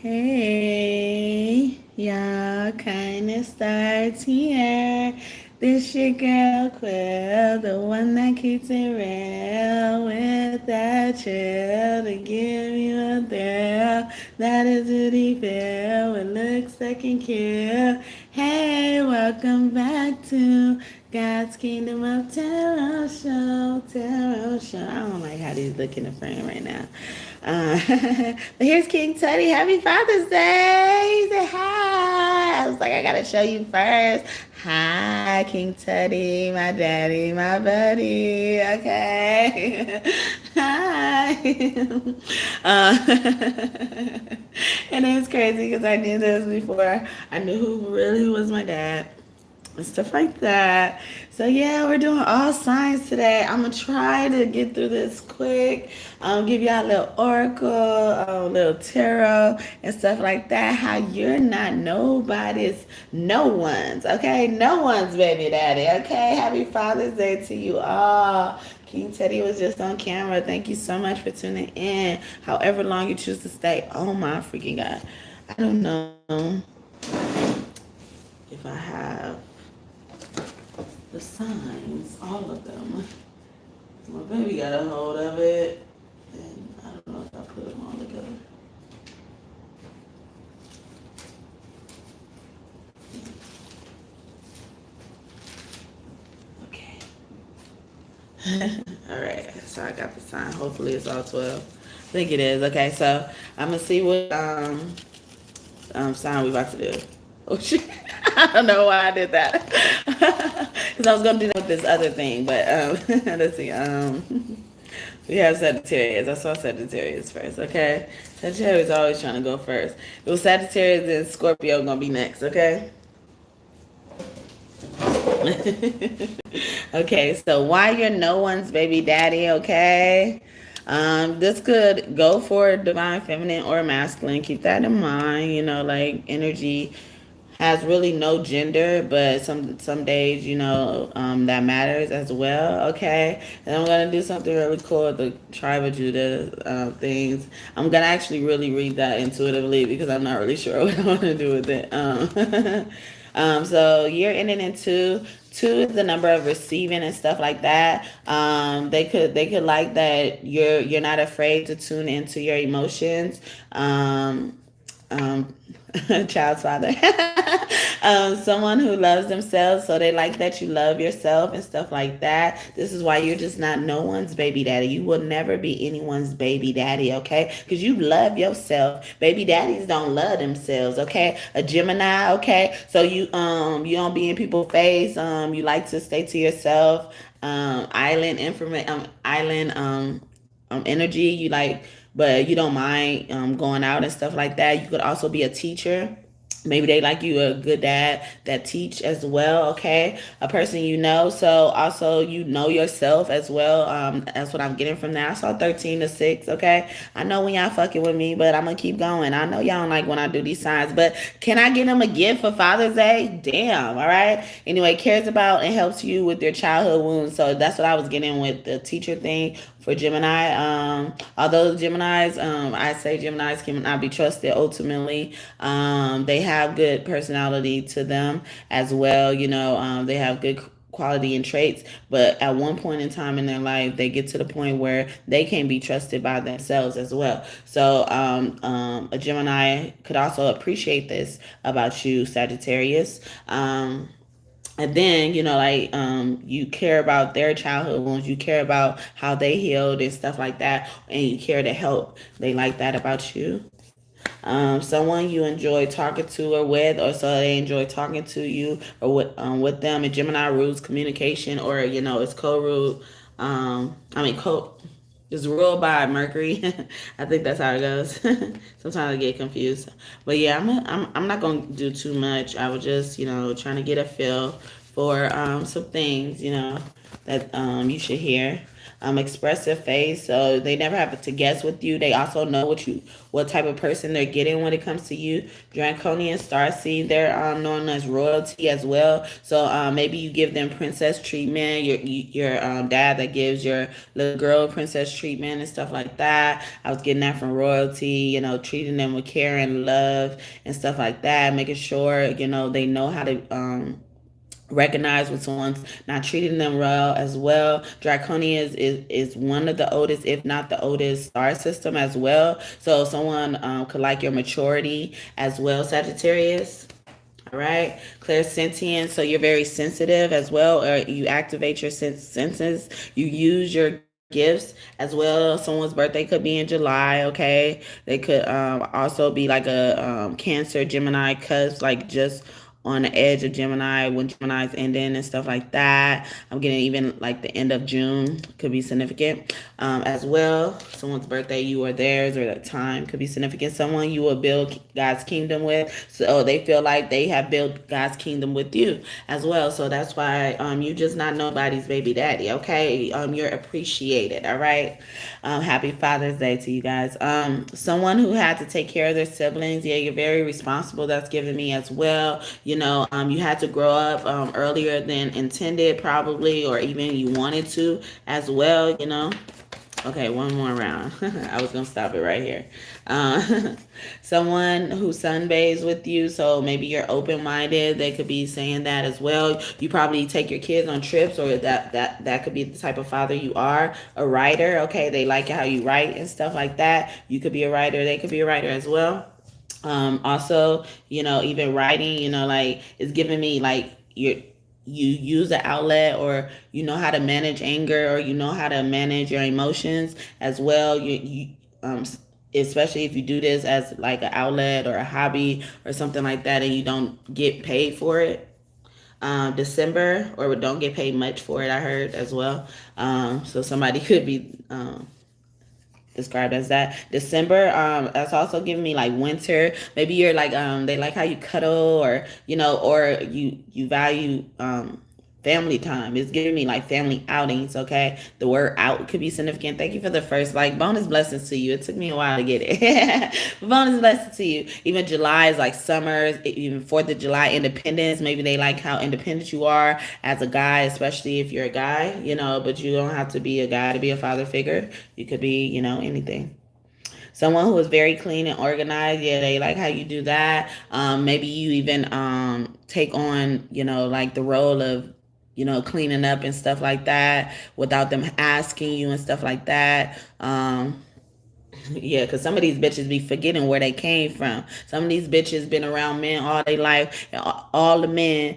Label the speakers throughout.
Speaker 1: Hey, y'all, kindness starts here. This your girl Quill, the one that keeps it real with that chill to give you a thrill. That is what he feel with looks that can kill. Hey, welcome back to God's Kingdom of Tarot Show. Tarot Show. I don't like how these look in the frame right now. But here's King Teddy. Happy Father's Day. He said hi. I was like, I gotta show you first. Hi, King Teddy, my daddy, my buddy. Okay. Hi. uh, and it's crazy because I did this before I knew who really was my dad and stuff like that. So yeah, we're doing all signs today. I'm gonna try to get through this quick. Give y'all a little oracle, a little tarot and stuff like that. How you're not nobody's, no one's, okay? No one's baby daddy, okay? Happy Father's Day to you all. King Teddy was just on camera. Thank you so much for tuning in. However long you choose to stay. Oh my freaking God. I don't know if I have the signs, all of them. My baby got a hold of it, and I don't know if I put them all together. Okay. All right, so I got the sign. Hopefully it's all 12. I think it is. Okay, so I'm gonna see what sign we about to do. Oh shit. I don't know why I did that. Because I was going to do that with this other thing. But let's see. We have Sagittarius. I saw Sagittarius first, okay? Sagittarius is always trying to go first. It was Sagittarius and Scorpio going to be next, okay? Okay, so why you're no one's baby daddy, okay? This could go for divine feminine or masculine. Keep that in mind, you know, like energy has really no gender, but some days, you know, that matters as well, okay? And I'm going to do something really cool with the Tribe of Judah things. I'm going to actually really read that intuitively because I'm not really sure what I want to do with it. So you're ending in two. Two is the number of receiving and stuff like that. They could like that you're not afraid to tune into your emotions. Child's father. Someone who loves themselves, so they like that you love yourself and stuff like that. This is why you're just not no one's baby daddy. You will never be anyone's baby daddy, okay? Because you love yourself. Baby daddies don't love themselves, okay? A Gemini, okay? So you don't be in people's face. You like to stay to yourself. Island information, energy. You like, but you don't mind going out and stuff like that. You could also be a teacher. Maybe they like you a good dad that teach as well, okay? A person you know. So also you know yourself as well. That's what I'm getting from that. I saw 13 to 6, okay? I know when y'all fucking with me, but I'm gonna keep going. I know y'all don't like when I do these signs, but can I get them a gift for Father's Day? Damn, all right? Anyway, cares about and helps you with your childhood wounds. So that's what I was getting with the teacher thing for Gemini. Although Geminis, I say Geminis cannot be trusted ultimately. They have good personality to them as well. You know, they have good quality and traits, but at one point in time in their life, they get to the point where they can't be trusted by themselves as well. So a Gemini could also appreciate this about you, Sagittarius. And then, you know, like you care about their childhood wounds, you care about how they healed and stuff like that, and you care to help. They like that about you. Someone you enjoy talking to or with, or so they enjoy talking to you or with them. And Gemini rules communication, or you know, it's co-ruled. It's ruled by Mercury. I think that's how it goes. Sometimes I get confused, but yeah, I'm not gonna do too much. I was just, you know, trying to get a feel for some things, you know, that you should hear. expressive face, so they never have to guess with you. They also know what type of person they're getting when it comes to you. Draconian starseed, they're known as royalty as well. So maybe you give them princess treatment. Your dad that gives your little girl princess treatment and stuff like that. I was getting that from royalty. You know, treating them with care and love and stuff like that. Making sure they know how to recognize when someone's not treating them well as well. Draconian is one of the oldest, if not the oldest, star system as well. So someone could like your maturity as well, Sagittarius. All right. Clairsentient, so you're very sensitive as well, or you activate your senses. You use your gifts as well. Someone's birthday could be in July, okay? They could also be like a Cancer, Gemini cusp, like just on the edge of Gemini when Gemini's ending and stuff like that. I'm getting even like the end of June could be significant as well. Someone's birthday, you or theirs, or that time could be significant. Someone you will build God's kingdom with, so they feel like they have built God's kingdom with you as well. So that's why you just not nobody's baby daddy, okay? You're appreciated, all right? Happy Father's Day to you guys. Someone who had to take care of their siblings, yeah, you're very responsible. That's given me as well. You had to grow up earlier than intended, probably, or even you wanted to as well, Okay, one more round. I was going to stop it right here. Someone who sunbathes with you, so maybe you're open-minded. They could be saying that as well. You probably take your kids on trips, or that could be the type of father you are. A writer, okay, they like how you write and stuff like that. You could be a writer. They could be a writer as well. Also, even writing, like it's giving me like you use an outlet, or you know how to manage anger, or you know how to manage your emotions as well. Especially if you do this as like an outlet or a hobby or something like that, and you don't get paid for it. December, or don't get paid much for it, I heard as well. So somebody could be described as that. December, that's also giving me like winter. Maybe you're like they like how you cuddle, or or you value family time. It's giving me like family outings, okay? The word out could be significant. Thank you for the first bonus blessings to you. It took me a while to get it. Bonus blessings to you. Even July is like summer, even 4th of July, independence. Maybe they like how independent you are as a guy, especially if you're a guy, but you don't have to be a guy to be a father figure. You could be, anything. Someone who is very clean and organized, yeah, they like how you do that. Maybe you even take on, like the role of cleaning up and stuff like that without them asking you and stuff like that. Yeah, because some of these bitches be forgetting where they came from. Some of these bitches been around men all their life, and all the men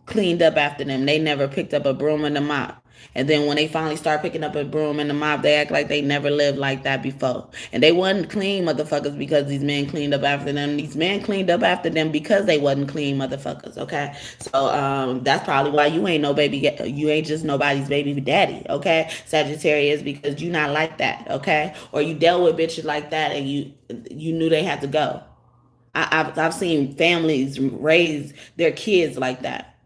Speaker 1: cleaned up after them. They never picked up a broom and a mop. And then when they finally start picking up a broom and a mop, they act like they never lived like that before. And they wasn't clean motherfuckers because these men cleaned up after them. These men cleaned up after them because they wasn't clean motherfuckers, okay? So that's probably why you ain't you ain't just nobody's baby daddy, okay? Sagittarius, because you not like that, okay? Or you dealt with bitches like that and you knew they had to go. I've seen families raise their kids like that.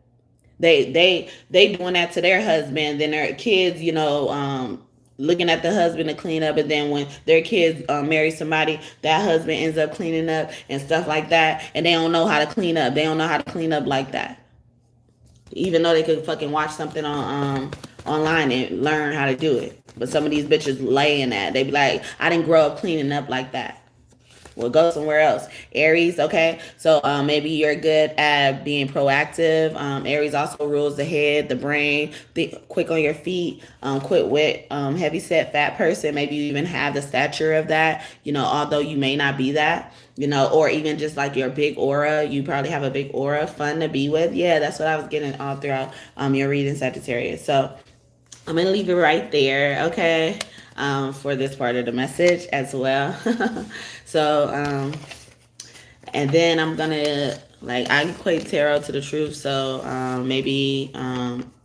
Speaker 1: They doing that to their husband, then their kids, looking at the husband to clean up, and then when their kids marry somebody, that husband ends up cleaning up and stuff like that, and they don't know how to clean up. They don't know how to clean up like that, even though they could fucking watch something on online and learn how to do it. But some of these bitches laying that. They be like, I didn't grow up cleaning up like that. Well, go somewhere else. Aries, okay? So maybe you're good at being proactive. Aries also rules the head, the brain, quick on your feet, quick wit, heavy set, fat person. Maybe you even have the stature of that, although you may not be that, or even just like your big aura. You probably have a big aura, fun to be with. Yeah, that's what I was getting all throughout your reading, Sagittarius. So I'm going to leave it right there, okay? For this part of the message as well. So, and then I'm gonna, I equate tarot to the truth. So, maybe,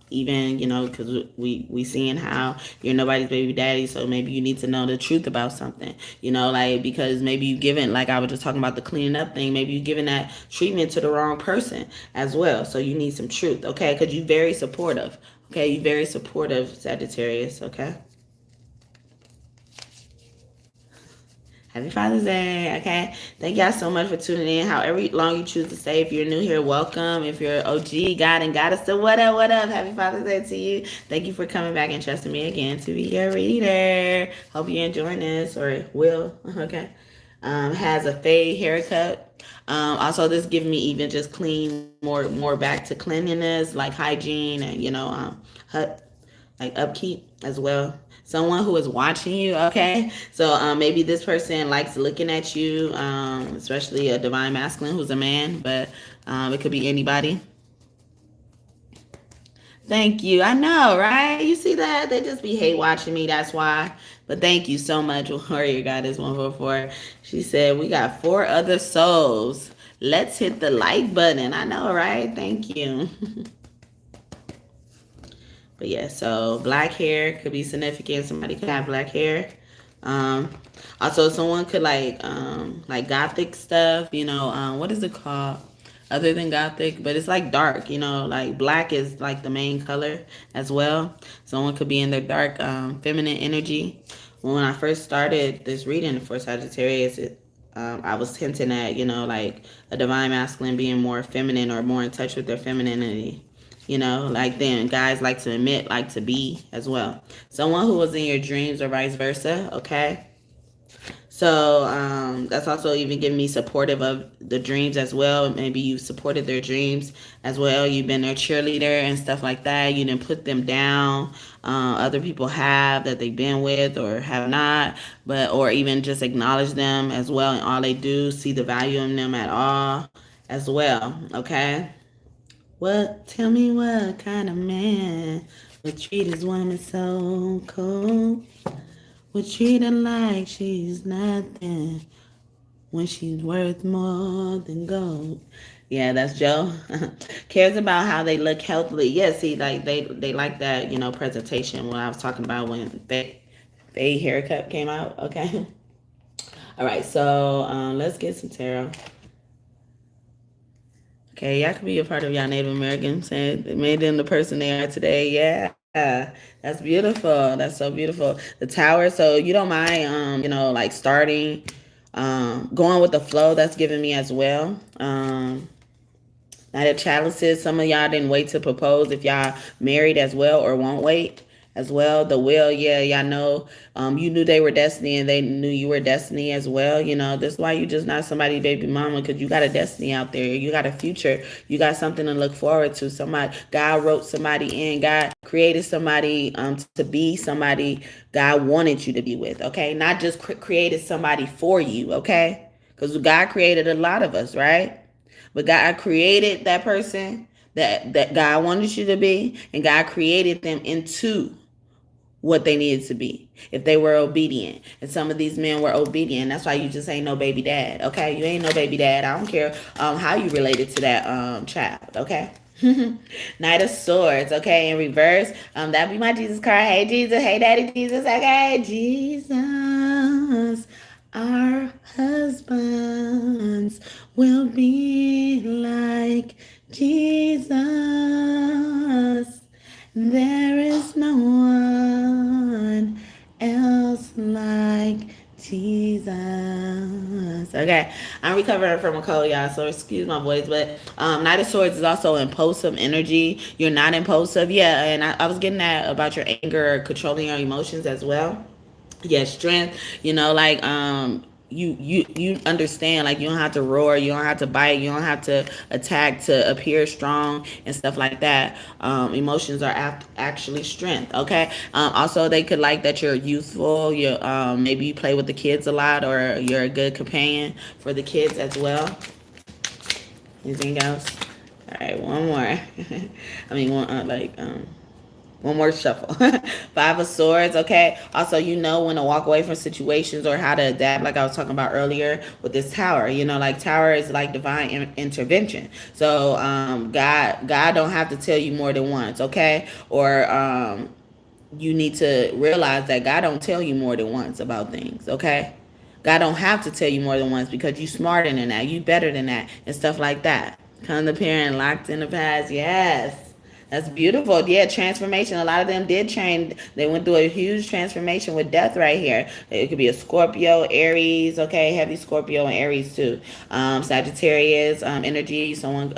Speaker 1: even, because we seeing how you're nobody's baby daddy. So maybe you need to know the truth about something, because maybe you given, like I was just talking about the cleaning up thing, maybe you giving that treatment to the wrong person as well. So you need some truth, okay? Because you're very supportive. Okay, you're very supportive, Sagittarius, okay? Happy Father's Day, okay? Thank y'all so much for tuning in. However long you choose to stay. If you're new here, welcome. If you're OG, God and Goddess, so what up, what up? Happy Father's Day to you. Thank you for coming back and trusting me again to be your reader. Hope you're enjoying this, or will, okay? Has a fade haircut. Also, this giving me even just clean, more back to cleanliness, like hygiene and, like upkeep as well. Someone who is watching you, okay? So maybe this person likes looking at you, especially a divine masculine who's a man, but it could be anybody. Thank you. I know, right? You see that? They just be hate watching me. That's why. But thank you so much, Warrior Goddess 144. She said, we got 4 other souls. Let's hit the like button. I know, right? Thank you. But yeah, so black hair could be significant. Somebody could have black hair. Also, someone could like gothic stuff. What is it called? Other than gothic, but it's like dark. Like black is like the main color as well. Someone could be in their dark, feminine energy. When I first started this reading for Sagittarius, I was hinting at like a divine masculine being more feminine or more in touch with their femininity. Like them guys like to admit, like to be as well. Someone who was in your dreams or vice versa, okay? So that's also even giving me supportive of the dreams as well. Maybe you supported their dreams as well. You've been their cheerleader and stuff like that. You didn't put them down. Other people have that they've been with or have not, or even just acknowledge them as well and all they do, see the value in them at all as well, okay? Tell me what kind of man would treat his woman so cold? Would treat her like she's nothing when she's worth more than gold. Yeah, that's Joe. Cares about how they look healthily. Yeah, see, like they like that, presentation when I was talking about when fade haircut came out, okay? All right, so let's get some tarot. Okay, y'all could be a part of y'all Native Americans and made them the person they are today. Yeah, that's beautiful. That's so beautiful. The tower. So you don't mind, like starting, going with the flow. That's giving me as well. Knight of Chalices. Some of y'all didn't wait to propose if y'all married as well or won't wait as well. The will, yeah, y'all know. You knew they were destiny and they knew you were destiny as well. That's why you just not somebody's baby mama, because you got a destiny out there. You got a future. You got something to look forward to. God wrote somebody in. God created somebody to be somebody God wanted you to be with, okay? Not just created somebody for you, okay? Because God created a lot of us, right? But God created that person that God wanted you to be, and God created them into what they needed to be if they were obedient. And some of these men were obedient. That's why you just ain't no baby dad, okay? You ain't no baby dad. I don't care how you related to that child, okay? Knight of Swords, okay, in reverse. That'd be my Jesus card. Hey, Jesus. Hey, Daddy Jesus. Okay, Jesus. Our husbands will be like Jesus. There is no one else like Jesus. Okay, I'm recovering from a cold, y'all, so excuse my voice, but Knight of Swords is also impulsive energy. You're not impulsive, yeah, and I was getting that about your anger or controlling your emotions as well. Yeah, strength, like you understand, like you don't have to roar, you don't have to bite, you don't have to attack to appear strong and stuff like that. Emotions are actually strength, okay? Also, they could like that you're youthful, you're maybe you play with the kids a lot, or you're a good companion for the kids as well. Anything else? All right, one more. I mean, one more shuffle. 5 of Swords, okay? Also, when to walk away from situations or how to adapt, like I was talking about earlier with this tower. Like tower is like divine intervention. So God don't have to tell you more than once, okay? Or you need to realize that God don't tell you more than once about things, okay? God don't have to tell you more than once because you smarter than that, you better than that, and stuff like that. Come the parent locked in the past, yes. That's beautiful. Yeah, transformation. A lot of them did change. They went through a huge transformation with death right here. It could be a Scorpio, Aries, okay, heavy Scorpio and Aries too. Sagittarius energy. Someone,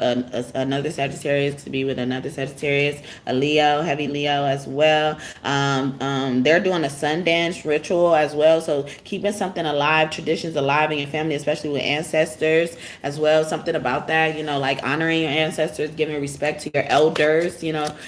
Speaker 1: another Sagittarius to be with another Sagittarius. A Leo, heavy Leo as well. They're doing a Sundance ritual as well. So keeping something alive, traditions alive in your family, especially with ancestors as well. Something about that, like honoring your ancestors, giving respect to your elders,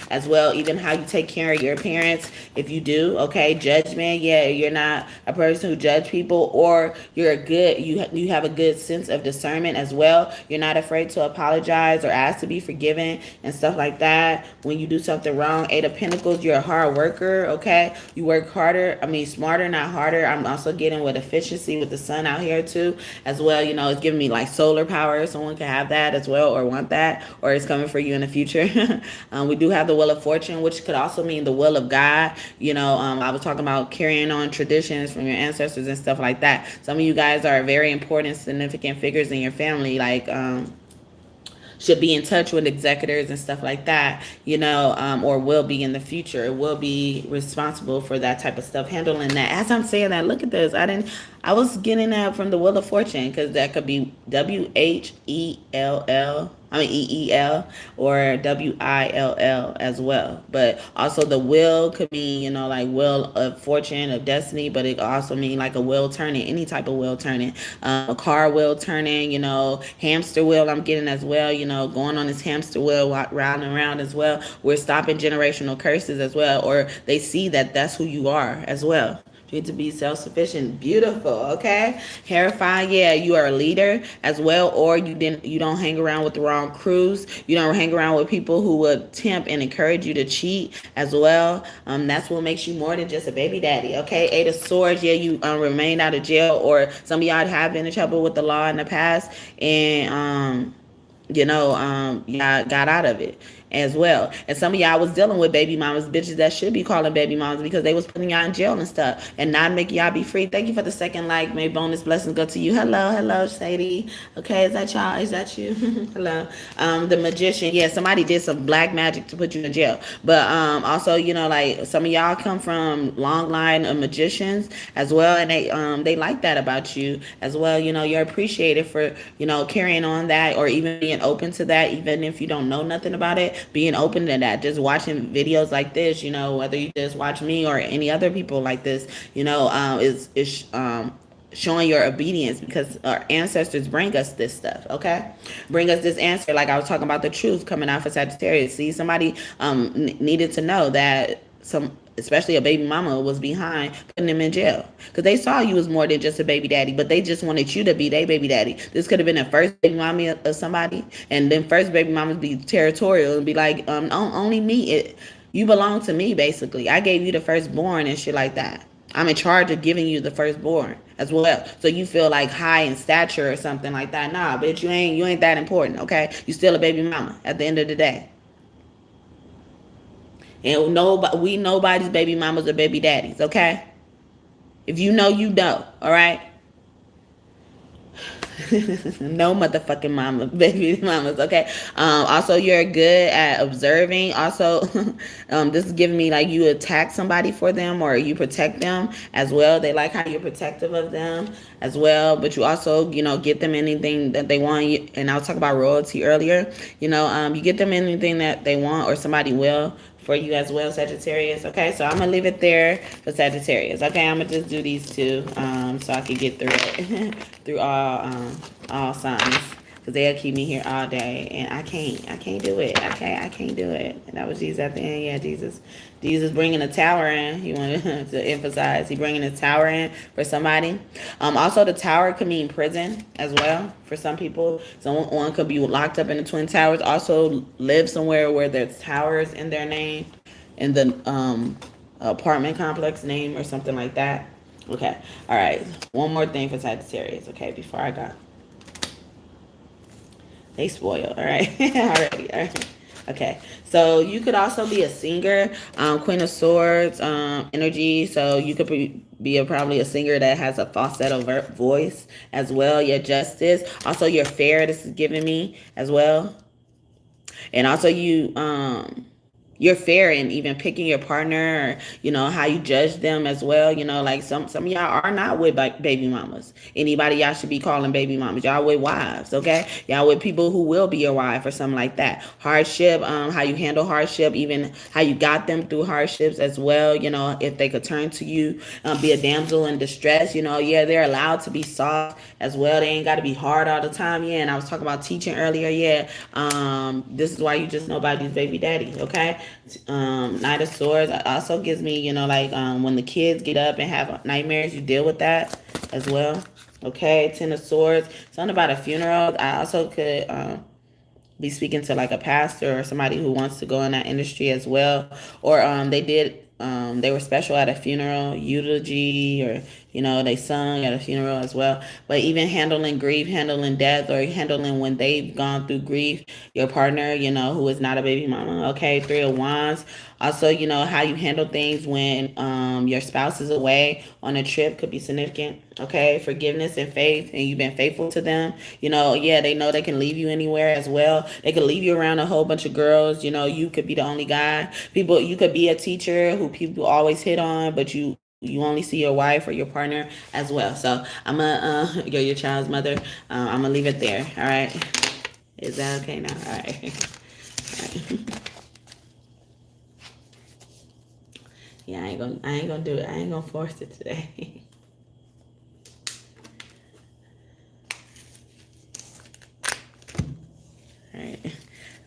Speaker 1: as well. Even how you take care of your parents, if you do, okay. Judgment, yeah, you're not a person who judge people, or you're a good, you have a good sense of discernment as well. You're not afraid to apologize or ask to be forgiven and stuff like that when you do something wrong. Eight of Pentacles, you're a hard worker, okay. You work harder, smarter, not harder. I'm also getting with efficiency with the sun out here too as well. It's giving me like solar power. Someone can have that as well, or want that, or it's coming for you in the future. We do have the Wheel of Fortune, which could also mean the will of God. I was talking about carrying on traditions from your ancestors and stuff like that. Some of you guys are very important, significant figures in your family, like should be in touch with executors and stuff like that, or will be in the future, will be responsible for that type of stuff, handling that. As I'm saying that, look at this. I was getting that from the Wheel of Fortune, because that could be EEL or WILL as well. But also the wheel could mean, like wheel of fortune, of destiny, but it also mean like a wheel turning, any type of wheel turning, a car wheel turning, hamster wheel I'm getting as well, going on this hamster wheel round and round as well. We're stopping generational curses as well, or they see that that's who you are as well. You need to be self-sufficient. Beautiful, okay? Terrifying, yeah, you are a leader as well, or you don't hang around with the wrong crews. You don't hang around with people who would tempt and encourage you to cheat as well. That's what makes you more than just a baby daddy, okay? Eight of Swords, yeah, you remained out of jail, or some of y'all have been in trouble with the law in the past, and y'all got out of it as well. And some of y'all was dealing with baby mamas, bitches that should be calling baby mamas, because they was putting y'all in jail and stuff and not making y'all be free. Thank you for the second like. May bonus blessings go to you. Hello, Sadie. Okay, is that y'all? Is that you? Hello. The Magician. Yeah, somebody did some black magic to put you in jail. But also, like some of y'all come from long line of magicians as well, and they like that about you as well. You're appreciated for, carrying on that, or even being open to that, even if you don't know nothing about it. Being open to that, just watching videos like this, whether you just watch me or any other people like this, is showing your obedience, because our ancestors bring us this stuff, okay? Bring us this answer, like I was talking about the truth coming out for Sagittarius. See, somebody needed to know that especially a baby mama was behind putting them in jail, because they saw you was more than just a baby daddy, but they just wanted you to be their baby daddy. This could have been the first baby mommy of somebody, and then first baby mamas be territorial and be like, only me, you belong to me, basically. I gave you the firstborn and shit like that. I'm in charge of giving you the firstborn as well. So you feel like high in stature or something like that. Nah, bitch, you ain't that important, okay? You still a baby mama at the end of the day. And nobody's baby mamas or baby daddies, okay? If you know, you know, all right? No motherfucking mama, baby mamas, okay? Also, you're good at observing. Also, this is giving me like you attack somebody for them, or you protect them as well. They like how you're protective of them as well, but you also, get them anything that they want. And I'll talk about royalty earlier. You get them anything that they want, or somebody will, for you as well, Sagittarius. Okay, so I'm gonna leave it there for Sagittarius. Okay, I'm gonna just do these two, so I can get through it, through all signs, because they'll keep me here all day, and I can't do it. I can't do it. And that was Jesus at the end. Yeah, Jesus bringing a tower in. He wanted to emphasize he bringing a tower in for somebody. Also, the tower could mean prison as well for some people. Someone could be locked up in the Twin Towers. Also, live somewhere where there's towers in their name, in the apartment complex name or something like that. Okay. All right. One more thing for Sagittarius. Okay, before I go. They spoil. All right. Already. All right. Okay, so you could also be a singer, Queen of Swords energy. So you could be probably a singer that has a falsetto voice as well. Your Justice. Also, you're fair. This is giving me as well. And also you you're fair in even picking your partner, or how you judge them as well. Like some of y'all are not with baby mamas. Anybody y'all should be calling baby mamas, y'all with wives. Okay, y'all with people who will be your wife or something like that. Hardship, how you handle hardship, even how you got them through hardships as well. If they could turn to you, be a damsel in distress. Yeah, they're allowed to be soft as well. They ain't got to be hard all the time. Yeah, and I was talking about teaching earlier. Yeah, this is why you just know about these baby daddies. Okay. Knight of Swords also gives me, like when the kids get up and have nightmares, you deal with that as well. Okay, Ten of Swords, something about a funeral. I also could be speaking to like a pastor or somebody who wants to go in that industry as well. Or they were special at a funeral eulogy, or they sung at a funeral as well. But even handling grief, handling death, or handling when they've gone through grief, your partner, who is not a baby mama. Okay, Three of Wands. Also, how you handle things when your spouse is away on a trip could be significant. Okay, forgiveness and faith, and you've been faithful to them. Yeah, they know they can leave you anywhere as well. They could leave you around a whole bunch of girls. You could be the only guy. You could be a teacher who people always hit on, but you only see your wife or your partner as well. So I'm gonna you're your child's mother. I'm gonna leave it there. All right, is that okay now? All right. All right. Yeah, I ain't gonna do it. I ain't gonna force it today. All right.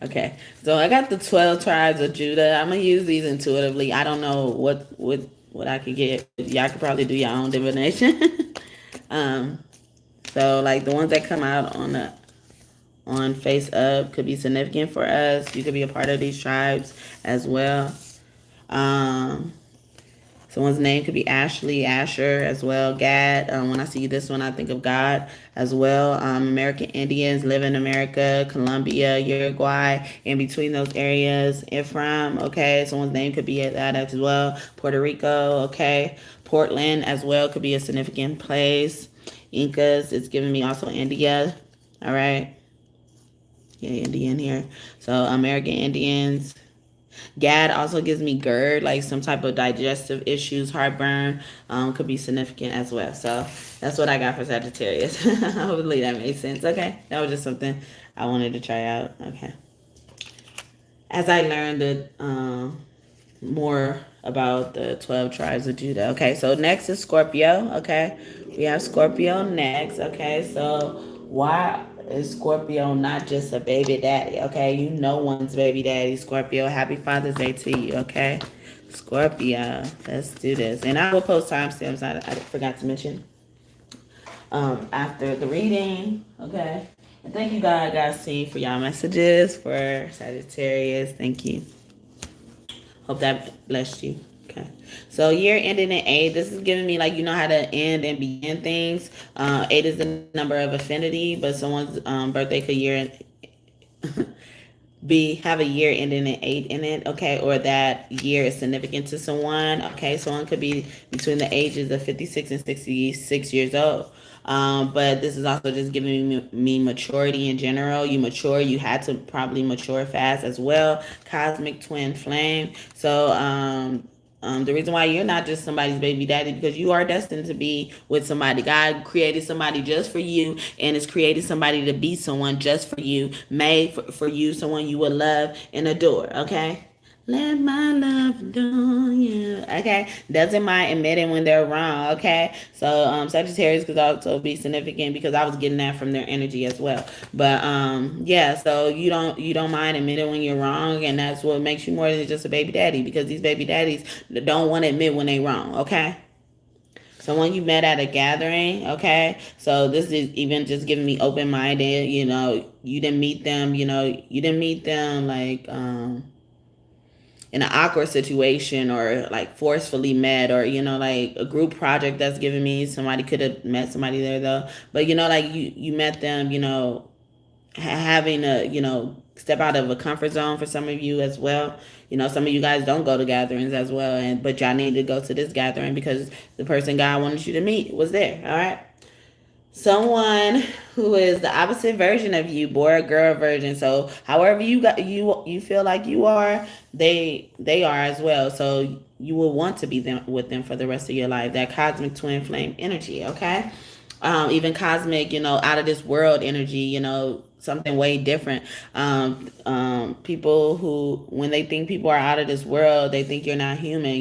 Speaker 1: Okay. So I got the 12 tribes of Judah. I'm gonna use these intuitively. I don't know what I could get. Y'all could probably do your own divination. So like the ones that come out on face up could be significant for us. You could be a part of these tribes as well. Someone's name could be Ashley, Asher as well. Gad. When I see this one, I think of God as well. American Indians live in America, Colombia, Uruguay, in between those areas. Ephraim, okay. Someone's name could be that as well. Puerto Rico, okay. Portland as well could be a significant place. Incas, it's giving me also India. All right. Yeah, Indian here. So American Indians. Gad also gives me GERD, like some type of digestive issues, heartburn, could be significant as well. So that's what I got for Sagittarius. Hopefully that made sense. Okay, that was just something I wanted to try out. Okay. As I learned more about the 12 tribes of Judah. Okay, so next is Scorpio. Okay, we have Scorpio next. Okay, so why is Scorpio not just a baby daddy? Okay, one's baby daddy. Scorpio, happy Father's Day to you. Okay, Scorpio, let's do this. And I will post timestamps. I forgot to mention after the reading. Okay, and thank you guys for y'all messages for Sagittarius. Thank you. Hope that blessed you. Okay. So year ending in 8. This is giving me like how to end and begin things. 8 is the number of affinity, but someone's birthday could have a year ending in 8 in it, okay, or that year is significant to someone. Okay, someone could be between the ages of 56 and 66 years old. But this is also just giving me maturity in general. You mature. You had to probably mature fast as well. Cosmic twin flame. So the reason why you're not just somebody's baby daddy, because you are destined to be with somebody. God created somebody just for you, and has created somebody to be someone just for you, made for you, someone you will love and adore. Okay. Let my love adore you. Okay. Doesn't mind admitting when they're wrong. Okay. So Sagittarius could also be significant because I was getting that from their energy as well. But yeah, so you don't mind admitting when you're wrong, and that's what makes you more than just a baby daddy, because these baby daddies don't want to admit when they're wrong. Okay. Someone you met at a gathering, okay? So this is even just giving me open-minded, you didn't meet them, like in an awkward situation, or like forcefully met, or like a group project. That's giving me somebody could have met somebody there though, but like you met them, having a step out of a comfort zone for some of you as well. Some of you guys don't go to gatherings as well, but y'all need to go to this gathering because the person God wanted you to meet was there. All right. someone who is the opposite version of you, boy or girl version. So however you feel like you are, they are as well. So you will want to be with them for the rest of your life. That cosmic twin flame energy, okay? Even cosmic, out of this world energy, something way different. People who, when they think people are out of this world, they think you're not human.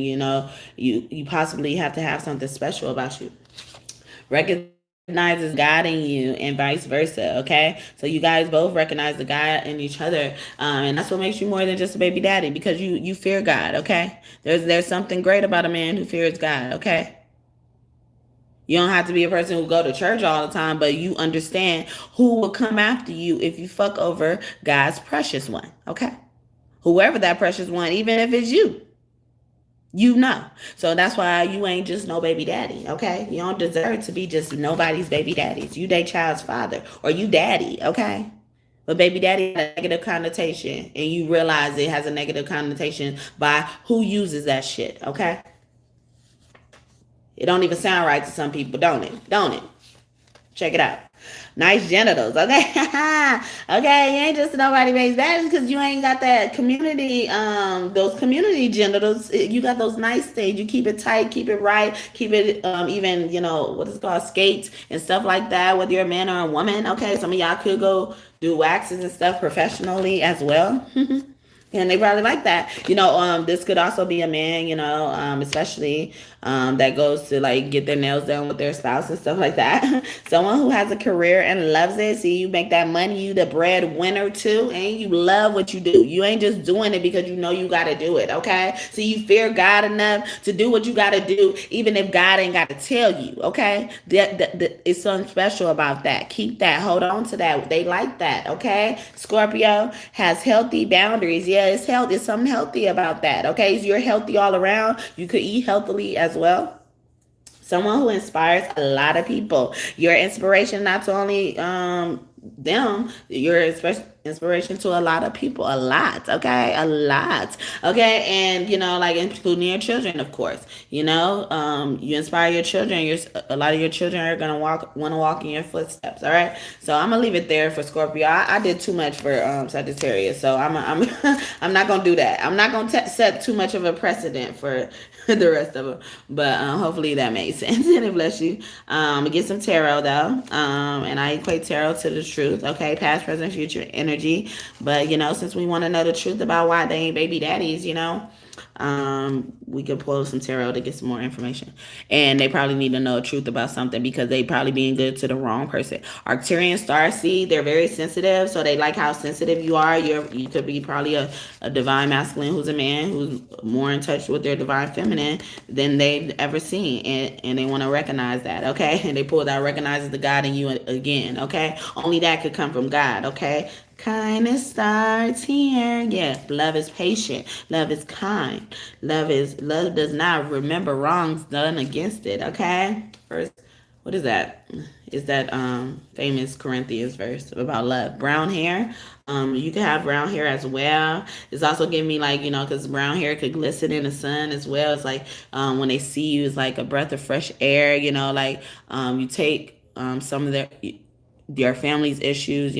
Speaker 1: You possibly have to have something special about you. Recognizes God in you and vice versa. Okay, so you guys both recognize the God in each other, and that's what makes you more than just a baby daddy, because you fear God. Okay, there's something great about a man who fears God. Okay. You don't have to be a person who go to church all the time, but you understand who will come after you if you fuck over God's precious one. Okay, whoever that precious one, even if it's you. So that's why you ain't just no baby daddy, okay? You don't deserve to be just nobody's baby daddies. You their child's father, or you daddy, okay? But baby daddy has a negative connotation, and you realize it has a negative connotation by who uses that shit, okay? It don't even sound right to some people, don't it? Don't it? Check it out. Nice genitals, okay? Okay, you ain't just nobody makes that because you ain't got that community, those community genitals. You got those nice things. You keep it tight, keep it right, keep it even, what is it called, skates and stuff like that, whether you're a man or a woman, okay? Some of y'all could go do waxes and stuff professionally as well. And they probably like that. This could also be a man, especially that goes to like get their nails done with their spouse and stuff like that. Someone who has a career and loves it. See, you make that money, you the breadwinner too, and you love what you do. You ain't just doing it because you know you got to do it, okay? So you fear God enough to do what you got to do, even if God ain't got to tell you, okay? It's something special about that. Keep that. Hold on to that. They like that, okay? Scorpio has healthy boundaries. Yeah, it's healthy. It's something healthy about that, okay? So you're healthy all around. You could eat healthily as well. Someone who inspires a lot of people. Your inspiration, not to only them, your inspiration to a lot of people. A lot, okay? A lot, okay? And, like including your children, of course. You inspire your children. A lot of your children are going to want to walk in your footsteps, all right? So I'm going to leave it there for Scorpio. I did too much for Sagittarius, so I'm I'm not going to do that. I'm not going to set too much of a precedent for the rest of them, but hopefully that made sense. And it bless you. Get some tarot though, and I equate tarot to the truth, okay? Past, present, future energy. But since we want to know the truth about why they ain't baby daddies, we could pull some tarot to get some more information. And they probably need to know the truth about something because they probably being good to the wrong person. Arcturian starseed, they're very sensitive, so they like how sensitive you are. You could be probably a divine masculine who's a man who's more in touch with their divine feminine than they've ever seen, and they want to recognize that, okay? And they pull that recognizes the God in you again, okay? Only that could come from God, okay? Kindness starts here. Yeah, love is patient. Love is kind. Love does not remember wrongs done against it. Okay. First, what is that? Is that famous Corinthians verse about love? Brown hair. You can have brown hair as well. It's also giving me like, because brown hair could glisten in the sun as well. It's like when they see you, it's like a breath of fresh air. You take some of their family's issues,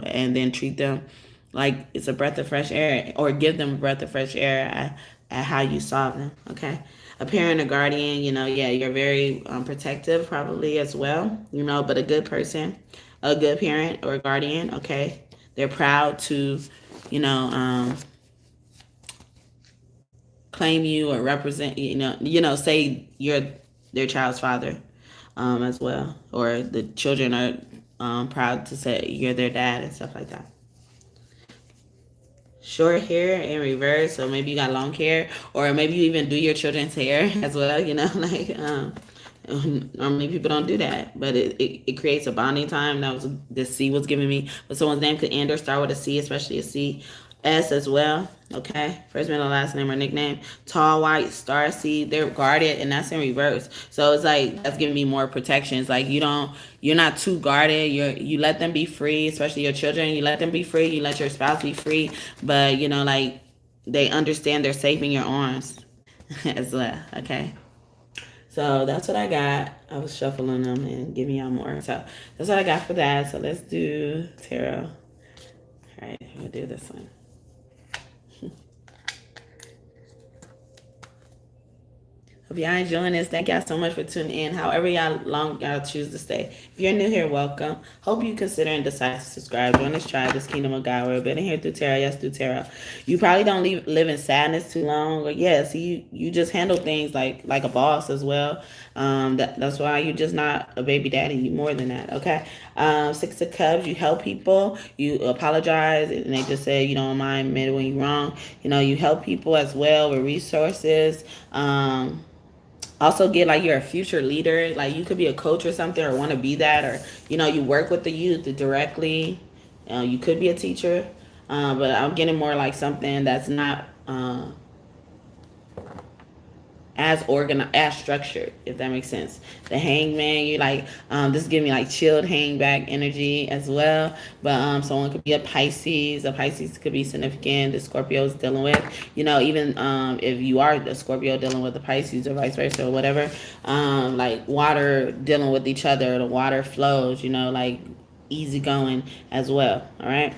Speaker 1: and then treat them like it's a breath of fresh air, or give them a breath of fresh air at how you solve them, okay? A parent, a guardian, yeah, you're very protective probably as well, but a good person, a good parent or guardian, okay? They're proud to, claim you or represent, say you're their child's father as well, or the children are proud to say you're their dad and stuff like that. Short hair in reverse, so maybe you got long hair, or maybe you even do your children's hair as well, normally people don't do that, but it creates a bonding time. That was the C was giving me, but someone's name could end or start with a C, especially a C. S as well, okay? First, middle, last name or nickname. Tall, white, star seed. They're guarded, and that's in reverse. So it's like that's giving me more protection. It's like you're not too guarded. You let them be free, especially your children. You let them be free. You let your spouse be free, but they understand they're safe in your arms as well, okay? So that's what I got. I was shuffling them and giving y'all more. So that's what I got for that. So let's do tarot. All right, we'll do this one. Hope y'all enjoying this. Thank y'all so much for tuning in. However long y'all choose to stay. If you're new here, welcome. Hope you consider and decide to subscribe. Join this tribe, this kingdom of God. We're better here through tarot. Yes, through tarot. You probably don't live in sadness too long. Or see, you just handle things like a boss as well. That's why you're just not a baby daddy. You more than that. Okay. Six of Cups. You help people. You apologize, and they just say you don't mind admitting when you're wrong. You help people as well with resources. Also get like you're a future leader, like you could be a coach or something or want to be that, or you work with the youth directly. You could be a teacher, but I'm getting more like something that's not as organized, as structured, if that makes sense. The Hangman, you like this is giving me like chilled hang back energy as well. But someone could be a Pisces. A Pisces could be significant. The Scorpio is dealing with, even if you are a Scorpio dealing with the Pisces or vice versa or whatever, like water dealing with each other. The water flows, like easygoing as well. All right.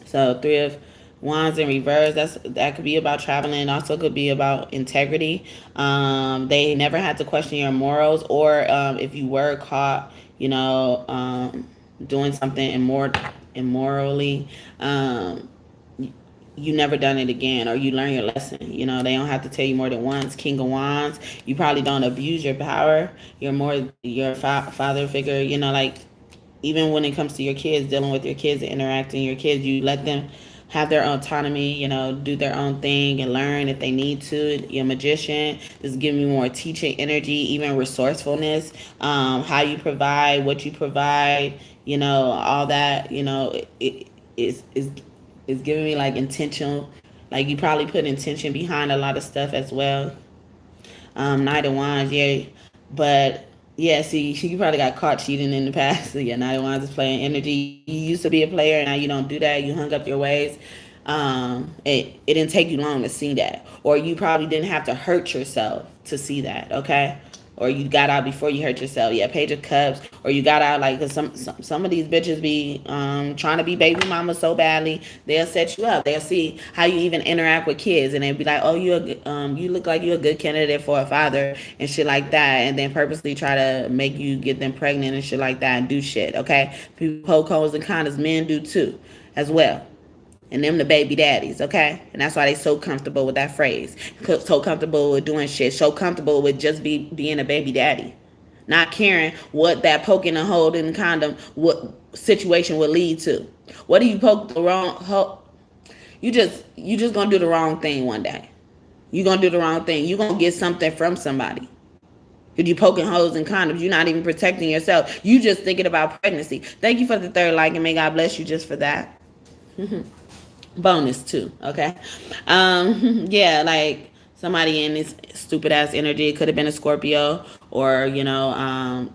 Speaker 1: So Three of Wands in reverse, that could be about traveling. Also could be about integrity. They never had to question your morals, or if you were caught, doing something immorally, you never done it again, or you learn your lesson. They don't have to tell you more than once. King of Wands, you probably don't abuse your power. You're more your father figure. Like even when it comes to your kids, dealing with your kids and interacting with your kids, you let them have their autonomy, do their own thing and learn if they need to. Your Magician is giving you more teaching energy, even resourcefulness, how you provide, what you provide, all that, it is giving me like intentional, like you probably put intention behind a lot of stuff as well. Knight of Wands, yeah, but yeah, see, you probably got caught cheating in the past. So yeah, Knight of Wands is playing energy. You used to be a player, and now you don't do that. You hung up your ways. It didn't take you long to see that, or you probably didn't have to hurt yourself to see that. Okay, or you got out before you hurt yourself. Yeah, Page of Cups, or you got out like, cause some of these bitches be trying to be baby mama so badly, they'll set you up. They'll see how you even interact with kids, and they'll be like, oh, you look like you're a good candidate for a father and shit like that, and then purposely try to make you get them pregnant and shit like that and do shit. Okay, people poke holes and condoms, men do too, as well. And them the baby daddies, okay? And that's why they so comfortable with that phrase. So comfortable with doing shit. So comfortable with just being a baby daddy. Not caring what that poking a hole in the condom, what situation would lead to. What do you poke the wrong hole? You just gonna do the wrong thing one day. You gonna do the wrong thing. You gonna get something from somebody. If you poking holes in condoms, you're not even protecting yourself. You just thinking about pregnancy. Thank you for the third like, and may God bless you just for that. Bonus too, okay? Yeah, like somebody in this stupid ass energy. It could have been a Scorpio, or a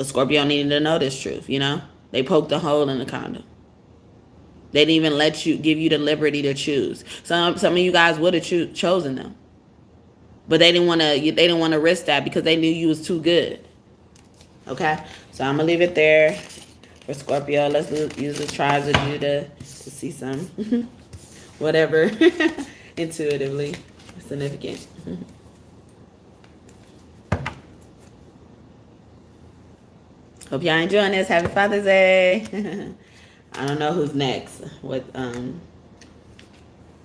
Speaker 1: Scorpio needed to know this truth. They poked a hole in the condom. They didn't even give you the liberty to choose. Some of you guys would have chosen them, but they didn't want to. They didn't want to risk that because they knew you was too good. Okay, so I'm gonna leave it there for Scorpio. Let's use the tribes of Judah to see some whatever intuitively significant. Hope y'all enjoying this. Happy Father's Day. I don't know who's next. But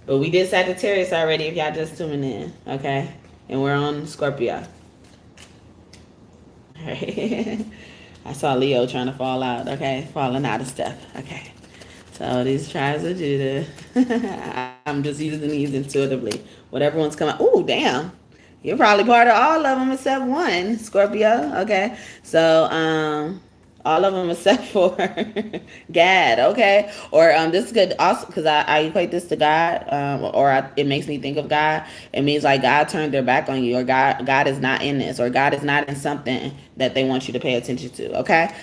Speaker 1: we did Sagittarius already if y'all just tuning in, okay? And we're on Scorpio. All right. I saw Leo trying to fall out, okay? Falling out of stuff, okay? So these tribes of Judah. I'm just using these intuitively. Whatever one's coming. Oh, damn. You're probably part of all of them except one, Scorpio. Okay. So, All of them except for God, okay? Or this could also, because I equate this to God, it makes me think of God. It means like God turned their back on you, or God is not in this, or God is not in something that they want you to pay attention to, okay?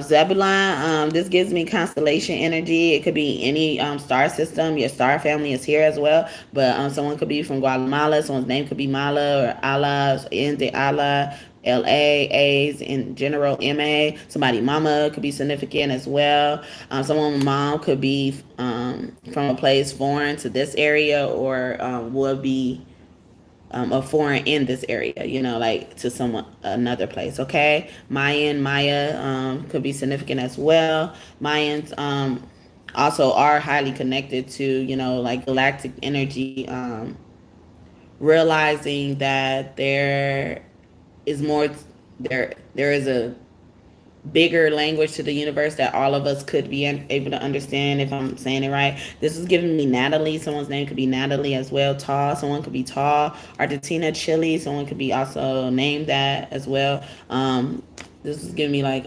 Speaker 1: Zebulon, this gives me constellation energy. It could be any star system. Your star family is here as well, but someone could be from Guatemala. Someone's name could be Mala or Allah, Inde Allah. LA, A's in general, MA. Somebody mama could be significant as well. Someone's mom could be from a place foreign to this area, or would be a foreign in this area, you know, like to someone another place. Okay, Maya could be significant as well. Mayans also are highly connected to, you know, like galactic energy, realizing that there is more, there is a bigger language to the universe that all of us could be able to understand, if I'm saying it right. This is giving me Natalie. Someone's name could be Natalie as well. Tall. Someone could be tall. Argentina, Chile. Someone could be also named that as well. This is giving me like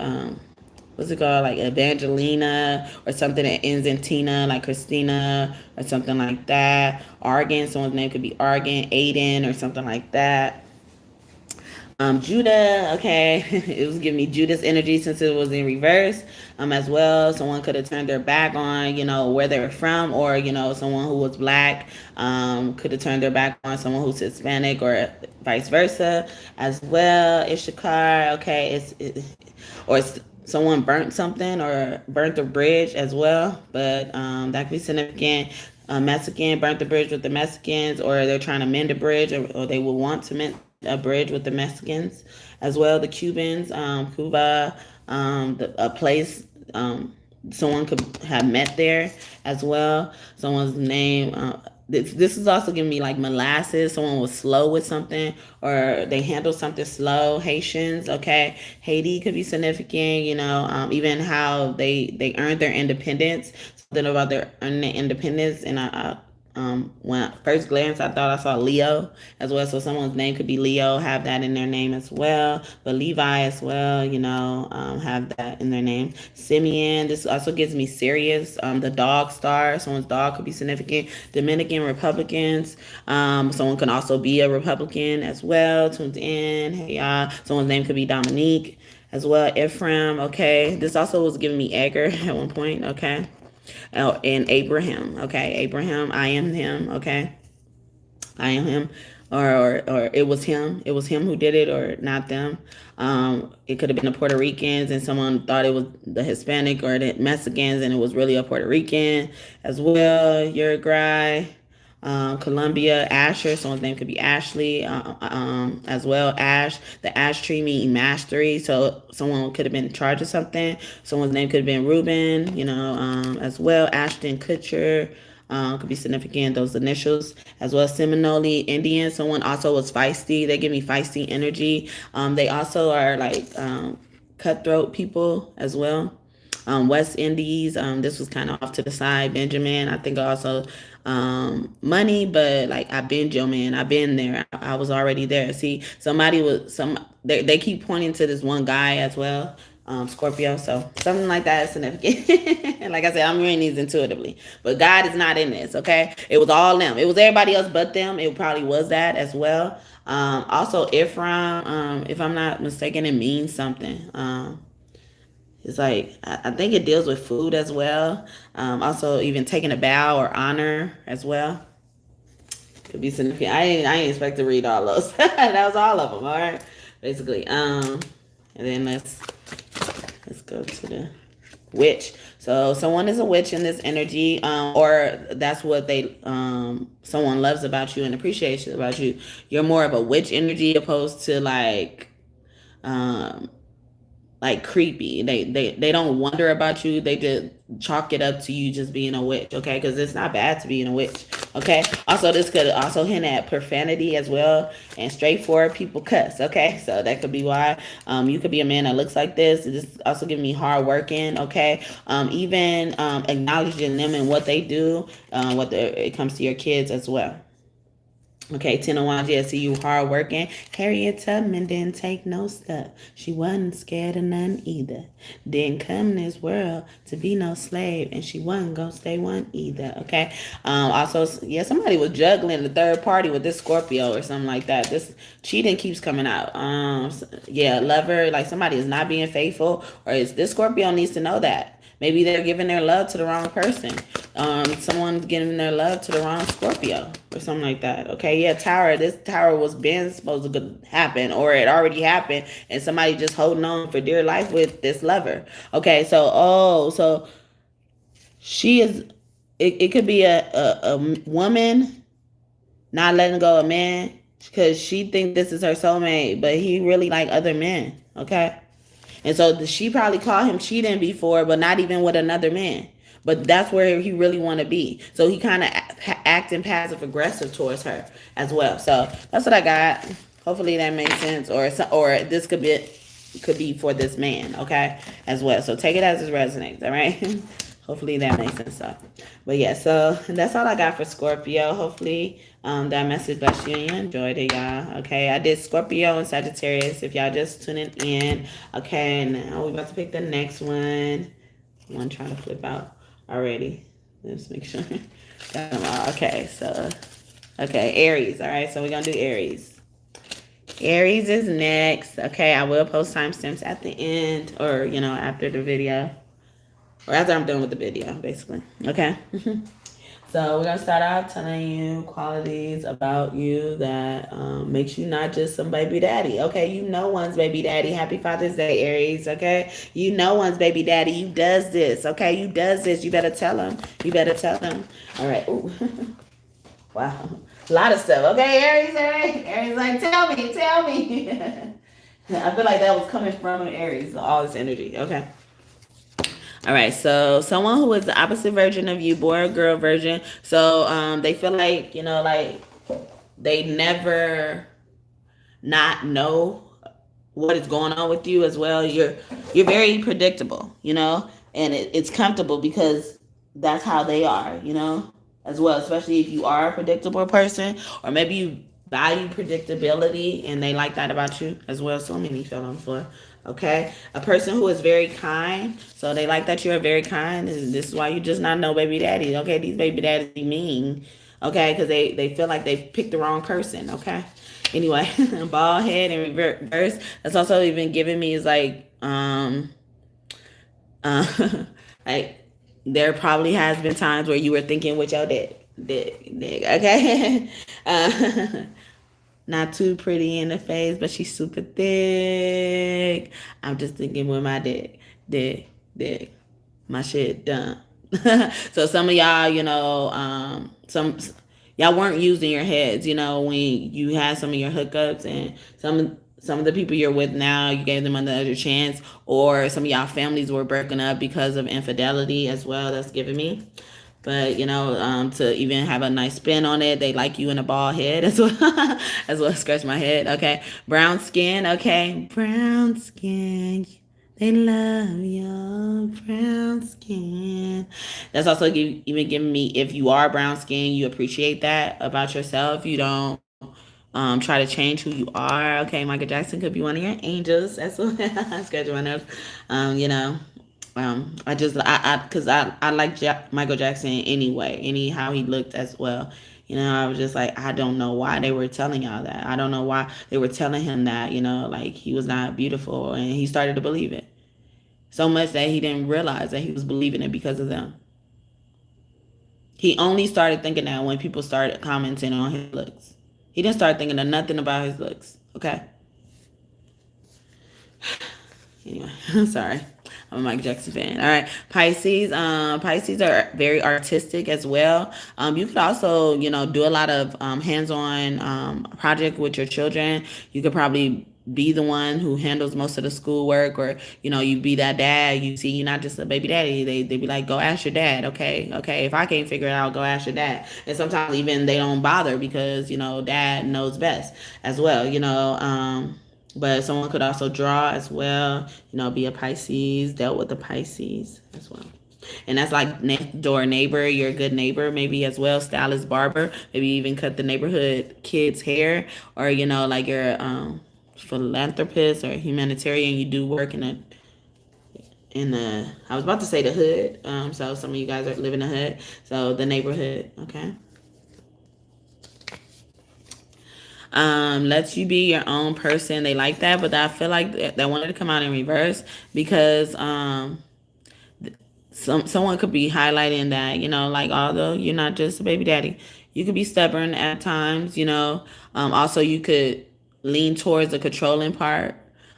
Speaker 1: what's it called, like Evangelina, or something that ends in Tina, like Christina or something like that. Argan. Someone's name could be Argan. Aiden or something like that. Judah, okay, it was giving me Judah's energy since it was in reverse, as well. Someone could have turned their back on, you know, where they're from, or, you know, someone who was black, could have turned their back on someone who's Hispanic, or vice versa as well. Issachar, okay, it's someone burnt something or burnt the bridge as well, but that could be significant. Mexican burnt the bridge with the Mexicans, or they're trying to mend a bridge, or they will want to mend a bridge with the Mexicans as well. The Cubans, Cuba, a place someone could have met there as well. Someone's name. This is also giving me like molasses. Someone was slow with something, or they handled something slow. Haitians, okay. Haiti could be significant. You know, even how they earned their independence. Something about their earning their independence, and when at first glance I thought I saw Leo as well, so someone's name could be Leo, have that in their name as well. But Levi as well, you know, have that in their name. Simeon, this also gives me Sirius, the dog star. Someone's dog could be significant. Dominican Republicans, someone can also be a Republican as well. Tuned in, hey y'all. Someone's name could be Dominique as well. Ephraim, okay. This also was giving me Edgar at one point, okay. Oh, and Abraham, okay. Abraham, I am him, okay. I am him, or it was him. It was him who did it, or not them. It could have been the Puerto Ricans, and someone thought it was the Hispanic or the Mexicans, and it was really a Puerto Rican as well. Uruguay, Colombia, Asher. Someone's name could be Ashley as well. Ash, the ash tree meaning mastery. So someone could have been in charge of something. Someone's name could have been Ruben, you know, as well. Ashton Kutcher. Could be significant, those initials as well. Seminole Indian, someone also was feisty. They give me feisty energy. They also are like cutthroat people as well. West Indies, this was kind of off to the side. Benjamin, I think also money, but like I've been Joe, man. I've been there. I was already there. See, they keep pointing to this one guy as well. Scorpio, so something like that is significant. And like I said, I'm reading these intuitively, but God is not in this, okay? It was all them. It was everybody else but them. It probably was that as well. Also Ephraim, if I'm not mistaken, it means something. It's like, I think it deals with food as well. Also even taking a bow or honor as well. Could be significant. I didn't expect to read all those. That was all of them, all right? Basically. And then let's go to the witch. So someone is a witch in this energy, or that's what they someone loves about you and appreciates about you. You're more of a witch energy opposed to like creepy. They don't wonder about you. They just chalk it up to you just being a witch, okay? Because it's not bad to be a witch, okay? Also, this could also hint at profanity as well, and straightforward people cuss, okay? So that could be why. You could be a man that looks like this. This also giving me hard working, okay? Even acknowledging them and what they do, it comes to your kids as well. Okay, 10 of Wands, yeah, see you hard working. Harriet Tubman didn't take no step. She wasn't scared of none either. Didn't come in this world to be no slave, and she wasn't gonna stay one either. Okay. Also, yeah, somebody was juggling the third party with this Scorpio or something like that. This cheating keeps coming out. Yeah, lover, like somebody is not being faithful, or is this Scorpio needs to know that. Maybe they're giving their love to the wrong person. Someone's giving their love to the wrong Scorpio or something like that. Okay, yeah, Tower. This Tower was been supposed to happen, or it already happened, and somebody just holding on for dear life with this lover. Okay, so she is. It could be a woman not letting go of man because she thinks this is her soulmate, but he really like other men. Okay. And so she probably caught him cheating before, but not even with another man. But that's where he really want to be. So he kind of acting passive aggressive towards her as well. So that's what I got. Hopefully that makes sense. Or this could be for this man, okay, as well. So take it as it resonates, all right? Hopefully that makes sense. So, but yeah, so that's all I got for Scorpio. Hopefully that message blessed you and you enjoyed it, y'all. Okay, I did Scorpio and Sagittarius. If y'all just tuning in, okay, now we're about to pick the next one. One trying to flip out already. Let's make sure. Got them all. Okay, so Aries. All right, so we're gonna do Aries. Aries is next. Okay, I will post timestamps at the end, or after the video. Or after I'm done with the video, basically. Okay. So we're going to start out telling you qualities about you that makes you not just some baby daddy. Okay, you know one's baby daddy. Happy Father's Day, Aries. Okay, you know one's baby daddy. You does this. Okay, you does this. You better tell him. You better tell him. All right. Ooh. Wow. A lot of stuff. Okay, Aries. All right. Aries like, tell me. I feel like that was coming from Aries, all this energy. Okay. All right, so someone who is the opposite version of you, boy or girl version. So they feel like, like they never not know what is going on with you as well. You're very predictable, and it's comfortable because that's how they are, as well, especially if you are a predictable person, or maybe you value predictability and they like that about you as well. So many fell on the floor. Okay, a person who is very kind, so they like that you're very kind, and this is why you just not know baby daddy. Okay, these baby daddies be mean, okay, because they feel like they picked the wrong person. Okay, anyway, bald head and reverse. That's also even giving me is like like there probably has been times where you were thinking with your dick, okay. Not too pretty in the face, but she's super thick. I'm just thinking with my dick. My shit done. So some of y'all, some y'all weren't using your heads, when you had some of your hookups, and some of the people you're with now, you gave them another chance, or some of y'all families were broken up because of infidelity as well. That's giving me. But to even have a nice spin on it, they like you in a bald head as well. As well, scratch my head. Okay, brown skin. Okay, brown skin. They love your brown skin. That's also even giving me, if you are brown skin, you appreciate that about yourself. You don't try to change who you are. Okay, Michael Jackson could be one of your angels. That's what I scratch my nose. Because I like Michael Jackson anyway, anyhow he looked as well. I was just like, I don't know why they were telling y'all that. I don't know why they were telling him that, like he was not beautiful, and he started to believe it. So much that he didn't realize that he was believing it because of them. He only started thinking that when people started commenting on his looks. He didn't start thinking of nothing about his looks, okay? Anyway, sorry. I'm a Michael Jackson fan. All right, Pisces. Pisces are very artistic as well. You could also, do a lot of hands-on project with your children. You could probably be the one who handles most of the schoolwork, or you be that dad. You see, you're not just a baby daddy. They be like, go ask your dad. Okay. If I can't figure it out, go ask your dad. And sometimes even they don't bother because dad knows best as well. But someone could also draw as well, be a Pisces, dealt with the Pisces as well. And that's like next door neighbor, your good neighbor, maybe as well, stylist, barber, maybe even cut the neighborhood kids' hair, or like you're philanthropist or humanitarian. You do work in the I was about to say the hood. So some of you guys are live in the hood, so the neighborhood. Okay. Lets you be your own person. They like that, but I feel like they wanted to come out in reverse because someone could be highlighting that, like, although you're not just a baby daddy, you could be stubborn at times, also you could lean towards the controlling part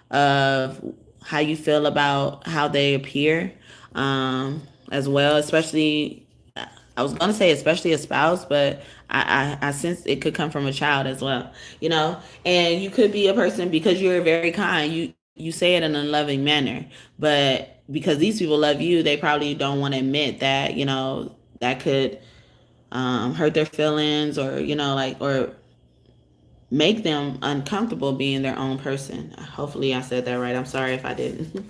Speaker 1: of how you feel about how they appear, as well, especially, I was gonna say especially a spouse, but I sense it could come from a child as well, and you could be a person because you're very kind. You say it in a loving manner, but because these people love you, they probably don't want to admit that, that could hurt their feelings, or or make them uncomfortable being their own person. Hopefully I said that right. I'm sorry if I didn't.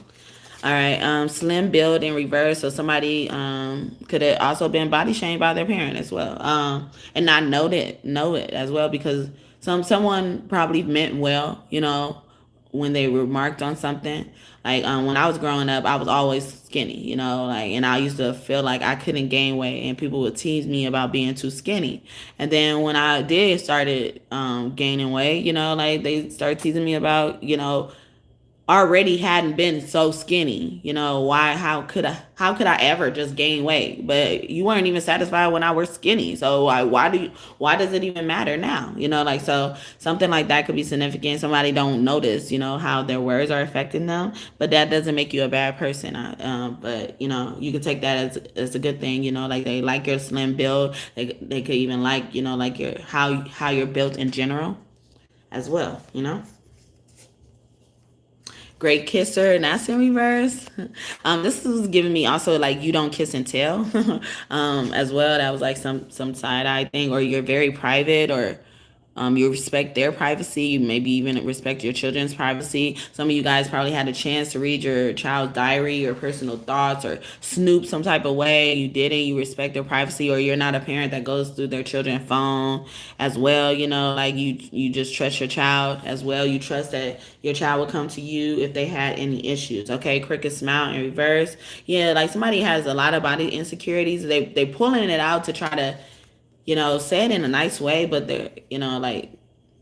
Speaker 1: All right. Slim build in reverse. So somebody could have also been body shamed by their parent as well, and not know it as well, because someone probably meant well, when they remarked on something. Like, when I was growing up, I was always skinny, and I used to feel like I couldn't gain weight, and people would tease me about being too skinny. And then when I did started gaining weight, like they started teasing me about, already hadn't been so skinny. Why, how could I ever just gain weight? But you weren't even satisfied when I was skinny. So why does it even matter now? So something like that could be significant. Somebody don't notice, how their words are affecting them, but that doesn't make you a bad person. But you could take that as a good thing. Like they like your slim build. They could even like, like your how you're built in general as well. Great kisser, and that's in reverse. This was giving me also like you don't kiss and tell, as well. That was like some side eye thing, or you're very private, or you respect their privacy. You maybe even respect your children's privacy. Some of you guys probably had a chance to read your child's diary or personal thoughts, or snoop some type of way. You didn't. You respect their privacy, or you're not a parent that goes through their children's phone as well. Like you just trust your child as well. You trust that your child will come to you if they had any issues. Okay, cricket smile in reverse. Yeah, like somebody has a lot of body insecurities. They pulling it out to try to say it in a nice way, but they're, like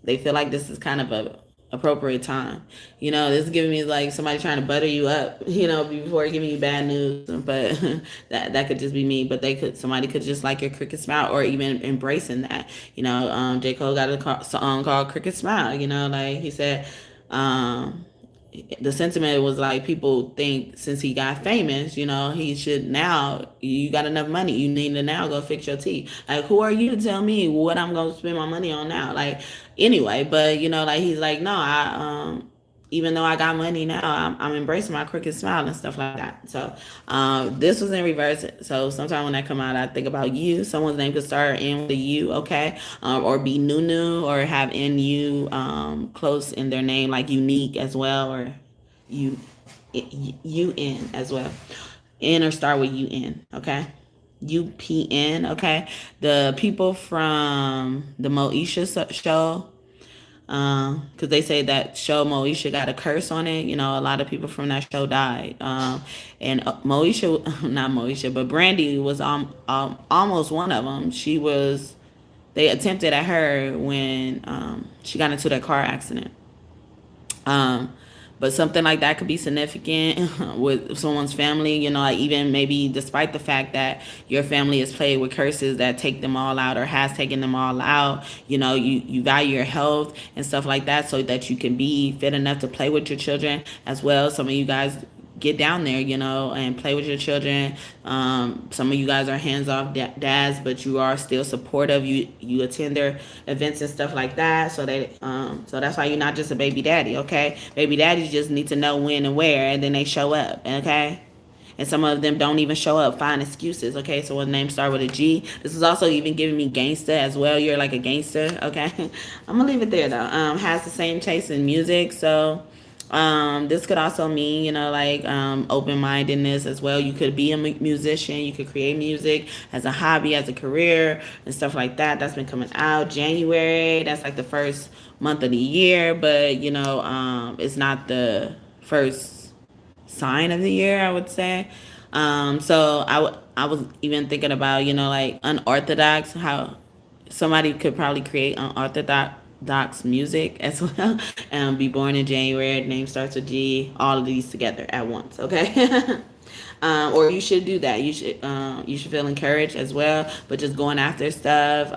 Speaker 1: they feel like this is kind of a appropriate time. This is giving me like somebody trying to butter you up, before giving you bad news. But that could just be me. But somebody could just like your cricket smile, or even embracing that. J. Cole got a song called Cricket Smile. Like he said, the sentiment was like people think since he got famous, he should now, you got enough money, you need to now go fix your teeth. Like, who are you to tell me what I'm going to spend my money on now? Like, anyway, but like he's like, no, even though I got money now, I'm embracing my crooked smile and stuff like that. So this was in reverse. So sometimes when I come out, I think about you. Someone's name could start in with a U, okay? Or be Nunu, or have NU close in their name, like unique as well, or UN as well. N or start with UN, okay? UPN, okay? The people from the Moesha show, because they say that show Moesha got a curse on it. A lot of people from that show died. And Moesha, not Moesha, but Brandy was almost one of them. They attempted at her when she got into that car accident. But something like that could be significant with someone's family, like even maybe despite the fact that your family is plagued with curses that take them all out, or has taken them all out. You value your health and stuff like that, so that you can be fit enough to play with your children as well. Some of you guys get down there, and play with your children. Some of you guys are hands-off dads, but you are still supportive. You attend their events and stuff like that. So that's why you're not just a baby daddy, okay? Baby daddies just need to know when and where, and then they show up, okay? And some of them don't even show up, find excuses, okay? So when names start with a G. This is also even giving me gangster as well. You're like a gangster, okay? I'm gonna leave it there though. Has the same taste in music, so This could also mean, you know, like open-mindedness as well. You could be a musician. You could create music as a hobby, as a career, and stuff like that. That's been coming out. January, that's like the first month of the year, but you know, it's not the first sign of the year, I would say. So I was even thinking about, you know, like unorthodox, how somebody could probably create unorthodox music as well, and be born in January, name starts with G, all of these together at once, okay? Or you should do that. You should feel encouraged as well, but just going after stuff.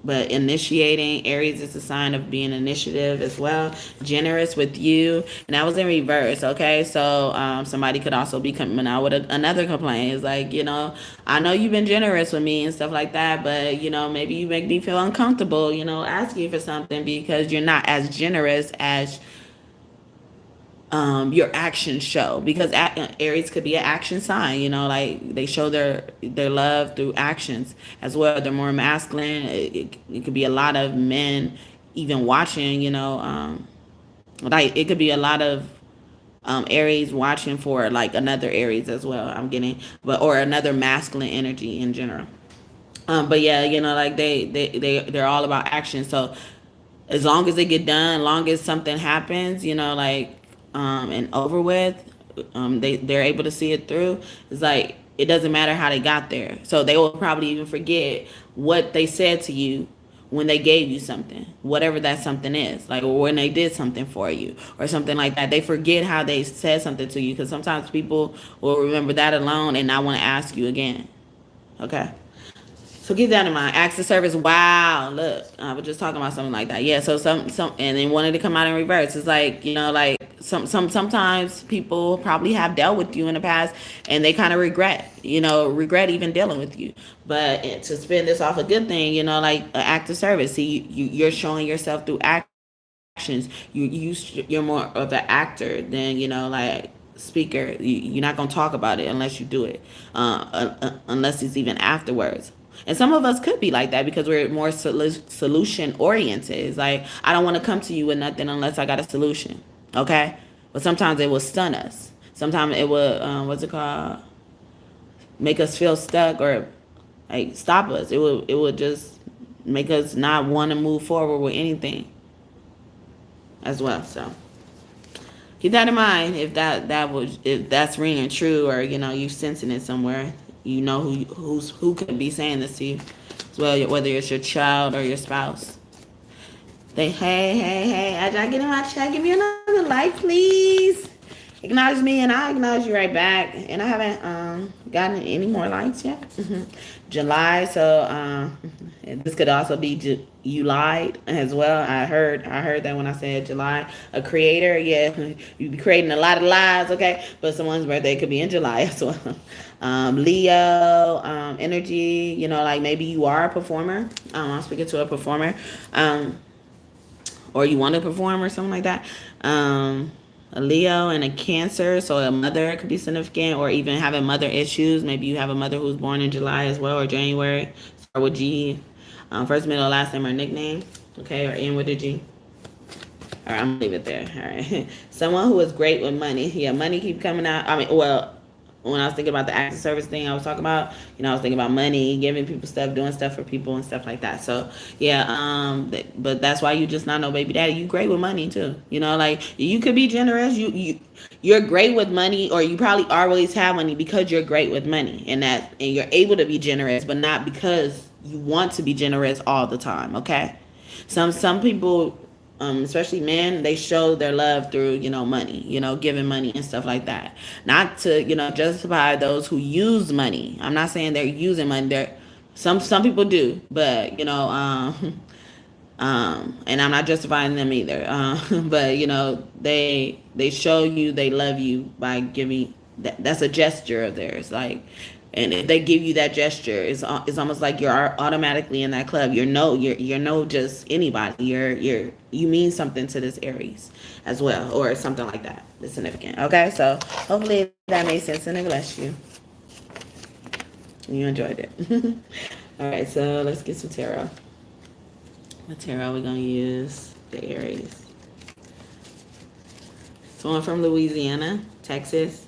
Speaker 1: But initiating, Aries is a sign of being initiative as well. Generous with you, and that was in reverse. Okay, so somebody could also be coming out with another complaint. It's like, you know, I know you've been generous with me and stuff like that, but you know, maybe you make me feel uncomfortable. You know, asking for something because you're not as generous as your actions show, because Aries could be an action sign, you know, like they show their love through actions as well. They're more masculine. It could be a lot of men even watching, you know, like it could be a lot of Aries watching for like another Aries as well, I'm getting, but or another masculine energy in general. But yeah, you know, like they're all about action. So as long as they get done, long as something happens, you know, like and over with, they're able to see it through. It's like it doesn't matter how they got there. So they will probably even forget what they said to you when they gave you something, whatever that something is, like, or when they did something for you or something like that. They forget how they said something to you, because sometimes people will remember that alone and not want to ask you again. Okay. So keep that in mind. Acts of service. Wow, look, I was just talking about something like that. Yeah. So and then wanted to come out in reverse. It's like, you know, like sometimes people probably have dealt with you in the past, and they kind of regret even dealing with you. But to spin this off a good thing, you know, like an act of service. See, you're showing yourself through actions. You're more of an actor than, you know, like speaker. You're not gonna talk about it unless you do it, unless it's even afterwards. And some of us could be like that because we're more solution oriented. It's like, I don't want to come to you with nothing unless I got a solution. Okay? But sometimes it will stun us. Sometimes it will, what's it called? Make us feel stuck, or like stop us. It will just make us not want to move forward with anything as well. So keep that in mind. If that's ringing true, or you know, you sensing it somewhere, you know who could be saying this to you as well, whether it's your child or your spouse. Hey, as I get in my chat, give me another like, please. Acknowledge me and I'll acknowledge you right back. And I haven't gotten any more likes yet. July, so this could also be you lied as well. I heard that when I said July. A creator, yeah, you be creating a lot of lies, okay? But someone's birthday could be in July as well. Leo, energy, you know, like maybe you are a performer. I'm speaking to a performer. Or you want to perform or something like that. A Leo and a Cancer, so a mother could be significant, or even having mother issues. Maybe you have a mother who's born in July as well, or January. Start with G, first, middle, last name, or nickname, okay, or end with a G. All right, I'm gonna leave it there. All right, someone who is great with money. Yeah, money keep coming out. I mean, well, when I was thinking about the active service thing I was talking about, you know, I was thinking about money, giving people stuff, doing stuff for people and stuff like that. So yeah, but that's why you just not no baby daddy. You great with money too. You know, like you could be generous. You're great with money, or you probably always have money because you're great with money, and you're able to be generous, but not because you want to be generous all the time. Okay, some people, especially men, they show their love through, you know, money, you know, giving money and stuff like that. Not to, you know, justify those who use money. I'm not saying they're using money. Some people do, but you know, and I'm not justifying them either. But you know, they show you they love you by giving. That's a gesture of theirs, like. And if they give you that gesture, it's almost like you're automatically in that club. You're no just anybody. You mean something to this Aries as well, or something like that. It's significant. Okay, so hopefully that made sense and it blessed you. You enjoyed it. All right, so let's get some tarot. What tarot we're gonna use? The Aries. Someone from Louisiana, Texas.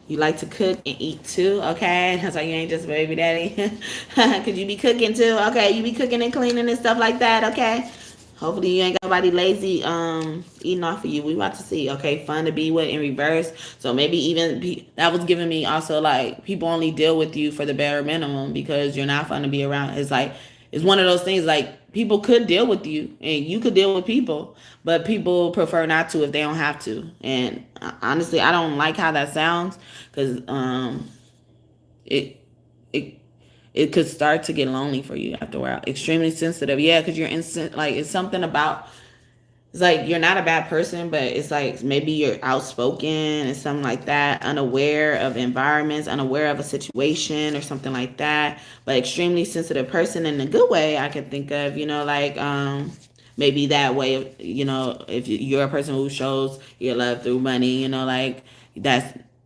Speaker 1: You like to cook and eat too, okay? That's why you ain't just a baby daddy. Cause you be cooking too, okay? You be cooking and cleaning and stuff like that, okay? Hopefully you ain't got nobody lazy eating off of you. We about to see, okay? Fun to be with in reverse. So maybe even that was giving me also like people only deal with you for the bare minimum because you're not fun to be around. It's like it's one of those things like people could deal with you and you could deal with people, but people prefer not to if they don't have to. And honestly, I don't like how that sounds because it it it could start to get lonely for you after a while. Extremely sensitive, yeah, because you're instant. Like it's something about. It's like you're not a bad person, but it's like maybe you're outspoken and something like that, unaware of environments, unaware of a situation or something like that. But extremely sensitive person in a good way I could think of, like maybe that way, if you're a person who shows your love through money, like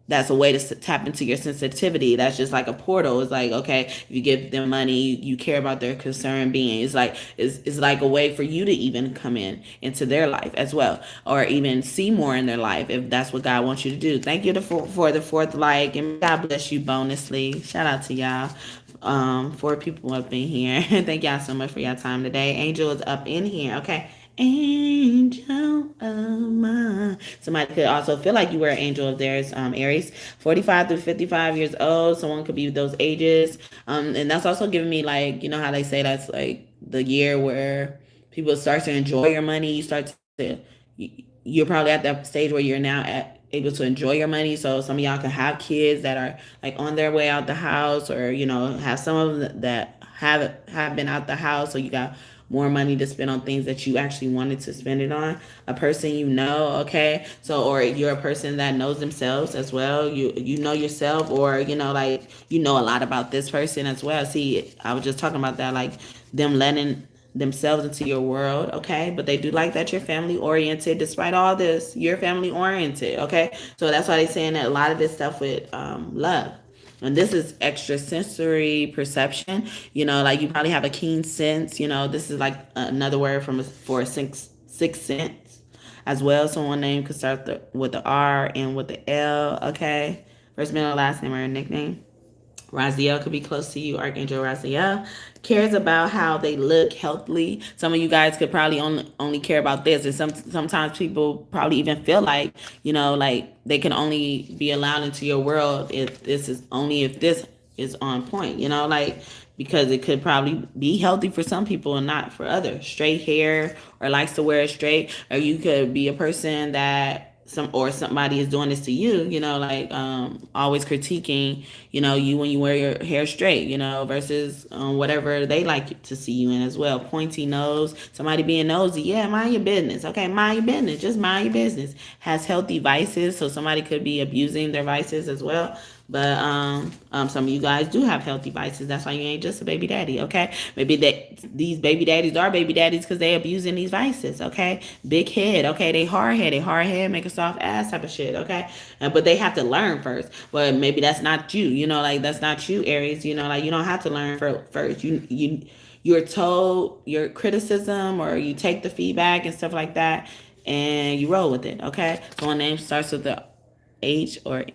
Speaker 1: that's a way to tap into your sensitivity. That's just like a portal. It's like, okay, if you give them money, you care about their concerned being. It's like a way for you to even come into their life as well, or even see more in their life if that's what God wants you to do. Thank you for the fourth like, and God bless you bonusly. Shout out to y'all. 4 people up in here. Thank y'all so much for your time today. Angel is up in here. Okay. Angel of mine. Somebody could also feel like you were an angel of theirs, Aries. 45 to 55 years old. Someone could be those ages. And that's also giving me like, you know how they say that's like the year where people start to enjoy your money. You're probably at that stage where you're now able to enjoy your money. So some of y'all can have kids that are like on their way out the house, or have some of them that have been out the house. So you got more money to spend on things that you actually wanted to spend it on. A person okay. So, or you're a person that knows themselves as well. You know yourself, or like a lot about this person as well. See, I was just talking about that, like them letting themselves into your world, okay? But they do like that you're family oriented. Despite all this, you're family oriented, okay? So that's why they're saying that a lot of this stuff with love. And this is extrasensory perception. Like you probably have a keen sense. This is like another word for a sixth sense as well. So one name could start with the R and with the L, okay? First, middle, last name, or a nickname. Raziel could be close to you. Archangel Raziel cares about how they look healthily. Some of you guys could probably only care about this, and sometimes people probably even feel like like they can only be allowed into your world if this is on point. Like because it could probably be healthy for some people and not for others. Straight hair, or likes to wear it straight, or you could be a person that somebody is doing this to you, like always critiquing, you when you wear your hair straight, versus whatever they like to see you in as well. Pointy nose, somebody being nosy, yeah, mind your business, okay, mind your business, just mind your business. Has healthy vices, so somebody could be abusing their vices as well. But some of you guys do have healthy vices. That's why you ain't just a baby daddy, okay? Maybe these baby daddies are baby daddies because they abusing these vices, okay? Big head, okay? They hard head, make a soft ass type of shit, okay? But they have to learn first. But maybe that's not you, like that's not you, Aries. Like you don't have to learn first. You're told your criticism, or you take the feedback and stuff like that, and you roll with it, okay? So one name starts with the H or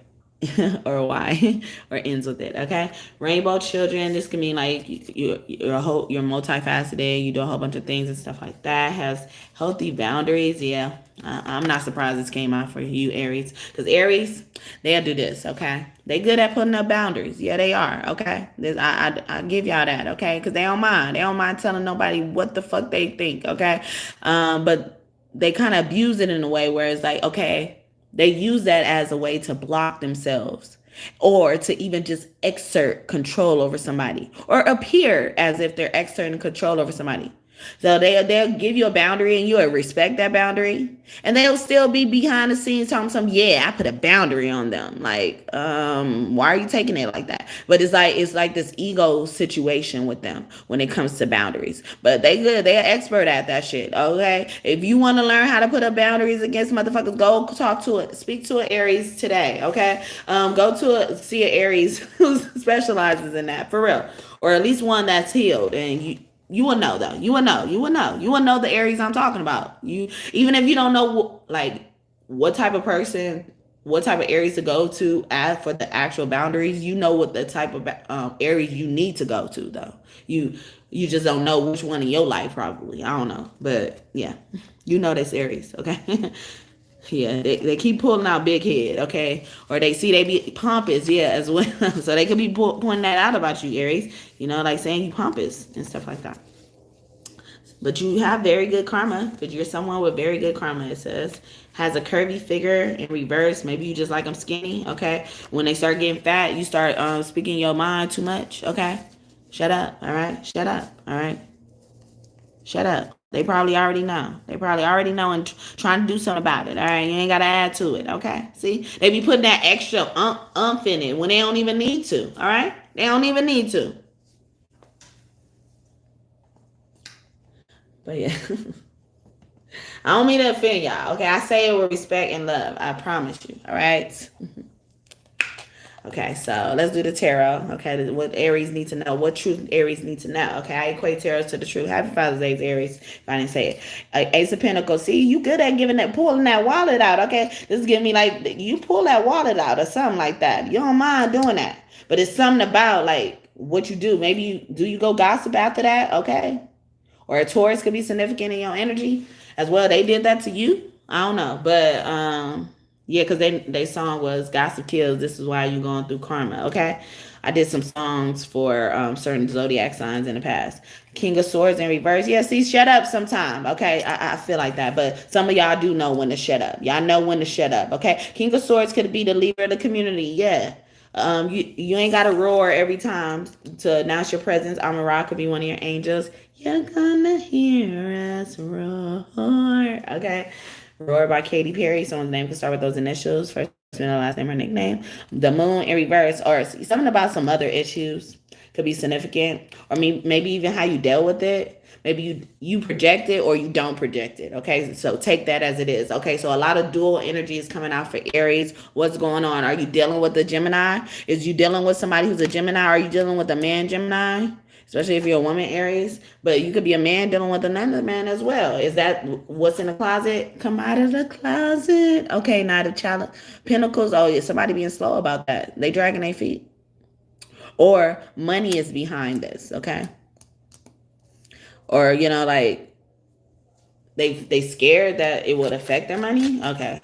Speaker 1: or Y, or ends with it, okay? Rainbow children, this can mean like you're multifaceted, you do a whole bunch of things and stuff like that. Has healthy boundaries, yeah. I'm not surprised this came out for you, Aries, because Aries, they'll do this, okay? They good at putting up boundaries, yeah, they are, okay? I give y'all that, okay? Because they don't mind telling nobody what the fuck they think, okay? But they kind of abuse it in a way where it's like, okay, they use that as a way to block themselves, or to even just exert control over somebody, or appear as if they're exerting control over somebody. So they'll give you a boundary and you'll respect that boundary, and they'll still be behind the scenes talking some, yeah, I put a boundary on them. Like, why are you taking it like that? But it's like this ego situation with them when it comes to boundaries. But they're expert at that shit. Okay. If you want to learn how to put up boundaries against motherfuckers, go speak to an Aries today. Okay. See an Aries who specializes in that for real, or at least one that's healed, and you will know though. You will know the Aries I'm talking about. Even if you don't know like what type of person, what type of Aries to go to as for the actual boundaries. You know what the type of Aries you need to go to, though. You just don't know which one in your life, probably. I don't know. But yeah, you know that's Aries, okay? Yeah, they keep pulling out big head, okay? Or they see they be pompous, yeah, as well. So they could be pointing that out about you, Aries. You know, like saying you pompous and stuff like that. But you have very good karma, because you're someone with very good karma, it says. Has a curvy figure in reverse. Maybe you just like them skinny, okay? When they start getting fat, you start speaking your mind too much, okay? Shut up, all right? Shut up, all right? Shut up. They probably already know. They probably already know and trying to do something about it, all right? You ain't got to add to it, okay? See? They be putting that extra umph in it when they don't even need to, all right? They don't even need to. But yeah. I don't mean to offend y'all, okay? I say it with respect and love. I promise you, all right? Okay, so let's do the tarot. Okay, what Aries need to know. What truth Aries need to know. Okay, I equate tarot to the truth. Happy Father's Day, Aries. If I didn't say it. Ace of Pentacles. See, you good at pulling that wallet out. Okay, this is giving me like, you pull that wallet out or something like that. You don't mind doing that. But it's something about like what you do. Maybe you go gossip after that? Okay. Or a Taurus could be significant in your energy as well. They did that to you. I don't know. But yeah, because they song was Gossip Kills. This is why you're going through karma, okay? I did some songs for certain zodiac signs in the past. King of Swords in reverse. Yeah, see, shut up sometime, okay? I feel like that. But some of y'all do know when to shut up. Y'all know when to shut up, okay? King of Swords could be the leader of the community, yeah. You ain't got to roar every time to announce your presence. Amara could be one of your angels. You're gonna hear us roar, okay? Roar by Katy Perry. Someone's name could start with those initials. First name, last name, or nickname. The moon in reverse, or something about some other issues could be significant. Or maybe even how you dealt with it. Maybe you project it or you don't project it. Okay, so take that as it is. Okay, so a lot of dual energy is coming out for Aries. What's going on? Are you dealing with a Gemini? Is you dealing with somebody who's a Gemini? Are you dealing with a man Gemini? Especially if you're a woman, Aries. But you could be a man dealing with another man as well. Is that what's in the closet? Come out of the closet. Okay, Knight of Pentacles. Oh, yeah, somebody being slow about that. They dragging their feet. Or money is behind this, okay? Or, like they scared that it would affect their money. Okay.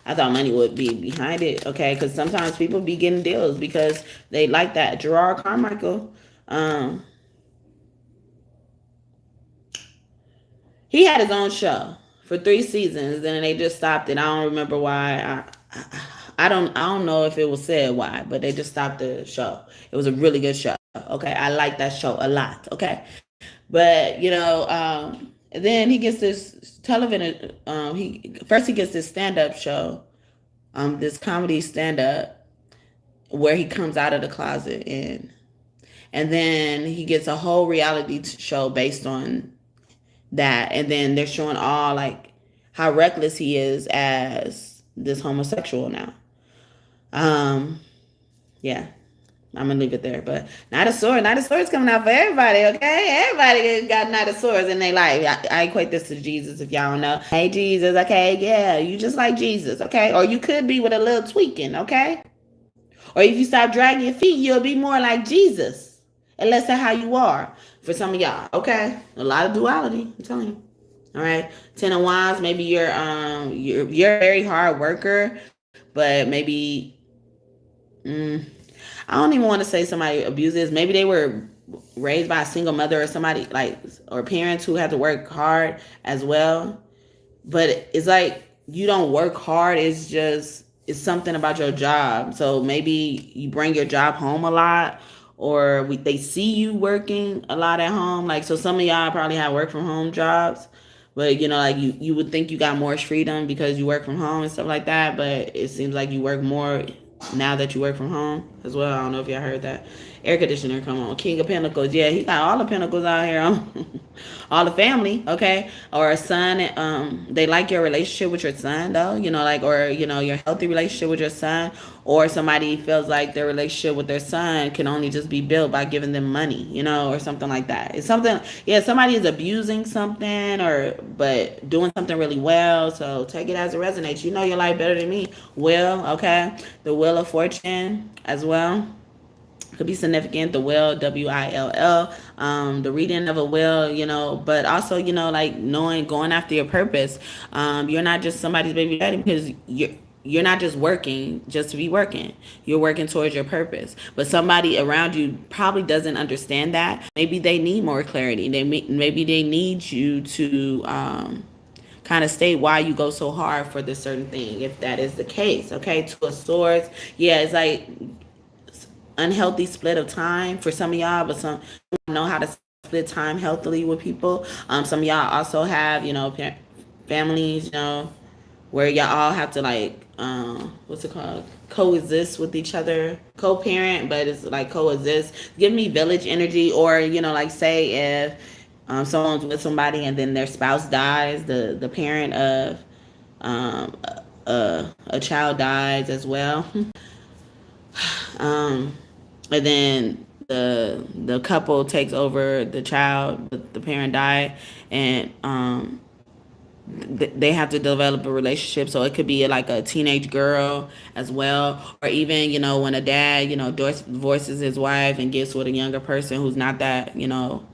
Speaker 1: I thought money would be behind it, okay? Because sometimes people be getting deals because they like that. Gerard Carmichael, he had his own show for 3 seasons, and they just stopped it. I don't remember why. I don't know if it was said why, but they just stopped the show. It was a really good show. Okay, I like that show a lot. Okay, but then he gets this television. He gets this stand-up show, this comedy stand-up, where he comes out of the closet, and then he gets a whole reality show based on that, and then they're showing all like how reckless he is as this homosexual now. Yeah, I'm gonna leave it there. But Knight of Swords coming out for everybody, okay? Everybody got Knight of Swords in their life. I equate this to Jesus, if y'all don't know. Hey Jesus, okay, yeah, you just like Jesus, okay? Or you could be with a little tweaking, okay? Or if you stop dragging your feet, you'll be more like Jesus. Unless that's how you are for some of y'all, okay? A lot of duality, I'm telling you. All right, 10 of Wands. Maybe you're a very hard worker, but maybe I don't even want to say somebody abuses. Maybe they were raised by a single mother or somebody or parents who had to work hard as well. But it's like you don't work hard. It's something about your job. So maybe you bring your job home a lot, or they see you working a lot at home. Like, so some of y'all probably have work from home jobs, but like you would think you got more freedom because you work from home and stuff like that. But it seems like you work more now that you work from home as well. I don't know if y'all heard that. Air conditioner, come on. King of Pentacles. Yeah, he got all the pentacles out here. All the family, okay? Or a son. They like your relationship with your son, though. Or your healthy relationship with your son. or somebody feels like their relationship with their son can only just be built by giving them money, you know, or something like that. It's something, yeah, somebody is abusing something or but doing something really well. So take it as it resonates. You know your life better than me. Will, okay? The Wheel of Fortune as well could be significant. The will, WILL, the reading of a will, you know, but also, you know, like knowing, going after your purpose. You're not just somebody's baby daddy because you're not just working just to be working. You're working towards your purpose. But somebody around you probably doesn't understand that. Maybe they need more clarity. Maybe they need you to kind of state why you go so hard for this certain thing, if that is the case. Okay, Two of Swords. Yeah, it's like unhealthy split of time for some of y'all, but some know how to split time healthily with people. Some of y'all also have, you know, families, you know, where y'all all have to like, what's it called? Coexist with each other, co-parent, but it's like coexist. Give me village energy, or, you know, like say if someone's with somebody and then their spouse dies, the parent of a child dies as well. And then the couple takes over the child, the parent died, and they have to develop a relationship. So it could be like a teenage girl as well, or even, you know, when a dad, you know, divorces his wife and gets with a younger person who's not that, you know,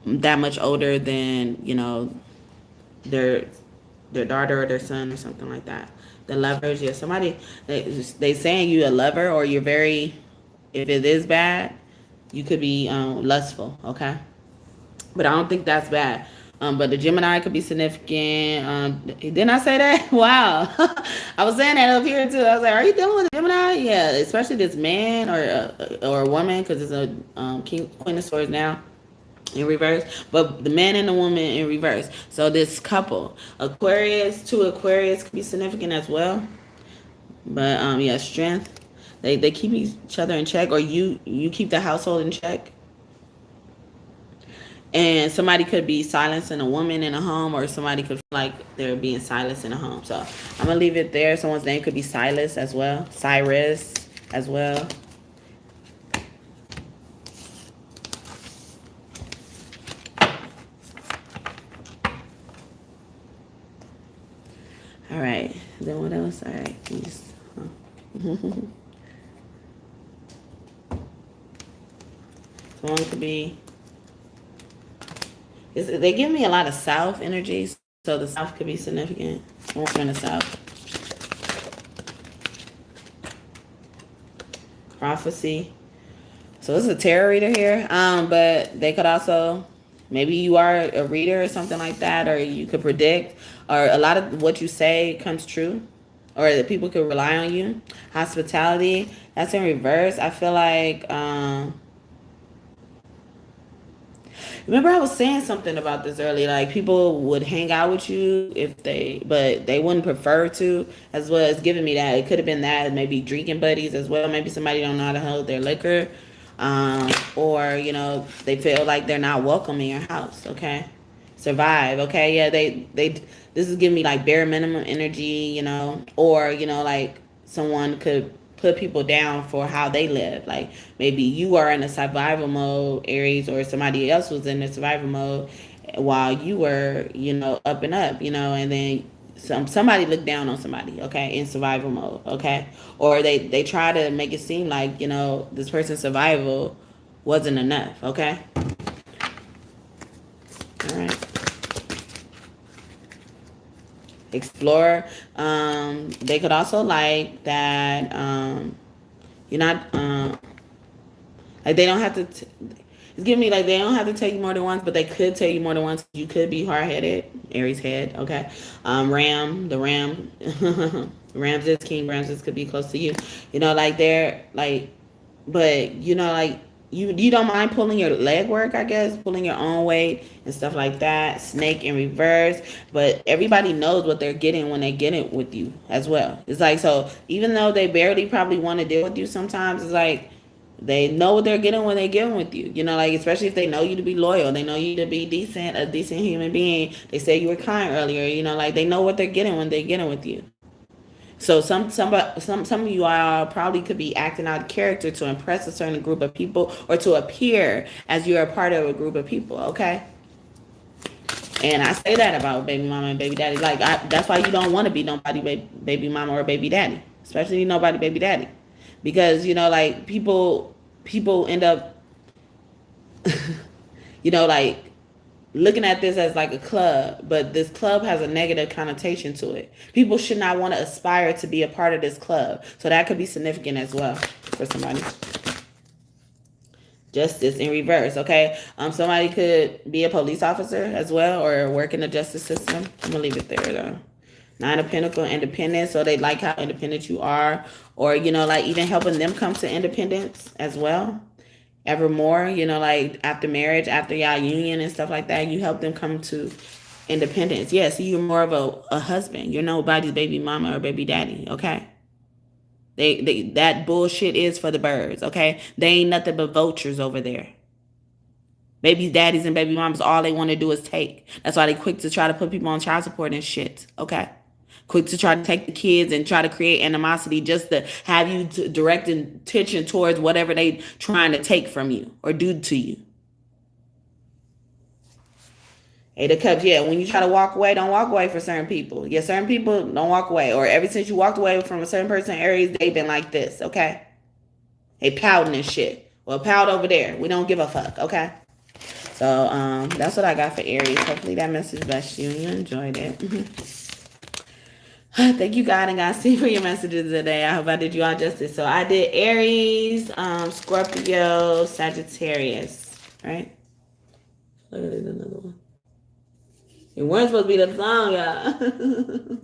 Speaker 1: that much older than, you know, their daughter or their son or something like that. The Lovers, yeah, somebody, they saying you a lover, or you're very, if it is bad, you could be lustful, okay? But I don't think that's bad. But the Gemini could be significant. Didn't I say that? Wow. I was saying that up here too. I was like, are you dealing with a Gemini? Yeah, especially this man or a woman, because it's a Queen of Swords now in reverse, but the man and the woman in reverse. So this couple, Aquarius, two Aquarius could be significant as well. But yeah, strength. They keep each other in check, or you keep the household in check. And somebody could be silencing a woman in a home, or somebody could feel like they're being silenced in a home. So I'm gonna leave it there. Someone's name could be Silas as well, Cyrus as well. All right. Then what else? All right. Someone could be. They give me a lot of South energies, so the South could be significant. Someone in the South. Prophecy. So this is a tarot reader here. But they could also, maybe you are a reader or something like that, or you could predict, or a lot of what you say comes true, or that people could rely on you. Hospitality, that's in reverse. I feel like, remember I was saying something about this earlier, like people would hang out with you but they wouldn't prefer to, as well as giving me that. It could have been that, maybe drinking buddies as well. Maybe somebody don't know how to hold their liquor. Or, you know, they feel like they're not welcome in your house, okay? Survive, okay? Yeah, this is giving me like bare minimum energy, you know, or, you know, like someone could put people down for how they live. Like maybe you are in a survival mode, Aries, or somebody else was in a survival mode while you were, you know, up and up, you know, and then somebody looked down on somebody, okay, in survival mode, okay? Or they try to make it seem like, you know, this person's survival wasn't enough, okay? All right. Explorer. They could also like that you're not like they don't have to it's giving me like they don't have to tell you more than once, but they could tell you more than once. You could be hard-headed, Aries head, okay? Ram, the Ram, Ramses, King Ramses could be close to you. You know, like they're like, but you know, like you don't mind pulling your leg work, I guess, pulling your own weight and stuff like that. Snake in reverse, but everybody knows what they're getting when they get it with you as well. It's like, so even though they barely probably want to deal with you sometimes, it's like they know what they're getting when they get with you. You know, like especially if they know you to be loyal, they know you to be decent, a decent human being. They say you were kind earlier. You know, like they know what they're getting when they get with you. So some of you all probably could be acting out of character to impress a certain group of people or to appear as you're a part of a group of people, okay? And I say that about baby mama and baby daddy. Like, that's why you don't want to be nobody baby mama or baby daddy, especially nobody baby daddy, because like people end up, like looking at this as like a club, but this club has a negative connotation to it. People should not want to aspire to be a part of this club, so that could be significant as well for somebody. Justice in reverse, okay? Somebody could be a police officer as well or work in the justice system. I'm gonna leave it there though. Nine of Pentacles, independence, so they like how independent you are, or like even helping them come to independence as well. Evermore, like after marriage, after y'all union and stuff like that, you help them come to independence. Yeah, so you're more of a husband. You're nobody's baby mama or baby daddy, okay? They that bullshit is for the birds, okay? They ain't nothing but vultures over there. Baby daddies and baby mamas, all they want to do is take. That's why they quick to try to put people on child support and shit, okay? Quick to try to take the kids and try to create animosity just to have you direct attention towards whatever they trying to take from you or do to you. Eight of Cups, yeah, when you try to walk away, don't walk away for certain people. Yeah, certain people, don't walk away. Or ever since you walked away from a certain person, Aries, they've been like this, okay? They pouting and shit. Well, pout over there. We don't give a fuck, okay? So, that's what I got for Aries. Hopefully that message blessed you and you enjoyed it. Thank you, God and God, see for your messages today. I hope I did you all justice. So I did Aries, Scorpio, Sagittarius, right? Look at this, another one. It weren't supposed to be the song, y'all.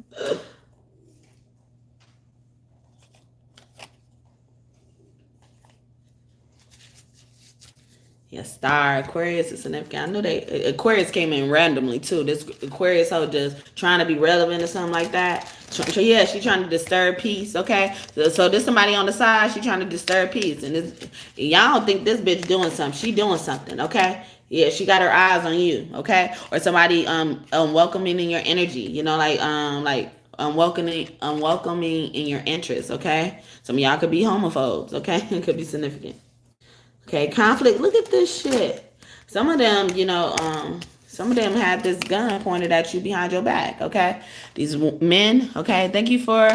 Speaker 1: Yeah, star, Aquarius is significant. I know Aquarius came in randomly too. This Aquarius hoe just trying to be relevant or something like that. So yeah, she trying to disturb peace, okay? So there's somebody on the side, she trying to disturb peace. And y'all don't think this bitch doing something. She doing something, okay? Yeah, she got her eyes on you, okay? Or somebody welcoming in your energy, like unwelcoming in your interests, okay? Some of y'all could be homophobes, okay? It could be significant. Okay, conflict. Look at this shit. Some of them, some of them have this gun pointed at you behind your back. Okay, these men. Okay, thank you for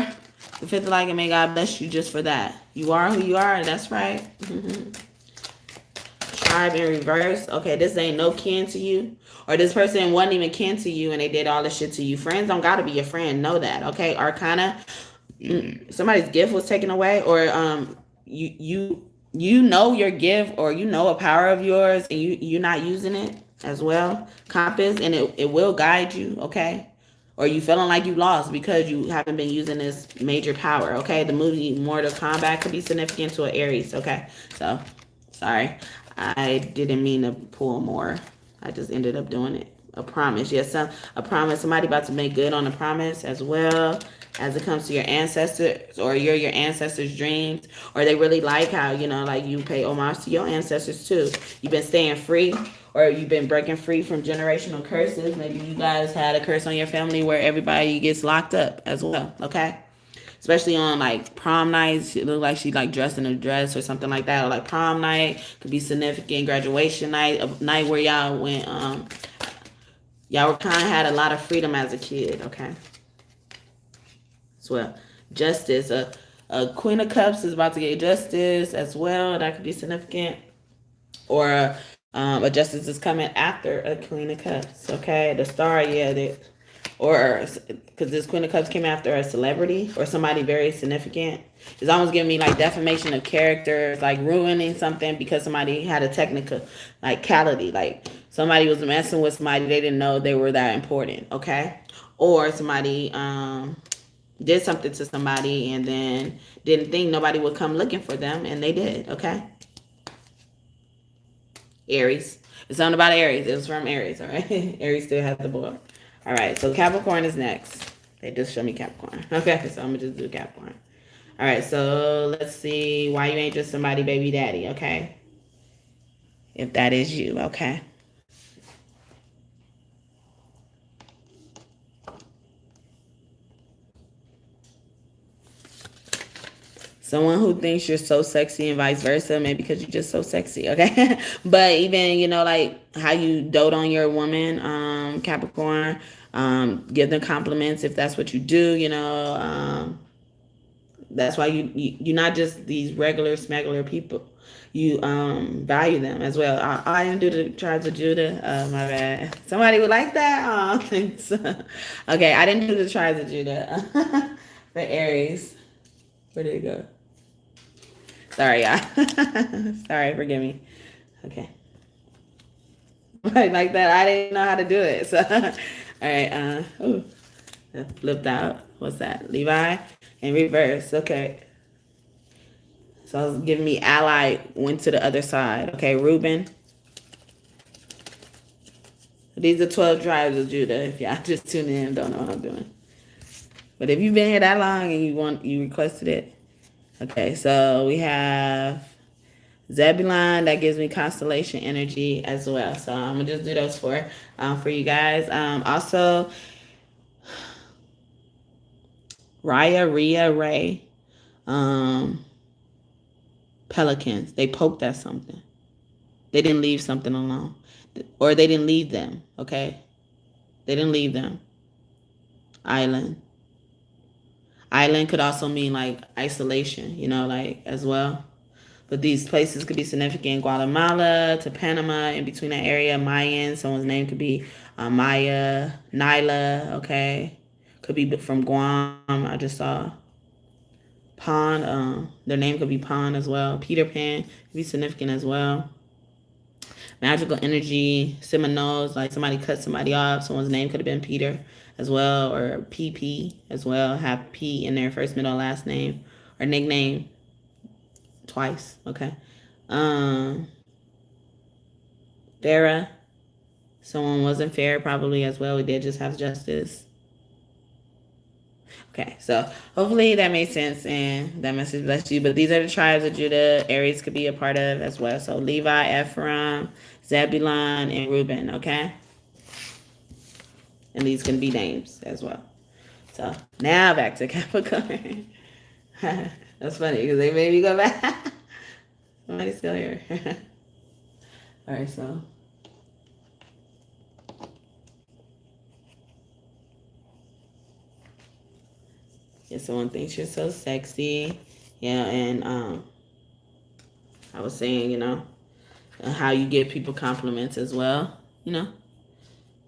Speaker 1: the fifth like, and may God bless you just for that. You are who you are. That's right. Tribe in reverse. Okay, this ain't no kin to you, or this person wasn't even kin to you, and they did all this shit to you. Friends don't gotta be your friend. Know that. Okay, Arcana. Somebody's gift was taken away, or you know your gift, or a power of yours, and you're not using it as well. Compass, and it will guide you, okay? Or you feeling like you lost because you haven't been using this major power, okay? The movie Mortal Kombat could be significant to an Aries, okay? So, sorry. I didn't mean to pull more. I just ended up doing it. A promise. Yes, a promise. Somebody about to make good on a promise as well. As it comes to your ancestors, or you're your ancestors' dreams, or they really like how, like you pay homage to your ancestors too. You've been staying free, or you've been breaking free from generational curses. Maybe you guys had a curse on your family where everybody gets locked up as well, okay? Especially on like prom nights, it look like she like dressed in a dress or something like that, or like prom night could be significant. Graduation night, a night where y'all went, y'all kind of had a lot of freedom as a kid, okay? Well, justice, a Queen of Cups is about to get justice as well. That could be significant. Or a justice is coming after a Queen of Cups. Okay, the star, yeah, or because this Queen of Cups came after a celebrity or somebody very significant. It's almost giving me like defamation of character, like ruining something because somebody had a technical like cality, like somebody was messing with somebody, they didn't know they were that important. Okay, or somebody did something to somebody and then didn't think nobody would come looking for them, and they did, okay? Aries. It's something about Aries. It was from Aries, all right? Aries still has the boy. All right, so Capricorn is next. They just show me Capricorn. Okay, so I'm going to just do Capricorn. All right, so let's see why you ain't just somebody baby daddy, okay? If that is you, okay? Someone who thinks you're so sexy and vice versa, maybe because you're just so sexy, okay? But even, you know, like how you dote on your woman, Capricorn, give them compliments if that's what you do, you know. That's why you're not just these regular smuggler people. You value them as well. I didn't do the tribes of Judah. My bad. Somebody would like that. Oh, thanks. Okay, I didn't do the tribes of Judah for Aries. Where did it go? Sorry, y'all. Sorry, forgive me. Okay. Like that, I didn't know how to do it. So, all right. Ooh, that flipped out. What's that? Levi in reverse. Okay. So I was giving me ally went to the other side. Okay, Reuben. These are 12 tribes of Judah. If y'all just tune in, don't know what I'm doing. But if you've been here that long and you requested it. Okay, so we have Zebulon. That gives me constellation energy as well. So I'm gonna just do those four for you guys. Also, Raya, Rhea, Ray, Pelicans. They poked at something. They didn't leave something alone. Or they didn't leave them, okay? They didn't leave them. Island. Island could also mean like isolation, you know, like as well. But these places could be significant. Guatemala to Panama, in between that area. Mayan, someone's name could be Maya, Nyla, okay? Could be from Guam, I just saw. Pond, their name could be Pond as well. Peter Pan could be significant as well. Magical energy, Seminoles, like somebody cut somebody off. Someone's name could have been Peter as well, or PP as well. Have P in their first, middle, last name, or nickname twice. Okay. Farah, someone wasn't fair probably as well. We did just have justice. Okay, so hopefully that made sense and that message blessed you. But these are the tribes of Judah. Aries could be a part of as well. So Levi, Ephraim, Zebulon, and Reuben, okay? And these can be names as well. So now back to Capricorn. That's funny because they made me go back. Somebody's still here. All right, so. If someone thinks you're so sexy, yeah, and I was saying, you know, how you give people compliments as well, you know,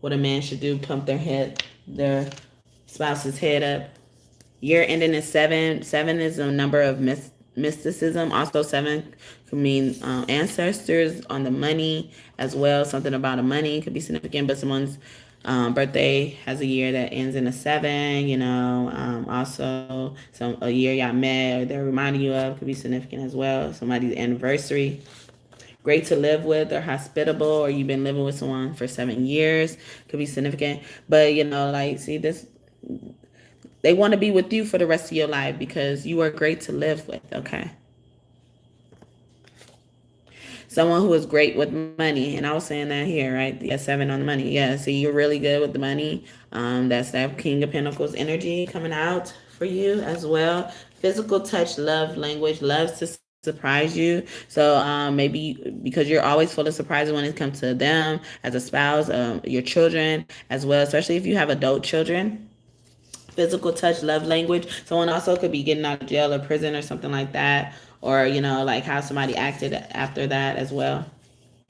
Speaker 1: what a man should do, pump their spouse's head up. Year ending in 7. 7 is a number of mysticism. Also, 7 could mean ancestors on the money as well. Something about a money could be significant, but someone's birthday has a year that ends in a 7, you know. Also, a year y'all met or they're reminding you of could be significant as well. Somebody's anniversary. Great to live with or hospitable, or you've been living with someone for 7 years could be significant. But, you know, like, see this, they want to be with you for the rest of your life because you are great to live with, okay? Someone who is great with money, and I was saying that here, right? Yeah, 7 on the money. Yeah, see, you're really good with the money. That's that King of Pentacles energy coming out for you as well. Physical touch, love language, loves to surprise you. So maybe because you're always full of surprises when it comes to them as a spouse, your children as well, especially if you have adult children. Physical touch, love language. Someone also could be getting out of jail or prison or something like that, or, you know, like how somebody acted after that as well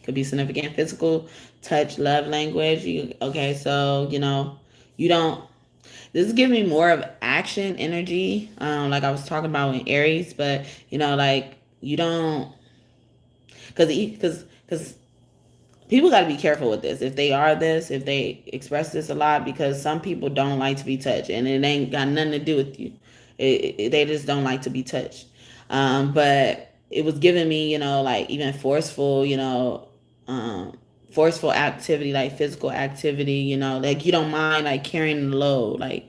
Speaker 1: could be significant. Physical touch, love language. Okay, so, you know, you don't, this is giving me more of action energy, like I was talking about in Aries, but, you know, like you don't, because people got to be careful with this. If they express this a lot, because some people don't like to be touched, and it ain't got nothing to do with you. They just don't like to be touched. But it was giving me, you know, like even forceful, you know, forceful activity, like physical activity, you know, like you don't mind like carrying the load, like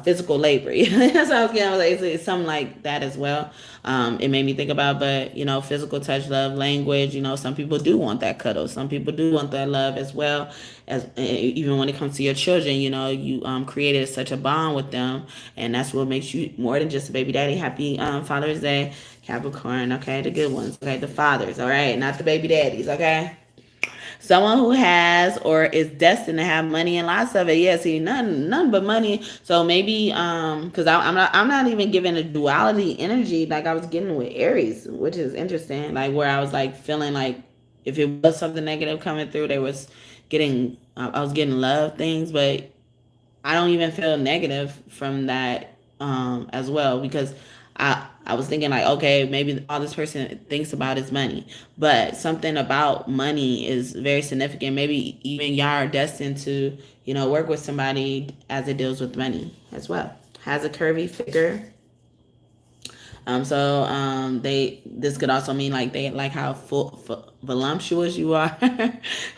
Speaker 1: physical labor. That's what I was getting. I was like, it's something like that as well. It made me think about, but you know, physical touch, love, language. You know, some people do want that cuddle. Some people do want that love as well. As even when it comes to your children, you know, you created such a bond with them, and that's what makes you more than just a baby daddy. Happy Father's Day, Capricorn. Okay, the good ones. Okay, the fathers. All right, not the baby daddies. Okay. Someone who has or is destined to have money and lots of it. Yeah, see, none but money. So maybe because I'm not even giving a duality energy like I was getting with Aries, which is interesting. Like where I was like feeling like if it was something negative coming through, there was getting I was getting love things, but I don't even feel negative from that as well because I was thinking like, okay, maybe all this person thinks about is money, but something about money is very significant. Maybe even y'all are destined to, you know, work with somebody as it deals with money as well. Has a curvy figure. They this could also mean like they like how voluptuous you are,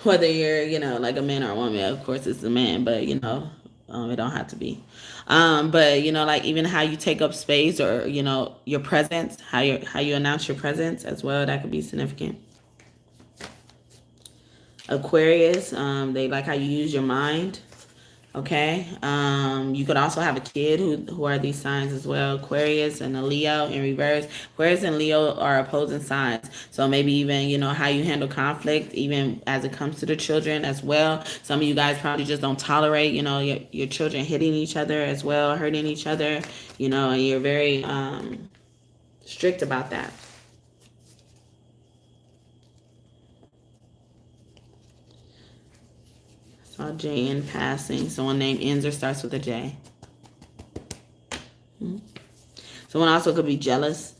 Speaker 1: whether you're, you know, like a man or a woman. Of course, it's a man, but you know, it don't have to be. But you know, like even how you take up space or you know your presence, how you announce your presence as well. That could be significant. Aquarius, they like how you use your mind. Okay. You could also have a kid who are these signs as well. Aquarius and a Leo in reverse. Aquarius and Leo are opposing signs. So maybe even, you know, how you handle conflict, even as it comes to the children as well. Some of you guys probably just don't tolerate, you know, your children hitting each other as well, hurting each other, you know, and you're very strict about that. Saw J in passing. Someone named ends or starts with a J. Someone also could be jealous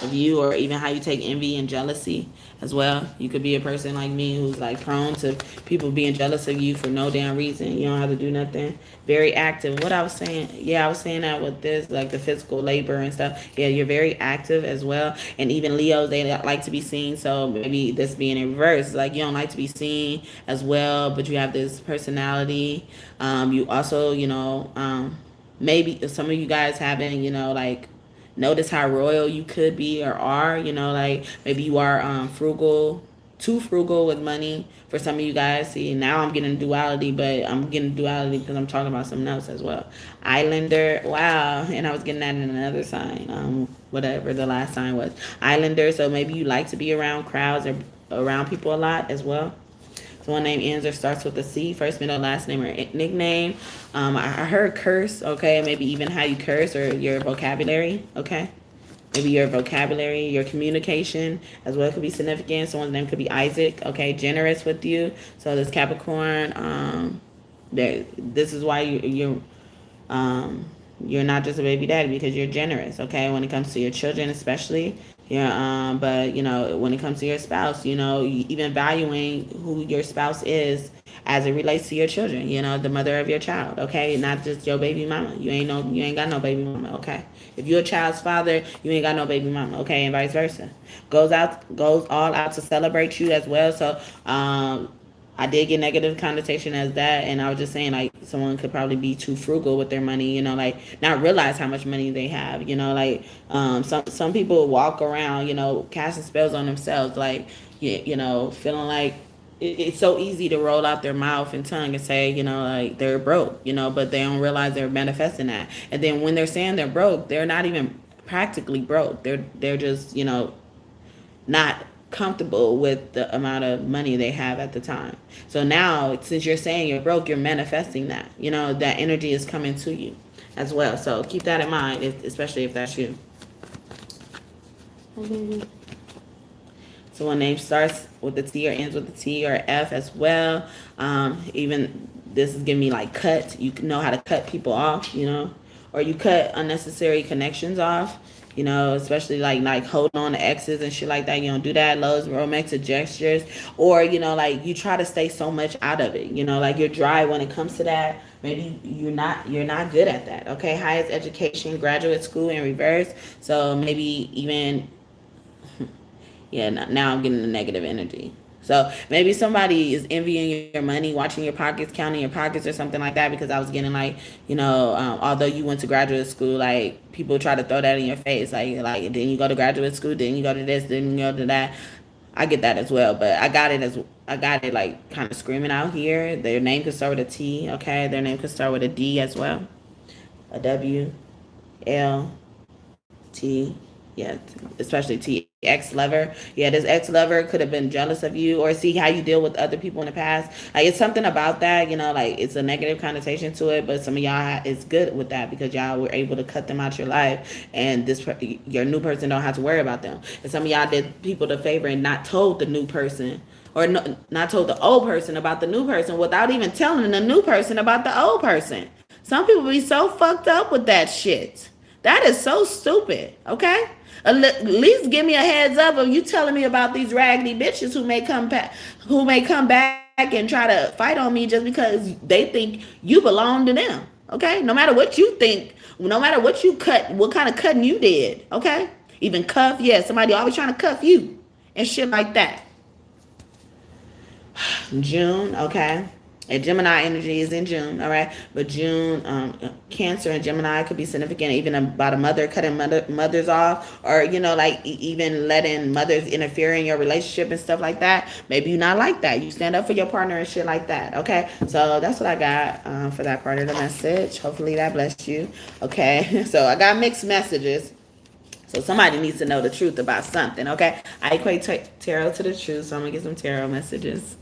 Speaker 1: of you or even how you take envy and jealousy as well. You could be a person like me who's like prone to people being jealous of you for no damn reason. You don't have to do nothing. Very active. What I was saying, yeah, I was saying that with this, like the physical labor and stuff. Yeah, you're very active as well. And even Leos, they like to be seen. So maybe this being in reverse, like you don't like to be seen as well, but you have this personality. You also, you know, maybe some of you guys haven't, you know, like notice how royal you could be or are, you know, like maybe you are frugal, too frugal with money for some of you guys. See, now I'm getting duality, but I'm getting duality because I'm talking about something else as well. Islander, wow, and I was getting that in another sign, whatever the last sign was. Islander, so maybe you like to be around crowds or around people a lot as well. Someone named ends or starts with a C, first, middle, last name, or nickname. I heard curse, okay? Maybe even how you curse or your vocabulary, okay? Maybe your vocabulary, your communication as well could be significant. Someone's name could be Isaac, okay? Generous with you. So this Capricorn, this is why you're not just a baby daddy because you're generous, okay? When it comes to your children, especially. Yeah, but you know, when it comes to your spouse, you know, even valuing who your spouse is as it relates to your children, you know, the mother of your child, okay? Not just your baby mama. You ain't got no baby mama, okay? If you're a child's father, you ain't got no baby mama, okay, and vice versa. Goes all out to celebrate you as well. So I did get negative connotation as that, and I was just saying like someone could probably be too frugal with their money, you know, like not realize how much money they have, you know, like some people walk around, you know, casting spells on themselves, like you know, feeling like it's so easy to roll out their mouth and tongue and say, you know, like they're broke, you know, but they don't realize they're manifesting that, and then when they're saying they're broke, they're not even practically broke. They're just, you know, not comfortable with the amount of money they have at the time. So now, since you're saying you're broke, you're manifesting that. You know, that energy is coming to you as well. So keep that in mind, especially if that's you. So one name starts with a T or ends with a T or F as well. Even this is giving me like cut. You know how to cut people off, you know, or you cut unnecessary connections off. You know, especially like holding on to exes and shit like that. You don't do that. Loves romantic gestures, or you know, like you try to stay so much out of it. You know, like you're dry when it comes to that. Maybe you're not good at that. Okay, highest education, graduate school in reverse. So maybe even yeah. Now I'm getting the negative energy. So maybe somebody is envying your money, watching your pockets, counting your pockets or something like that, because I was getting like, although you went to graduate school, like people try to throw that in your face. Like then you go to graduate school, then you go to this, then you go to that. I get that as well, but I got it like kind of screaming out here. Their name could start with a T, okay? Their name could start with a D as well. A W, L, T, yeah, especially T, ex lover. Yeah, this ex lover could have been jealous of you, or see how you deal with other people in the past. Like it's something about that, like it's a negative connotation to it, but some of y'all is good with that because y'all were able to cut them out your life, and your new person don't have to worry about them. And some of y'all did people the favor and not told the new person, or no, not told the old person about the new person without even telling the new person about the old person. Some people be so fucked up with that shit. That is so stupid, okay? At least give me a heads up of you telling me about these raggedy bitches who may come back and try to fight on me just because they think you belong to them, okay? No matter what you think, no matter what you cut, what kind of cutting you did, okay? Even cuff, yeah, somebody always trying to cuff you and shit like that. June, okay? And Gemini energy is in June, all right? But June, Cancer and Gemini could be significant, even about a mother cutting mothers off, or, like even letting mothers interfere in your relationship and stuff like that. Maybe you're not like that. You stand up for your partner and shit like that, okay? So that's what I got for that part of the message. Hopefully that blessed you, okay? So I got mixed messages. So somebody needs to know the truth about something, okay? I equate tarot to the truth, so I'm going to get some tarot messages.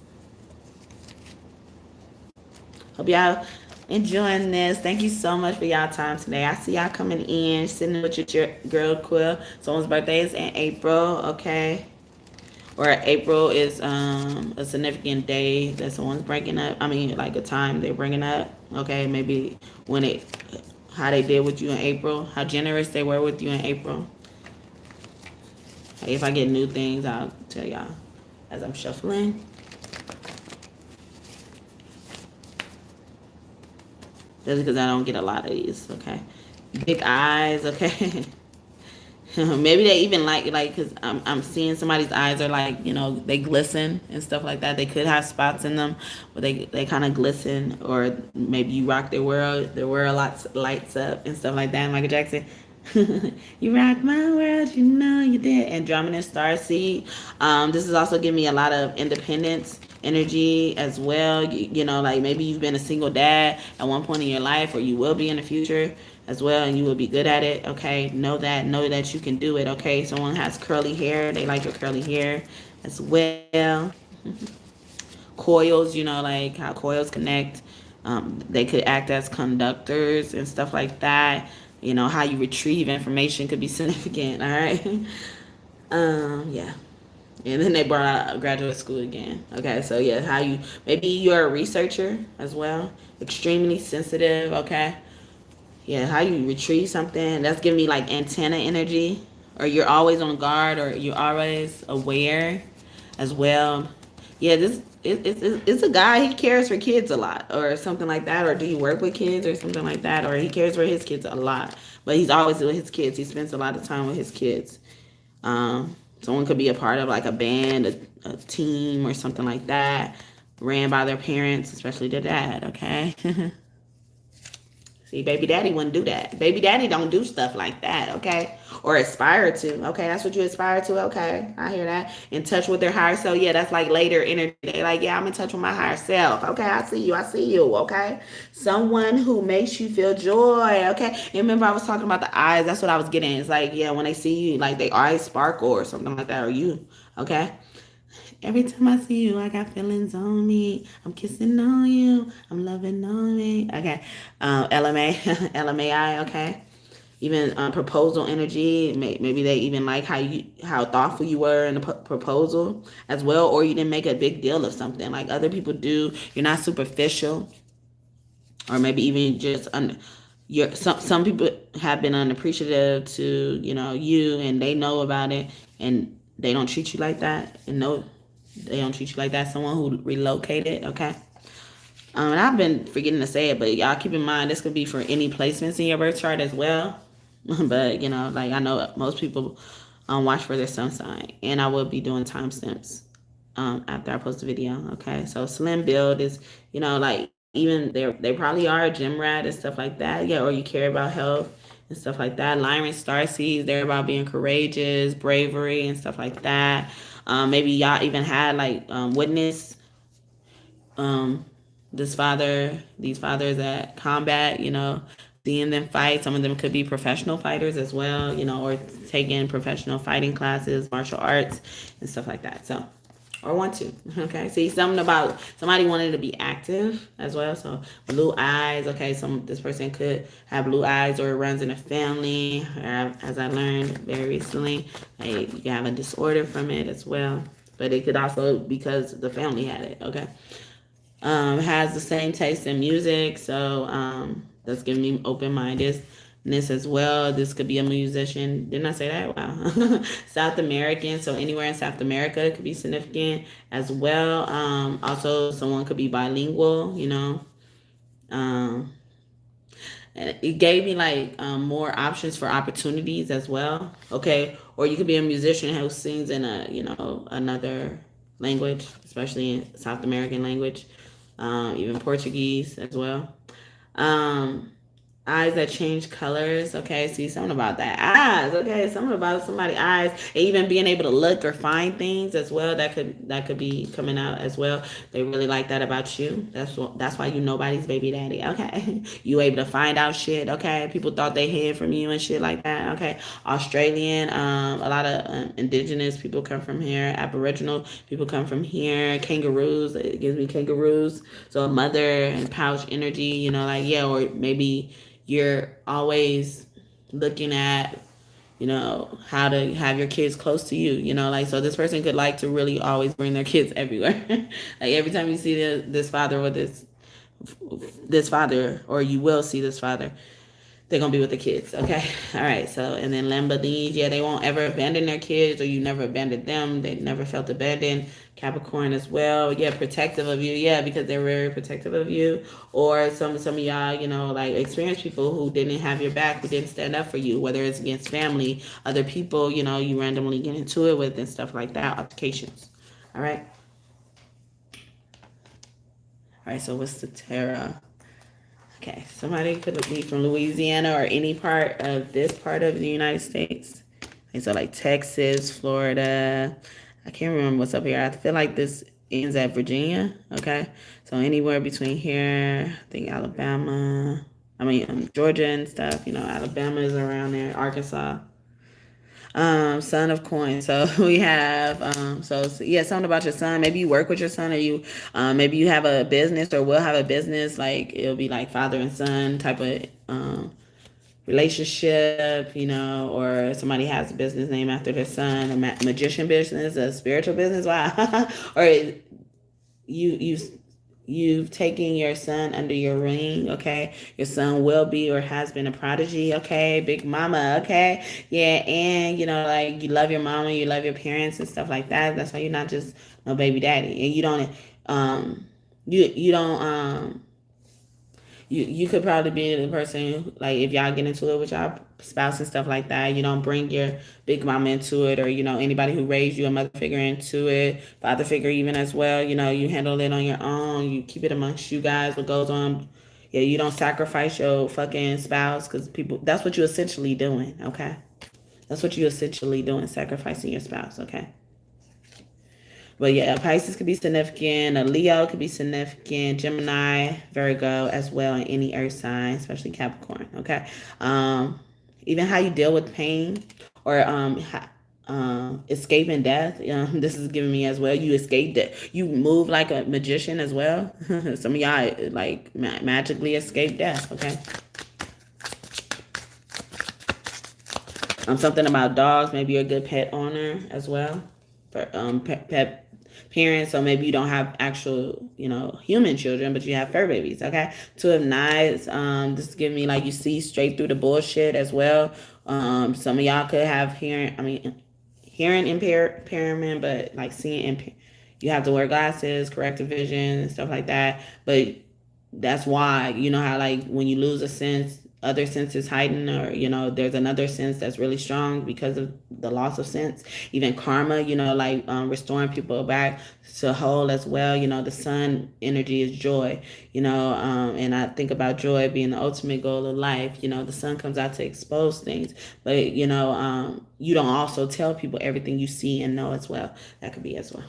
Speaker 1: Hope y'all enjoying this. Thank you so much for y'all time today. I see y'all coming in, sitting with your girl Quill. Someone's birthday is in April, okay? Or April is a significant day that someone's breaking up. I mean, like a time they're bringing up, okay? Maybe how they did with you in April, how generous they were with you in April. Hey, if I get new things, I'll tell y'all as I'm shuffling. That's because I don't get a lot of these, okay? Big eyes, okay? Maybe they even because I'm seeing somebody's eyes are like, they glisten and stuff like that. They could have spots in them, but they kind of glisten. Or maybe you rock their world lights up and stuff like that. Michael Jackson. You rock my world, you did. Andromeda Starseed. This is also giving me a lot of independence energy as well. Like maybe you've been a single dad at one point in your life, or you will be in the future as well, and you will be good at it, okay? Know that you can do it, okay? Someone has curly hair, they like your curly hair as well. Coils, like how coils connect. They could act as conductors and stuff like that. How you retrieve information could be significant, all right? Yeah. And then they brought out graduate school again. Okay, so yeah, maybe you're a researcher as well. Extremely sensitive, okay? Yeah, how you retrieve something. That's giving me like antenna energy. Or you're always on guard, or you're always aware as well. Yeah, it's a guy, he cares for kids a lot or something like that. Or do you work with kids or something like that? Or he cares for his kids a lot. But he's always with his kids. He spends a lot of time with his kids. Someone could be a part of like a band, a team or something like that. Ran by their parents, especially their dad, okay? See, baby daddy wouldn't do that. Baby daddy don't do stuff like that, okay? Or aspire to, okay? That's what you aspire to, okay? I hear that. In touch with their higher self, yeah, that's like later energy. They like, yeah, I'm in touch with my higher self, okay? I see you, okay? Someone who makes you feel joy, okay? And remember I was talking about the eyes. That's what I was getting. It's like, yeah, when they see you, like their eyes sparkle or something like that, or you, okay? Every time I see you, I got feelings on me. I'm kissing on you. I'm loving on me. Okay. LMA, LMAI, okay. Even proposal energy. Maybe they even like how thoughtful you were in the proposal as well, or you didn't make a big deal of something like other people do. You're not superficial, or maybe even just some people have been unappreciative to you, and they know about it, and they don't treat you like that, and no. They don't treat you like that. Someone who relocated, okay? And I've been forgetting to say it, but y'all keep in mind this could be for any placements in your birth chart as well. But, like I know most people watch for their sun sign. And I will be doing timestamps after I post the video. Okay, so slim build is, you know, like even they probably are a gym rat and stuff like that. Yeah, or you care about health and stuff like that. Lyran starseeds, they're about being courageous, bravery, and stuff like that. Maybe y'all even had like witness these fathers at combat, you know, seeing them fight. Some of them could be professional fighters as well, you know, or taking professional fighting classes, martial arts, and stuff like that. So, or want to. Okay, see, something about somebody wanted to be active as well. So blue eyes. Okay, this person could have blue eyes, or it runs in a family. As I learned very recently, like you can have a disorder from it as well. But it could also because the family had it. Okay. Has the same taste in music, so that's giving me open-mindedness as well. This could be a musician. Didn't I say that? Wow. South American, so anywhere in South America could be significant as well. Also, someone could be bilingual, you know. And it gave me like more options for opportunities as well. Okay, or you could be a musician who sings in another language, especially in South American language, even Portuguese as well. Um, Eyes that change colors. Okay, see something about that. Eyes. Okay, something about somebody's eyes. And even being able to look or find things as well. That could be coming out as well. They really like that about you. That's why you nobody's baby daddy. Okay, you able to find out shit. Okay, people thought they hid from you and shit like that. Okay, Australian. A lot of indigenous people come from here. Aboriginal people come from here. Kangaroos. It gives me kangaroos. So a mother and pouch energy. You know, like yeah, or maybe you're always looking at, you know, how to have your kids close to you, you know, like, so this person could like to really always bring their kids everywhere. Like every time you see this father or this father, or you will see this father, they're gonna be with the kids. Okay, all right. So and then Lamborghinis, yeah, they won't ever abandon their kids, or you never abandoned them. They never felt abandoned. Capricorn as well, yeah, protective of you, yeah, because they're very protective of you. Or some of y'all, you know, like experienced people who didn't have your back, who didn't stand up for you, whether it's against family, other people, you know, you randomly get into it with and stuff like that, altercations. All right. All right. So what's the tarot? Okay, somebody could be from Louisiana or any part of this part of the United States. Okay, so like Texas, Florida. I can't remember what's up here. I feel like this ends at Virginia. Okay, so anywhere between here, I think Alabama. Georgia and stuff. You know, Alabama is around there. Arkansas. Son of coin. So we have yeah, something about your son. Maybe you work with your son, or you maybe you have a business or will have a business. Like it'll be like father and son type of relationship, you know, or somebody has a business name after their son, a magician business, a spiritual business. Wow. Or you you've taken your son under your wing. Okay, your son will be or has been a prodigy. Okay, big mama. Okay, yeah, and you know, like you love your mama, you love your parents and stuff like that. That's why you're not just no baby daddy, and you don't you don't you could probably be the person, like if y'all get into it with y'all spouse and stuff like that, you don't bring your big mama into it, or you know, anybody who raised you, a mother figure, into it, father figure even as well. You know, you handle it on your own, you keep it amongst you guys, what goes on. Yeah, you don't sacrifice your fucking spouse, because people, that's what you're essentially doing. Okay, that's what you're essentially doing, sacrificing your spouse. Okay. But yeah, Pisces could be significant. A Leo could be significant. Gemini, Virgo as well, and any earth sign, especially Capricorn. Okay. Even how you deal with pain, or escaping death. This is giving me as well. You escape death. You move like a magician as well. Some of y'all like magically escape death. Okay. Something about dogs. Maybe you're a good pet owner as well. For pet parents, so maybe you don't have actual, you know, human children, but you have fur babies. Okay. Two of Knives. This is giving me like you see straight through the bullshit as well. Some of y'all could have hearing impairment, but like seeing you have to wear glasses, corrective vision, and stuff like that. But that's why, you know how like when you lose a sense other senses heightened, or, you know, there's another sense that's really strong because of the loss of sense. Even karma, you know, like restoring people back to whole as well. You know, the sun energy is joy, you know, and I think about joy being the ultimate goal of life. You know, the sun comes out to expose things, but, you know, you don't also tell people everything you see and know as well. That could be as well.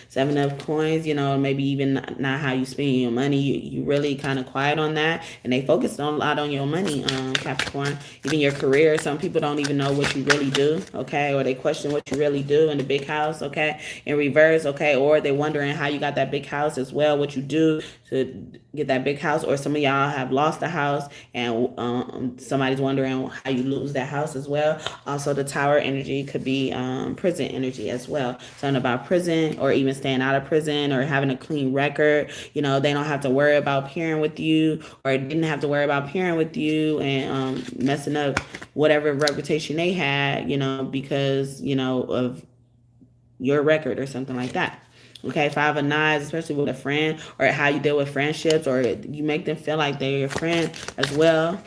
Speaker 1: Seven of coins, you know, maybe even not how you spend your money. You really kind of quiet on that, and they focus a lot on your money, Capricorn. Even your career, some people don't even know what you really do, okay, or they question what you really do in the big house, okay, in reverse, okay, or they're wondering how you got that big house as well, what you do to get that big house, or some of y'all have lost a house, and somebody's wondering how you lose that house as well. Also, the Tower energy could be prison energy as well, something about prison, or even staying out of prison, or having a clean record. You know, they don't have to worry about pairing with you, or didn't have to worry about pairing with you and messing up whatever reputation they had, you know, because, you know, of your record or something like that. Okay, Five of Knives, especially with a friend, or how you deal with friendships, or you make them feel like they're your friend as well.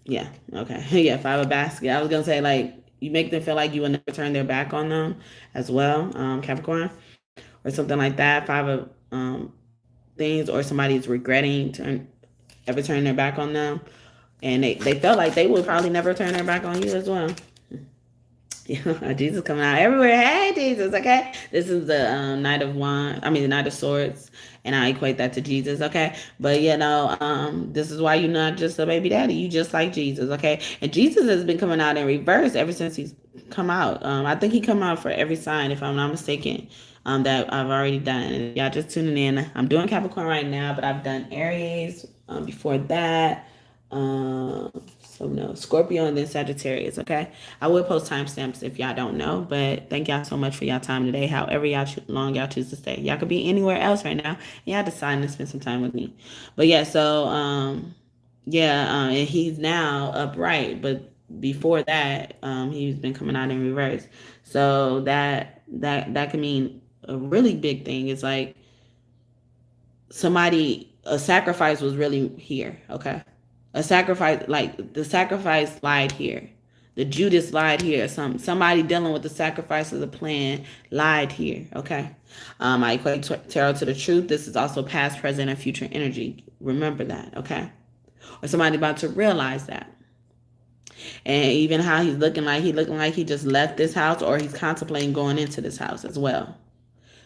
Speaker 1: Yeah, okay. Yeah, Five of Basket. I was going to say, like, you make them feel like you will never turn their back on them as well, Capricorn, or something like that. Five of things, or somebody's regretting ever turning their back on them, and they felt like they would probably never turn their back on you as well. Yeah, Jesus coming out everywhere. Hey, Jesus, okay? This is the Knight of Wands. I mean, the Knight of Swords, and I equate that to Jesus, okay? But, you know, this is why you're not just a baby daddy. You just like Jesus, okay? And Jesus has been coming out in reverse ever since he's come out. I think he come out for every sign, if I'm not mistaken, that I've already done. And y'all just tuning in. I'm doing Capricorn right now, but I've done Aries before that. So no, Scorpio, and then Sagittarius, okay? I will post timestamps if y'all don't know, but thank y'all so much for y'all time today, however long y'all choose to stay. Y'all could be anywhere else right now, and y'all deciding to spend some time with me. But yeah, so, and he's now upright, but before that, he's been coming out in reverse. So that can mean a really big thing. It's like a sacrifice was really here, okay? A sacrifice, like the sacrifice lied here. The Judas lied here. Somebody dealing with the sacrifice of the plan lied here. Okay. I equate tarot to the truth. This is also past, present, and future energy. Remember that. Okay. Or somebody about to realize that. And even how he's looking like he just left this house, or he's contemplating going into this house as well.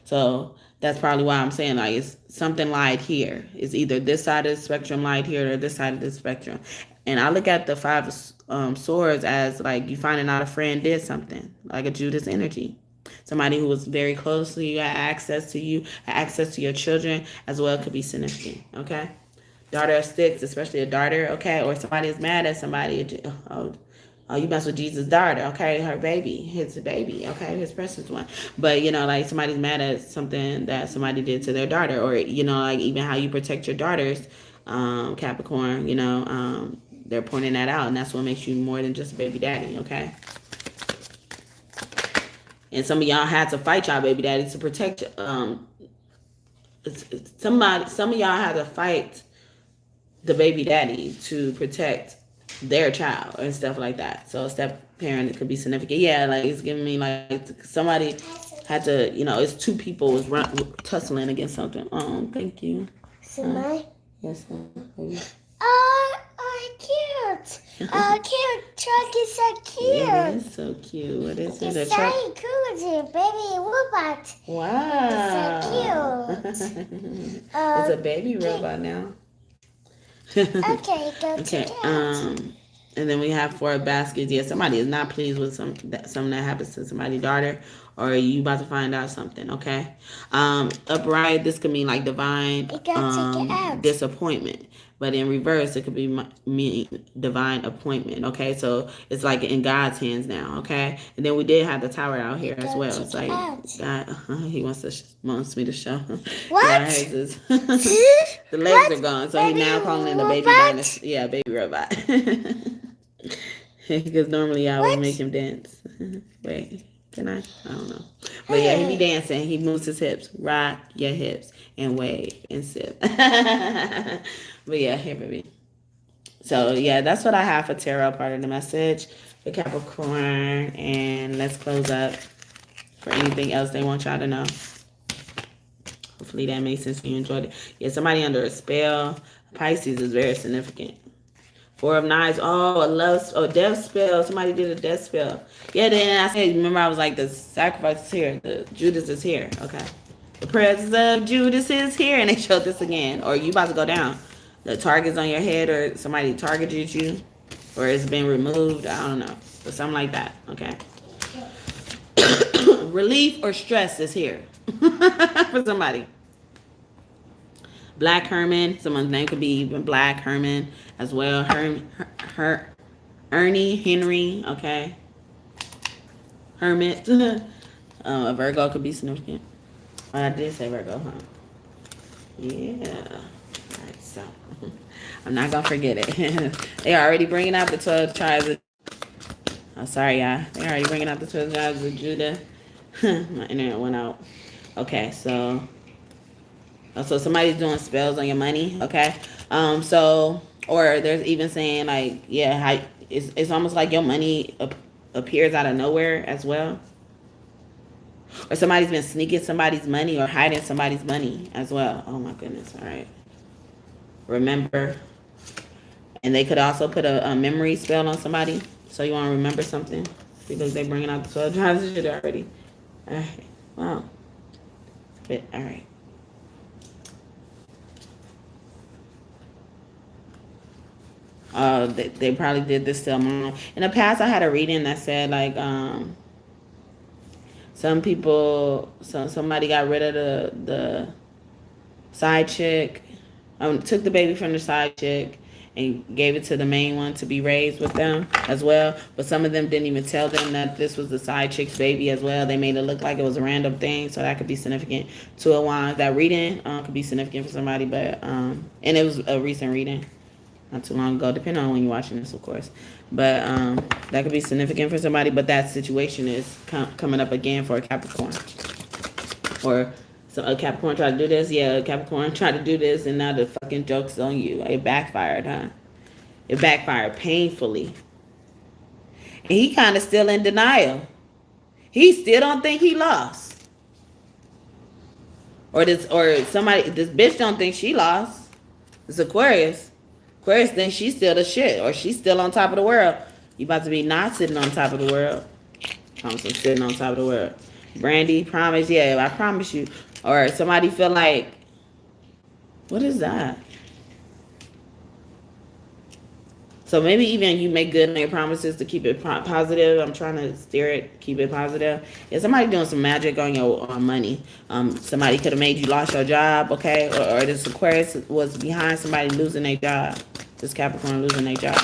Speaker 1: So that's probably why I'm saying, like, it's something lied here. It's either this side of the spectrum lied here, or this side of the spectrum. And I look at the Five of Swords as, like, you finding out a friend did something, like a Judas energy. Somebody who was very close to you, had access to you, had access to your children as well, could be significant, okay? Daughter of Sticks, especially a daughter, okay? Or somebody is mad at somebody. Oh, you mess with Jesus' daughter, okay? Her baby, his baby, okay? His precious one. But, you know, like, somebody's mad at something that somebody did to their daughter, or, you know, like, even how you protect your daughters, Capricorn, you know, they're pointing that out, and that's what makes you more than just a baby daddy, okay? And some of y'all had to fight y'all baby daddy to protect, some of y'all had to fight the baby daddy to protect their child and stuff like that. So step parent could be significant. Yeah, like, it's giving me like somebody had to, you know, it's two people was tussling against something. Thank you. Yes, baby.
Speaker 2: Cute. Cute. Truck is so cute.
Speaker 1: Yeah, it is so cute. What is it?
Speaker 2: It's so cool, baby robot.
Speaker 1: Wow.
Speaker 2: It's so cute.
Speaker 1: It's a baby robot now.
Speaker 2: Okay, go to that.
Speaker 1: And then we have Four of Baskets. Yeah, somebody is not pleased with something that happens to somebody's daughter, or you about to find out something, okay? Upright, this could mean like divine disappointment. But in reverse, it could be mean divine appointment, okay? So it's like in God's hands now, okay? And then we did have the Tower out here as well. It's like God, he wants me to show him.
Speaker 2: What?
Speaker 1: The legs are gone, so he's now calling it a baby dinosaur. Yeah, baby robot. Because normally I would make him dance. Wait, can I? I don't know. But yeah, he be dancing. He moves his hips. Rock your hips and wave and sip. But yeah, here, baby. So yeah, that's what I have for tarot part of the message for Capricorn. And let's close up for anything else they want y'all to know. Hopefully that makes sense and you enjoyed it. Yeah, somebody under a spell. Pisces is very significant. Four of Knives. Oh, a love, oh, death spell. Somebody did a death spell. Yeah, then I said, remember I was like, the sacrifice is here. The Judas is here. Okay. The presence of Judas is here. And they showed this again. Or you about to go down. The target's on your head or somebody targeted you. Or it's been removed. I don't know. But something like that. Okay. Relief or stress is here. For somebody. Black Herman. Someone's name could be even Black Herman as well. Ernie Henry. Okay. Hermit. A Virgo could be significant. Oh, I did say Virgo, huh? Yeah. All right, so I'm not gonna forget it. They are already bringing out the 12 tribes of... Oh, sorry, y'all. They're already bringing out the 12 tribes of Judah. My internet went out. Okay, so somebody's doing spells on your money. Okay, so or there's even saying like, yeah, it's almost like your money appears out of nowhere as well. Or somebody's been sneaking somebody's money or hiding somebody's money as well. Oh my goodness. All right. Remember. And they could also put a memory spell on somebody. So you want to remember something. Because they're bringing out the 12 tribes of Judah already. All right. Wow. All right. They probably did this to them. In the past, I had a reading that said like, somebody got rid of the side chick, took the baby from the side chick and gave it to the main one to be raised with them as well. But some of them didn't even tell them that this was the side chick's baby as well. They made it look like it was a random thing, so that could be significant. Two of Wands, that reading could be significant for somebody, but and it was a recent reading, not too long ago, depending on when you're watching this, of course. But that could be significant for somebody, but that situation is coming up again for a Capricorn. Or so a Capricorn tried to do this. Yeah, a Capricorn tried to do this, and now the fucking joke's on you. It backfired, huh? It backfired painfully. And he kind of still in denial. He still don't think he lost. Or this bitch don't think she lost. It's Aquarius. Aquarius thinks she's still the shit, or she's still on top of the world. You about to be not sitting on top of the world. I'm sitting on top of the world. Brandy, promise, yeah, I promise you. Or somebody feel like, what is that? So maybe even you make good on your promises to keep it positive. I'm trying to steer it, keep it positive. Yeah, somebody doing some magic on your money. Somebody could have made you lost your job, okay? Or this Aquarius was behind somebody losing their job. This Capricorn losing their job.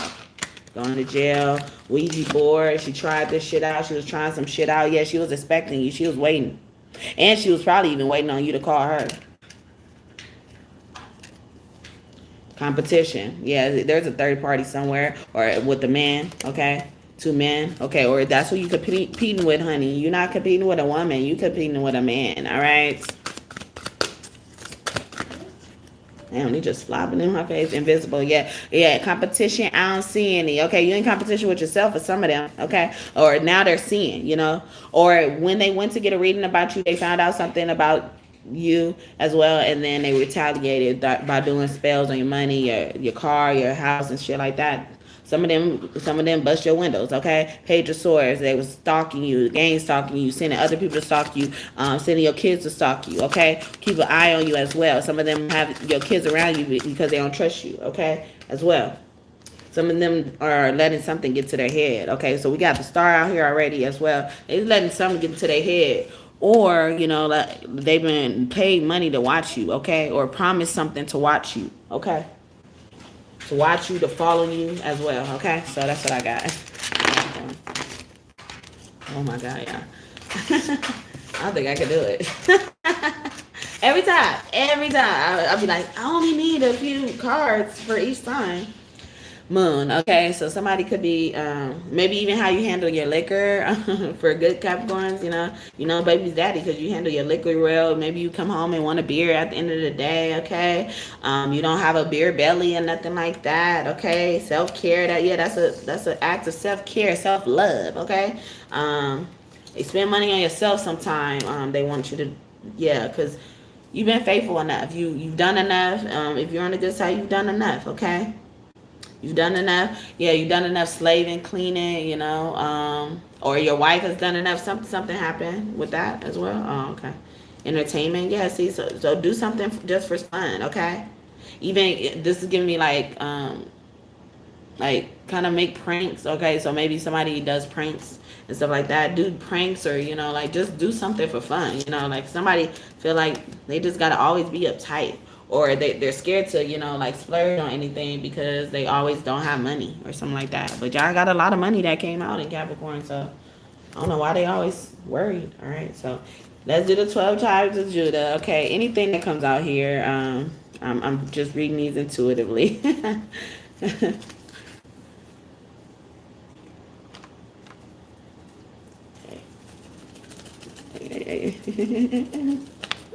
Speaker 1: Going to jail, Ouija board. She tried this shit out. She was trying some shit out. Yeah, she was expecting you. She was waiting. And she was probably even waiting on you to call her. Competition. Yeah, there's a third party somewhere. Or with the man, okay? Two men, okay? Or that's who you competing with, honey. You're not competing with a woman. You competing with a man, all right? Damn, they just flopping in my face. Invisible, yeah. Competition, I don't see any. Okay, you in competition with yourself for some of them, okay? Or now they're seeing, you know? Or when they went to get a reading about you, they found out something about you as well, and then they retaliated by doing spells on your money, your car, your house, and shit like that. Some of them bust your windows, okay? Page of Swords, they was stalking you, gang stalking you, sending other people to stalk you, sending your kids to stalk you, okay? Keep an eye on you as well. Some of them have your kids around you because they don't trust you, okay? As well. Some of them are letting something get to their head, okay? So we got the star out here already as well. They're letting something get to their head. Or, you know, like they've been paid money to watch you, okay? Or promise something to watch you, okay? To watch you, to follow you as well, okay? So that's what I got. Oh my God, yeah. I don't think I can do it. Every time, I'll be like, I only need a few cards for each time. Moon. Okay, so somebody could be maybe even how you handle your liquor for good Capricorns. Baby's daddy because you handle your liquor well. Maybe you come home and want a beer at the end of the day. Okay, you don't have a beer belly or nothing like that. Okay, self care. That's an act of self care, self love. Okay, they spend money on yourself sometime. They want you to, yeah, because you've been faithful enough. You've done enough. If you're on the good side, you've done enough. Okay. You've done enough. Yeah, you've done enough slaving, cleaning, or your wife has done enough. Something happened with that as well. Oh, okay. Entertainment. Yeah, see, so do something just for fun, okay? Even this is giving me like kind of make pranks, okay? So maybe somebody does pranks and stuff like that. Do pranks or, like just do something for fun, like somebody feel like they just got to always be uptight or they're scared to, like splurge on anything because they always don't have money or something like that. But y'all got a lot of money that came out in Capricorn, so I don't know why they always worried. All right, so let's do the 12 tribes of Judah. Okay, anything that comes out here, I'm just reading these intuitively.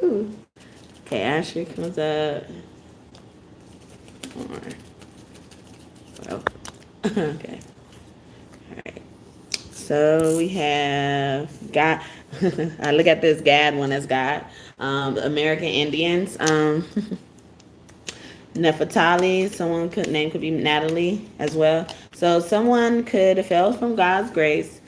Speaker 1: Ooh. Okay, Asher comes up. Well, okay. All right. So we have God. I look at this Gad one as God. American Indians. Nefertali. Name could be Natalie as well. So someone could have fell from God's grace.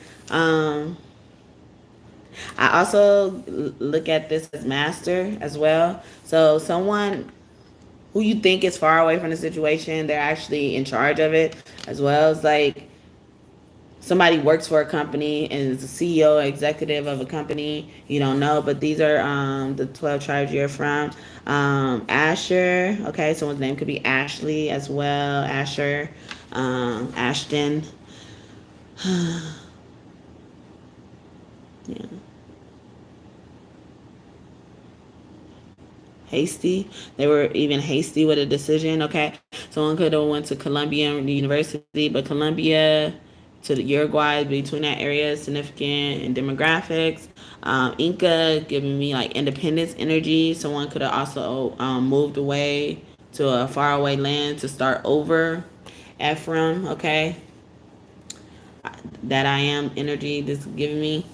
Speaker 1: I also look at this as master as well. So someone who you think is far away from the situation, they're actually in charge of it as well. It's like somebody works for a company and is a CEO, executive of a company. You don't know, but these are the 12 tribes you're from. Asher, okay, someone's name could be Ashley as well. Asher, Ashton. Yeah. Hasty. They were even hasty with a decision. Okay, someone could have went to Columbia University, but Columbia to the Uruguay between that area is significant in demographics. Inca giving me like independence energy. Someone could have also moved away to a faraway land to start over. Ephraim, okay, that I am energy this is giving me.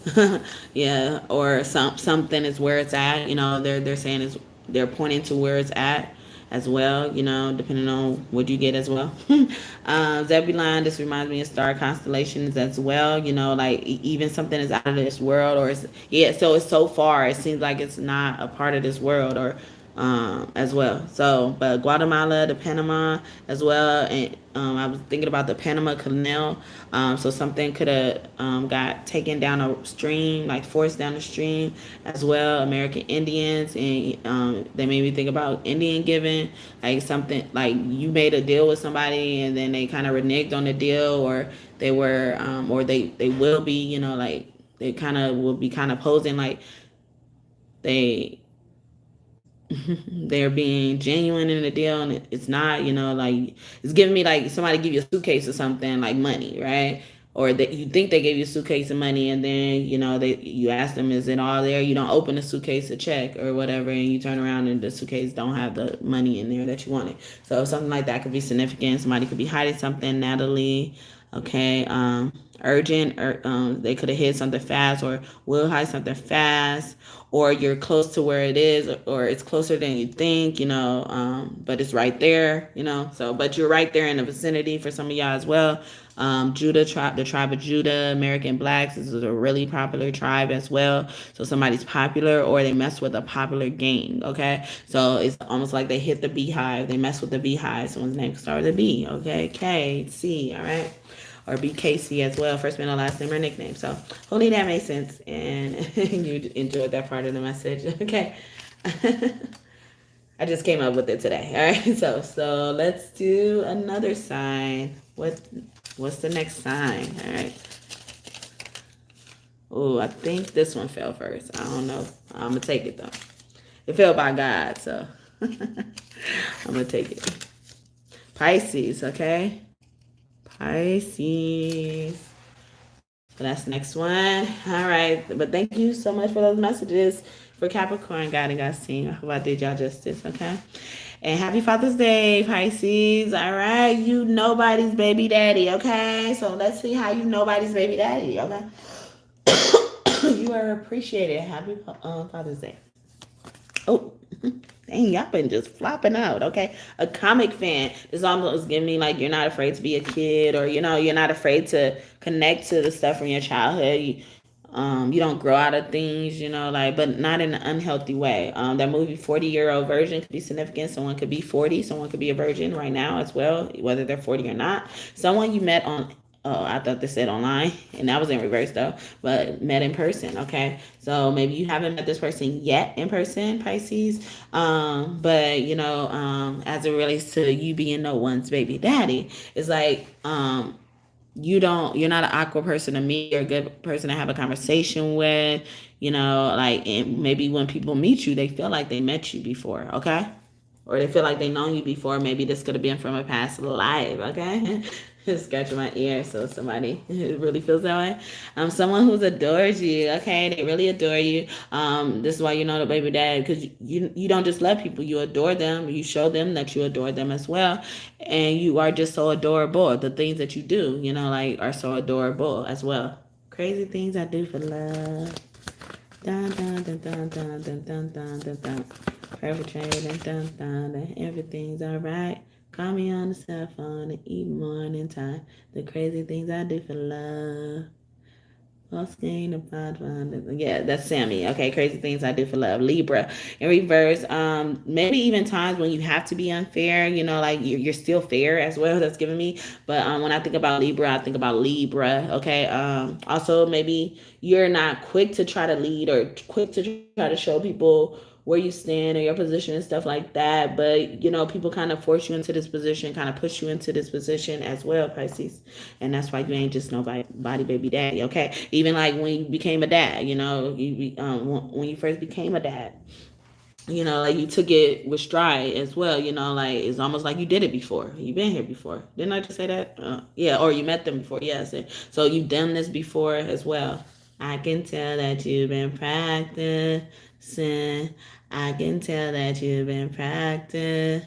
Speaker 1: Yeah, or something is where it's at. They're saying is they're pointing to where it's at as well, depending on what you get as well. Zebulon, this reminds me of star constellations as well, like even something is out of this world or so it's so far it seems like it's not a part of this world or as well. So, but Guatemala to Panama as well, and I was thinking about the Panama Canal. So something could have got taken down a stream, like forced down the stream as well. American Indians, and they made me think about Indian giving, like something like you made a deal with somebody and then they kind of reneged on the deal, or they were, or they will be, like they kind of will be kind of posing like they they're being genuine in the deal and it's not, like it's giving me like somebody give you a suitcase or something like money, right? Or that you think they gave you a suitcase of money and then you ask them, is it all there? You don't open the suitcase to check or whatever, and you turn around and the suitcase don't have the money in there that you wanted. So something like that could be significant. Somebody could be hiding something. Natalie, okay. Urgent, or they could have hid something fast or will hide something fast, or you're close to where it is, or it's closer than you think, but it's right there, so, but you're right there in the vicinity for some of y'all as well. Judah tribe, the tribe of Judah, American blacks, this is a really popular tribe as well. So somebody's popular or they mess with a popular gang, okay? So it's almost like they hit the beehive, they mess with the beehive. Someone's name starts with a B, okay? K, C, all right? Or BKC as well, first middle, last name, or nickname. So hopefully that made sense and you enjoyed that part of the message. Okay. I just came up with it today. All right. So let's do another sign. What's the next sign? All right. Oh, I think this one fell first. I don't know. I'm gonna take it though. It fell by God, so I'm gonna take it. Pisces, okay. Pisces. So that's the next one. All right. But thank you so much for those messages for Capricorn, God and God's team. I hope I did y'all justice, okay? And happy Father's Day, Pisces. All right. You nobody's baby daddy, okay? So let's see how you nobody's baby daddy, okay? You are appreciated. Happy Father's Day. Oh, dang, y'all been just flopping out, okay? A comic fan is almost giving me like you're not afraid to be a kid, or you're not afraid to connect to the stuff from your childhood. You don't grow out of things, like, but not in an unhealthy way. That movie 40-year-old virgin could be significant. Someone could be 40, someone could be a virgin right now as well, whether they're 40 or not. Someone you met on, oh, I thought they said online, and that was in reverse though, but met in person, okay? So maybe you haven't met this person yet in person, Pisces, but as it relates to you being no one's baby daddy, it's like, you're not an awkward person to meet. You're a good person to have a conversation with, like, and maybe when people meet you, they feel like they met you before, okay? Or they feel like they known you before. Maybe this could have been from a past life, okay? Scratching my ear, so somebody really feels that way. Someone who adores you, okay? They really adore you. This is why you know the baby dad, because you don't just love people, you adore them. You show them that you adore them as well, and you are just so adorable. The things that you do, like, are so adorable as well. Crazy things I do for love. Dun dun dun dun dun dun dun dun dun dun. Perpetrating dun dun dun. Everything's alright. Call me on the cell phone and eat morning time. The crazy things I do for love. Yeah, that's Sammy. Okay, crazy things I do for love. Libra in reverse. Maybe even times when you have to be unfair. Like you're still fair as well. That's giving me. But when I think about Libra, I think about Libra. Okay. Also, maybe you're not quick to try to lead or quick to try to show people where you stand or your position and stuff like that. But people kind of force you into this position, kind of push you into this position as well, Pisces. And that's why you ain't just nobody baby daddy, okay? Even like when you became a dad, when you first became a dad, like you took it with stride as well, like it's almost like you did it before. You've been here before. Didn't I just say that? Yeah, or you met them before. Yes. So you've done this before as well. I can tell that you've been practicing. I can tell that you've been practicing.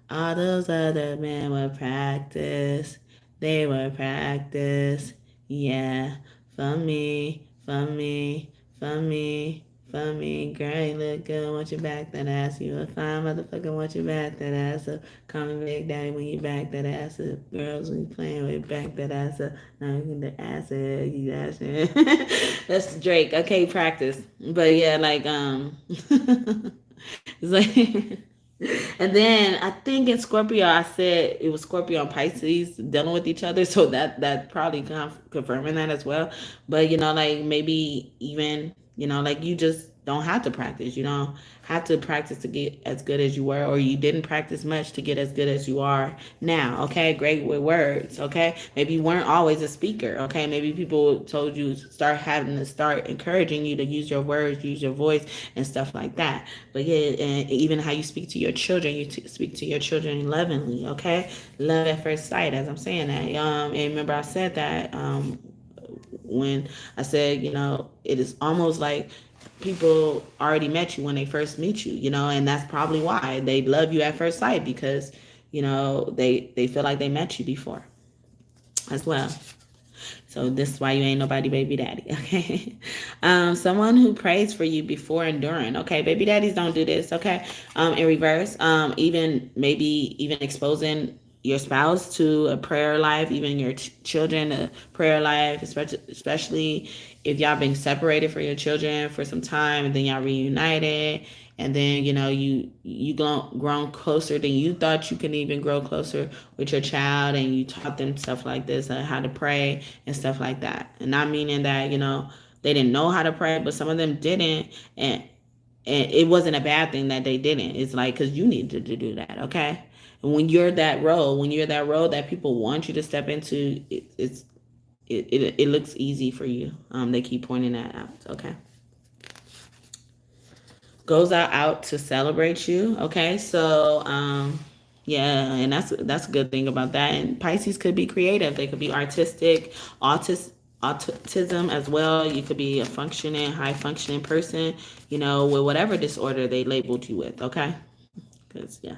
Speaker 1: All those other men were practice. They were practice. Yeah, for me, for me, for me. For me, girl, you look good. Want you back that ass? You a fine motherfucker. Want you back that ass up? Call me Big Daddy when you back that ass up. Girls, when you playing with, back that ass up. Now you can the ass up. You ass That's Drake. Okay, practice. But yeah, like it's like. And then I think in Scorpio, I said it was Scorpio and Pisces dealing with each other, so that probably confirming that as well. But like maybe even like you just don't have to practice. You don't have to practice to get as good as you were, or you didn't practice much to get as good as you are now. Okay, great with words. Okay, maybe you weren't always a speaker. Okay, maybe people told you start encouraging you to use your words, use your voice, and stuff like that. But yeah, and even how you speak to your children, speak to your children lovingly. Okay, love at first sight. As I'm saying that, and remember I said that when I said, it is almost like people already met you when they first meet you, and that's probably why they love you at first sight, because they feel like they met you before as well. So this is why you ain't nobody baby daddy, okay? Someone who prays for you before and during, okay? Baby daddies don't do this, okay? In reverse, even exposing your spouse to a prayer life, even your children a prayer life, especially if y'all been separated for your children for some time and then y'all reunited, and then you grown closer than you thought you could even grow closer with your child, and you taught them stuff like this, how to pray and stuff like that. And not meaning that they didn't know how to pray, but some of them didn't, and it wasn't a bad thing that they didn't. It's like, because you needed to do that, okay? And when you're that role that people want you to step into, it looks easy for you. They keep pointing that out, okay? Goes out to celebrate you, okay? So Yeah, and that's a good thing about that. And Pisces could be creative. They could be artistic, autism as well. You could be a functioning, high functioning person, with whatever disorder they labeled you with, okay? Because, yeah,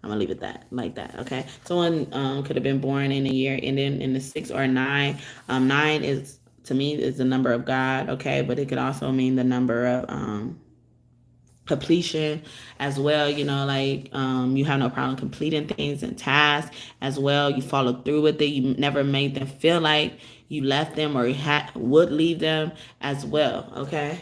Speaker 1: I'm going to leave it like that, okay? Someone could have been born in a year ending in the 6 or 9. 9 is, to me, is the number of God, okay? But it could also mean the number of completion as well. You have no problem completing things and tasks as well. You follow through with it. You never made them feel like you left them or would leave them as well, okay?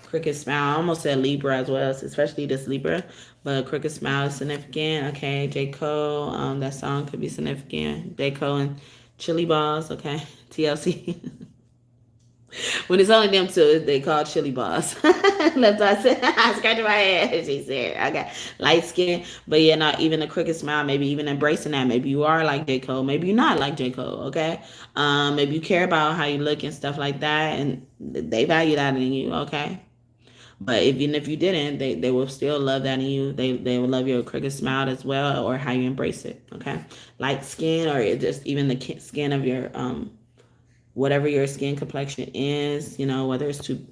Speaker 1: Cricket smile. I almost said Libra as well, especially this Libra, but cricket smile is significant, okay? J. Cole, that song could be significant. J. Cole and Chili Balls, okay? TLC. When it's only them two, they call chili balls. That's what I said. I scratched my head. She said, I got light skin. But yeah, not even a crooked smile, maybe even embracing that. Maybe you are like J. Cole. Maybe you're not like J. Cole, okay? Maybe you care about how you look and stuff like that, and they value that in you, okay? But even if you didn't, they will still love that in you. They will love your crooked smile as well, or how you embrace it, okay? Light skin, or just even the skin of your whatever your skin complexion is, whether it's too,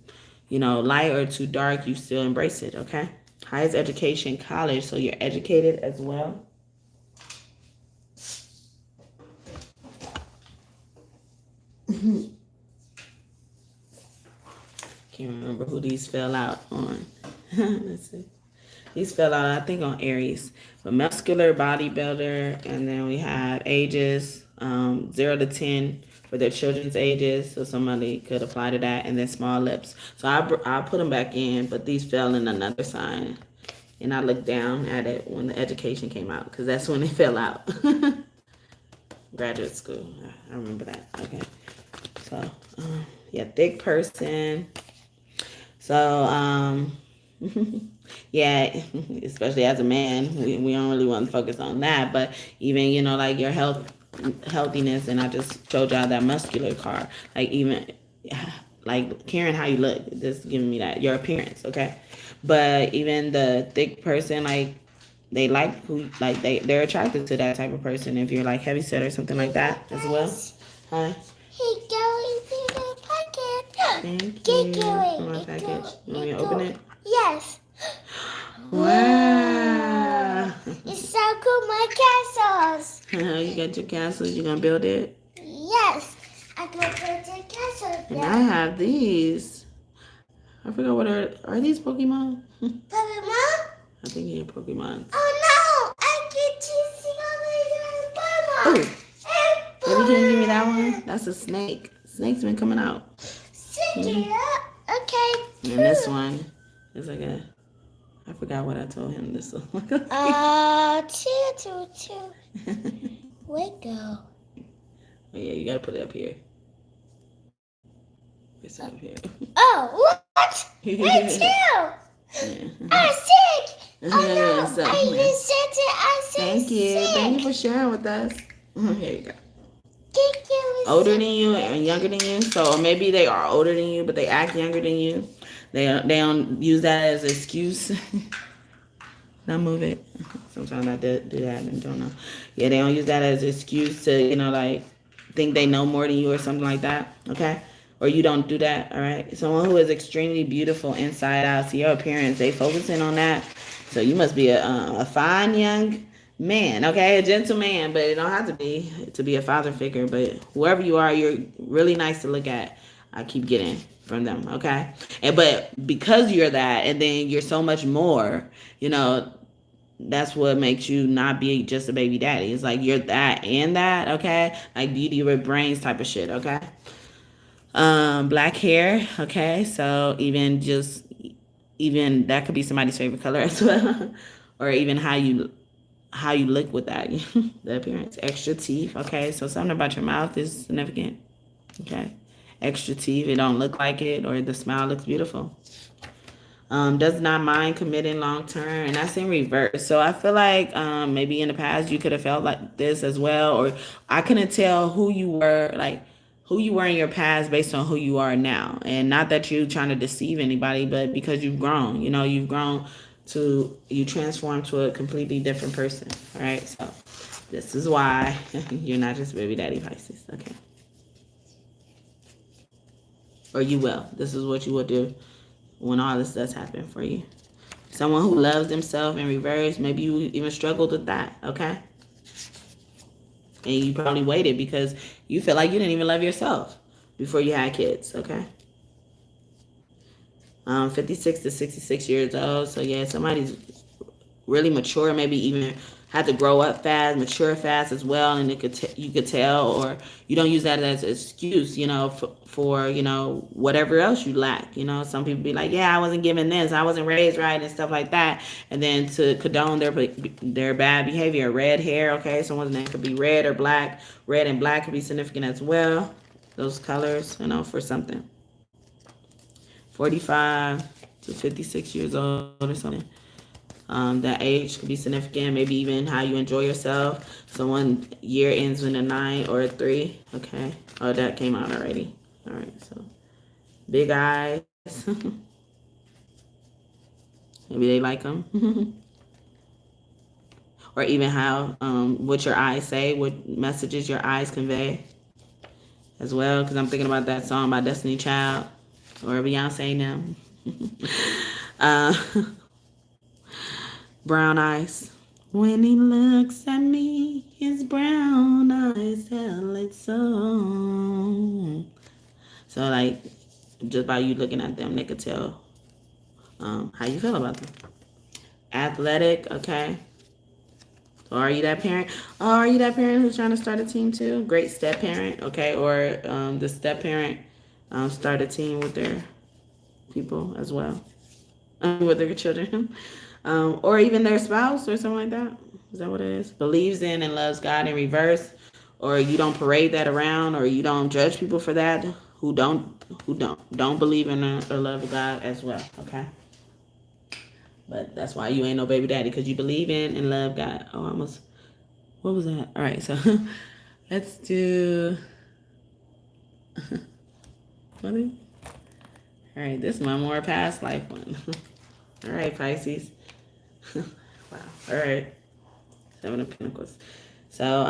Speaker 1: light or too dark, you still embrace it, okay? Highest education, college, so you're educated as well. Can't remember who these fell out on. Let's see. These fell out, I think, on Aries. But muscular bodybuilder, and then we have ages 0 to 10 for their children's ages, so somebody could apply to that, and then small lips. So I'll put them back in, but these fell in another sign. And I looked down at it when the education came out, because that's when they fell out. Graduate school, I remember that. Okay, so yeah, thick person. So yeah, especially as a man, we don't really want to focus on that, but even like your healthiness, and I just showed y'all that muscular card, like even like caring how you look, just giving me that, your appearance, okay? But even the thick person, like they like who, like they're attracted to that type of person if you're like heavy set or something like that as well. Hi.
Speaker 2: Hey, go into the pocket.
Speaker 1: Thank
Speaker 2: you.
Speaker 1: My package. You want me to open it?
Speaker 2: Yes.
Speaker 1: Wow.
Speaker 2: It's so cool, my castles.
Speaker 1: You got your castles, you gonna build it?
Speaker 2: Yes. I'm going to build a castle.
Speaker 1: And I have these. I forgot what are these Pokemon?
Speaker 2: Pokemon?
Speaker 1: I think they're Pokemon.
Speaker 2: Oh no! I get to see all the Pokemon.
Speaker 1: Oh, maybe can you give me that one? That's a snake. Snake's been coming out.
Speaker 2: Okay.
Speaker 1: And this one is like I forgot what I told him this one.
Speaker 2: two. Where go?
Speaker 1: Oh yeah, you gotta put it up here. It's up here.
Speaker 2: Oh, what? Me too.
Speaker 1: Yeah.
Speaker 2: I'm sick. Oh
Speaker 1: Yeah,
Speaker 2: no,
Speaker 1: so,
Speaker 2: I even said it. I'm sick.
Speaker 1: Thank you. Thank you for sharing with us. Here you go.
Speaker 2: Thank you.
Speaker 1: Older than you and younger than you. So, or maybe they are older than you, but they act younger than you. They don't use that as an excuse. Now move it. Sometimes I do that and don't know. Yeah, they don't use that as an excuse to, like, think they know more than you or something like that. Okay? Or you don't do that, all right? Someone who is extremely beautiful inside out, to your appearance, they focusing on that. So you must be a fine young man, okay? A gentleman, but it don't have to be a father figure. But whoever you are, you're really nice to look at. I keep getting from them, okay? But because you're that, and then you're so much more, that's what makes you not be just a baby daddy. It's like you're that and that, okay? Like beauty with brains type of shit, okay? Black hair, okay? So even that could be somebody's favorite color as well. Or even how you look with that, the appearance. Extra teeth, okay? So something about your mouth is significant, okay? Extra teeth, it don't look like it, or the smile looks beautiful. Does not mind committing long term, and that's in reverse. So I feel like maybe in the past you could have felt like this as well, or I couldn't tell who you were in your past based on who you are now. And not that you're trying to deceive anybody, but because you've grown, you've grown you transform to a completely different person. All right, so this is why you're not just baby daddy Pisces, okay? Or you will. This is what you will do when all this does happen for you. Someone who loves themselves in reverse, maybe you even struggled with that, okay? And you probably waited because you feel like you didn't even love yourself before you had kids, okay? 56 to 66 years old. So yeah, somebody's really mature, maybe even had to grow up fast, mature fast as well, and you could tell, or you don't use that as an excuse, for whatever else you lack. Some people be like, yeah, I wasn't given this, I wasn't raised right, and stuff like that, and then to condone their bad behavior. Red hair, okay, someone's name could be red or black. Red and black could be significant as well. Those colors, for something. 45 to 56 years old or something. That age could be significant, maybe even how you enjoy yourself. So one year ends in a 9 or a 3. Okay. Oh, that came out already. All right. So big eyes. Maybe they like them. Or even how, what your eyes say, what messages your eyes convey as well. Because I'm thinking about that song by Destiny Child or Beyonce now. Brown eyes. When he looks at me, his brown eyes tell it so. So, like, just by you looking at them, they could tell how you feel about them. Athletic, okay. So are you that parent? Oh, are you that parent who's trying to start a team too? Great step parent, okay. Or the step parent start a team with their people as well, with their children. Or even their spouse or something like that. Is that what it is? Believes in and loves God in reverse, or you don't parade that around, or you don't judge people for that who don't believe in or love God as well. Okay, but that's why you ain't no baby daddy, because you believe in and love God. Oh, almost. What was that? All right, so let's do. Funny. All right, this is my more past life one. All right, Pisces. Wow. All right. 7 of Pentacles. So,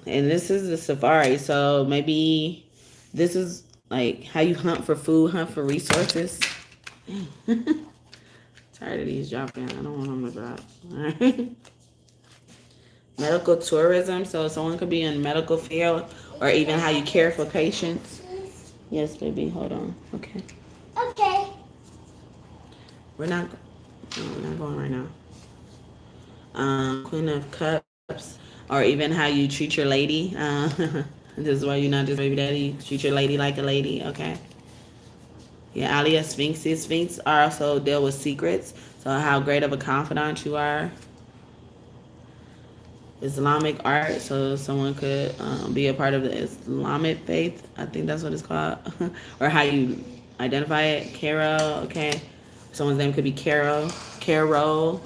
Speaker 1: and this is the safari. So maybe this is like how you hunt for food, hunt for resources. Tired of these dropping. I don't want them to drop. All right. Medical tourism. So someone could be in medical field, or even how you care for patients. Yes, baby. Hold on. Okay.
Speaker 2: Okay.
Speaker 1: We're not going right now. Queen of Cups, or even how you treat your lady. This is why you're not just baby daddy. You treat your lady like a lady, okay? Yeah, Alia Sphinxes. Sphinx also deal with secrets. So how great of a confidant you are. Islamic art. So someone could be a part of the Islamic faith. I think that's what it's called. Or how you identify it. Carol, okay? Someone's name could be Carol,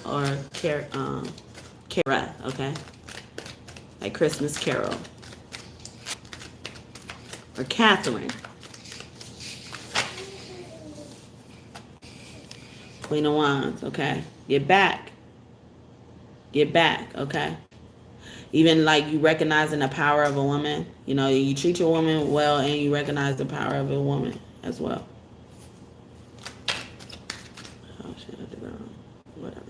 Speaker 1: or Kara, okay? Like Christmas Carol. Or Catherine. Queen of Wands, okay? Get back, okay? Even like you recognizing the power of a woman. You treat your woman well, and you recognize the power of a woman as well. Oh shit, I did that wrong. Whatever.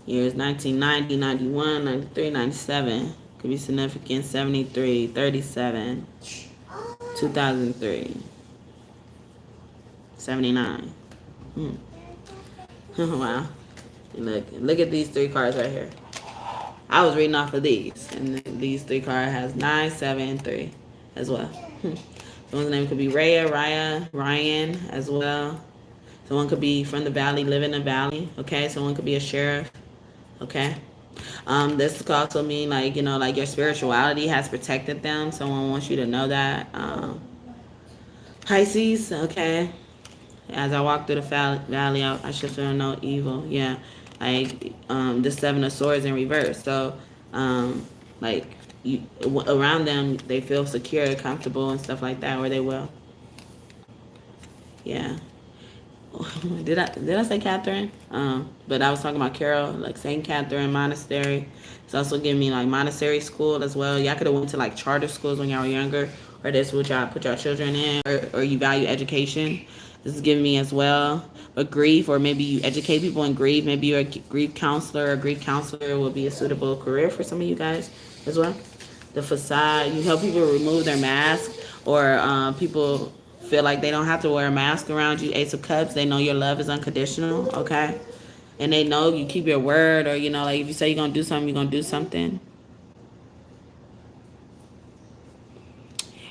Speaker 1: Years 1990, 91, 93, 97. Could be significant. 73, 37, 2003, 79. Wow. Look at these 3 cards right here. I was reading off of these, and these 3 cards has 9, 7, and 3 as well. Someone's name could be Raya, Ryan as well. Someone could be from the valley, live in the valley. Okay, someone could be a sheriff. Okay. This could also mean like your spirituality has protected them. Someone wants you to know that. Pisces. Okay. As I walk through the valley, I should feel no evil. Yeah. Like the 7 of Swords in reverse. So like you around them, they feel secure, comfortable, and stuff like that, or they will. Yeah. Did I say Catherine? But I was talking about Carol, like Saint Catherine Monastery. It's also giving me like Monastery school as well. Y'all could have went to like charter schools when y'all were younger, or this what y'all put your children in, or you value education. This is giving me as well. But grief, or maybe you educate people in grief. Maybe you're a grief counselor. A grief counselor will be a suitable career for some of you guys as well. The facade, you help people remove their mask, or people feel like they don't have to wear a mask around you. Ace of Cups, they know your love is unconditional, okay? And they know you keep your word, or, you know, like if you say you're going to do something, you're going to do something.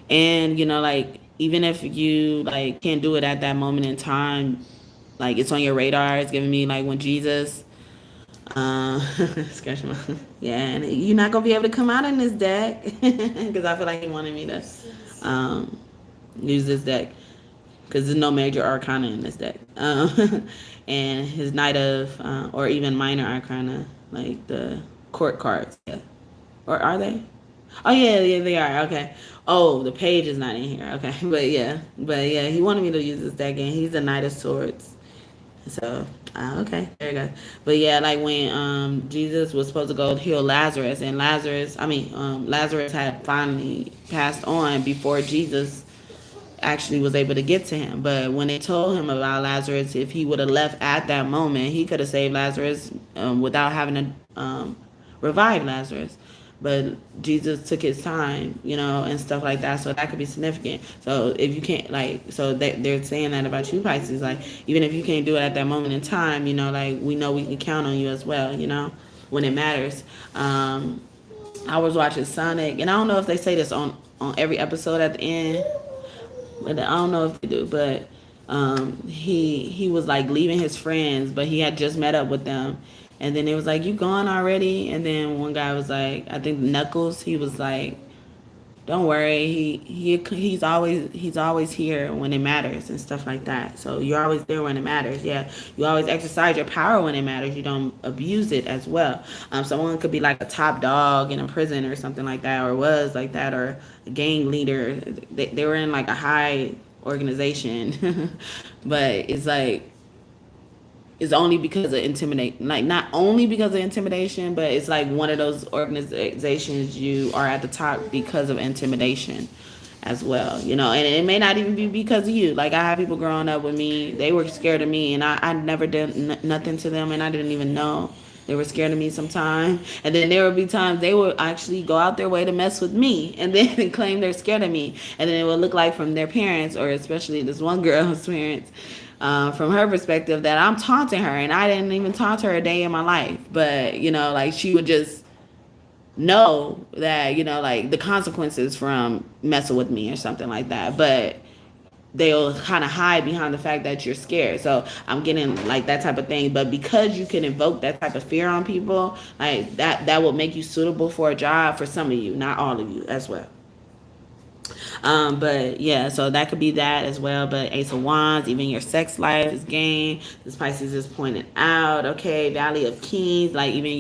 Speaker 1: And, you know, like even if you like can't do it at that moment in time, like it's on your radar. It's giving me like when Jesus, scratch my, yeah, and you're not going to be able to come out in this deck because I feel like he wanted me to use this deck because there's no major arcana in this deck. And his Knight of, or even minor arcana, like the court cards. Yeah. Or are they? Oh, yeah, they are. Okay. Oh, the page is not in here. Okay. But yeah, he wanted me to use this deck, and he's the Knight of Swords. So, okay, there you go. But yeah, like when Jesus was supposed to go heal Lazarus, and Lazarus had finally passed on before Jesus actually was able to get to him. But when they told him about Lazarus, if he would have left at that moment, he could have saved Lazarus without having to revive Lazarus. But Jesus took his time, you know, and stuff like that. So that could be significant. So if you can't, like, so they're saying that about you, Pisces. Like, even if you can't do it at that moment in time, you know, like, we know we can count on you as well, you know, when it matters. I was watching Sonic, and I don't know if they say this on every episode at the end, but I don't know if they do, but he was like leaving his friends, but he had just met up with them, and then it was like, you gone already? And then one guy was like, I think Knuckles, he was like, don't worry, he's always here when it matters and stuff like that. So you're always there when it matters. Yeah, you always exercise your power when it matters. You don't abuse it as well. Someone could be like a top dog in a prison or something like that, or was like that, or a gang leader. They were in like a high organization, but it's like, it's only because of intimidation. Like, not only because of intimidation, but it's like one of those organizations you are at the top because of intimidation as well, you know. And it may not even be because of you. Like, I have people growing up with me, they were scared of me, and I never did nothing to them, and I didn't even know they were scared of me sometimes. And then there would be times they would actually go out their way to mess with me, and then claim they're scared of me. And then it would look like from their parents, or especially this one girl's parents, from her perspective, that I'm taunting her, and I didn't even taunt her a day in my life. But, you know, like, she would just know that, you know, like, the consequences from messing with me or something like that. But they'll kind of hide behind the fact that you're scared. So I'm getting like that type of thing. But because you can invoke that type of fear on people, like that will make you suitable for a job for some of you, not all of you as well. But yeah, so that could be that as well. But Ace of Wands, even your sex life is gained. This Pisces is pointed out. Okay, Valley of Kings, like even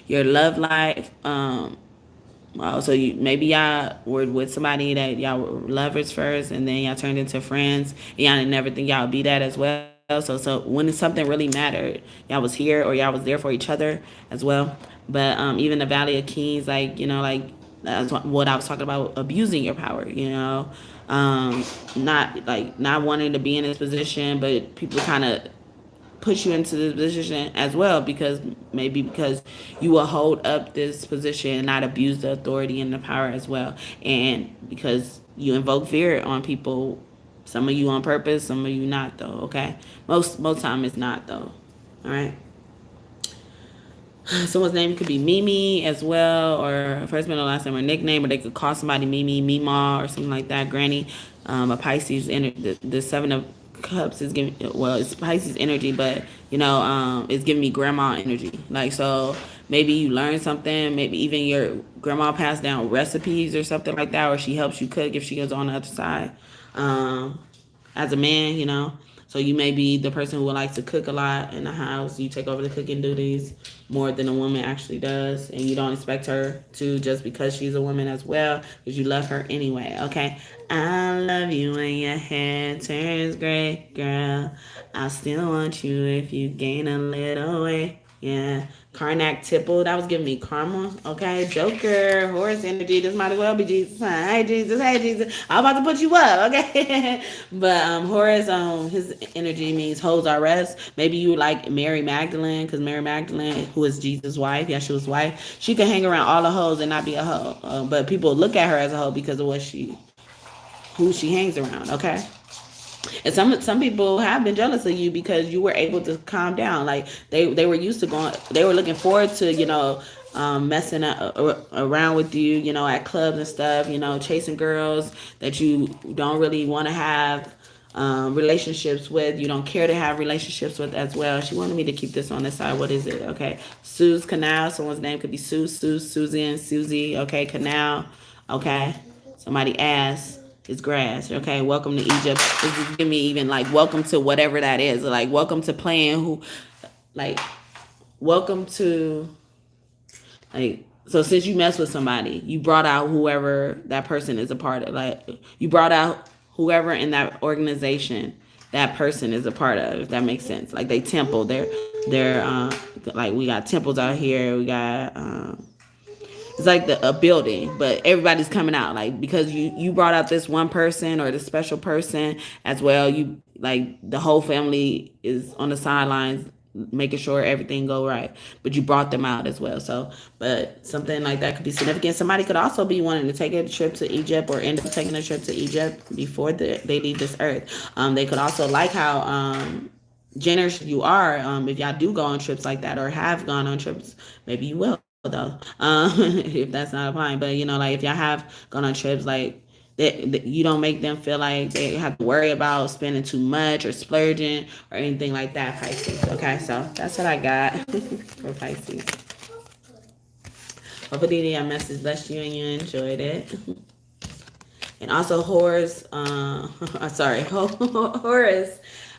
Speaker 1: your love life. So maybe y'all were with somebody that y'all were lovers first, and then y'all turned into friends. And y'all didn't never think y'all would be that as well. So when something really mattered, y'all was here, or y'all was there for each other as well. But even the Valley of Kings, like, you know, like, that's what I was talking about, abusing your power, you know, not wanting to be in this position, but people kind of push you into this position as well, because you will hold up this position and not abuse the authority and the power as well. And because you invoke fear on people, some of you on purpose, some of you not though. Okay, most time it's not though. All right. Someone's name could be Mimi as well, or first, middle, last name, or nickname, or they could call somebody Mimi, Mima, or something like that. Granny, a Pisces energy. The Seven of Cups is giving, well, it's Pisces energy, but, you know, it's giving me grandma energy. Like, so maybe you learn something, maybe even your grandma passed down recipes or something like that, or she helps you cook if she goes on the other side. As a man, you know. So So you may be the person who likes to cook a lot in the house. You take over the cooking duties more than a woman actually does, and you don't expect her to just because she's a woman as well, because you love her anyway. Okay, I love you when your hair turns gray, girl. I still want you if you gain a little weight. Yeah, Karnak Tipple, that was giving me karma. Okay, Joker, Horus energy. This might as well be Jesus. Hey Jesus, hey Jesus. I'm about to put you up. Okay, but Horus, his energy means holds our rest. Maybe you like Mary Magdalene, because Mary Magdalene, who is Jesus' wife, Yeshua's wife, she can hang around all the hoes and not be a hoe. But people look at her as a hoe because of who she hangs around. Okay. And some people have been jealous of you because you were able to calm down. Like they were used to going, they were looking forward to, messing around with you, at clubs and stuff, chasing girls that you don't really want to have relationships with. You don't care to have relationships with as well. She wanted me to keep this on this side. What is it? Okay. Sue's Canal. Someone's name could be Susan, Susie. Okay. Canal. Okay. Somebody asked. It's grass. Okay, welcome to Egypt. This is giving me even like welcome to whatever that is. Like welcome to playing welcome to so since you mess with somebody, you brought out whoever that person is a part of. Like you brought out whoever in that organization that person is a part of, if that makes sense. Like they temple. They're like we got temples out here. We got it's like a building, but everybody's coming out, like because you brought out this one person or this special person as well. You like the whole family is on the sidelines making sure everything go right, but you brought them out as well. So but something like that could be significant. Somebody could also be wanting to take a trip to Egypt or end up taking a trip to Egypt before they leave this earth. They could also like how generous you are. If y'all do go on trips like that or have gone on trips, maybe you will though, if that's not applying. But like if y'all have gone on trips, like that you don't make them feel like they have to worry about spending too much or splurging or anything like that, Pisces. Okay, so that's what I got for Pisces. Hopefully that message blessed you and you enjoyed it. And also Horus, Horus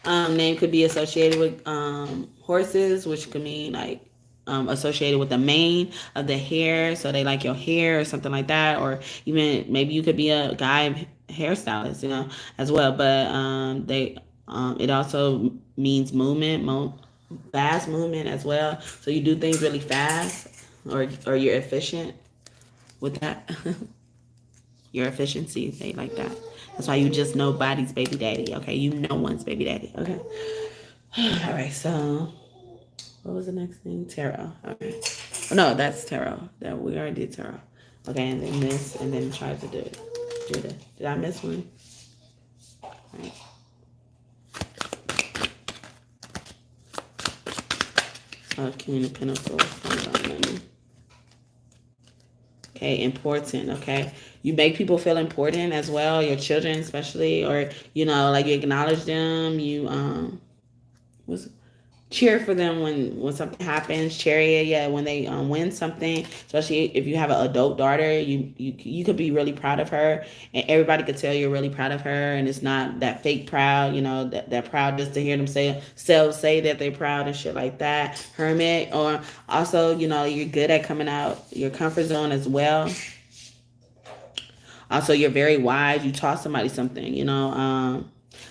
Speaker 1: name could be associated with horses, which could mean like associated with the mane of the hair, so they like your hair or something like that, or even maybe you could be a guy hairstylist, as well. But it also means movement, fast movement as well. So you do things really fast, or you're efficient with that. Your efficiency, they like that. That's why you just know body's baby daddy. Okay, you know one's baby daddy. Okay. All right, so what was the next thing? Tarot. Okay. Oh, no, that's tarot. That we already did tarot. Okay, and then this, and then try to do this. Did I miss one? All right. King of Pentacles. Hold on, let me. Okay, important. Okay, you make people feel important as well. Your children, especially, or like you acknowledge them. You cheer for them when something happens. Chariot, yeah, when they win something, especially if you have an adult daughter, you could be really proud of her, and everybody could tell you're really proud of her, and it's not that fake proud, that proud just to hear them say that they're proud and shit like that. Hermit, or also you're good at coming out your comfort zone as well. Also, you're very wise. You taught somebody something,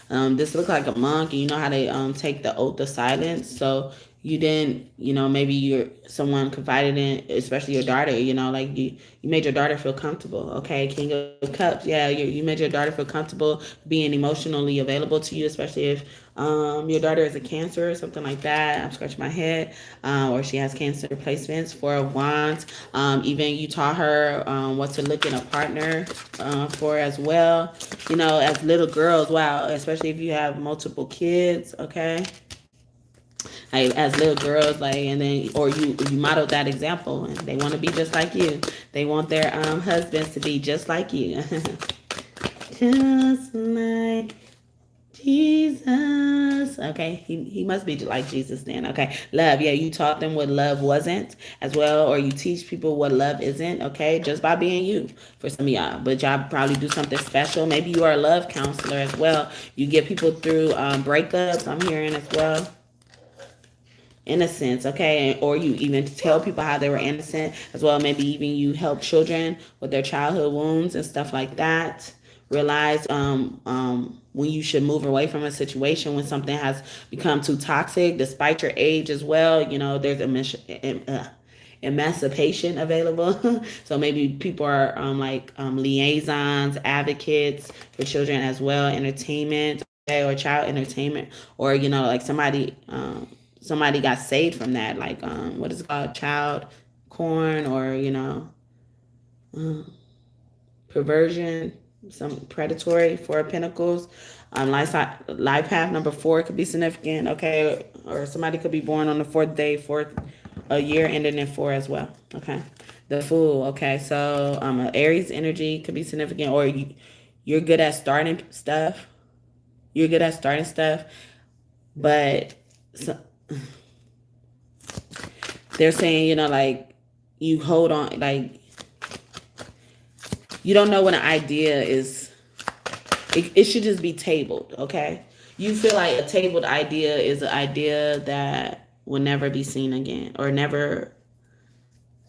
Speaker 1: this looks like a monk, and you know how they take the oath of silence. So you didn't, maybe someone confided in, especially your daughter, like you made your daughter feel comfortable. Okay, King of Cups, yeah, you made your daughter feel comfortable being emotionally available to you, especially if your daughter is a Cancer or something like that. I'm scratching my head, or she has Cancer placements. Four of Wands. Even you taught her what to look in a partner for as well. As little girls, wow, especially if you have multiple kids. Okay. Like, as little girls, like, and then, or you modeled that example, and they want to be just like you. They want their husbands to be just like you. Jesus. Okay, he must be like Jesus then. Okay, love. Yeah, you taught them what love wasn't as well, or you teach people what love isn't. Okay, just by being you for some of y'all. But y'all probably do something special. Maybe you are a love counselor as well. You get people through breakups. I'm hearing as well. Innocence, okay, or you even tell people how they were innocent as well. Maybe even you help children with their childhood wounds and stuff like that. Realize when you should move away from a situation when something has become too toxic, despite your age as well. You know, there's emancipation available. So maybe people are liaisons, advocates for children as well, entertainment, okay, or child entertainment, or you know, like somebody got saved from that, like what is it called, child corn, or you know, perversion, some predatory. Four of Pentacles. Life path number 4 could be significant, okay, or somebody could be born on the 4th day, a year ending in 4 as well, okay. The Fool, okay, so Aries energy could be significant, or you're good at starting stuff. You're good at starting stuff, but they're saying, you know, like you hold on, like you don't know when an idea is, it should just be tabled, okay? You feel like a tabled idea is an idea that will never be seen again, or never,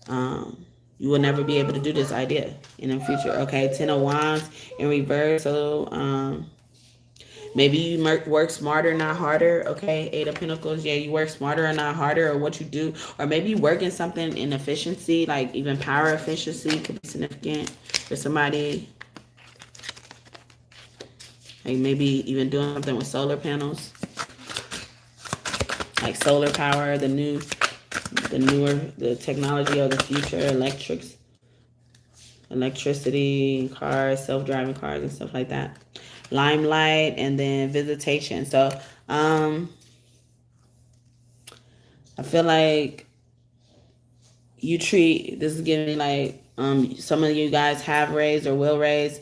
Speaker 1: you will never be able to do this idea in the future, okay? 10 of Wands in reverse, so maybe you work smarter, not harder, okay? 8 of Pentacles, yeah, you work smarter and not harder, or what you do. Or maybe you work in something in efficiency, like even power efficiency could be significant for somebody. Like maybe even doing something with solar panels. Like solar power, the technology of the future, electricity, cars, self-driving cars and stuff like that. Limelight, and then visitation. So I feel like this is giving me like some of you guys have raised or will raise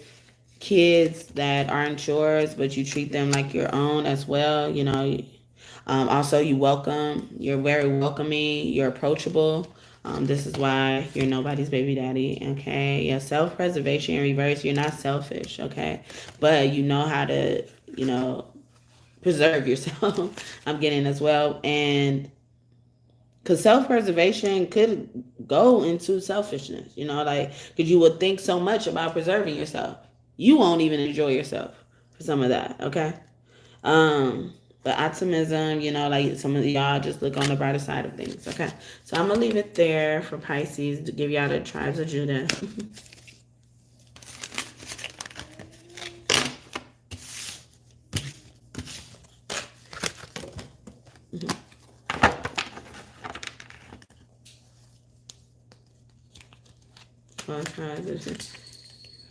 Speaker 1: kids that aren't yours, but you treat them like your own as well. You know, also you're very welcoming, you're approachable. This is why you're nobody's baby daddy, okay? Yeah, self-preservation in reverse. You're not selfish, okay? But you know how to, you know, preserve yourself. I'm getting as well. And because self-preservation could go into selfishness, you know, like, because you would think so much about preserving yourself. You won't even enjoy yourself for some of that, okay? But optimism, you know, like some of y'all just look on the brighter side of things, okay? So I'm going to leave it there for Pisces to give y'all the tribes of Judah.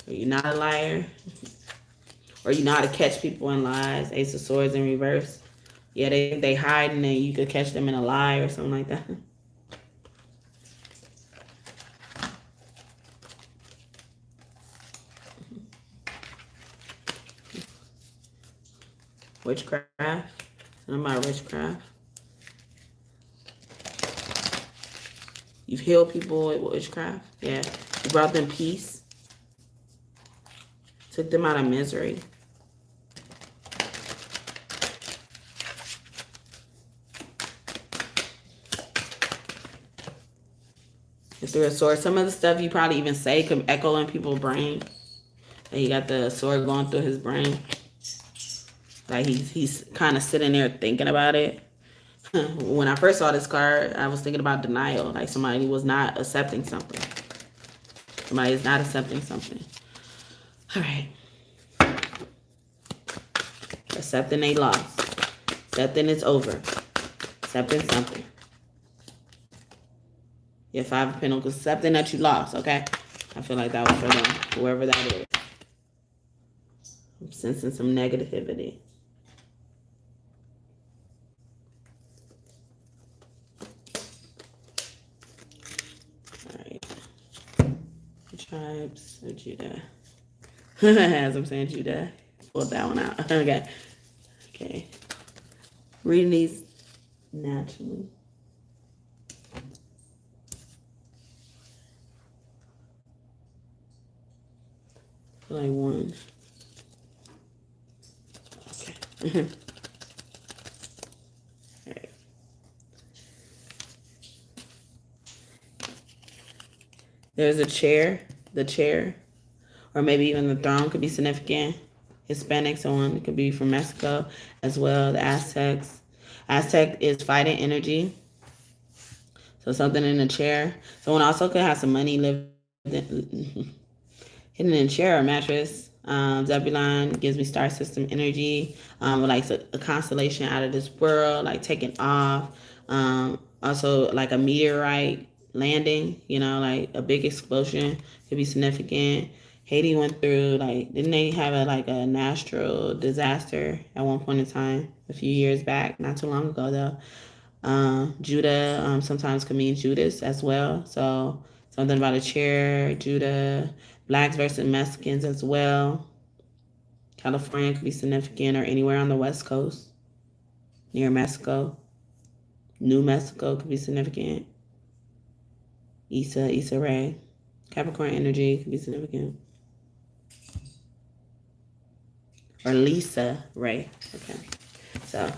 Speaker 1: You're not a liar. Or you know how to catch people in lies. Ace of Swords in reverse. Yeah, they hiding and you could catch them in a lie or something like that. Witchcraft. Something about witchcraft. You've healed people with witchcraft. Yeah. You brought them peace. Took them out of misery. Through a sword. Some of the stuff you probably even say could echo in people's brain. And he got the sword going through his brain. Like he's kind of sitting there thinking about it. When I first saw this card, I was thinking about denial. Like somebody was not accepting something. Somebody is not accepting something. All right. Accepting they lost. Accepting it's over. Accepting something. Yeah, 5 of Pentacles. Accepting that you lost, okay? I feel like that was for them. Whoever that is. I'm sensing some negativity. Tribes of Judah. As I'm saying Judah. Pulled that one out. Okay. Okay. Reading these naturally. Like one. Okay. Right. There's a chair. The chair, or maybe even the throne, could be significant. Hispanic, someone could be from Mexico as well. The Aztecs. Aztec is fighting energy. So something in the chair. Someone also could have some money living hidden in a chair or mattress. Zebulon gives me star system energy, like a constellation out of this world, like taking off. Also, like a meteorite landing, like a big explosion could be significant. Haiti went through, didn't they have a natural disaster at one point in time, a few years back, not too long ago though. Judah sometimes could mean Judas as well. So something about a chair, Judah. Blacks versus Mexicans as well. California could be significant, or anywhere on the West Coast near Mexico. New Mexico could be significant. Issa Rae. Capricorn energy could be significant. Or Lisa Ray. Okay. So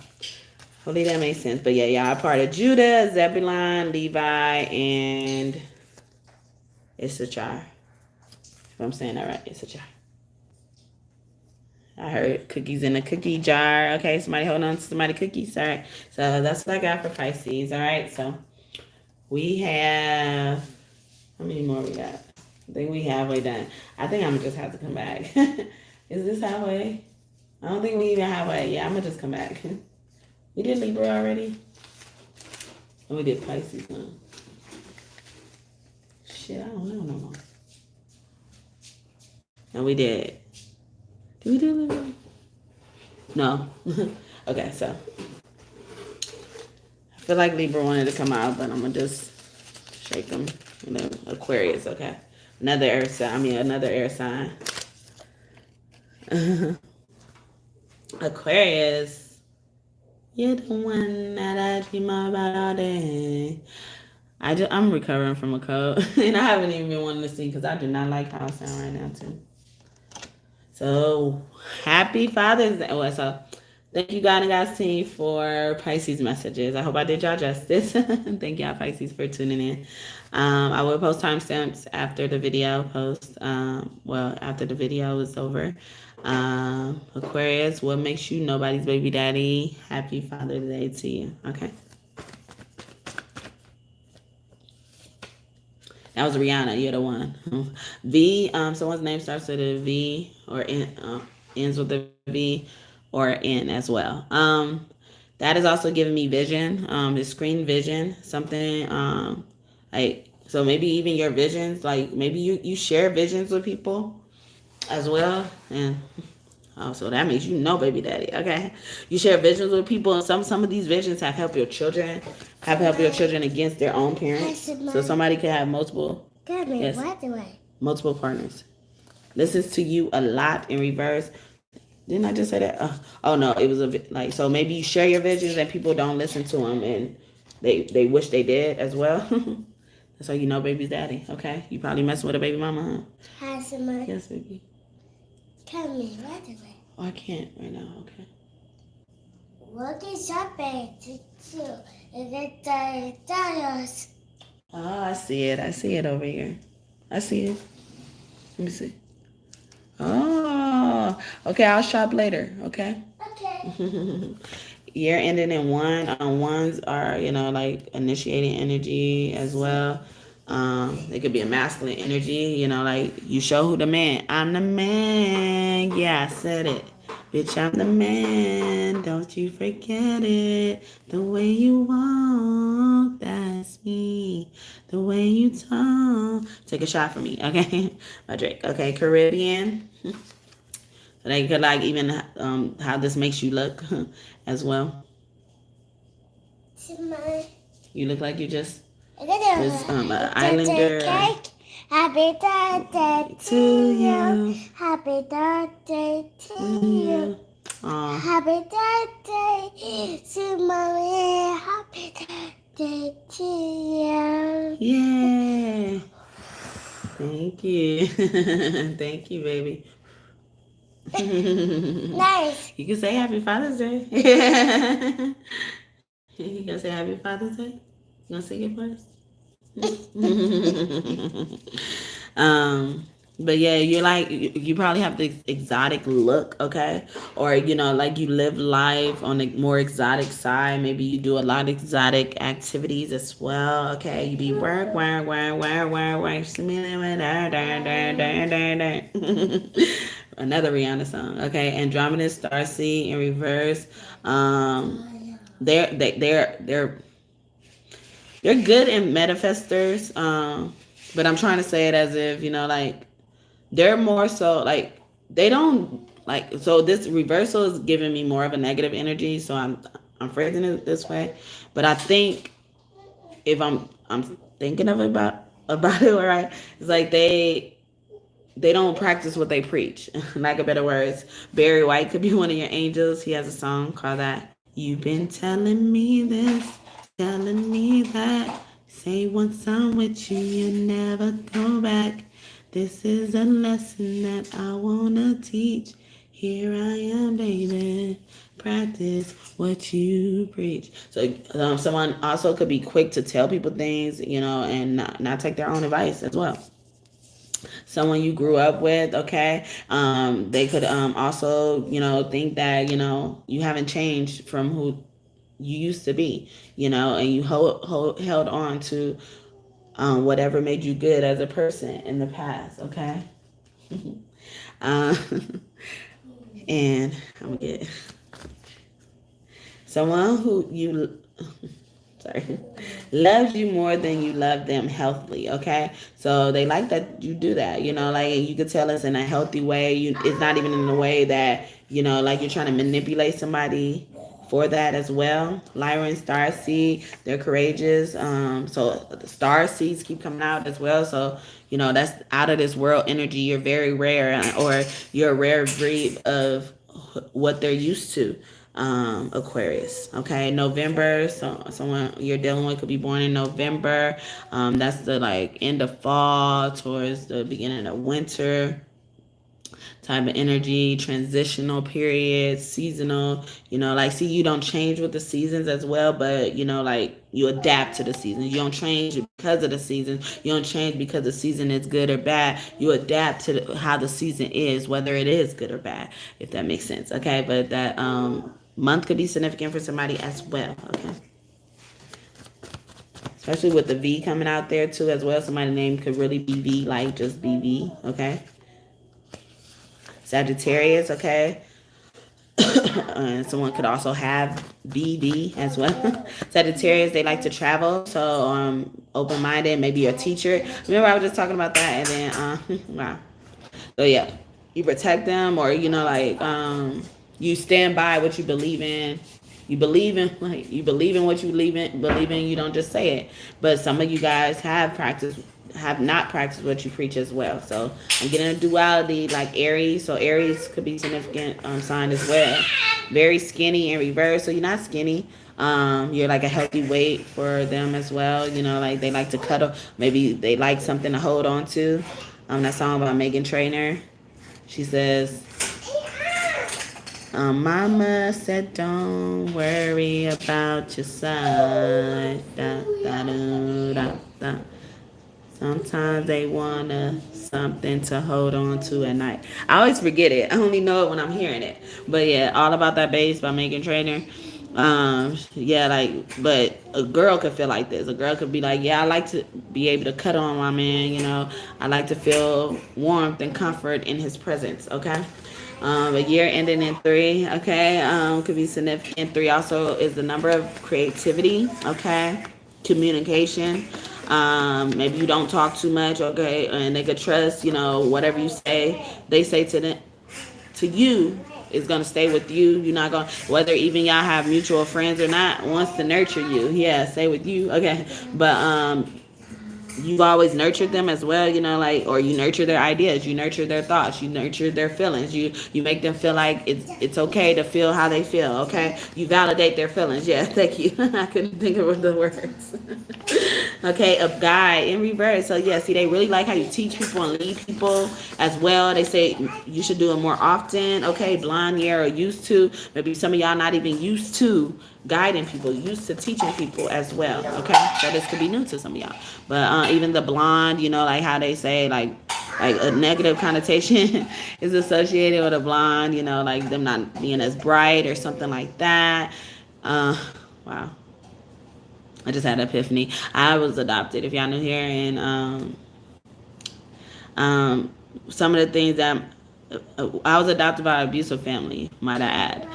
Speaker 1: hopefully that makes sense. But yeah, y'all are part of Judah, Zebulon, Levi, and Issachar. If I'm saying that right, Issachar. I heard cookies in a cookie jar. Okay, somebody hold on to somebody cookies. All right. So that's what I got for Pisces. All right. So we have, how many more we got? I think we halfway done. I think I'm going to just have to come back. Is this halfway? I don't think we even halfway. Yeah, I'm going to just come back. We did Libra already? And we did Pisces, huh? Shit, I don't know no more. And we did. Did we do Libra? No. Okay, so I feel like Libra wanted to come out, but I'm gonna just shake them. Aquarius, okay. Another air sign. Aquarius, you're the one that I dream about all day. I'm recovering from a cold, and I haven't even been wanting to sing because I do not like how I sound right now too. So happy Father's Day. Well, so thank you, God and God's team, for Pisces messages. I hope I did y'all justice. Thank y'all, Pisces, for tuning in. I will post timestamps after the video after the video is over. Aquarius, what makes you nobody's baby daddy? Happy Father's Day to you. Okay. That was Rihanna. You're the one. V. Someone's name starts with a V or ends with a V or N as well. That is also giving me vision. The screen vision. Something so maybe even your visions. Like maybe you share visions with people as well. And so that means baby daddy. Okay, you share visions with people, and some of these visions have helped your children. Against their own parents. So somebody could have multiple. Yes, multiple partners. Listens to you a lot in reverse. Didn't I just say that? Oh no, it was so maybe you share your visions and people don't listen to them, and they wish they did as well. That's how you know baby's daddy. Okay, you probably messing with a baby mama, huh?
Speaker 2: Hi, Simone.
Speaker 1: Yes, baby.
Speaker 2: Come here right away.
Speaker 1: Oh, I can't right now. Okay.
Speaker 2: What is happening to you? The Taurus.
Speaker 1: Oh, I see it. I see it over here. I see it. Let me see. Oh, okay. I'll shop later. Okay.
Speaker 2: Okay.
Speaker 1: Year ending in 1. Ones are, like initiating energy as well. It could be a masculine energy, like you show who the man. I'm the man. Yeah, I said it. Bitch, I'm the man. Don't you forget it. The way you walk, that's me. The way you talk. Take a shot for me, okay? My drink. Okay, Caribbean. So they could even how this makes you look as well. You look like you just an islander.
Speaker 2: Cake. Happy birthday to you. Happy birthday to you. Happy birthday to mommy. Happy birthday to you.
Speaker 1: Yeah. Thank you. Thank you, baby.
Speaker 2: Nice.
Speaker 1: You can say Happy Father's Day. You gonna say Happy Father's Day? You gonna sing it first? But yeah, you're like you probably have the exotic look, okay? Or like you live life on the more exotic side. Maybe you do a lot of exotic activities as well, okay? You be work. Another Rihanna song, okay? Andromeda Starseed in reverse. They're good in manifestors, but I'm trying to say it as if like they're more so like they don't like. So this reversal is giving me more of a negative energy, so I'm phrasing it this way. But I think if I'm thinking of it about it right, it's like they don't practice what they preach. Like a better words, Barry White could be one of your angels. He has a song called that. You've been telling me this, telling me that. Say once I'm with you, you never go back. This is a lesson that I wanna teach. Here I am, baby. Practice what you preach. So someone also could be quick to tell people things, and not take their own advice as well. Someone you grew up with, okay? They could also, think that, you haven't changed from who you used to be, and you held on to whatever made you good as a person in the past, okay? um, and I'm gonna get someone who you sorry, loves you more than you love them healthily, okay? So they like that you do that, like you could tell us in a healthy way. It's not even in a way that, like you're trying to manipulate somebody for that as well. Lyra and Star Seed, they're courageous. So the Star Seeds keep coming out as well. So, that's out of this world energy. You're very rare, or you're a rare breed of what they're used to. Aquarius, okay? November, so someone you're dealing with could be born in November. That's the like end of fall towards the beginning of winter type of energy, transitional period, seasonal. Like, see, you don't change with the seasons as well, but like you adapt to the seasons. You don't change because of the season. You don't change because the season is good or bad. You adapt to how the season is, whether it is good or bad, if that makes sense, okay? But that month could be significant for somebody as well, okay? Especially with the V coming out there too as well. Somebody's name could really be V, like just BV, okay? Sagittarius, okay? And someone could also have BD as well. Sagittarius, they like to travel, so open-minded, maybe a teacher. Remember I was just talking about that, and then wow. So yeah, you protect them, or you stand by what you believe in. You believe in what you believe in. You don't just say it. But some of you guys have not practiced what you preach as well. So I'm getting a duality like Aries. So Aries could be significant sign as well. Very skinny in reverse. So you're not skinny. You're like a healthy weight for them as well. Like they like to cuddle. Maybe they like something to hold on to. That song by Megan Trainor. She says, Mama said, don't worry about your side. Da, da, da, da, da. Sometimes they want something to hold on to at night. I always forget it. I only know it when I'm hearing it. But yeah, All About That Bass by Megan Trainor. Yeah, like, but a girl could feel like this. A girl could be like, yeah, I like to be able to cuddle on my man. I like to feel warmth and comfort in his presence, okay? A year ending in 3, okay, could be significant. 3 also is the number of creativity, okay, communication. Maybe you don't talk too much, okay, and they could trust, whatever you say, they say to you is gonna stay with you. You're not gonna, whether even y'all have mutual friends or not, wants to nurture you. Yeah, stay with you, okay, but you've always nurtured them as well, you know, like, or you nurture their ideas, you nurture their thoughts, you nurture their feelings, you make them feel like it's okay to feel how they feel, okay? You validate their feelings. Yeah, thank you. I couldn't think of the words. Okay, a guy in reverse. So yeah, see, they really like how you teach people and lead people as well. They say you should do it more often. Okay, blonde, yeah, or used to. Maybe some of y'all not even used to guiding people, used to teaching people as well. Okay, so this could be new to some of y'all. But even the blonde, you know, like how they say like a negative connotation is associated with a blonde, you know, like them not being as bright or something like that. Wow. I just had an epiphany. I was adopted, if y'all new here, and some of the things that I was adopted by an abusive family, might I add.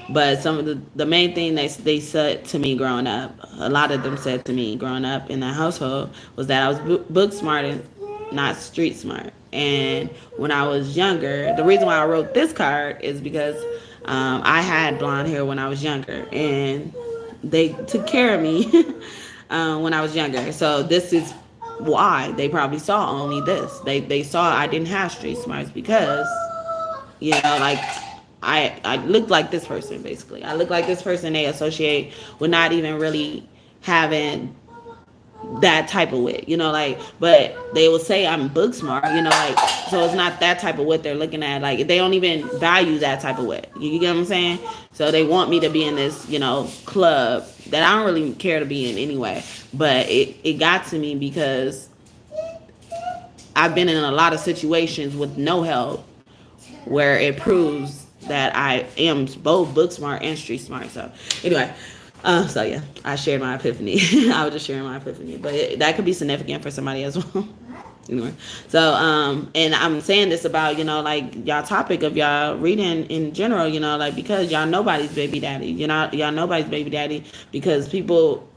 Speaker 1: But some of the main thing they said to me growing up, a lot of them said to me growing up in that household, was that I was book smart and not street smart. And when I was younger, the reason why I wrote this card is because I had blonde hair when I was younger, and they took care of me when I was younger. So this is why they probably saw only this. They saw I didn't have street smarts because, you know, like I look like this person basically. I look like this person they associate with not even really having that type of wit, you know, like, but they will say I'm book smart, you know, like, so it's not that type of wit they're looking at. Like, they don't even value that type of wit. You get what I'm saying? So they want me to be in this, you know, club that I don't really care to be in anyway. But it got to me because I've been in a lot of situations with no help where it proves that I am both book smart and street smart. So anyway, so yeah, I shared my epiphany. I was just sharing my epiphany, but that could be significant for somebody as well. Anyway, so and I'm saying this about, you know, like y'all topic of y'all reading in general, you know, like because y'all nobody's baby daddy, you know, y'all nobody's baby daddy because people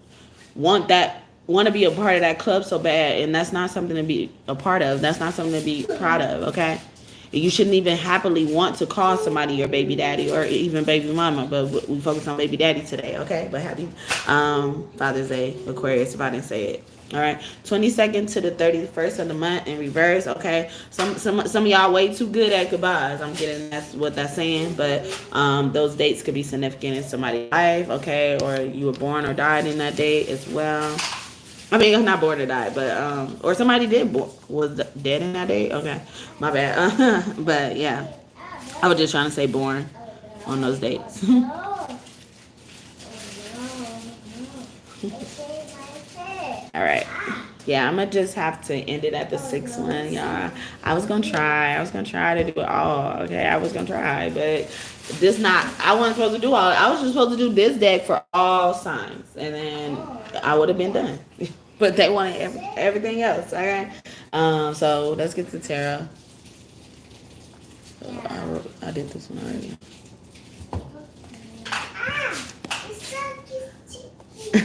Speaker 1: want to be a part of that club so bad, and that's not something to be a part of. That's not something to be proud of. Okay. You shouldn't even happily want to call somebody your baby daddy or even baby mama, but we focus on baby daddy today, okay? But happy Father's Day, Aquarius, if I didn't say it. All right, 22nd to the 31st of the month in reverse, okay? Some of y'all way too good at goodbyes. I'm getting that's what that's saying, but those dates could be significant in somebody's life, okay? Or you were born or died in that date as well. I mean, not born or died, but or somebody was dead in that day. Okay, my bad. But yeah, I was just trying to say born on those dates. All right. Yeah, I'm gonna just have to end it at the 6th one, y'all. I was gonna try to do it all. Okay, I was gonna try, but this not. I wasn't supposed to do all. I was just supposed to do this deck for all signs, and then I would have been done. But they wanted everything else. All right. So let's get to tarot. I did this one already.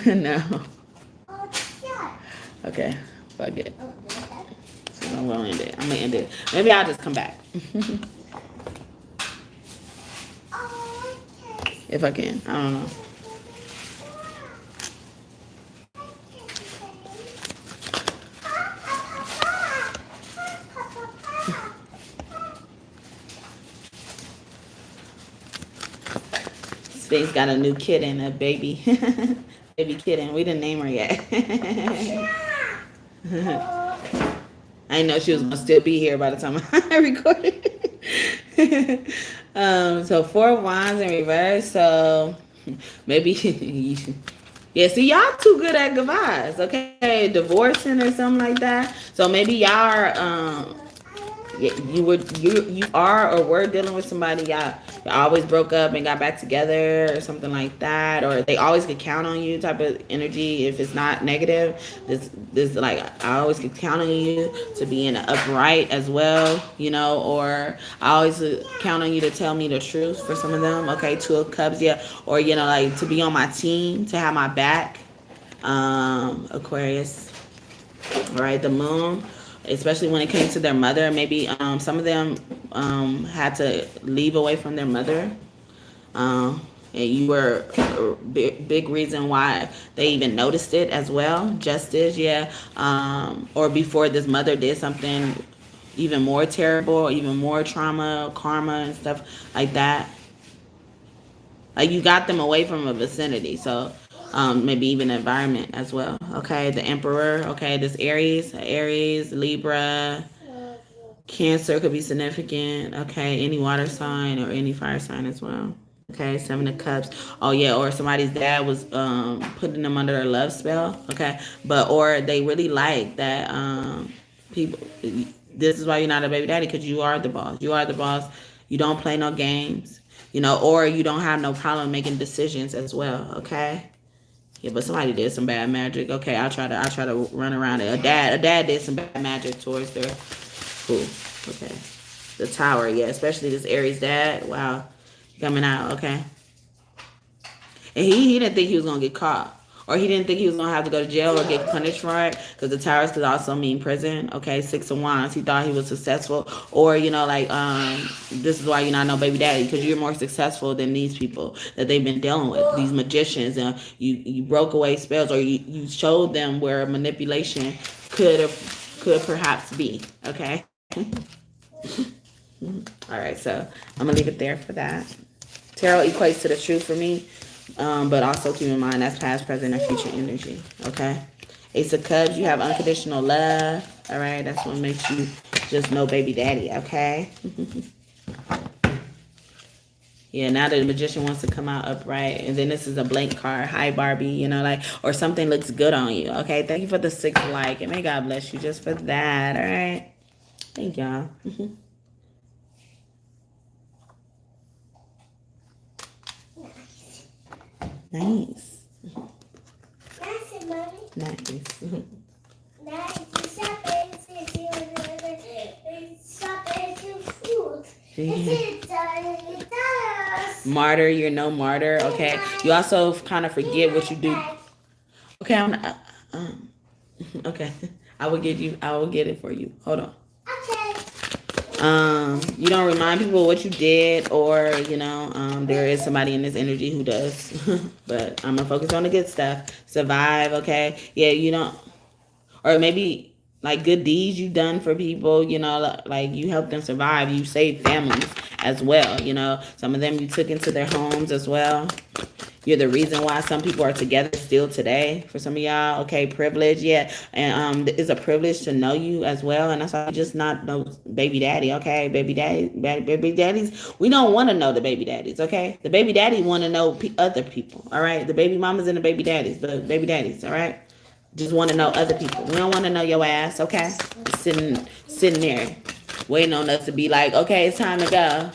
Speaker 1: No. Okay, fuck it. So I'm gonna end it. I'm gonna end it. Maybe I'll just come back. If I can. I don't know. Space got a new kitten, a baby. Baby kitten. We didn't name her yet. I didn't know she was gonna still be here by the time I recorded. So 4 of Wands in reverse. So maybe yeah. See, y'all too good at goodbyes. Okay, divorcing or something like that. So maybe y'all are you are or were dealing with somebody y'all always broke up and got back together or something like that, or they always could count on you type of energy. If it's not negative, this like I always could count on you to be in upright as well, you know, or I always count on you to tell me the truth for some of them. Okay, 2 of Cups, yeah, or you know, like to be on my team, to have my back. Aquarius, all right, the Moon. Especially when it came to their mother, maybe some of them had to leave away from their mother, and and you were a big reason why they even noticed it as well. Justice, yeah. Or before this mother did something even more terrible, even more trauma, karma, and stuff like that. Like you got them away from a vicinity, so maybe even environment as well. Okay, the Emperor. Okay, this Aries, Libra, Cancer could be significant. Okay, any water sign or any fire sign as well. Okay, Seven of Cups. Oh yeah, or somebody's dad was putting them under a love spell. Okay, but or they really like that people. This is why you're not a baby daddy, because you are the boss. You are the boss. You don't play no games. Or you don't have no problem making decisions as well. Okay. Yeah, but somebody did some bad magic. Okay, I try to run around it. A dad did some bad magic towards their. Cool. Okay. The Tower, yeah, especially this Aries dad. Wow. Coming out, okay. And he didn't think he was gonna get caught. Or he didn't think he was gonna have to go to jail or get punished for it. Because the Towers could also mean prison. Okay, Six of Wands. He thought he was successful. Or, this is why you're not no baby daddy, because you're more successful than these people that they've been dealing with. These magicians. And you broke away spells, or you showed them where manipulation could perhaps be. Okay. All right, so I'm gonna leave it there for that. Tarot equates to the truth for me, but also keep in mind that's past, present, and future energy. Okay. Ace of Cups, you have unconditional love. All right, that's what makes you just no baby daddy. Okay. Yeah, now the Magician wants to come out upright, and then this is a blank card. Hi, Barbie. Or something looks good on you. Okay, thank you for the 6th like, and may God bless you just for that. All right. Thank y'all. Nice. Martyr, you're no martyr. Okay. You also kind of forget what you do. Okay, I'm not, okay. I will get it for you. Hold on. You don't remind people what you did, or there is somebody in this energy who does. But I'm gonna focus on the good stuff. Survive, okay? Yeah, you don't, or maybe like good deeds you done for people. Like you helped them survive. You saved families as well. Some of them you took into their homes as well. You're the reason why some people are together still today. For some of y'all, okay, privilege, yeah, and it's a privilege to know you as well. And that's why just not no baby daddy, okay, baby daddies. We don't want to know the baby daddies, okay. The baby daddy want to know other people, all right. The baby mamas and the baby daddies, but baby daddies, all right, just want to know other people. We don't want to know your ass, okay. Sitting there, waiting on us to be like, okay, it's time to go.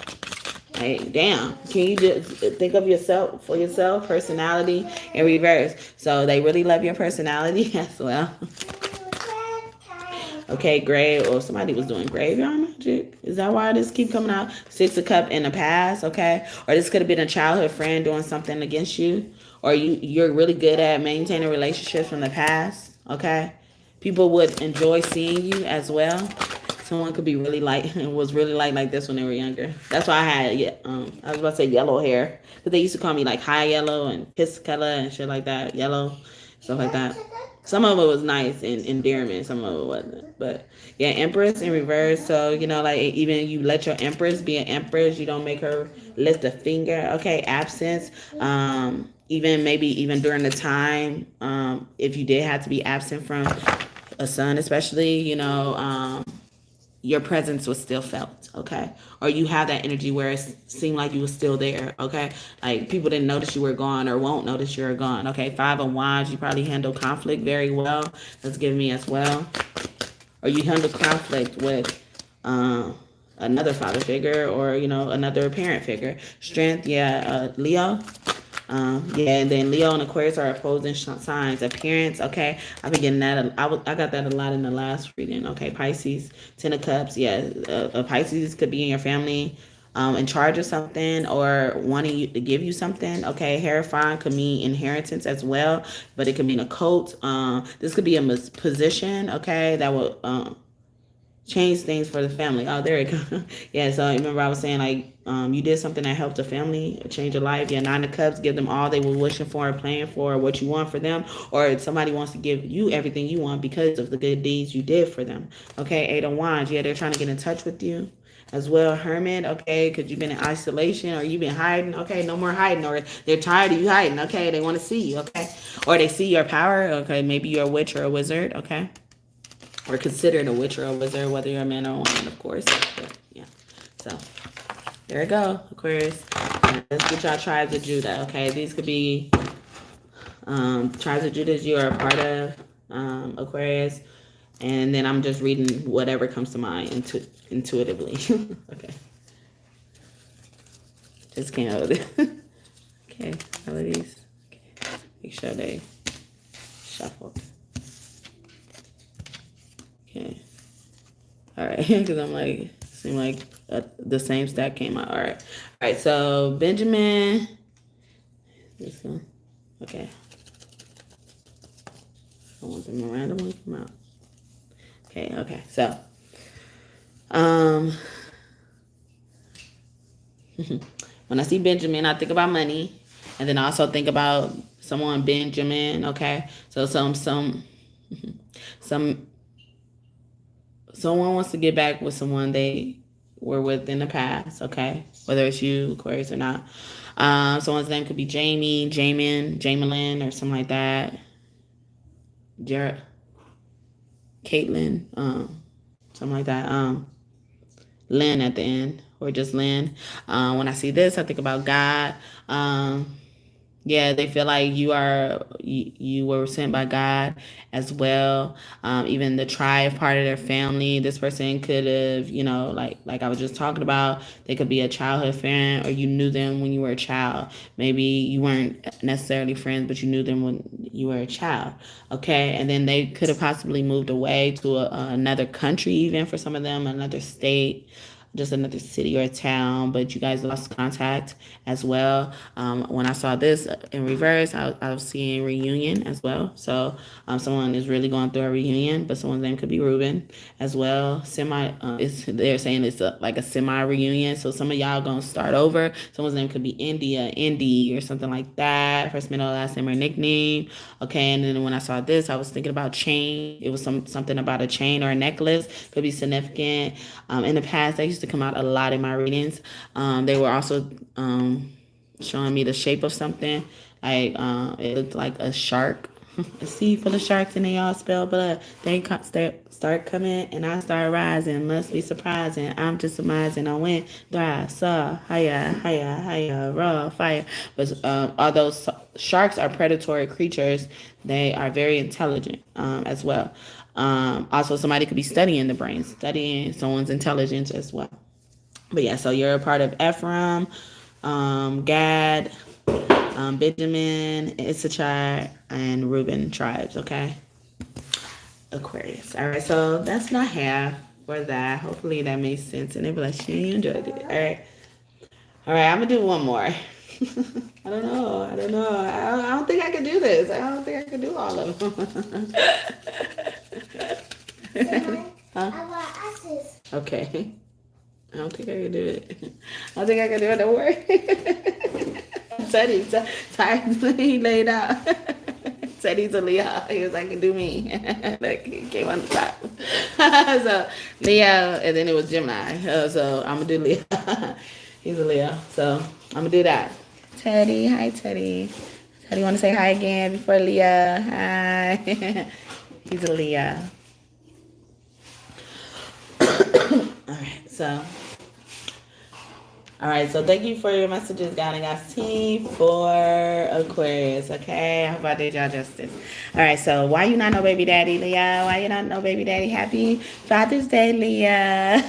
Speaker 1: Hey, damn. Can you just think of yourself, personality in reverse? So they really love your personality as well. Okay, grave, or somebody was doing graveyard magic. Is that why this keep coming out? 6 of Cups in the past, okay? Or this could have been a childhood friend doing something against you. Or you're really good at maintaining relationships from the past, okay? People would enjoy seeing you as well. Someone could be really was really like this when they were younger. That's why I had, I was about to say yellow hair. Because they used to call me like high yellow and piss color and shit like that. Yellow, stuff like that. Some of it was nice and endearment. Some of it wasn't. But yeah, Empress in reverse. So, even you let your Empress be an Empress. You don't make her lift a finger. Okay, absence. Even during the time, if you did have to be absent from a son, especially, your presence was still felt, okay? Or you have that energy where it seemed like you were still there, okay? Like people didn't notice you were gone or won't notice you were gone, okay? 5 of Wands, you probably handle conflict very well. That's giving me as well. Or you handle conflict with another father figure or, another parent figure. Strength, yeah, Leo. And then Leo and Aquarius are opposing signs. Appearance, okay. I've been getting that. I got that a lot in the last reading. Okay, Pisces, 10 of Cups. Yeah, Pisces could be in your family, in charge of something or wanting you to give you something. Okay, Hierophant could mean inheritance as well, but it could mean a cult. This could be a position. Okay, that will change things for the family. Oh, there it goes. Yeah. So remember, I was saying like you did something that helped a family, change your life. Your Nine of Cups, give them all they were wishing for, praying for, what you want for them, or somebody wants to give you everything you want because of the good deeds you did for them. Okay, Eight of Wands, yeah, they're trying to get in touch with you as well. Hermit, okay, because you've been in isolation or you've been hiding. Okay, no more hiding, or they're tired of you hiding. Okay, they want to see you. Okay, or they see your power. Okay, maybe you're a witch or a wizard. Okay, or considered a witch or a wizard, whether you're a man or a woman, of course. But, yeah, so there we go, Aquarius. Let's get y'all tribes of Judah. Okay, these could be tribes of Judah you are a part of, Aquarius. And then I'm just reading whatever comes to mind intuitively. Okay. Just came out with it. Okay, all of these. Okay. Make sure they shuffled. Okay. All right, because I'm like, seem like the same stack came out. All right, so Benjamin. This one. Okay. I want them randomly come out. Okay, so when I see Benjamin, I think about money, and then I also think about someone Benjamin. Okay, so someone wants to get back with someone they were with in the past. Okay, whether it's you, Aquarius, or not. Someone's name could be Jamie, Jamin, Jamelin, or something like that. Jared. Caitlin, something like that. Lynn at the end, or just Lynn. When I see this, I think about God. Yeah, they feel like you were sent by God as well. Even the tribe part of their family. This person could have, like I was just talking about, they could be a childhood friend, or you knew them when you were a child. Maybe you weren't necessarily friends, but you knew them when you were a child. Okay, and then they could have possibly moved away to another country, even for some of them, another state, just another city or a town, but you guys lost contact as well. When I saw this in reverse, I was seeing reunion as well. So someone is really going through a reunion, but someone's name could be Ruben as well. They're saying it's like a semi reunion. So some of y'all gonna start over. Someone's name could be Indy, or something like that. First, middle, last name, or nickname. Okay, and then when I saw this, I was thinking about chain. It was something about a chain or a necklace. Could be significant. In the past, they used to come out a lot in my readings. They were also showing me the shape of something. Like it looked like a shark, a sea full of sharks, and they all spell blood. They start coming, and I start rising. Must be surprising. I'm just surmising. I went dry, saw, higher, raw, fire. But although sharks are predatory creatures, they are very intelligent as well. Also, somebody could be studying the brain, studying someone's intelligence as well. But yeah, so you're a part of Ephraim, Gad, Benjamin, Issachar, and Reuben tribes, okay? Aquarius. All right, so that's what I have for that. Hopefully that makes sense, and it bless you and you enjoyed it. All right, I'm going to do one more. I don't know. I don't think I can do this. I don't think I can do all of them. Huh? Okay. I don't think I can do it. I don't think I can do it. Don't worry. Said he's tired. He laid out. Said he's a Leo. He was like, do me. Like, he came on the top. So Leo, and then it was Gemini. So I'm going to do Leo. He's a Leo. So I'm going to do that. Teddy. Hi, Teddy. Teddy, want to say hi again before Leo? Hi. He's a Leo. All right, so thank you for your messages, God and God's team, for Aquarius, okay? I hope I did y'all justice. All right, so why you not no baby daddy, Leah? Why you not no baby daddy? Happy Father's Day, Leah.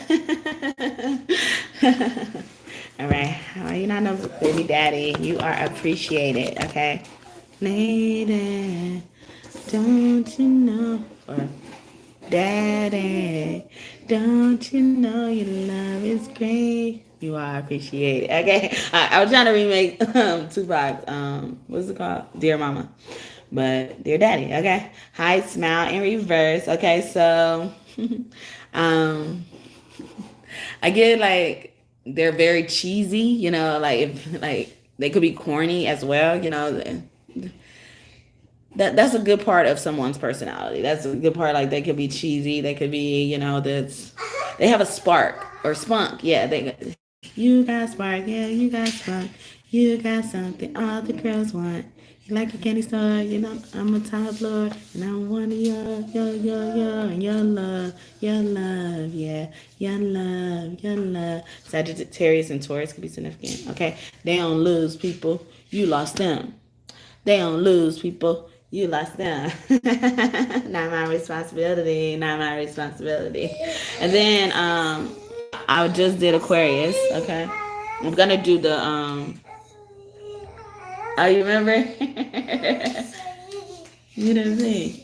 Speaker 1: All right, why you not no baby daddy? You are appreciated, okay? Lady, don't you know? Or Daddy, don't you know your love is great? You are appreciated. Okay, I was trying to remake Tupac. What's it called? Dear Mama, but Dear Daddy. Okay, hi, smile in reverse. Okay, so I get like they're very cheesy, you know, like if like they could be corny as well, you know. That's a good part of someone's personality. That's a good part. Like they could be cheesy, they could be, you know, that's they have a spark or spunk. Yeah, you got spark, yeah, you got spark. You got something all the girls want. You like a candy store, you know, I'm a top lord, and I'm one of your love, yeah, your love. Sagittarius and Taurus could be significant. Okay, they don't lose, people. You lost them. They don't lose, people. You lost them. Not my responsibility. Not my responsibility. And then I just did Aquarius. Okay, I'm gonna do the Oh, you remember? You didn't sing.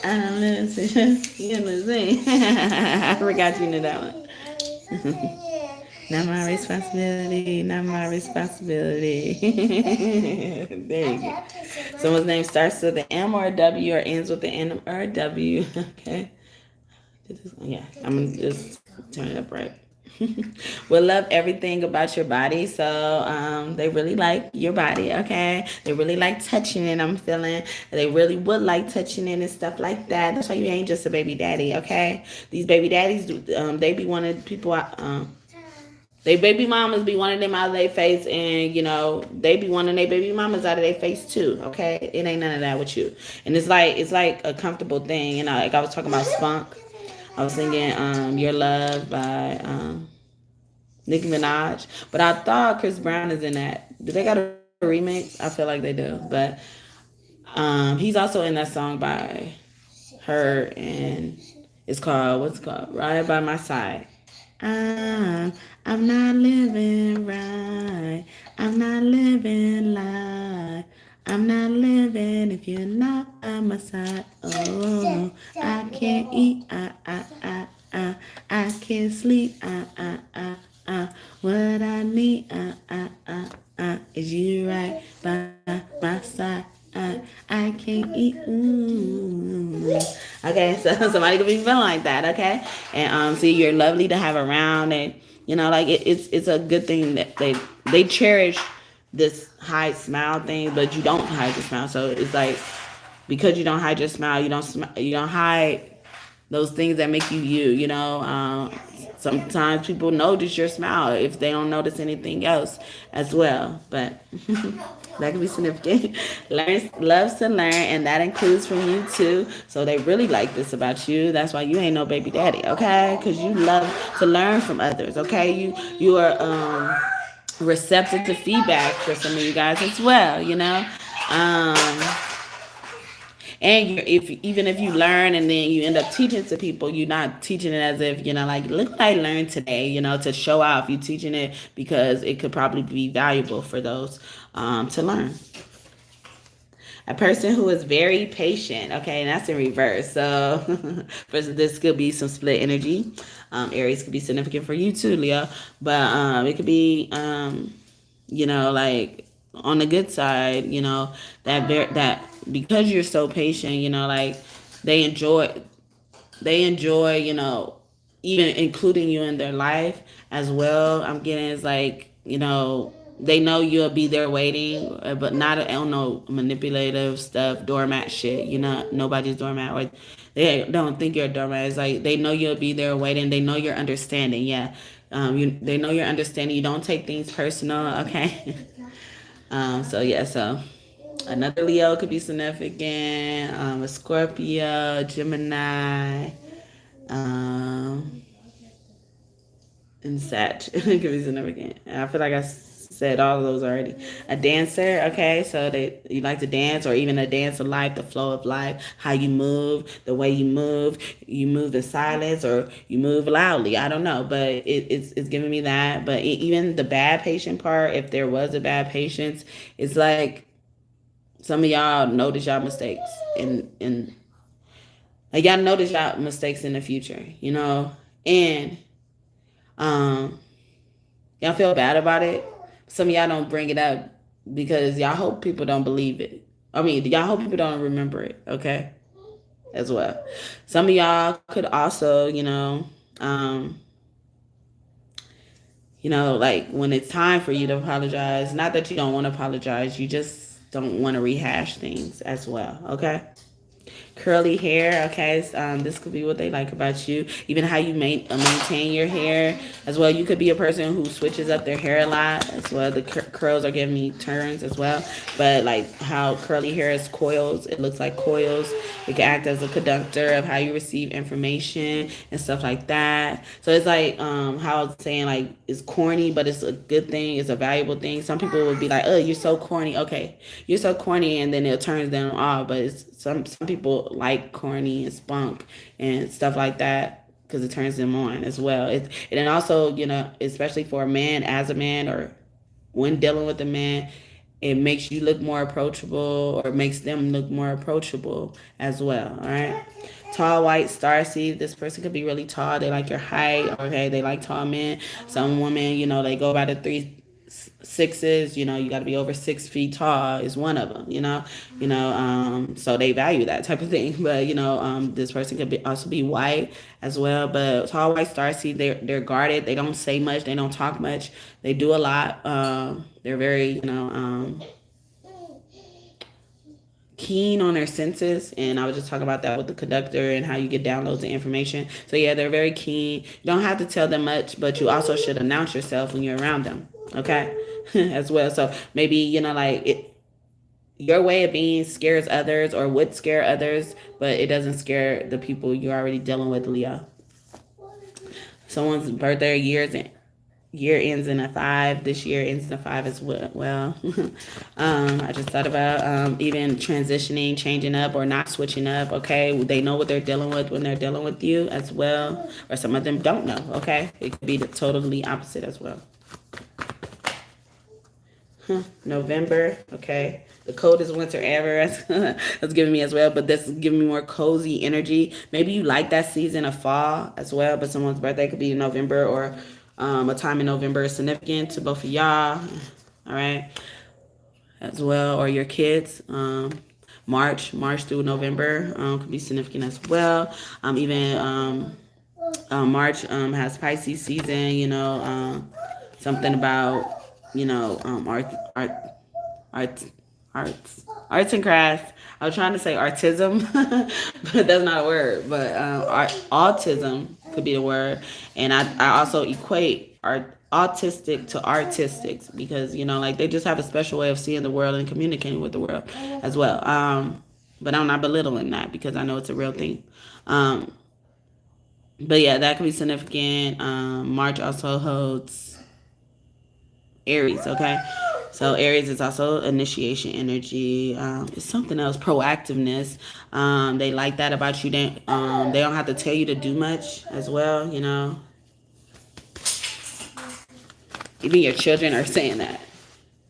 Speaker 1: I don't listen. You didn't sing. I forgot you knew that one. Not my responsibility. Not my responsibility. There you go. Someone's name starts with an M or a W or ends with an N or a W. Okay. Yeah, I'm gonna just turn it up right. We love everything about your body. So they really like your body, okay? They really like touching it, I'm feeling. They really would like touching it and stuff like that. That's why you ain't just a baby daddy, okay? These baby daddies, they be wanting people, they baby mamas be wanting them out of their face, and you know they be wanting their baby mamas out of their face too. Okay, it ain't none of that with you, and it's like a comfortable thing. You know, like I was talking about spunk. I was singing "Your Love" by Nicki Minaj, but I thought Chris Brown is in that. Do they got a remix? I feel like they do, but he's also in that song by her, and it's called what's it called? Right by My Side. I'm not living right. I'm not living life. I'm not living if you're not by my side. Oh, I can't eat. I can't sleep. What I need. Is you right by my side. I can't eat. Okay, so somebody could be feeling like that. Okay, and see, you're lovely to have around, and you know, like it's a good thing that they cherish this hide smile thing, but you don't hide your smile. So it's like because you don't hide your smile, you don't hide those things that make you you. You know, sometimes people notice your smile if they don't notice anything else as well, but. That can be significant. Loves to learn, and that includes from you too. So they really like this about you. That's why you ain't no baby daddy, okay? Because you love to learn from others, okay? You are receptive to feedback for some of you guys as well, you know. And even if you learn and then you end up teaching to people, you're not teaching it as if, you know, like, look what I learned today, you know, to show off. You're teaching it because it could probably be valuable for those to learn. A person who is very patient, okay, and that's in reverse. So this could be some split energy. Aries could be significant for you too, Leo. But it could be, you know, like on the good side, you know, that because you're so patient, you know, like they enjoy, you know, even including you in their life as well. I'm getting is like, you know, they know you'll be there waiting, but not on no manipulative stuff, doormat shit. You know, nobody's doormat, or they don't think you're a doormat. It's like they know you'll be there waiting. They know you're understanding. Yeah, they know you're understanding. You don't take things personal. Okay. So yeah, so another Leo could be significant. A Scorpio, Gemini, and Sag could be significant. And I feel like I said all of those already. A dancer, okay, so you like to dance, or even a dance of life, the flow of life, how you move, the way you move in silence or you move loudly. I don't know, but it's giving me that. But even the bad patient part, if there was a bad patience, it's like some of y'all notice y'all mistakes and like y'all notice y'all mistakes in the future, you know, and y'all feel bad about it. Some of y'all don't bring it up because y'all hope people don't believe it. I mean, y'all hope people don't remember it, okay? As well. Some of y'all could also, you know, you know, like when it's time for you to apologize, not that you don't want to apologize, you just don't want to rehash things as well, okay? Curly hair, okay, this could be what they like about you. Even how you maintain your hair as well. You could be a person who switches up their hair a lot as well. The curls are giving me turns as well, but like how curly hair is coils, it looks like coils. It can act as a conductor of how you receive information and stuff like that. So it's like how I was saying, like it's corny, but it's a good thing, it's a valuable thing. Some people would be like, oh, you're so corny. Okay, you're so corny, and then it turns them off. But it's some people like corny and spunk and stuff like that because it turns them on as well. And then also, you know, especially for a man, as a man, or when dealing with a man, it makes you look more approachable, or makes them look more approachable as well. All right. Tall, white, starseed. This person could be really tall. They like your height. Okay, they like tall men. Some women, you know, they go by the 3-6s. You know, you got to be over 6 feet tall is one of them. So they value that type of thing. But this person could also be white as well. But tall, white, starseed, they're guarded. They don't say much. They don't talk much. They do a lot. They're very keen on their senses, and I was just talking about that with the conductor and how you get downloads of information. So yeah, they're very keen. You don't have to tell them much, but you also should announce yourself when you're around them, okay? As well. So maybe your way of being scares others, or would scare others, but it doesn't scare the people you're already dealing with, Leo. Someone's birthday year ends in a 5. This year ends in a 5 as well. I just thought about even transitioning, changing up, or not switching up. Okay, they know what they're dealing with when they're dealing with you as well, or some of them don't know. Okay, it could be the totally opposite as well. November. Okay, the coldest winter ever. That's giving me as well, but this is giving me more cozy energy. Maybe you like that season of fall as well, but someone's birthday could be in November, or a time in November is significant to both of y'all, all right, as well, or your kids. March through November could be significant as well. Even March has Pisces season. Something about arts and crafts. I was trying to say artism, but that's not a word. But autism could be the word, and I also equate autistic to artistics, because they just have a special way of seeing the world and communicating with the world as well. But I'm not belittling that, because I know it's a real thing. But yeah, that could be significant. March also holds Aries, okay? So Aries is also initiation energy. It's something else, proactiveness. They like that about you. They don't have to tell you to do much as well, Even your children are saying that.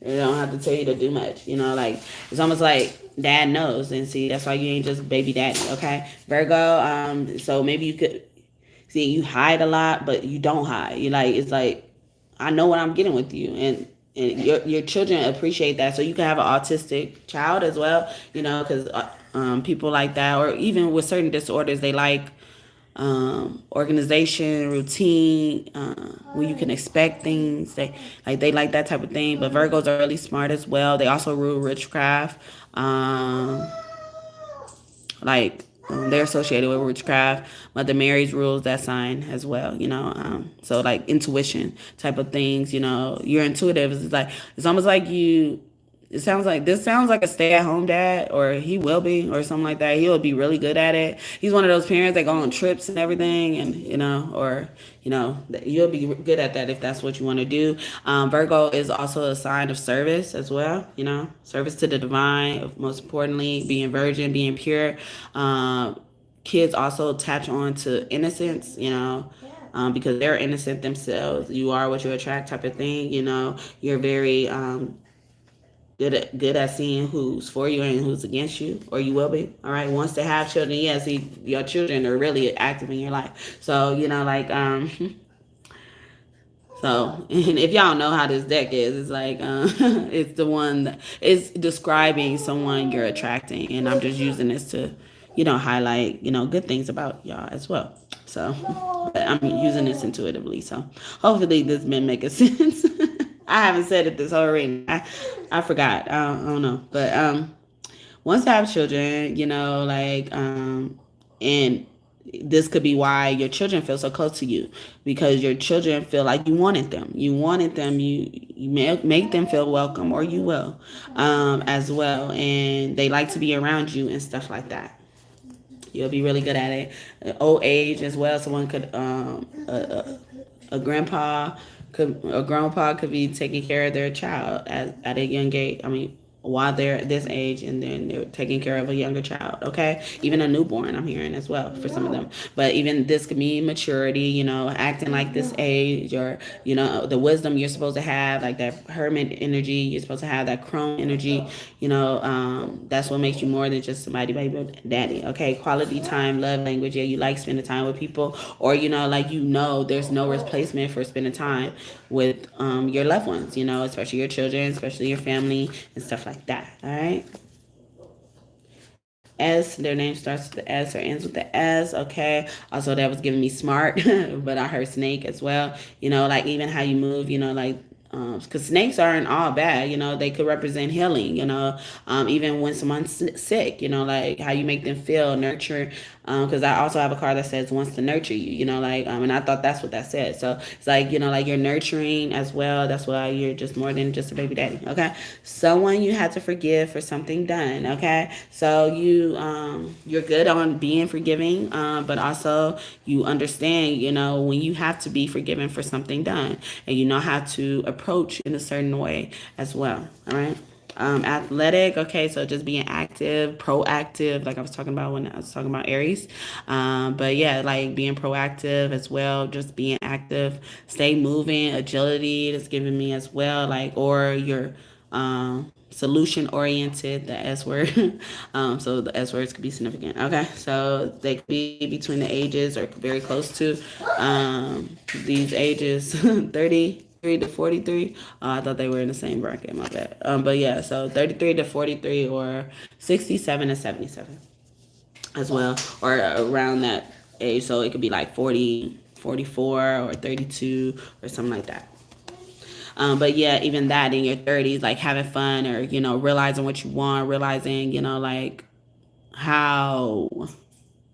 Speaker 1: They don't have to tell you to do much, like it's almost like dad knows. And see, that's why you ain't just baby daddy, okay? Virgo, so maybe you could see you hide a lot, but you don't hide. It's like, I know what I'm getting with you, and your children appreciate that. So you can have an autistic child as well, because people like that, or even with certain disorders, they like organization, routine, where you can expect things. They like that type of thing. But Virgos are really smart as well. They also rule witchcraft. They're associated with witchcraft. Mother Mary's rules that sign as well, so like intuition type of things, you're intuitive. It's almost like this sounds like a stay-at-home dad, or he will be, or something like that. He'll be really good at it. He's one of those parents that go on trips and everything, and you'll be good at that if that's what you want to do. Virgo is also a sign of service as well, service to the divine, most importantly, being virgin, being pure. Kids also attach on to innocence, because they're innocent themselves. You are what you attract type of thing, you're very good at seeing who's for you and who's against you, or you will be. All right. Once they have children, your children are really active in your life. So, so, and if y'all know how this deck is, it's like, it's the one that is describing someone you're attracting. And I'm just using this to, highlight, good things about y'all as well. So, but I'm using this intuitively. So, hopefully, this been making sense. I haven't said it this whole reading. I forgot. I don't know. But once I have children, you know, like and this could be why your children feel so close to you, because your children feel like you wanted them. You wanted them. You make them feel welcome, or you will, as well, and they like to be around you and stuff like that. You'll be really good at it. Old age as well. Someone could a grandpa could a grandpa could be taking care of their child at a young age. I mean, while they're this age, and then they're taking care of a younger child. Okay, even a newborn, I'm hearing as well for some of them. But even this could be maturity, you know, acting like this age, or you know, the wisdom you're supposed to have, like that hermit energy. You're supposed to have that crone energy. You know, that's what makes you more than just somebody baby daddy. Okay, quality time, love language. Yeah, you like spending time with people, or you know, like there's no replacement for spending time with your loved ones. You know, especially your children, especially your family and stuff like that. All right. S, their name starts with the S or ends with the S. Okay. Also, that was giving me smart, but I heard snake as well. You know, like even how you move, you know, like because snakes aren't all bad, you know, they could represent healing, you know, even when someone's sick, you know, like how you make them feel, nurture. Because I also have a card that says wants to nurture you, you know, like, and I thought that's what that said. So it's like, you know, like you're nurturing as well. That's why you're just more than just a baby daddy. Okay. Someone you had to forgive for something done. Okay. So you're good on being forgiving, but also you understand, you know, when you have to be forgiven for something done, and you know how to approach in a certain way as well. All right. Athletic, okay, so just being active, proactive, like I was talking about when I was talking about Aries. But yeah, like being proactive as well, just being active, stay moving, agility is giving me as well, like, or your solution oriented, the S word. So the S words could be significant. Okay, so they could be between the ages or very close to these ages 33 to 43. I thought they were in the same bracket, my bad. But yeah, so 33 to 43 or 67 to 77 as well, or around that age. So it could be like 40, 44, or 32 or something like that. But yeah, even that in your 30s, like having fun, or, you know, realizing what you want, realizing, you know, like how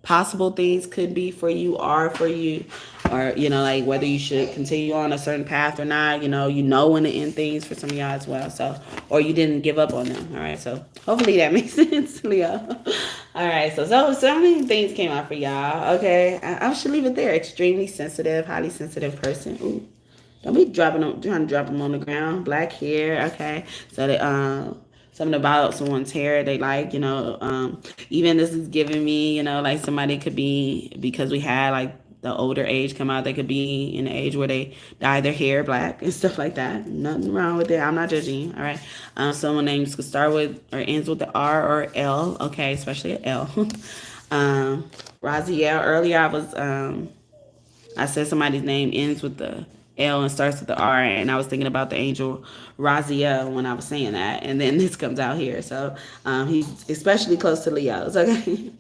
Speaker 1: possible things could be for you, are for you, or, you know, like whether you should continue on a certain path or not, you know when to end things for some of y'all as well. So, or you didn't give up on them. All right. So hopefully that makes sense, Leo. All right. So many things came out for y'all. Okay. I should leave it there. Extremely sensitive, highly sensitive person. Ooh. Don't be trying to drop them on the ground. Black hair, okay. So they something about someone's hair they like, you know. Even this is giving me, you know, like somebody could be, because we had like the older age come out, they could be in the age where they dye their hair black and stuff like that. Nothing wrong with it. I'm not judging. All right. Someone names could start with or ends with the R or L. Okay, especially an L. Raziel. Earlier I said somebody's name ends with the L and starts with the R, and I was thinking about the angel Raziel when I was saying that, and then this comes out here. So he's especially close to Leo's, okay?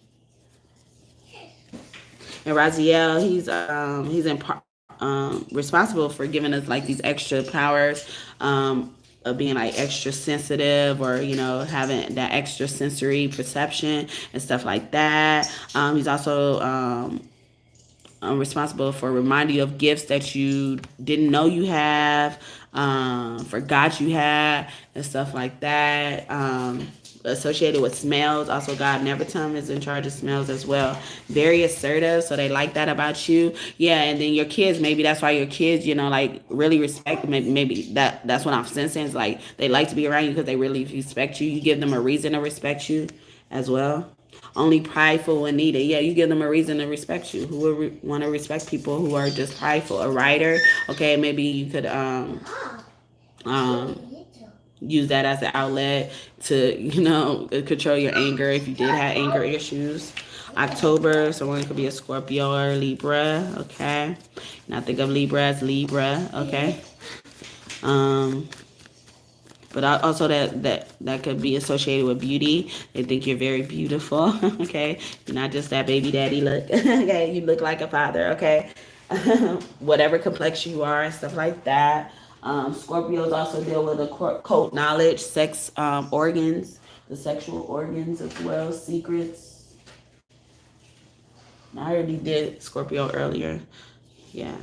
Speaker 1: And Raziel, responsible for giving us like these extra powers, of being like extra sensitive, or, you know, having that extra sensory perception and stuff like that. He's also responsible for reminding you of gifts that you didn't know you have, forgot you had, and stuff like that. Associated with smells, also God Nevertum is in charge of smells as well. Very assertive, so they like that about you. Yeah, and then your kids, maybe that's why your kids, you know, like really respect. Maybe that's what I'm sensing. Is like they like to be around you because they really respect you. You give them a reason to respect you as well. Only prideful when needed. Yeah, you give them a reason to respect you. Who would want to respect people who are just prideful? A writer, okay, maybe you could use that as an outlet to, you know, control your anger if you did have anger issues. October, someone could be a Scorpio or Libra, okay. Now think of Libra as Libra, okay. but also that could be associated with beauty. They think you're very beautiful. Okay, you're not just that baby daddy look. Okay, you look like a father. Okay, whatever complexion you are and stuff like that. Scorpios also deal with occult knowledge, sex organs, the sexual organs as well, secrets. I already did Scorpio earlier. Yeah.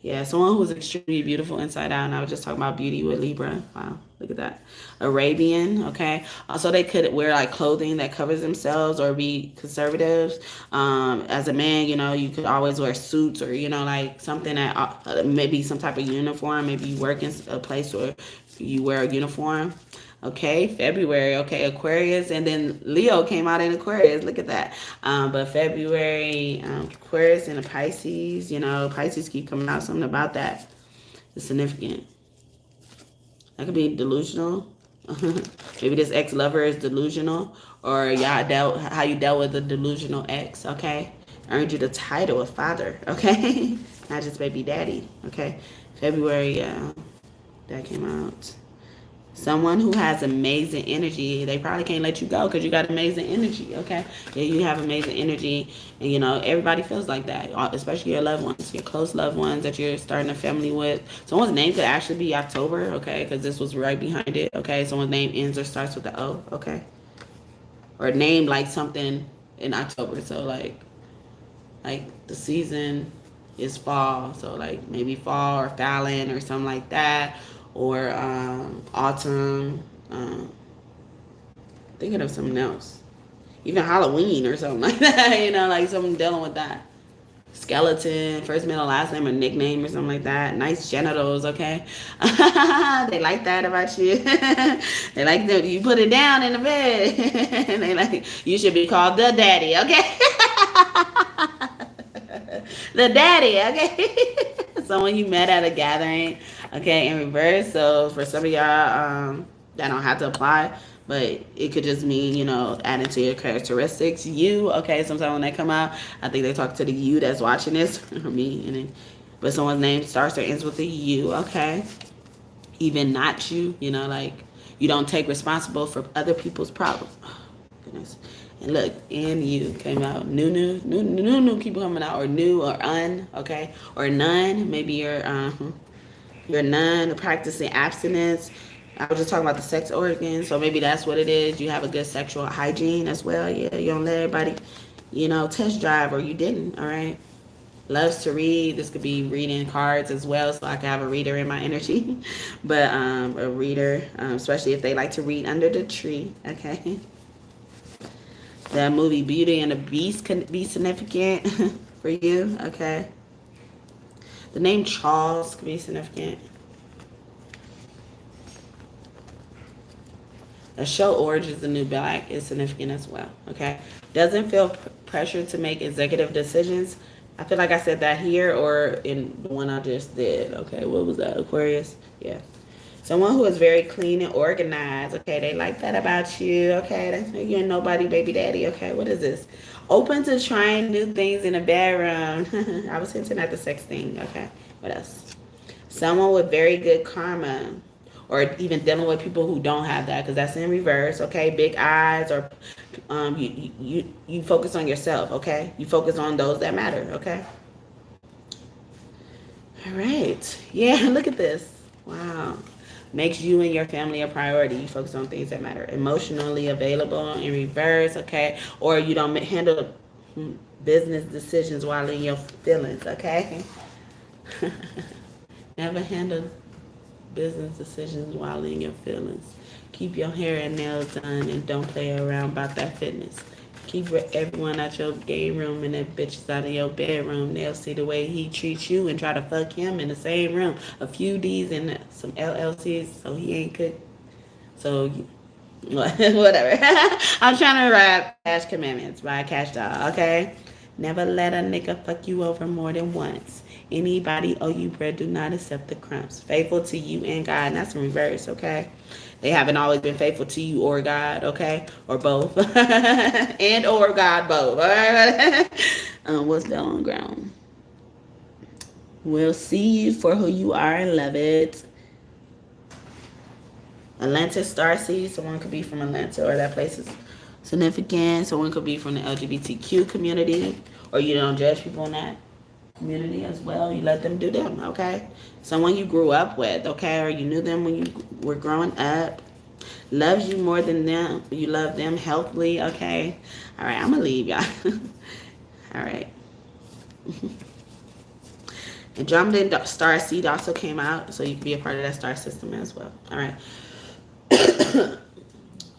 Speaker 1: Yeah. Someone who's extremely beautiful inside out. And I was just talking about beauty with Libra. Wow. Look at that. Arabian. Okay. Also, they could wear like clothing that covers themselves or be conservatives. As a man, you could always wear suits or, like something that maybe some type of uniform. Maybe you work in a place where you wear a uniform. Okay, February. Okay, Aquarius, and then Leo came out in Aquarius. Look at that. But February, Aquarius and the Pisces. Pisces keep coming out. Something about that is significant. That could be delusional. Maybe this ex-lover is delusional, or how you dealt with a delusional ex. Okay, earned you the title of father. Okay, not just baby daddy. Okay, February. That came out. Someone who has amazing energy, they probably can't let you go because you got amazing energy, okay? Yeah, you have amazing energy, and everybody feels like that, especially your loved ones, your close loved ones that you're starting a family with. Someone's name could actually be October, okay? Because this was right behind it, okay? Someone's name ends or starts with the O, okay? Or name like something in October, so like the season is fall, so like maybe fall or Fallon or something like that. Or autumn. Thinking of something else. Even Halloween or something like that. Like something dealing with that. Skeleton, first, middle, last name, or nickname or something like that. Nice genitals, okay? They like that about you. They like that you put it down in the bed. They like you should be called the daddy, okay? The daddy, okay? Someone you met at a gathering, okay, in reverse. So for some of y'all, that don't have to apply, but it could just mean, adding to your characteristics. You, okay, sometimes when they come out, I think they talk to the you that's watching this, or me, but someone's name starts or ends with a you, okay? Even not you, like you don't take responsible for other people's problems. Oh, goodness. And look, and you came out. New keep coming out, or new or un, okay? Or none. Maybe you're none, practicing abstinence. I was just talking about the sex organs, so maybe that's what it is. You have a good sexual hygiene as well. Yeah, you don't let everybody, test drive, or you didn't, all right? Loves to read. This could be reading cards as well, so I can have a reader in my energy. But a reader, especially if they like to read under the tree, okay? That movie Beauty and the Beast can be significant for you, okay? The name Charles could be significant. A show Orange is the New Black is significant as well, okay? Doesn't feel pressure to make executive decisions. I feel like I said that here or in the one I just did, okay? What was that, Aquarius? Yeah. Someone who is very clean and organized. Okay, they like that about you. Okay, that's you ain't nobody baby daddy. Okay, what is this? Open to trying new things in the bedroom. I was hinting at the sex thing. Okay, what else? Someone with very good karma, or even dealing with people who don't have that, because that's in reverse. Okay, big eyes, or you focus on yourself. Okay, you focus on those that matter. Okay. All right. Yeah, look at this. Wow. Makes you and your family a priority. You focus on things that matter. Emotionally available in reverse, okay? Or you don't handle business decisions while in your feelings, okay? Never handle business decisions while in your feelings. Keep your hair and nails done and don't play around about that fitness. Keep everyone out your game room and that bitch is out of your bedroom. They'll see the way he treats you and try to fuck him in the same room. A few D's and some LLCs, so he ain't cooked. So, whatever. I'm trying to rap Cash Commandments by Cash Doll, okay? Never let a nigga fuck you over more than once. Anybody owe you bread, do not accept the crumbs. Faithful to you and God, and that's in reverse, okay? They haven't always been faithful to you or God, okay? Or both. And or God both, all right? What's that on ground? We'll see you for who you are and love it. Atlantis starseed. Someone could be from Atlanta or that place is significant. Someone could be from the LGBTQ community, or you don't judge people in that community as well. You let them do them, okay? Someone you grew up with, okay, or you knew them when you were growing up, loves you more than them. You love them healthily, okay? All right, I'm gonna leave y'all. All right. Andromeda star seed also came out, so you can be a part of that star system as well. All right.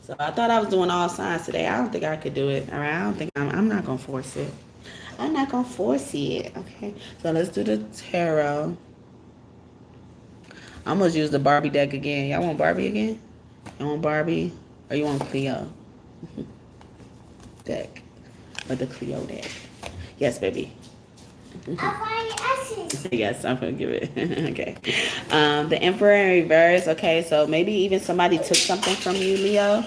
Speaker 1: So I thought I was doing all signs today. I don't think I could do it. All right. I don't think I'm not gonna force it. I'm not gonna force it. Okay. So let's do the tarot. I'm gonna use the Barbie deck again. Y'all want Barbie again? You want Barbie or you want Cleo deck? Or the Cleo deck? Yes, baby. Yes, I'm gonna give it. Okay. The Emperor in reverse. Okay, so maybe even somebody took something from you, Leo.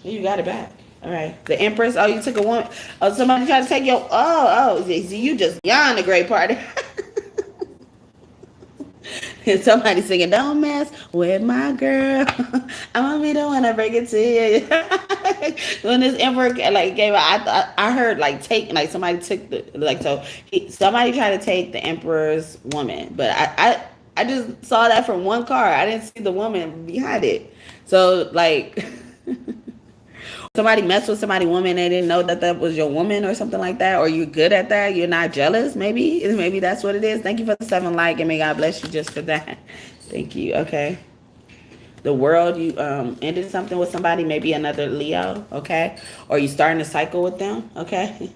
Speaker 1: You got it back. All right. The Empress. Oh, you took a woman. Oh, somebody tried to take your. Oh, you just beyond the great party. And somebody singing, "Don't mess with my girl. I'm gonna be the one to break it to you." When this emperor like gave out, I heard like somebody took somebody tried to take the emperor's woman, but I just saw that from one card. I didn't see the woman behind it. So like. Somebody messed with somebody's woman, they didn't know that was your woman or something like that, or you're good at that, you're not jealous, maybe that's what it is. Thank you for the 7 like, and may God bless you just for that. Thank you. Okay. The World, you ended something with somebody, maybe another Leo, okay, or you starting a cycle with them, okay.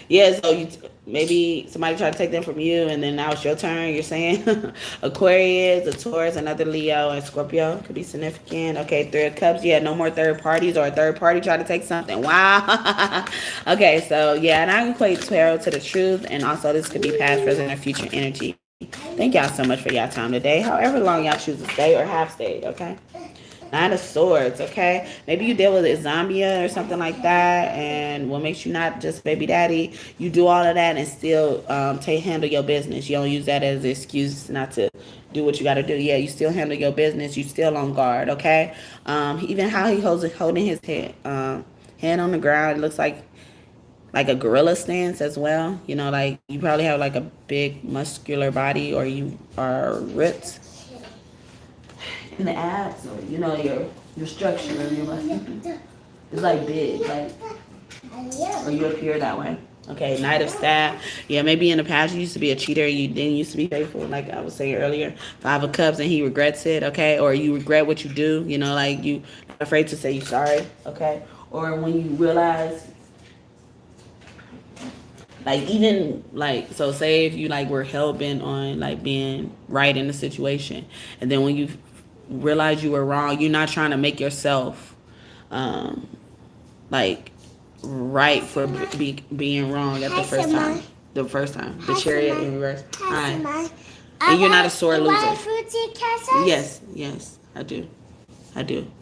Speaker 1: Yeah, so maybe somebody tried to take them from you, and then now it's your turn. You're saying Aquarius, a Taurus, another Leo, and Scorpio could be significant. Okay, 3 of Cups. Yeah, no more third parties or a third party try to take something. Wow. Okay, so yeah, and I equate tarot to the truth, and also this could be past, present, or future energy. Thank y'all so much for y'all time today. However long y'all choose to stay or have stayed. Okay. 9 of Swords, okay? Maybe you deal with insomnia or something like that, and what makes you not just baby daddy, you do all of that and still handle your business. You don't use that as an excuse not to do what you got to do. Yeah, you still handle your business. You still on guard, okay? Even how he holding his head on the ground, it looks like a gorilla stance as well. You know, like you probably have like a big muscular body, or you are ripped in the abs, or you know your structure of your body. It's like big, like, or you appear that way. Okay, Knight of Staff. Yeah, maybe in the past you used to be a cheater. You didn't used to be faithful, like I was saying earlier. 5 of Cups, and he regrets it. Okay, or you regret what you do. You know, like you not afraid to say you're sorry. Okay, or when you realize. Like even like, so say if you like were hell-bent on like being right in the situation, and then when you realize you were wrong, you're not trying to make yourself like right for being wrong at the first time. The Chariot in reverse. Hi. And you're not a sore loser. Yes, I do.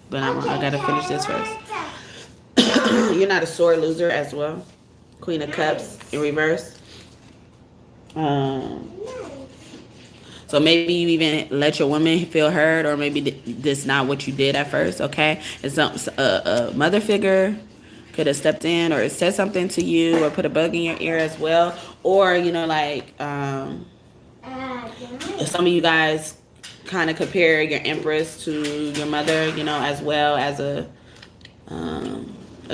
Speaker 1: But I gotta finish this first. You're not a sore loser as well. Queen of Cups in reverse. So maybe you even let your woman feel hurt, or maybe this not what you did at first, okay? It's a mother figure could have stepped in or said something to you or put a bug in your ear as well. Or, you know, like some of you guys kind of compare your Empress to your mother, you know, as well as a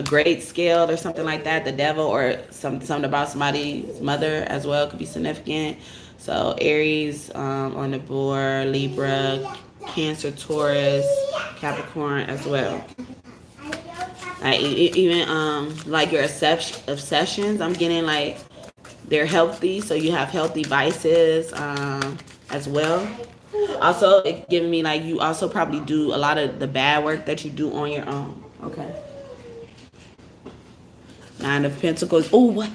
Speaker 1: grade scale or something like that. The Devil, or something about somebody's mother as well could be significant. So Aries on the board, Libra, Cancer, Taurus, Capricorn as well. Even like your obsessions, I'm getting like they're healthy, so you have healthy vices as well. Also, it's giving me like you also probably do a lot of the bad work that you do on your own. Okay. 9 of Pentacles. Oh,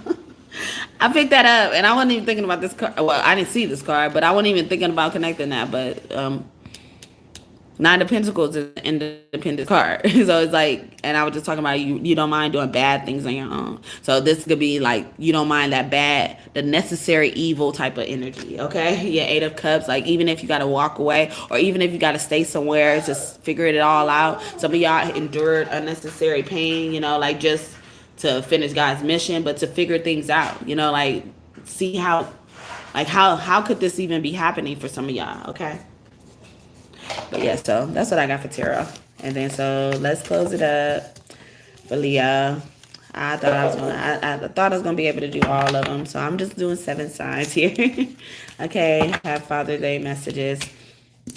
Speaker 1: I picked that up, and I wasn't even thinking about this card. Well, I didn't see this card, but I wasn't even thinking about connecting that. But Nine of Pentacles is an independent card. So it's like, and I was just talking about you don't mind doing bad things on your own. So this could be like, you don't mind that bad, the necessary evil type of energy, okay? Yeah, Eight of Cups, like even if you got to walk away or even if you got to stay somewhere, just figure it all out. Some of y'all endured unnecessary pain, you know, like just to finish God's mission, but to figure things out, you know, like see how, like how could this even be happening for some of y'all, okay? But yeah, so that's what I got for tarot. And then so let's close it up for Leo. I thought I was gonna be able to do all of them, so I'm just doing 7 signs here. Okay, have Father's Day messages,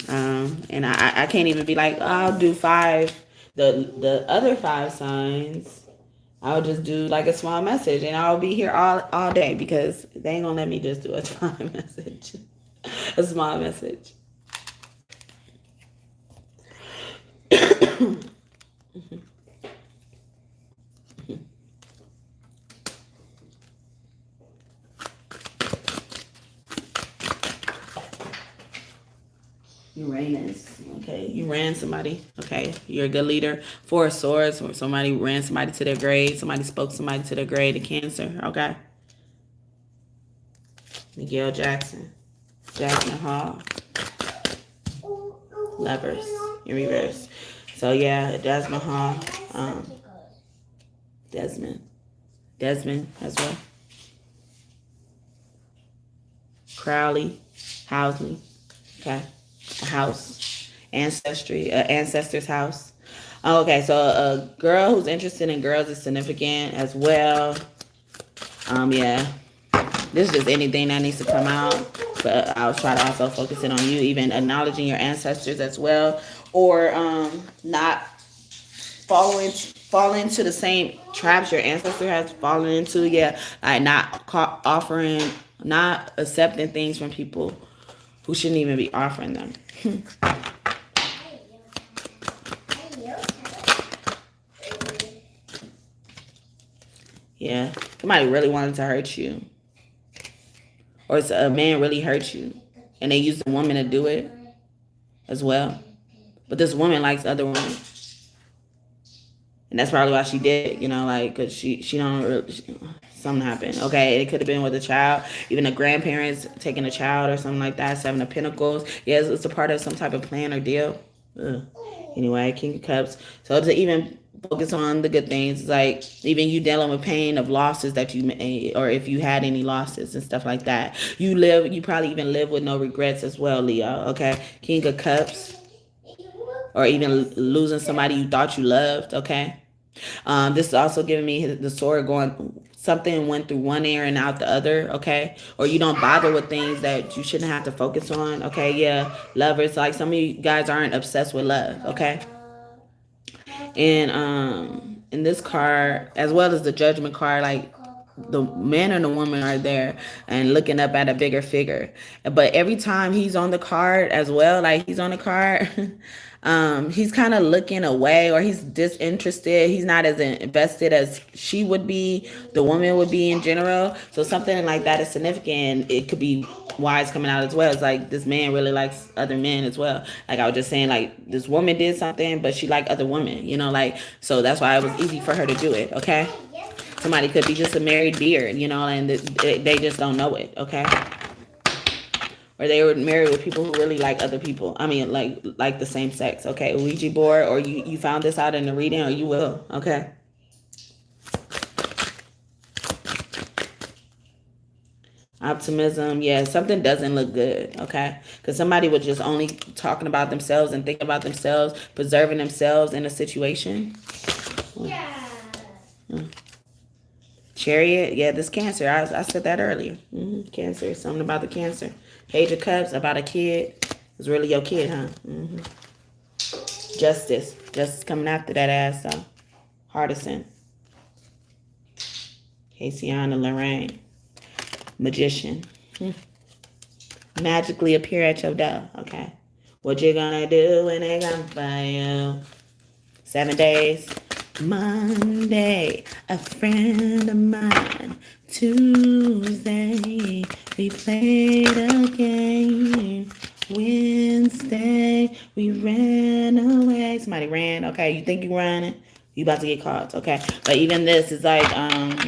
Speaker 1: and I can't even be like, oh, I'll do 5. The other 5 signs, I'll just do like a small message, and I'll be here all day because they ain't gonna let me just do a small message, a small message. Uranus. Okay, you ran somebody. Okay, you're a good leader. 4 of Swords, or somebody ran somebody to their grave. Somebody spoke somebody to their grave. The Cancer. Okay. Miguel Jackson. Jasmine Hall. Lovers in reverse. So yeah, Jasmine Hall. Desmond as well. Crowley. Housley. Okay. A house. Ancestor's house. Oh, okay, so a girl who's interested in girls is significant as well. Yeah. This is just anything that needs to come out. But I'll try to also focus it on you, even acknowledging your ancestors as well. Or not fall into the same traps your ancestor has fallen into. Yeah, like not accepting things from people who shouldn't even be offering them. Yeah, somebody really wanted to hurt you. Or it's a man really hurt you. And they use a woman to do it as well. But this woman likes other women. And that's probably why she did, you know, like, because she don't really, something happened. Okay, it could have been with a child, even the grandparents taking a child or something like that. 7 of Pentacles. Yeah, it's a part of some type of plan or deal. Ugh. Anyway, King of Cups. So to even focus on the good things, like even you dealing with pain of losses that you made, or if you had any losses and stuff like that. You probably even live with no regrets as well, Leo. Okay, King of Cups. Or even losing somebody you thought you loved, okay? This is also giving me the sword going, something went through one ear and out the other, okay? Or you don't bother with things that you shouldn't have to focus on, okay? Yeah, lovers, like some of you guys aren't obsessed with love, okay? And in this card, as well as the Judgment card, like the man and the woman are there and looking up at a bigger figure. But every time he's on the card as well, like he's on the card, he's kind of looking away, or he's disinterested. He's not as invested as she would be, the woman would be in general. So something like that is significant. It could be why it's coming out as well. It's like this man really likes other men as well. Like I was just saying, like this woman did something, but she liked other women, you know, like, so that's why it was easy for her to do it, okay? Somebody could be just a married beard, you know, and they just don't know it, okay? Or they were married with people who really like other people. I mean, like the same sex, okay? Ouija board, or you found this out in the reading, or you will, okay? Optimism, yeah, something doesn't look good, okay? Because somebody was just only talking about themselves and thinking about themselves, preserving themselves in a situation. Yeah. Chariot, yeah, this Cancer. I said that earlier. Cancer, something about the Cancer. Page of Cups, about a kid. It's really your kid, huh? Justice coming after that ass, though. Hardison. Cassiana Lorraine. Magician. Magically appear at your door, okay? What you gonna do when they come for you? 7 days. Monday, a friend of mine. Tuesday, we played a game. Wednesday, We ran away. Somebody ran. Okay, you think you running? You about to get caught. Okay, but even this is like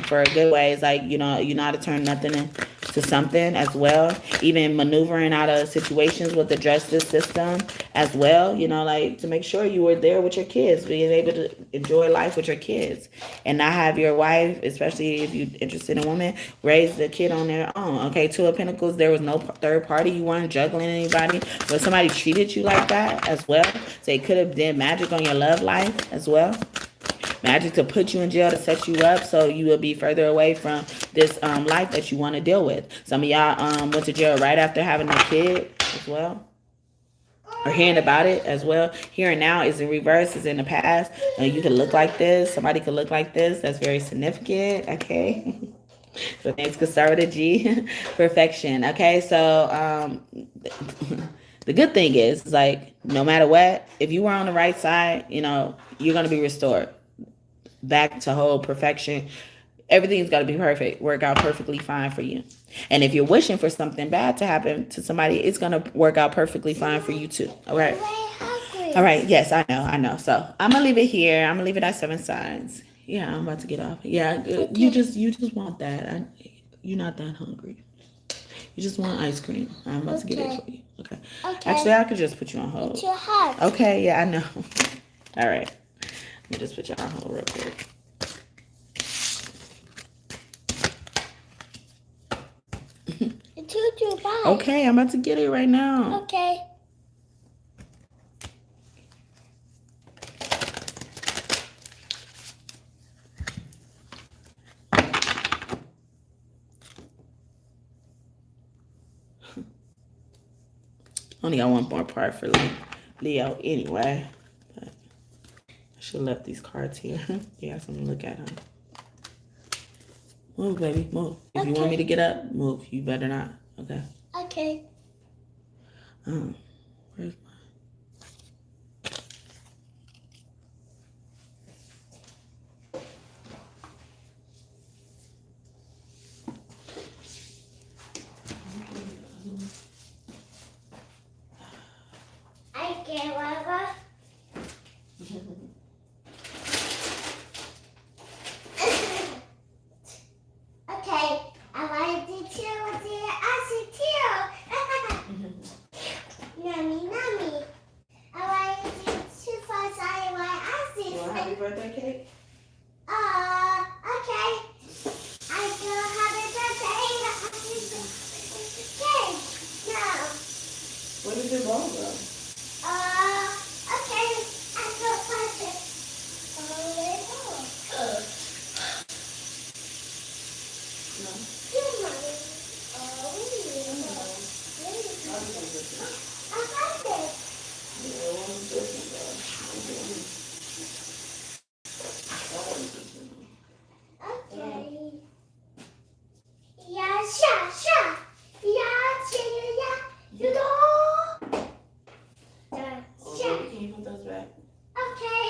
Speaker 1: for a good way. It's like you know how to turn nothing into something as well. Even maneuvering out of situations with the justice system as well. You know, like to make sure you were there with your kids, being able to enjoy life with your kids, and not have your wife, especially if you're interested in a woman, raise the kid on their own. Okay, Two of Pentacles. There was no third party. You weren't juggling anybody, but somebody treated you like that as well. So it could have did magic on your love life as well. Magic to put you in jail to set you up so you will be further away from this life that you want to deal with. Some of y'all went to jail right after having a kid as well. Or hearing about it as well. Hearing now is in reverse, is in the past. You could look like this. Somebody could look like this. That's very significant. Okay. So things could start with a G. Perfection. Okay. So the good thing is like no matter what, if you were on the right side, you know, you're going to be restored back to whole perfection. Everything's got to be perfect, work out perfectly fine for you. And if you're wishing for something bad to happen to somebody, it's going to work out perfectly fine for you too. All right. All right. Yes, I know. So I'm going to leave it here. I'm going to leave it at 7 signs. Yeah, I'm about to get off. Yeah, okay. you just want that. You're not that hungry. You just want ice cream. I'm about to get it for you. Okay. Actually, I could just put you on hold.
Speaker 2: It's your heart.
Speaker 1: Okay, yeah, I know. All right. Let me just put you on hold real quick. Okay, I'm about to get it right now.
Speaker 2: Okay.
Speaker 1: Only got one more part for Leo anyway. But I should have left these cards here. You have something to look at, huh? Move, baby, move. If you want me to get up, move. You better not. Okay.
Speaker 2: Okay.
Speaker 1: Where's birthday cake?
Speaker 2: Okay. I do happy birthday. Okay. Now.
Speaker 1: Where did your ball go?
Speaker 2: Okay. I go find it.
Speaker 1: No.
Speaker 2: Good morning. I found it. Okay. Yeah, sha. Yeah, you know. Yeah, sha.
Speaker 1: Can you put those back?
Speaker 2: Okay.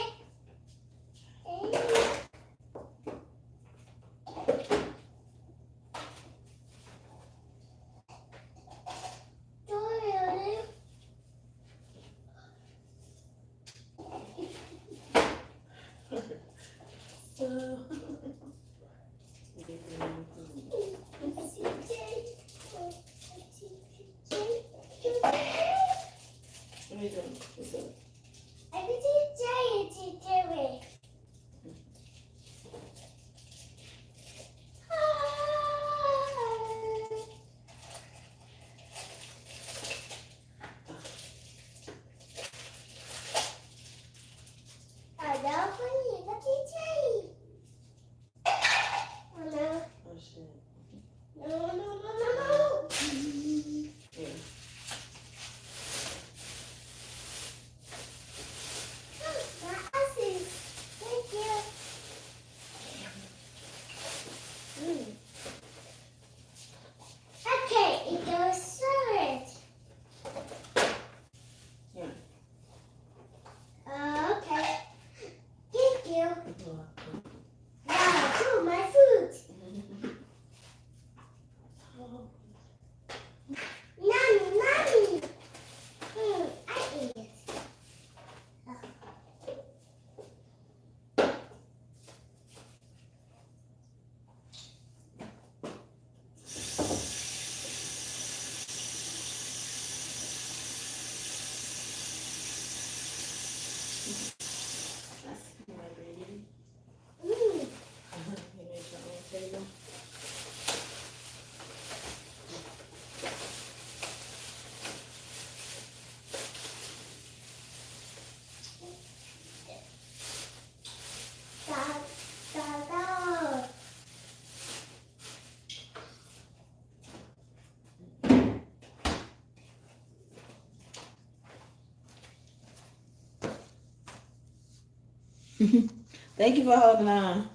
Speaker 1: Thank you for holding on.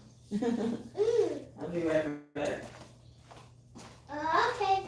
Speaker 1: I'll be right back.
Speaker 2: Okay.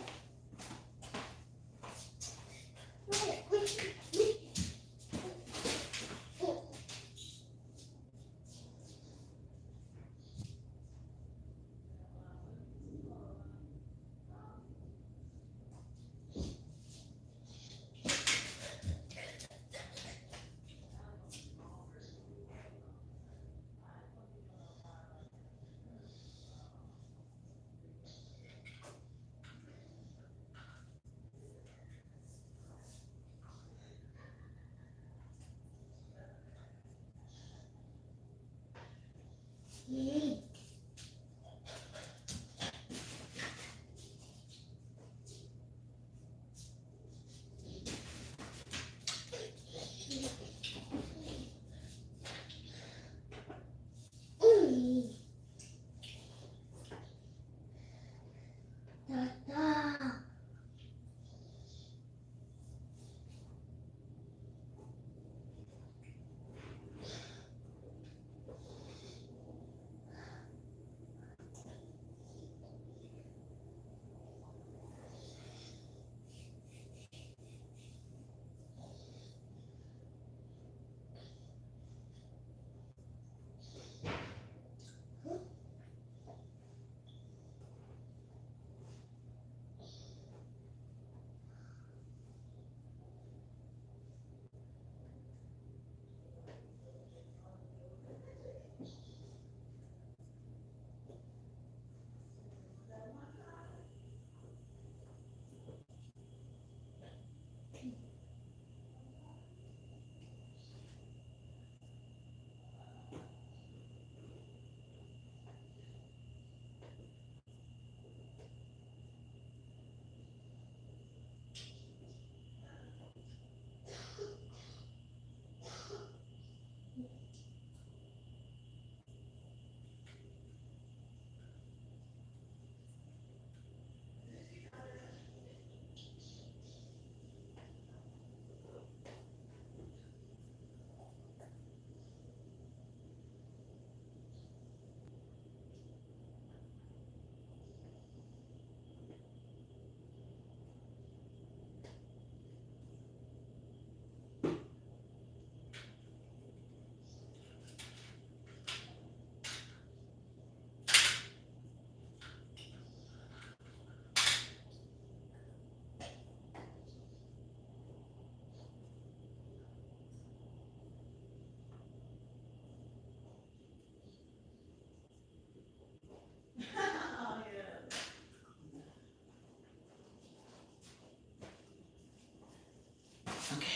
Speaker 1: Okay.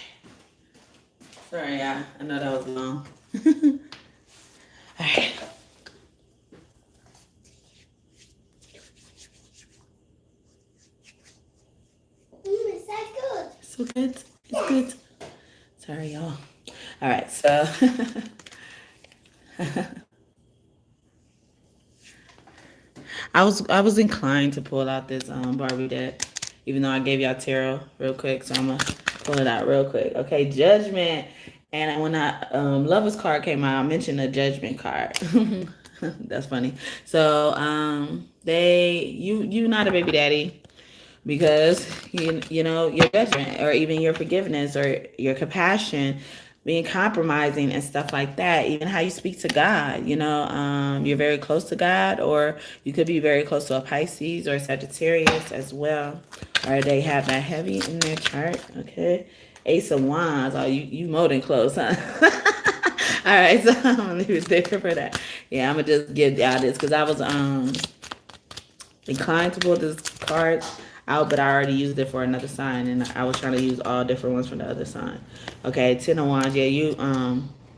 Speaker 1: Sorry, yeah. I know that was long. All right.
Speaker 2: Is that good?
Speaker 1: So good. It's good. Sorry, y'all. All right, so I was inclined to pull out this Barbie deck, even though I gave y'all tarot real quick. So I'm gonna pull it out real quick. Okay, Judgment. And when Lover's card came out, I mentioned a Judgment card. That's funny. So you not a baby daddy because you know your judgment or even your forgiveness or your compassion being compromising and stuff like that, even how you speak to God, you're very close to God, or you could be very close to a Pisces or a Sagittarius as well, or they have that heavy in their chart. Okay, Ace of Wands. Oh, you more than close, huh? All right, so I'm gonna leave it there for that. Yeah, I'm gonna just give y'all this because I was inclined to pull this card out, but I already used it for another sign, and I was trying to use all different ones from the other sign. Okay, Ten of Wands. Yeah,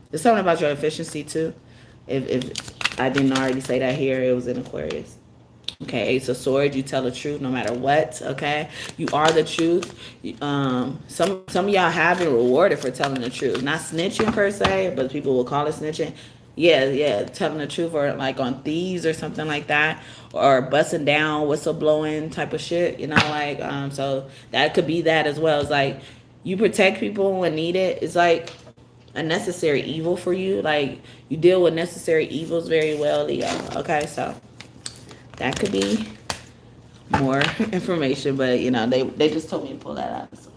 Speaker 1: there's something about your efficiency too. If I didn't already say that here, it was in Aquarius. Okay, Ace of Swords, you tell the truth no matter what. Okay, you are the truth. Some of y'all have been rewarded for telling the truth, not snitching per se, but people will call it snitching. Yeah, telling the truth, or like on thieves or something like that, or busting down, whistleblowing type of shit. So that could be that as well. It's like you protect people when needed. It's like a necessary evil for you. Like, you deal with necessary evils very well, Leo. Okay, so that could be more information, but you know, they just told me to pull that out. So.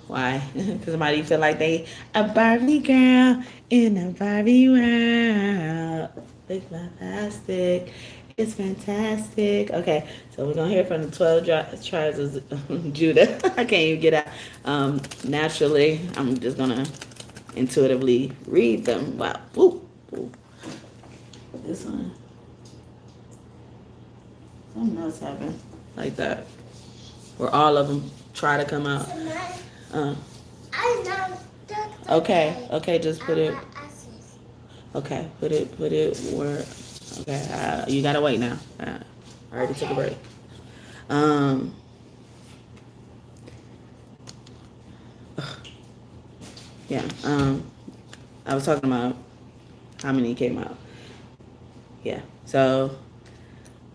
Speaker 1: Why? Because somebody feel like they a Barbie girl in a Barbie world. It's fantastic. It's fantastic. Okay, so we're gonna hear from the 12 tribes of Judah. I can't even get out. Naturally, I'm just gonna intuitively read them. Wow. Ooh. Ooh. This one. Something else happened like that. Where all of them try to come out. Okay, just put it. Okay, put it where. Okay, you gotta wait now. I already took a break. Yeah. I was talking about how many came out. Yeah. So,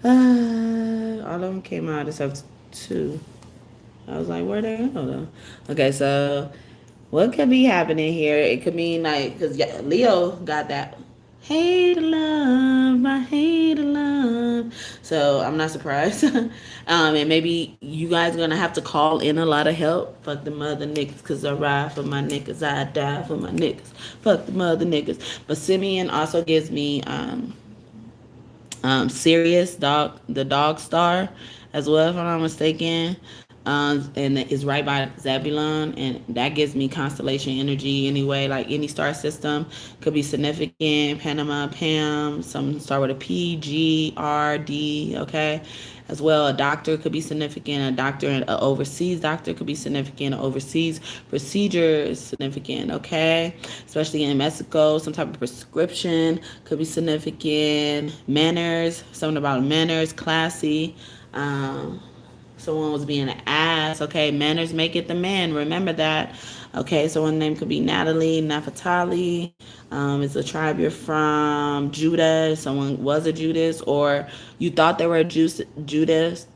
Speaker 1: all of them came out except 2. I was like, where they go though? Okay, so what could be happening here? It could mean like, because Leo got that hate love, I hate love. So I'm not surprised. And maybe you guys are gonna have to call in a lot of help. Fuck the mother niggas, cause I ride for my niggas, I die for my niggas. Fuck the mother niggas. But Simeon also gives me Sirius, the dog star, as well, if I'm not mistaken. And it's right by Zebulon, and that gives me constellation energy anyway. Like any star system could be significant. Panama, Pam, some start with a P, G, R, D. Okay, as well. A doctor could be significant. A doctor, an overseas doctor could be significant. An overseas procedure is significant. Okay, especially in Mexico, some type of prescription could be significant. Manners, something about manners, classy. Someone was being an ass. Okay, manners make it the man. Remember that. Okay, so one name could be Natalie, Naphtali. It's a tribe you're from. Judah. Someone was a Judas, or you thought they were a Judas.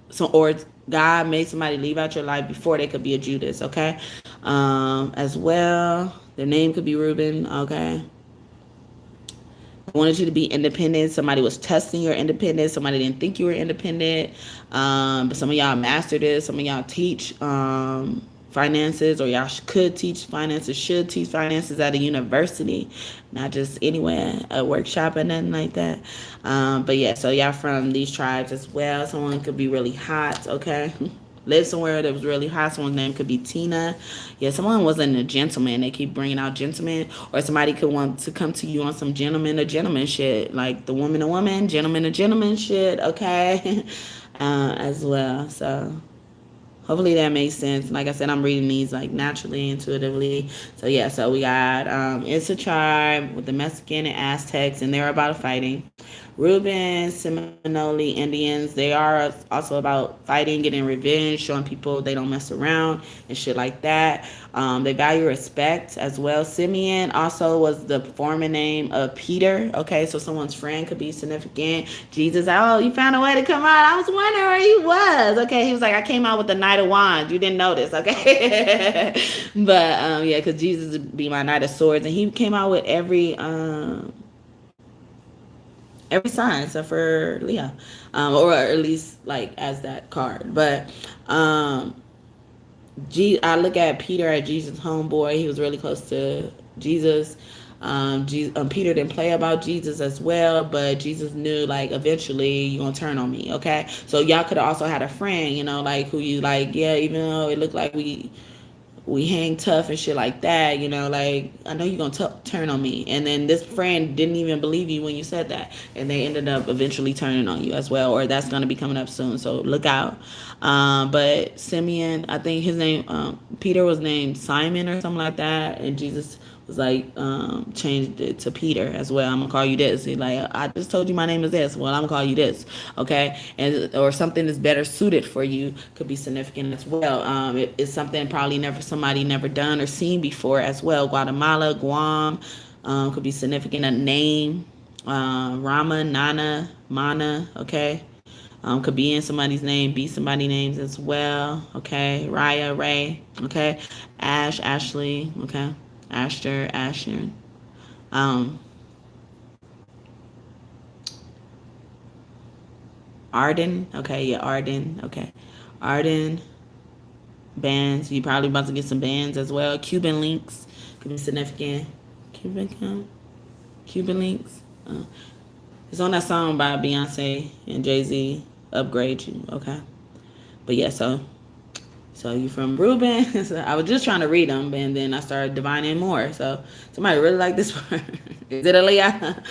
Speaker 1: So, or God made somebody leave out your life before they could be a Judas. Okay, as well. Their name could be Reuben. Okay. Wanted you to be independent. Somebody was testing your independence. Somebody didn't think you were independent. But some of y'all mastered it. Some of y'all teach finances, or y'all could teach finances, should teach finances at a university, not just anywhere, a workshop or nothing like that. But yeah, so y'all from these tribes as well. Someone could be really hot, okay? Live somewhere that was really hot. Someone's name could be Tina. Yeah, someone wasn't a gentleman. They keep bringing out gentlemen. Or somebody could want to come to you on some gentleman to gentleman shit. Like the woman to woman, gentleman to gentleman shit, okay? As well. So hopefully that makes sense. Like I said, I'm reading these like naturally, intuitively. So yeah, so we got it's a tribe with the Mexican and Aztecs, and they're about fighting. Reuben, Seminole Indians, they are also about fighting, getting revenge, showing people they don't mess around and shit like that. They value respect as well. Simeon also was the former name of Peter. Okay, so someone's friend could be significant. Jesus, oh, you found a way to come out. I was wondering where you was. Okay, he was like, I came out with the Knight of Wands. You didn't notice, okay? But yeah, because Jesus would be my Knight of Swords, and he came out with every sign except for Leo, or at least like as that card. But I look at Peter as Jesus' homeboy. He was really close to Jesus. Peter didn't play about Jesus as well, but Jesus knew like eventually you're gonna turn on me. Okay, so y'all could have also had a friend, you know, like who you like. Yeah, even though it looked like we hang tough and shit like that, you know, like, I know you're gonna turn on me. And then this friend didn't even believe you when you said that, and they ended up eventually turning on you as well, or that's gonna be coming up soon, so look out. But Simeon, I think his name, Peter was named Simon or something like that, and Jesus was like, changed it to Peter as well. I'm gonna call you this. He's like, I just told you my name is this. Well, I'm gonna call you this, okay? And or something that's better suited for you could be significant as well. It's something probably somebody never done or seen before as well. Guatemala, Guam, could be significant. A name, Rama, Nana, Mana, okay? Could be in somebody's name, be somebody's names as well. Okay, Raya, Ray. Okay, Ash, Ashley. Okay, Asher, Asher. Um, Arden. Okay, yeah, Arden. Okay, Arden. Bands. You probably about to get some bands as well. Cuban links could be significant. Cuban links. It's on that song by Beyonce and Jay-Z. Upgrade You. Okay, but yeah, so you from Reuben. So I was just trying to read them, and then I started divining more. So somebody really like this one. Is it Aaliyah?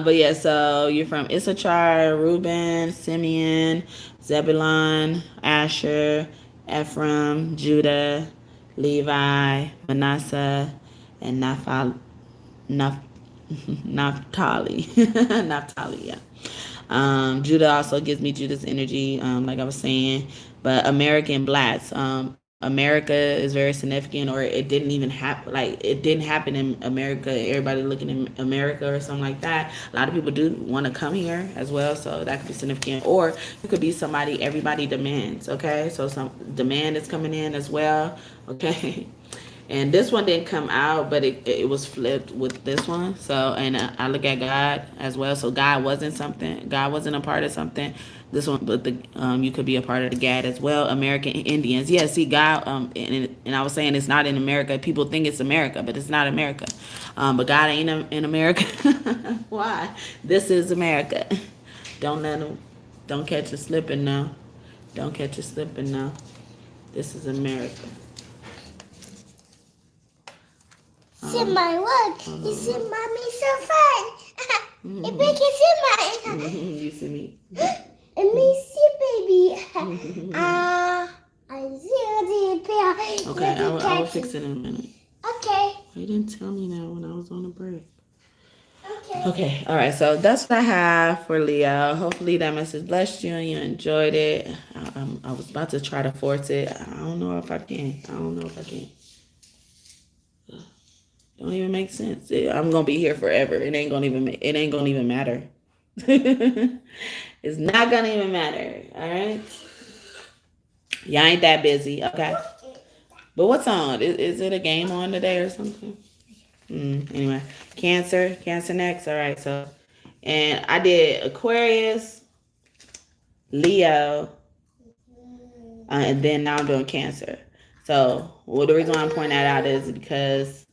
Speaker 1: But yeah, so you're from Issachar, Reuben, Simeon, Zebulon, Asher, Ephraim, Judah, Levi, Manasseh, and Naphtali. Naphtali, yeah. Judah also gives me Judah's energy, like I was saying. But American blacks, America is very significant, or it didn't even happen. Like it didn't happen in America. Everybody looking in America or something like that. A lot of people do want to come here as well, so that could be significant. Or it could be somebody everybody demands. Okay, so some demand is coming in as well. Okay. And this one didn't come out, but it was flipped with this one. So, and I look at God as well. So God wasn't something. God wasn't a part of something. This one, but you could be a part of the GAD as well. American Indians. Yeah, see, God, and I was saying it's not in America. People think it's America, but it's not America. But God ain't in America. Why? This is America. Don't let them, don't catch you slipping now. Don't catch you slipping now. This is America.
Speaker 2: See my what? You see mommy so fun. It make you see my.
Speaker 1: You see me.
Speaker 2: And me see baby. I see the pair.
Speaker 1: Okay, I will fix it in a minute.
Speaker 2: Okay.
Speaker 1: You didn't tell me that when I was on a break.
Speaker 2: Okay.
Speaker 1: Okay, all right, so that's what I have for Leo. Hopefully that message blessed you and you enjoyed it. I was about to try to force it. I don't know if I can. Don't even make sense. I'm gonna be here forever. It ain't gonna even matter. It's not gonna even matter. All right. Y'all ain't that busy, okay? But what's on? Is it a game on today or something? Anyway, Cancer next. All right. So, and I did Aquarius, Leo, and then now I'm doing Cancer. So, well, the reason why I'm pointing that out is because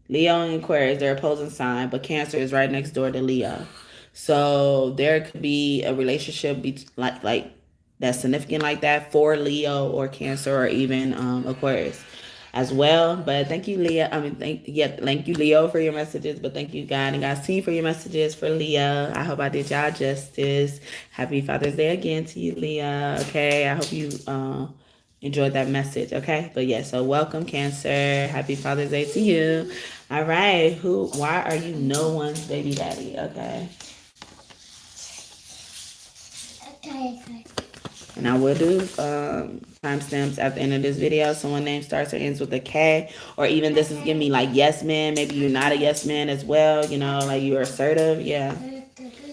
Speaker 1: Leo and Aquarius, they're opposing sign, but Cancer is right next door to Leo. So there could be a relationship like that's significant like that for Leo or Cancer or even Aquarius as well. But thank you, Leo. Thank you, Leo, for your messages. But thank you, God and God's team, for your messages for Leo. I hope I did y'all justice. Happy Father's Day again to you, Leo. Okay, I hope you enjoyed that message. Okay, but yeah, so welcome, Cancer. Happy Father's Day to you. All right, why are you no one's baby daddy? Okay.
Speaker 2: Okay.
Speaker 1: And I will do timestamps at the end of this video. Someone name starts or ends with a K, or even this is giving me like yes man. Maybe you're not a yes man as well. You know, like you're assertive. Yeah,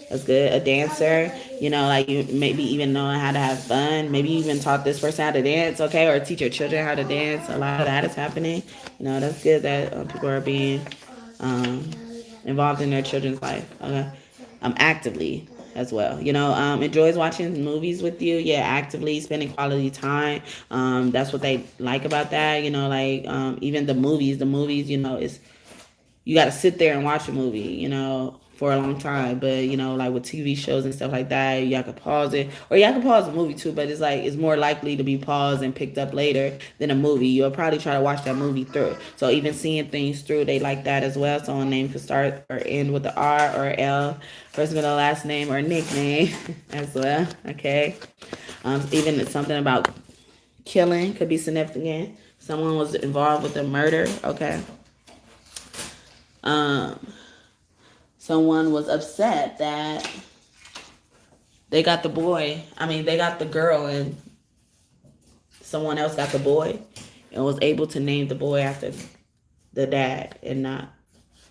Speaker 1: that's good. A dancer. You know, like you maybe even knowing how to have fun. Maybe you even taught this person how to dance. Okay, or teach your children how to dance. A lot of that is happening. You know, that's good that people are being involved in their children's life. Okay, actively as well. You know, enjoys watching movies with you. Yeah, actively spending quality time. That's what they like about that. You know, like even the movies, you know, is you got to sit there and watch a movie, you know, for a long time. But, you know, like with TV shows and stuff like that, y'all can pause it. Or y'all can pause the movie too, but it's more likely to be paused and picked up later than a movie. You'll probably try to watch that movie through. So even seeing things through, they like that as well. So a name could start or end with the R or L, first middle last name or nickname as well. Okay. Even something about killing could be significant. Someone was involved with a murder. Okay. Someone was upset that they got the girl and someone else got the boy and was able to name the boy after the dad and not,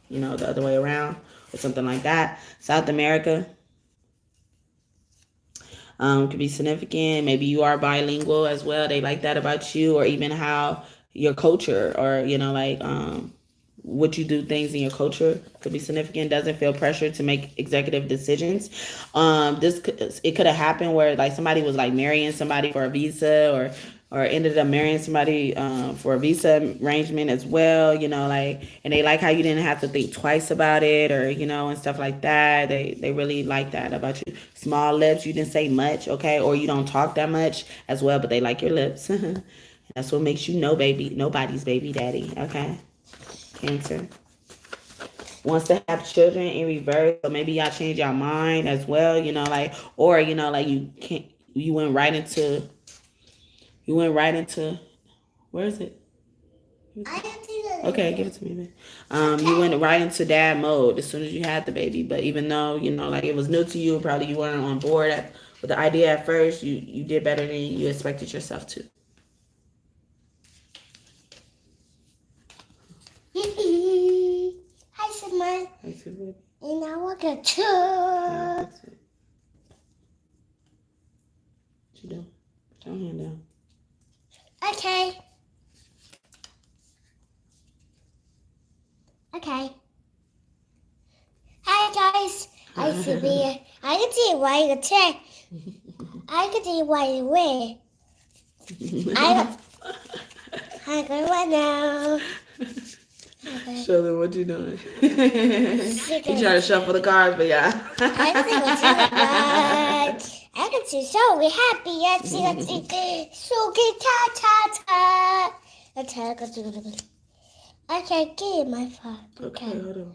Speaker 1: you know, the other way around or something like that. South America. Could be significant. Maybe you are bilingual as well. They like that about you, or even how your culture, or like what you do things in your culture could be significant. Doesn't feel pressure to make executive decisions. It could have happened where like somebody was like marrying somebody for a visa, or ended up marrying somebody for a visa arrangement as well, like, and they like how you didn't have to think twice about it, or and stuff like that. They really like that about you. Small lips, you didn't say much, okay, or you don't talk that much as well, but they like your lips. That's what makes you nobody's baby daddy, okay. Cancer wants to have children in reverse, so maybe y'all change your mind as well, like, or like you went right into where is it? Okay, give it to me, man. You went right into dad mode as soon as you had the baby, but even though like it was new to you, probably you weren't on board with the idea at first, you did better than you expected yourself to.
Speaker 2: Hi, Simon.
Speaker 1: Hi, Simon.
Speaker 2: And I want to too.
Speaker 1: Yeah, what you doing? Put your hand down.
Speaker 2: Okay. Okay. Hi, guys. I see me. I can see why you check. I can see why you wear. I go right now. Okay.
Speaker 1: Show them what you doing. You trying to shuffle the cards for y'all.
Speaker 2: I see what you got. I can see so we happy. I see so good. Ta. Okay, give my phone. Okay.
Speaker 1: Hold on.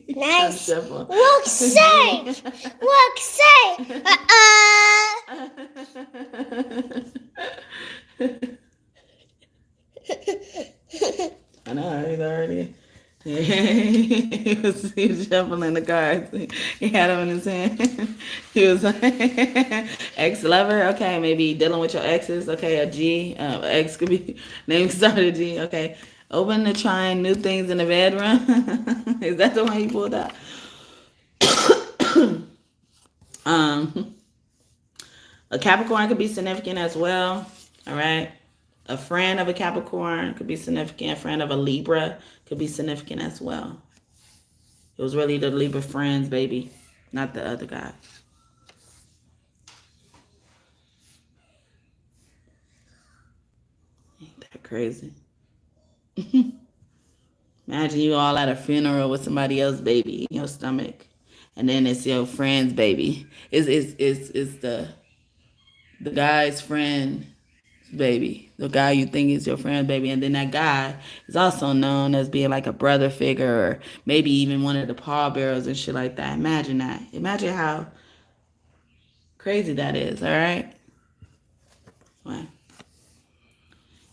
Speaker 2: Nice. Walk safe. Walk safe.
Speaker 1: I know, he's already. He was shuffling the cards. He had them in his hand. He was like, ex-lover. Okay, maybe dealing with your exes. Okay, a G. Ex could be name started G. Okay, open to trying new things in the bedroom. Is that the one you pulled out? A Capricorn could be significant as well. All right. A friend of a Capricorn could be significant. A friend of a Libra could be significant as well. It was really the Libra friends, baby, not the other guy. Ain't that crazy? Imagine you all at a funeral with somebody else's baby in your stomach, and then it's your friend's baby. It's the guy's friend baby, the guy you think is your friend baby, and then that guy is also known as being like a brother figure, or maybe even one of the pallbearers and shit like that. Imagine that. Imagine how crazy that is. All right. Well,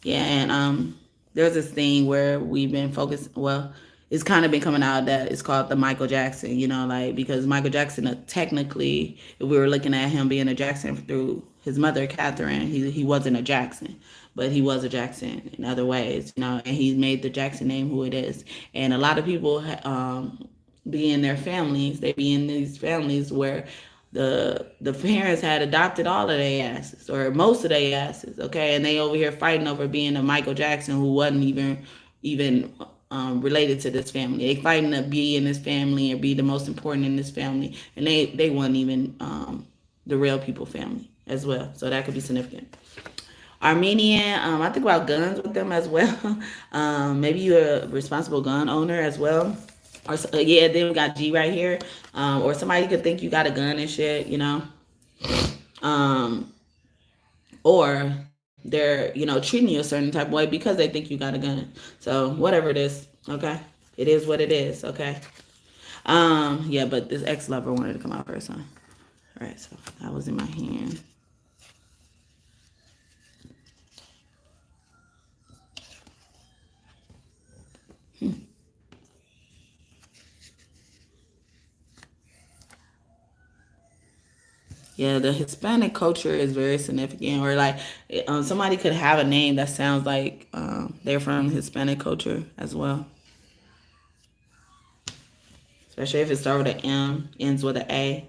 Speaker 1: yeah, and there's this thing where we've been focused. Well, it's kind of been coming out that it's called the Michael Jackson. Like, because Michael Jackson, technically, if we were looking at him being a Jackson through his mother, Catherine, he wasn't a Jackson, but he was a Jackson in other ways. And he made the Jackson name who it is. And a lot of people be in their families. They be in these families where the parents had adopted all of their asses, or most of their asses, okay, and they over here fighting over being a Michael Jackson who wasn't even related to this family. They fighting to be in this family or be the most important in this family, and they weren't even the real people family as well. So that could be significant. Armenian, I think about guns with them as well. Maybe you're a responsible gun owner as well. Or yeah, then we got G right here. Or somebody could think you got a gun and shit, or they're treating you a certain type of way because they think you got a gun. So whatever it is, okay, it is what it is, okay. Yeah, but this ex-lover wanted to come out first, huh? All right, so that was in my hand. Yeah, the Hispanic culture is very significant. Or like somebody could have a name that sounds like they're from Hispanic culture as well. especially if it starts with an M, ends with an A.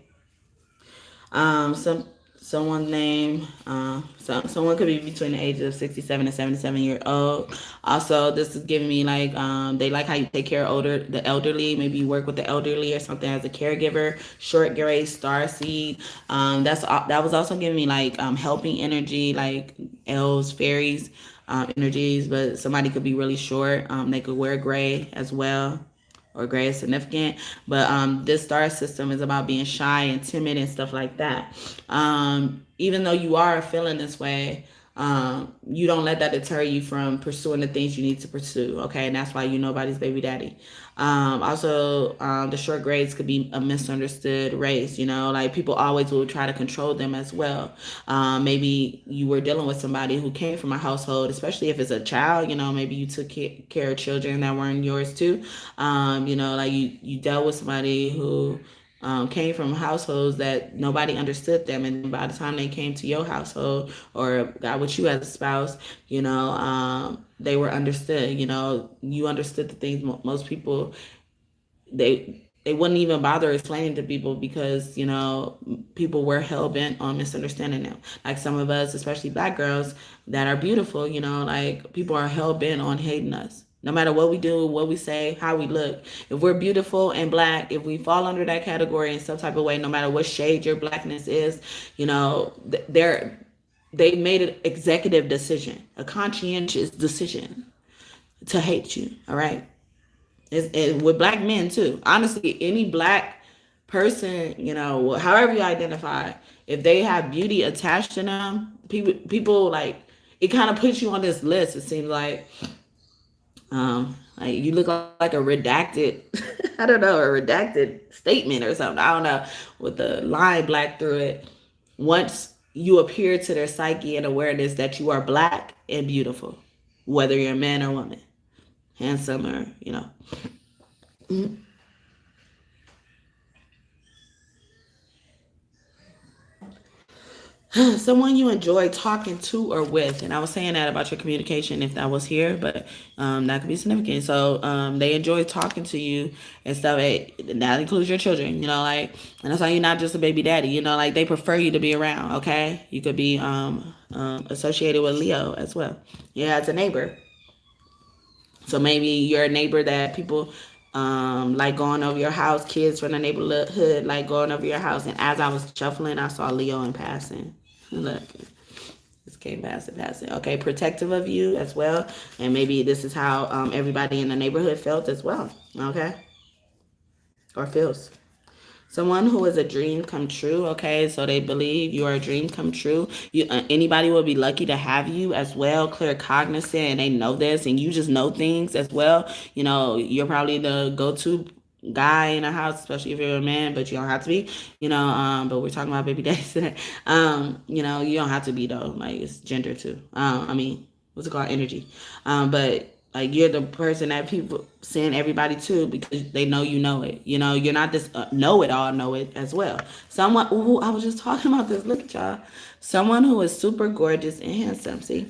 Speaker 1: Someone named someone could be between the ages of 67 and 77 years old. Also, this is giving me like they like how you take care of the elderly. Maybe you work with the elderly or something as a caregiver. Short gray star seed. That was also giving me like helping energy, like elves, fairies, energies. But somebody could be really short. They could wear gray as well, or gray is significant. But this star system is about being shy and timid and stuff like that. Even though you are feeling this way, you don't let that deter you from pursuing the things you need to pursue. Okay, and that's why you nobody's baby daddy. Also, the short grades could be a misunderstood race. You know, like people always will try to control them as well. Maybe you were dealing with somebody who came from a household, especially if it's a child. You know, maybe you took care of children that weren't yours too. You know, like you dealt with somebody who came from households that nobody understood them, and by the time they came to your household or got with you as a spouse, you know, they were understood. You know, you understood the things most people they wouldn't even bother explaining to people, because you know people were hell-bent on misunderstanding them. Like some of us, especially black girls that are beautiful, you know, like people are hell-bent on hating us, no matter what we do, what we say, how we look. If we're beautiful and black, if we fall under that category in some type of way, no matter what shade your blackness is, you know, they made an executive decision, a conscientious decision to hate you. All right. And with black men too. Honestly, any black person, you know, however you identify, if they have beauty attached to them, people like, it kind of puts you on this list. It seems like you look like a redacted, I don't know, a redacted statement or something. I don't know, with the line black through it. Once you appear to their psyche and awareness that you are black and beautiful, whether you're a man or woman, handsome or, you know. Someone you enjoy talking to or with. And I was saying that about your communication if that was here, but that could be significant. So they enjoy talking to you and stuff. That includes your children, you know, like, and that's why you're not just a baby daddy, you know, like they prefer you to be around. Okay, you could be associated with Leo as well. Yeah, it's a neighbor. So maybe you're a neighbor that people like going over your house. Kids from the neighborhood like going over your house. And as I was shuffling, I saw Leo in passing. Look, this came passing. Okay, protective of you as well. And maybe this is how everybody in the neighborhood felt as well. Okay, or feels. Someone who is a dream come true. Okay, so they believe you are a dream come true. Anybody will be lucky to have you as well. Clear cognizant, and they know this, and you just know things as well. You know, you're probably the go-to guy in a house, especially if you're a man, but you don't have to be. You know, but we're talking about baby daddies today. You know, you don't have to be though. Like it's gender too. I mean, what's it called? Energy. But like you're the person that people send everybody to because they know it. You know, you're not this know it as well. Someone who I was just talking about this. Look at y'all. Someone who is super gorgeous and handsome. See,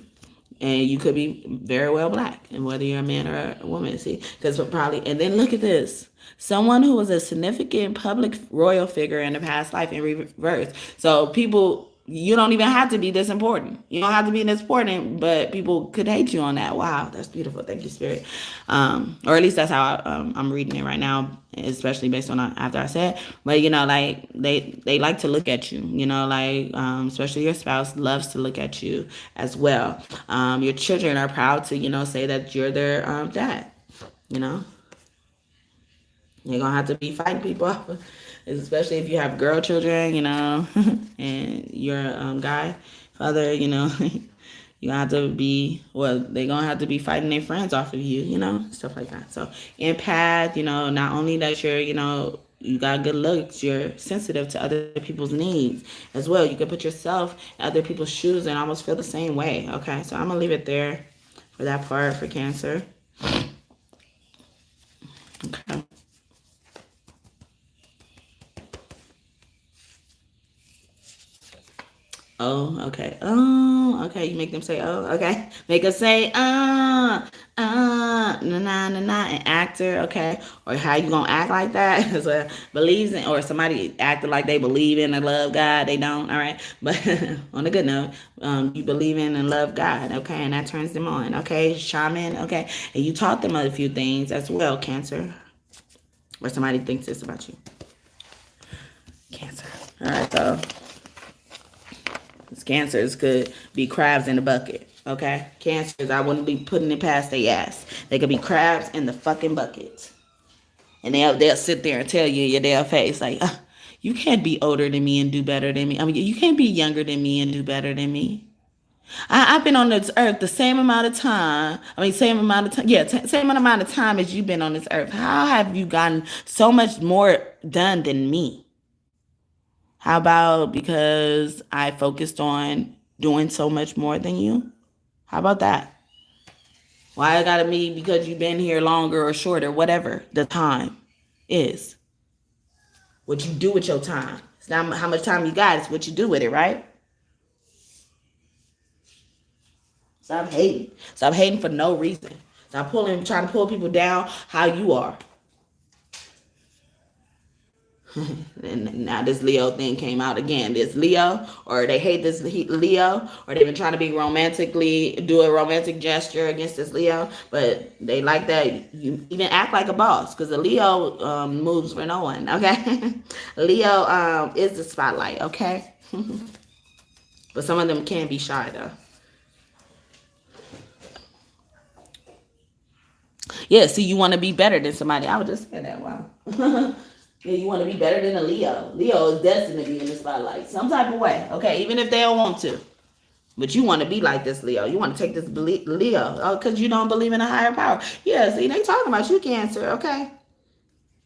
Speaker 1: and you could be very well black, and whether you're a man or a woman. See, because probably. And then look at this. Someone who was a significant public royal figure in a past life in reverse. So people, you don't even have to be this important. You don't have to be this important, but people could hate you on that. Wow, that's beautiful. Thank you, Spirit. Or at least that's how I'm reading it right now, especially based on after I said. But you know, like they like to look at you. You know, like especially your spouse loves to look at you as well. Your children are proud to, you know, say that you're their dad. You know. You're gonna have to be fighting people, especially if you have girl children, you know, and you're a guy father, you know. You're gonna have to be, well, they're gonna have to be fighting their friends off of you, you know, stuff like that. So, empath, you know, not only that you're, you know, you got good looks, you're sensitive to other people's needs as well. You can put yourself in other people's shoes and almost feel the same way. Okay, so I'm gonna leave it there for that part for Cancer. Okay. Oh, okay. Oh, okay. You make them say, oh, okay. Make us say, an actor, okay, or how you gonna act like that is believes in, or somebody acting like they believe in and love God, they don't, all right, but on a good note, you believe in and love God, okay, and that turns them on, okay, shaman, okay, and you taught them a few things as well, Cancer, or somebody thinks this about you, Cancer, all right, so this Cancers could be crabs in a bucket. Okay? Cancers, I wouldn't be putting it past their ass. They could be crabs in the fucking bucket. And they'll sit there and tell you in your damn face, like, you can't be older than me and do better than me. I mean, you can't be younger than me and do better than me. I've been on this earth the same amount of time. Same amount of time. Yeah, same amount of time as you've been on this earth. How have you gotten so much more done than me? How about because I focused on doing so much more than you? How about that? Why I gotta be because you've been here longer or shorter, whatever the time is. What you do with your time. It's not how much time you got, it's what you do with it, right? Stop hating. Stop hating for no reason. Stop trying to pull people down how you are. And now this Leo thing came out again. This Leo, or they hate this Leo, or they've been trying to be do a romantic gesture against this Leo, but they like that you even act like a boss, because the Leo moves for no one, okay? Leo is the spotlight, okay? But some of them can be shy, though. Yeah, see, you want to be better than somebody. I was just saying that, wow. Yeah, you want to be better than a Leo. Leo is destined to be in the spotlight some type of way, okay, even if they don't want to. But you want to be like this Leo. You want to take this Leo because you don't believe in a higher power. Yeah, see, they talking about you, Cancer, okay?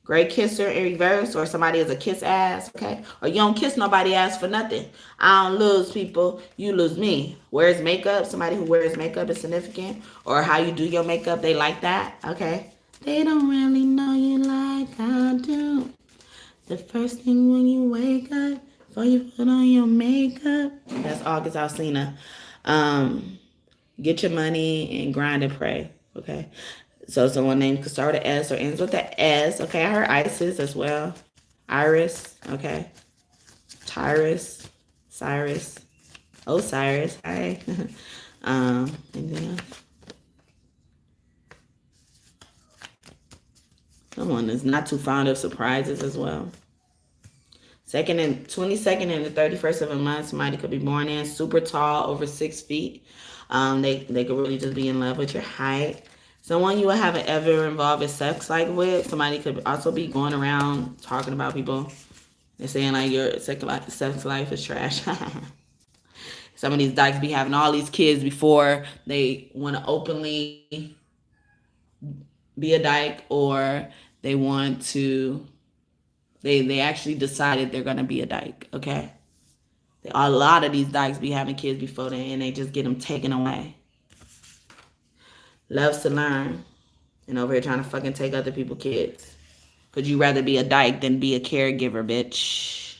Speaker 1: Great kisser in reverse, or somebody is a kiss ass, okay? Or you don't kiss nobody ass for nothing. I don't lose people, you lose me. Wears makeup, somebody who wears makeup is significant. Or how you do your makeup, they like that, okay? They don't really know you like I do. The first thing when you wake up, before you put on your makeup. That's August Alsina. Get your money and grind and pray, okay? So someone named could start with an S or ends with an S, okay? I heard Isis as well. Iris, okay? Taurus, Cyrus, Osiris, hi. Anything else? Someone is not too fond of surprises as well. 22nd and the 31st of a month, somebody could be born in super tall, over 6 feet. They could really just be in love with your height. Someone you haven't ever involved in sex life with. Somebody could also be going around talking about people and saying like your sex life is trash. Some of these dykes be having all these kids before they want to openly be a dyke, or they want to, they actually decided they're going to be a dyke, okay? A lot of these dykes be having kids before then, and they just get them taken away. Loves to learn, and over here trying to fucking take other people's kids. Could you rather be a dyke than be a caregiver, bitch?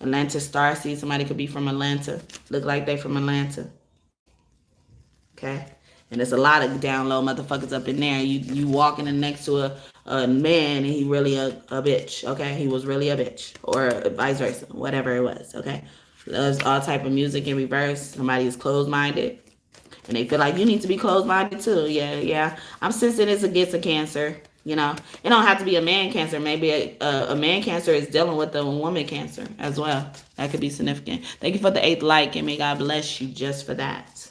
Speaker 1: Atlanta starseed, somebody could be from Atlanta. Look like they from Atlanta. Okay? And there's a lot of down low motherfuckers up in there. You walking in next to a man and he really a bitch, okay? He was really a bitch. Or vice versa, whatever it was, okay? Loves all type of music in reverse. Somebody is closed-minded. And they feel like you need to be closed-minded too. Yeah. I'm sensing this against a Cancer. You know, it don't have to be a man Cancer. Maybe a man Cancer is dealing with a woman Cancer as well. That could be significant. Thank you for the 8th like, and may God bless you just for that.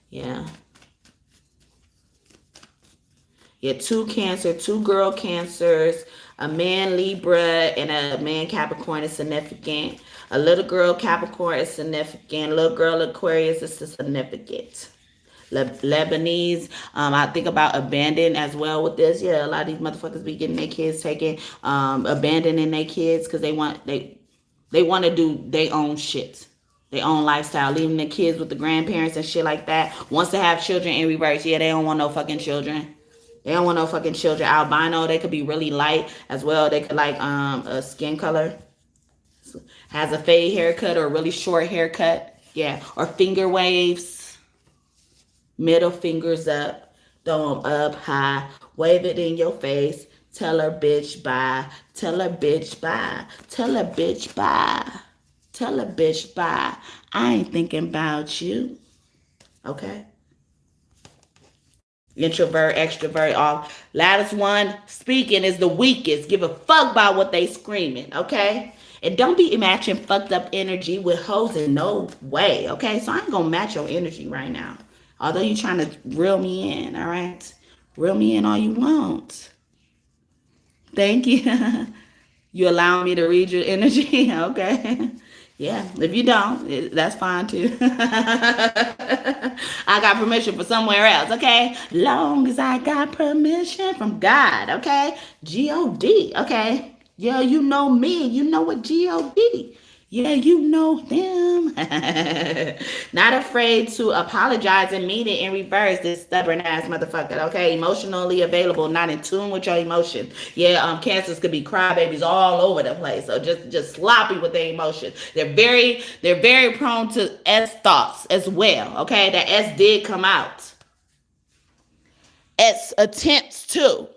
Speaker 1: Yeah. Yeah, 2 Cancer, 2 girl Cancers, a man Libra, and a man Capricorn is significant. A little girl Capricorn is significant. A little girl Aquarius is significant. Lebanese, I think about abandon as well with this. Yeah, a lot of these motherfuckers be getting their kids taken, abandoning their kids because they want to do their own shit, their own lifestyle, leaving the kids with the grandparents and shit like that. Wants to have children in reverse. Yeah, they don't want no fucking children. They don't want no fucking children. Albino, they could be really light as well. They could like a skin color, has a fade haircut or a really short haircut. Yeah, or finger waves. Middle fingers up. Throw them up high. Wave it in your face. Tell her bitch bye. Tell her bitch bye. Tell her bitch bye. Tell her bitch bye. I ain't thinking about you. Okay? Introvert, extrovert, all. Loudest one speaking is the weakest. Give a fuck about what they screaming, okay? And don't be matching fucked up energy with hoes in no way, okay? So I ain't gonna match your energy right now. Although you trying to reel me in, all right? Reel me in all you want. Thank you. You allow me to read your energy, okay? Yeah, if you don't, that's fine too. I got permission for somewhere else, okay? Long as I got permission from God, okay? G-O-D, okay? Yeah, you know me. You know what G-O-D. Yeah, you know them. Not afraid to apologize and mean it in reverse, this stubborn ass motherfucker, okay? Emotionally available, not in tune with your emotions. Yeah, cancers could be crybabies all over the place. So just sloppy with their emotions. They're very prone to S thoughts as well, okay? That S did come out. S attempts to.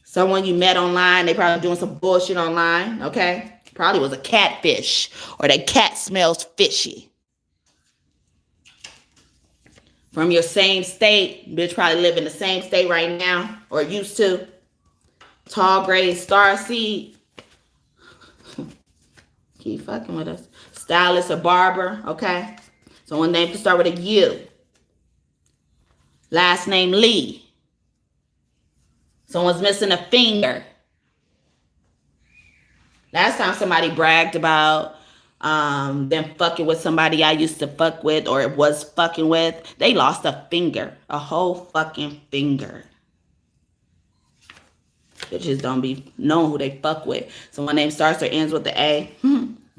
Speaker 1: Someone you met online, they probably doing some bullshit online, okay? Probably was a catfish, or that cat smells fishy. From your same state, bitch probably live in the same state right now, or used to. Tall, gray, star seed. Keep fucking with us. Stylist or barber, okay? Someone named to start with a U. Last name Lee. Someone's missing a finger. Last time somebody bragged about them fucking with somebody I used to fuck with or was fucking with, they lost a finger. A whole fucking finger. Bitches don't be knowing who they fuck with. Someone named starts or ends with the A.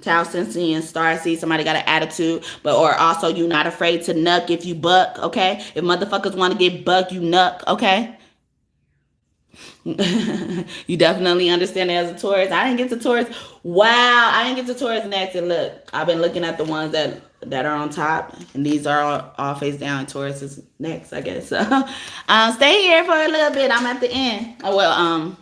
Speaker 1: Taurus, and star seed. Somebody got an attitude, or also you not afraid to nuck if you buck, okay? If motherfuckers want to get buck, you nuck, okay? You definitely understand it as a Taurus. I didn't get to Taurus. Wow, I didn't get to Taurus next. And look, I've been looking at the ones that are on top, and these are all face down. Taurus is next, I guess. So, stay here for a little bit. I'm at the end. Oh well,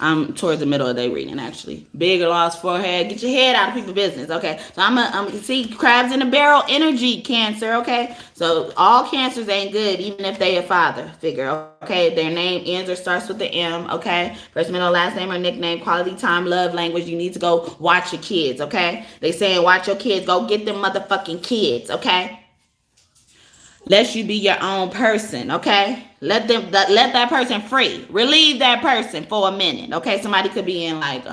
Speaker 1: I'm towards the middle of the reading, actually. Big or lost forehead. Get your head out of people's business, okay? So I'm see crabs in a barrel energy, Cancer, okay? So all Cancers ain't good, even if they a father figure, okay? Their name ends or starts with the M, okay? First, middle, last name or nickname, quality time, love language. You need to go watch your kids, okay? They saying watch your kids. Go get them motherfucking kids, okay? Let you be your own person, okay? Let that person free. Relieve that person for a minute, okay? Somebody could be in like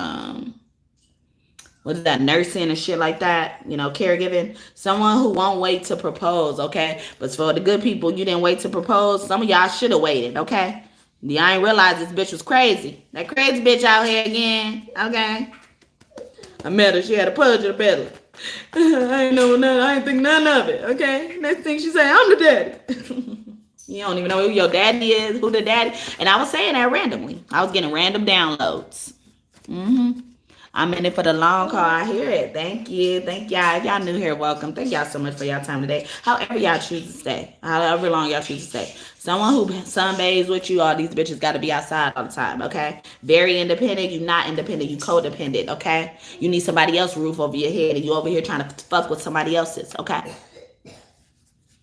Speaker 1: what is that, nursing and shit like that, caregiving. Someone who won't wait to propose, okay? But for the good people, you didn't wait to propose. Some of y'all should have waited, okay? I ain't realized this bitch was crazy. That crazy bitch out here again, okay? I met her. She had a pudge in the peddler. I ain't know nothing. I ain't think none of it. Okay. Next thing she say, I'm the daddy. You don't even know who your daddy is, who the daddy. And I was saying that randomly. I was getting random downloads. I'm in it for the long haul. I hear it. Thank you. Thank y'all. If y'all new here, welcome. Thank y'all so much for y'all time today. However y'all choose to stay. However long y'all choose to stay. Someone who sunbathes with you, all these bitches got to be outside all the time, okay? Very independent. You not independent. You codependent, okay? You need somebody else's roof over your head, and you over here trying to fuck with somebody else's, okay?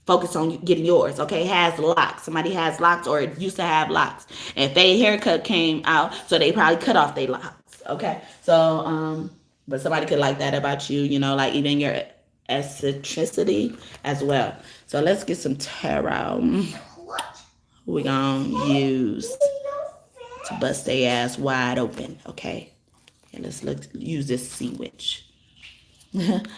Speaker 1: Focus on getting yours, okay? Has locks. Somebody has locks or used to have locks. And if their haircut came out, so they probably cut off their locks, okay? So, but somebody could like that about you, like even your eccentricity as well. So let's get some tarot. We're going to use to bust their ass wide open, okay? And let's use this sea witch.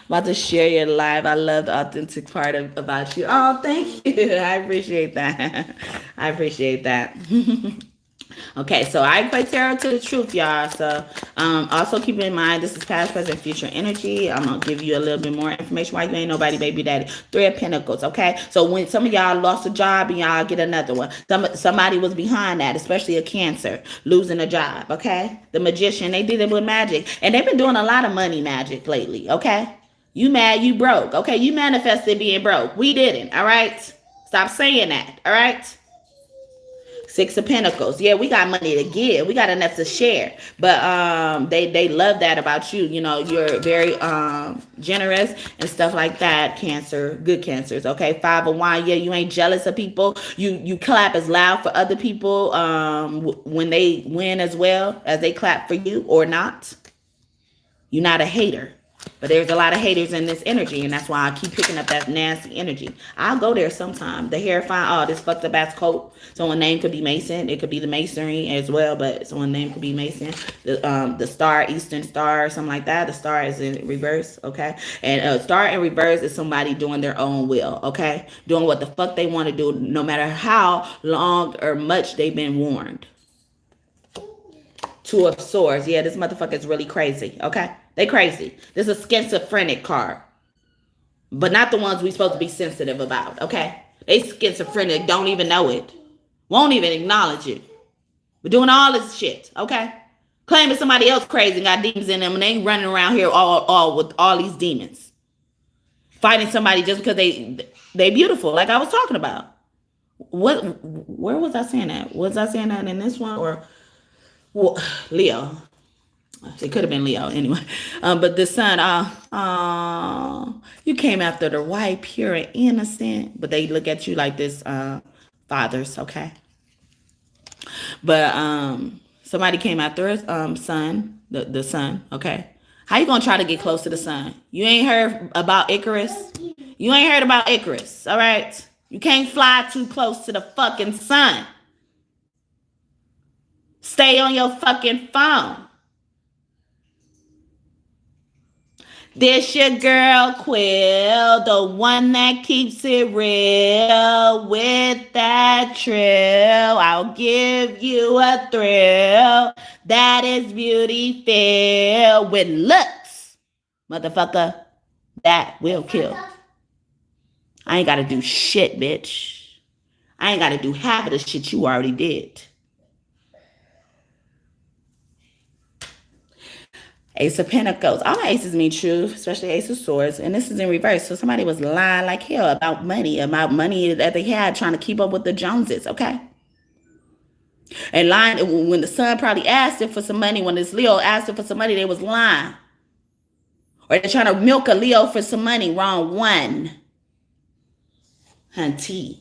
Speaker 1: About to share your life. I love the authentic part about you. Oh, thank you. I appreciate that. I appreciate that. Okay, so I equate tarot to the truth, y'all. So also keep in mind, this is past, present, future energy. I'm going to give you a little bit more information. Why you ain't nobody, baby daddy. 3 of Pentacles, okay? So when some of y'all lost a job and y'all get another one, somebody was behind that, especially a Cancer, losing a job, okay? The Magician, they did it with magic. And they've been doing a lot of money magic lately, okay? You mad you broke. Okay, you manifested being broke. We didn't, all right? Stop saying that, all right? Six of Pentacles. Yeah, we got money to give. We got enough to share. But they love that about you. You know, you're very generous and stuff like that. Cancer, good cancers. Okay, Five of Wands. Yeah, you ain't jealous of people. You clap as loud for other people when they win as well as they clap for you or not. You're not a hater. But there's a lot of haters in this energy, and that's why I keep picking up that nasty energy. I'll go there sometime. The hair fine, oh, this fucked up ass coat. Someone's name could be Mason. It could be the masonry as well, but someone's name could be Mason. The star, Eastern Star, or something like that. The star is in reverse, okay? And star in reverse is somebody doing their own will, okay? Doing what the fuck they want to do, no matter how long or much they've been warned. Two of Swords. Yeah, this motherfucker is really crazy, okay? They crazy. This is a schizophrenic card. But not the ones we supposed to be sensitive about, okay? They schizophrenic, don't even know it. Won't even acknowledge it. We're doing all this shit, okay? Claiming somebody else crazy and got demons in them, and they running around here all with all these demons. Fighting somebody just because they beautiful, like I was talking about. Where was I saying that? Was I saying that in this one or... Well, Leo. It could have been Leo anyway. But the sun, you came after the white, pure, and innocent. But they look at you like this fathers, okay? But somebody came after us, sun, the sun, okay? How you gonna try to get close to the sun? You ain't heard about Icarus? You ain't heard about Icarus, all right? You can't fly too close to the fucking sun. Stay on your fucking phone. This your girl Quill, the one that keeps it real with that trill. I'll give you a thrill that is beauty filled with looks. Motherfucker, that will kill. I ain't got to do shit, bitch. I ain't got to do half of the shit you already did. Ace of Pentacles. All aces mean truth, especially Ace of Swords. And this is in reverse. So somebody was lying like hell about money that they had, trying to keep up with the Joneses, okay? And lying when the son probably asked him for some money, when this Leo asked him for some money, they was lying. Or they're trying to milk a Leo for some money. Wrong one. Hunty.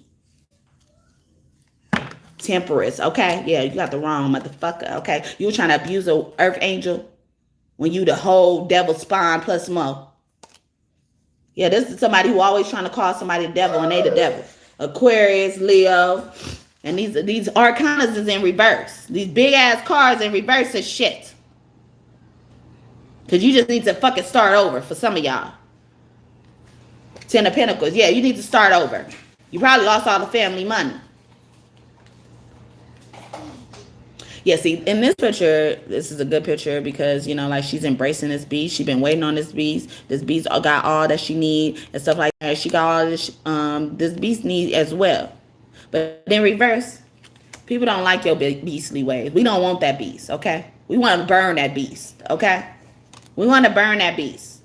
Speaker 1: Temperance, okay? Yeah, you got the wrong motherfucker, okay? You were trying to abuse an earth angel. When you the whole devil spawn plus more. Yeah, this is somebody who always trying to call somebody the devil and they the devil. Aquarius, Leo. And these arcanas is in reverse. These big ass cards in reverse is shit. Because you just need to fucking start over for some of y'all. Ten of Pentacles. Yeah, you need to start over. You probably lost all the family money. Yeah, see, in this picture, this is a good picture because, you know, like she's embracing this beast. She's been waiting on this beast. This beast got all that she needs and stuff like that. She got all this beast needs as well. But in reverse, people don't like your beastly ways. We don't want that beast, okay? We want to burn that beast, okay? We want to burn that beast.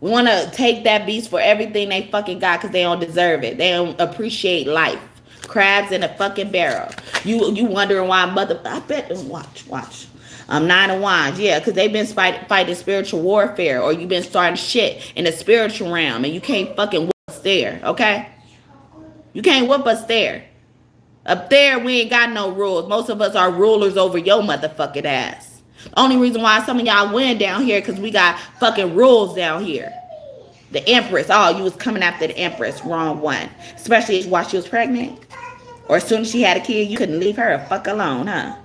Speaker 1: We want to take that beast for everything they fucking got because they don't deserve it. They don't appreciate life. Crabs in a fucking barrel. You wondering why I bet. Watch. Nine of Wands. Yeah, because they've been fighting spiritual warfare, or you've been starting shit in the spiritual realm, and you can't fucking whoop us there, okay? You can't whoop us there. Up there, we ain't got no rules. Most of us are rulers over your motherfucking ass. The only reason why some of y'all win down here because we got fucking rules down here. The Empress. Oh, you was coming after the Empress. Wrong one. Especially while she was pregnant. Or as soon as she had a kid, you couldn't leave her a fuck alone, huh?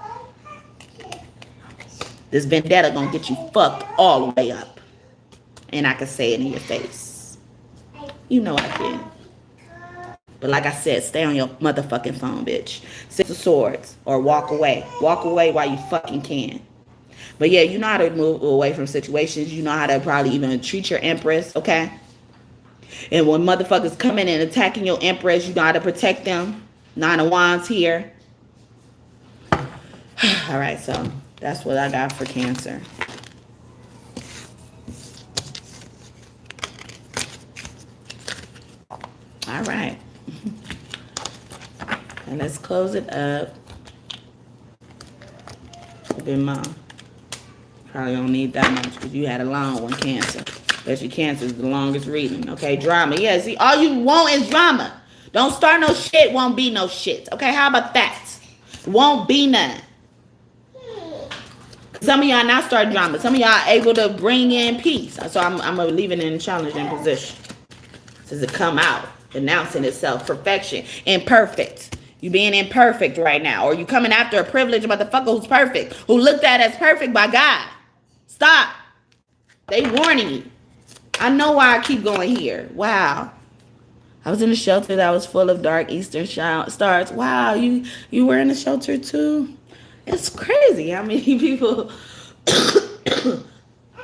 Speaker 1: This vendetta gonna get you fucked all the way up. And I can say it in your face. You know I can. But like I said, stay on your motherfucking phone, bitch. Six of Swords. Or walk away. Walk away while you fucking can. But yeah, you know how to move away from situations. You know how to probably even treat your Empress, okay? And when motherfuckers come in and attacking your Empress, you know how to protect them. Nine of Wands here. All right, so that's what I got for Cancer. All right. And let's close it up. Been mom. Probably don't need that much because you had a long one, Cancer. Bet your Cancer is the longest reading. Okay, drama. Yeah, see, all you want is drama. Don't start no shit, won't be no shit. Okay, how about that? Won't be none. Some of y'all not start drama. Some of y'all able to bring in peace. So I'm going to leave it in a challenging position. Does it come out? Announcing itself. Perfection. Imperfect. You being imperfect right now. Or you coming after a privileged motherfucker who's perfect. Who looked at as perfect by God. Stop. They warning you. I know why I keep going here. Wow. I was in a shelter that was full of dark eastern stars. Wow, you were in a shelter too? It's crazy how many people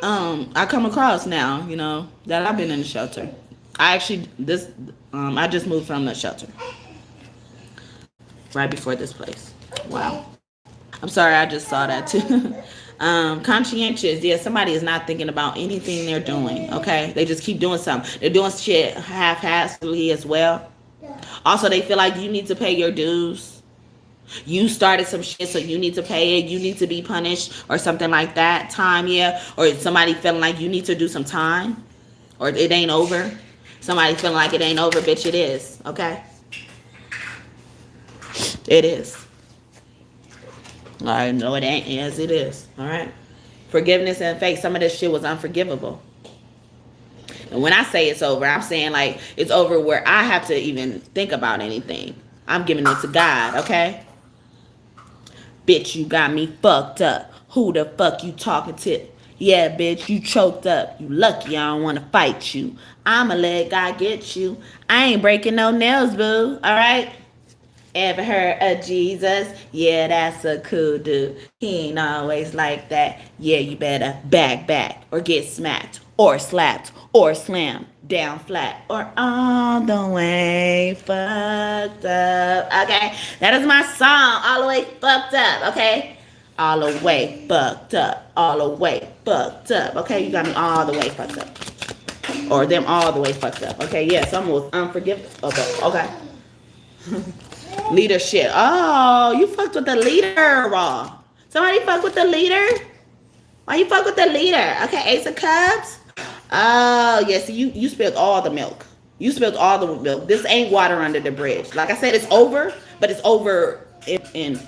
Speaker 1: I come across now, you know, that I've been in a shelter. I just moved from the shelter right before this place. Wow. I'm sorry, I just saw that too. Conscientious. Yeah, somebody is not thinking about anything they're doing, okay? They just keep doing something. They're doing shit half-heartedly as well. Also, they feel like you need to pay your dues. You started some shit, so you need to pay it. You need to be punished or something like that. Time, yeah. Or somebody feeling like you need to do some time. Or it ain't over. Somebody feeling like it ain't over, bitch, it is, okay? It is. All right, no, it ain't. Yes, it is. All right. Forgiveness and faith. Some of this shit was unforgivable. And when I say it's over, I'm saying like it's over where I have to even think about anything. I'm giving it to God, okay? Bitch, you got me fucked up. Who the fuck you talking to? Yeah, bitch, you choked up. You lucky I don't want to fight you. I'ma let God get you. I ain't breaking no nails, boo. All right? Ever heard of Jesus? Yeah, that's a cool dude. He ain't always like that. Yeah, you better back or get smacked or slapped or slammed down flat or all the way fucked up. Okay, that is my song. All the way fucked up. Okay, all the way fucked up. All the way fucked up. Okay, you got me all the way fucked up. Or them all the way fucked up. Okay, yeah, some was unforgivable. Okay. Leadership. Oh, you fucked with the leader. Somebody fuck with the leader? Why you fuck with the leader? Okay, Ace of Cups. Oh, yes, you spilled all the milk. You spilled all the milk. This ain't water under the bridge. Like I said, it's over, but it's over in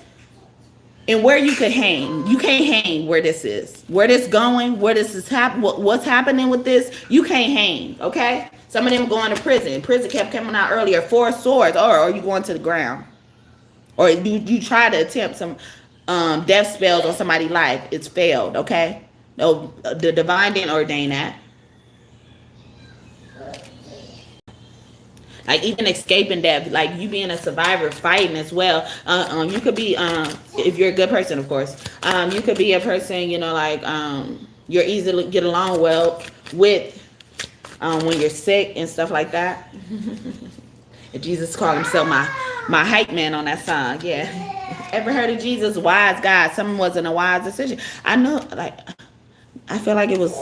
Speaker 1: where you could hang. You can't hang where this is. Where this going, where this is what's happening with this, you can't hang, okay? Some of them going to prison. Prison kept coming out earlier. 4 swords, or you going to the ground. Or you try to attempt some death spells on somebody's life. It's failed, okay? No, the divine didn't ordain that. Like even escaping death, like you being a survivor, fighting as well. You could be, if you're a good person, of course. You could be a person, you know, like you're easy to get along well with when you're sick and stuff like that. And Jesus called himself my hype man on that song. Yeah. Ever heard of Jesus? Wise God. Something wasn't a wise decision. I know, like, I feel like it was,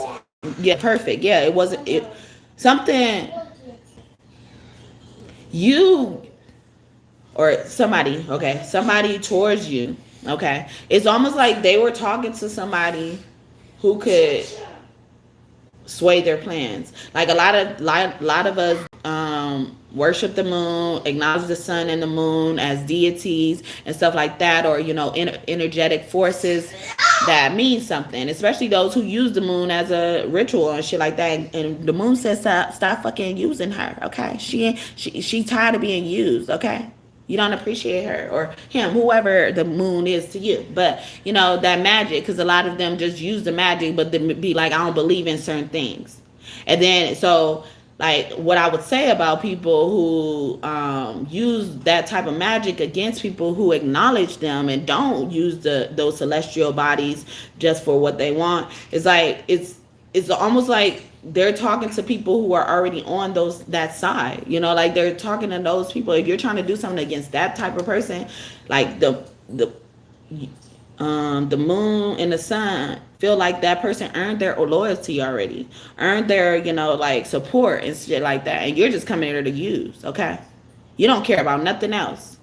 Speaker 1: yeah, perfect. Yeah, it wasn't, something. You or somebody, okay, somebody towards you, okay, it's almost like they were talking to somebody who could sway their plans. Like a lot of us worship the moon, acknowledge the sun and the moon as deities and stuff like that, or you know, energetic forces that mean something, especially those who use the moon as a ritual and shit like that. And the moon says stop fucking using her, okay? She tired of being used, okay? You don't appreciate her or him, whoever the moon is to you. But, you know, that magic, because a lot of them just use the magic, but then be like, I don't believe in certain things. And then, so, like, what I would say about people who use that type of magic against people who acknowledge them and don't use those celestial bodies just for what they want, is like, it's almost like they're talking to people who are already on that side, you know, like they're talking to those people. If you're trying to do something against that type of person, like The moon and the sun feel like that person earned their loyalty already, earned their, like support and shit like that. And you're just coming here to use, okay? You don't care about nothing else.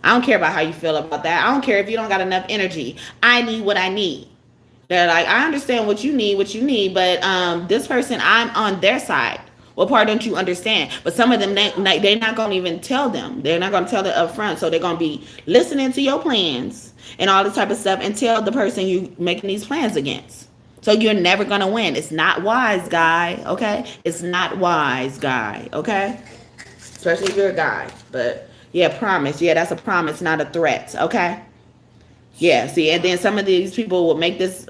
Speaker 1: I don't care about how you feel about that. I don't care if you don't got enough energy. I need what I need. They're like, I understand what you need, but this person, I'm on their side. What part don't you understand? But some of them, they're not going to even tell them. They're not going to tell them up front. So they're going to be listening to your plans and all this type of stuff and tell the person you making these plans against. So you're never going to win. It's not wise, guy, okay? It's not wise, guy, okay? Especially if you're a guy. But, yeah, promise. Yeah, that's a promise, not a threat, okay? Yeah, see, and then some of these people will make this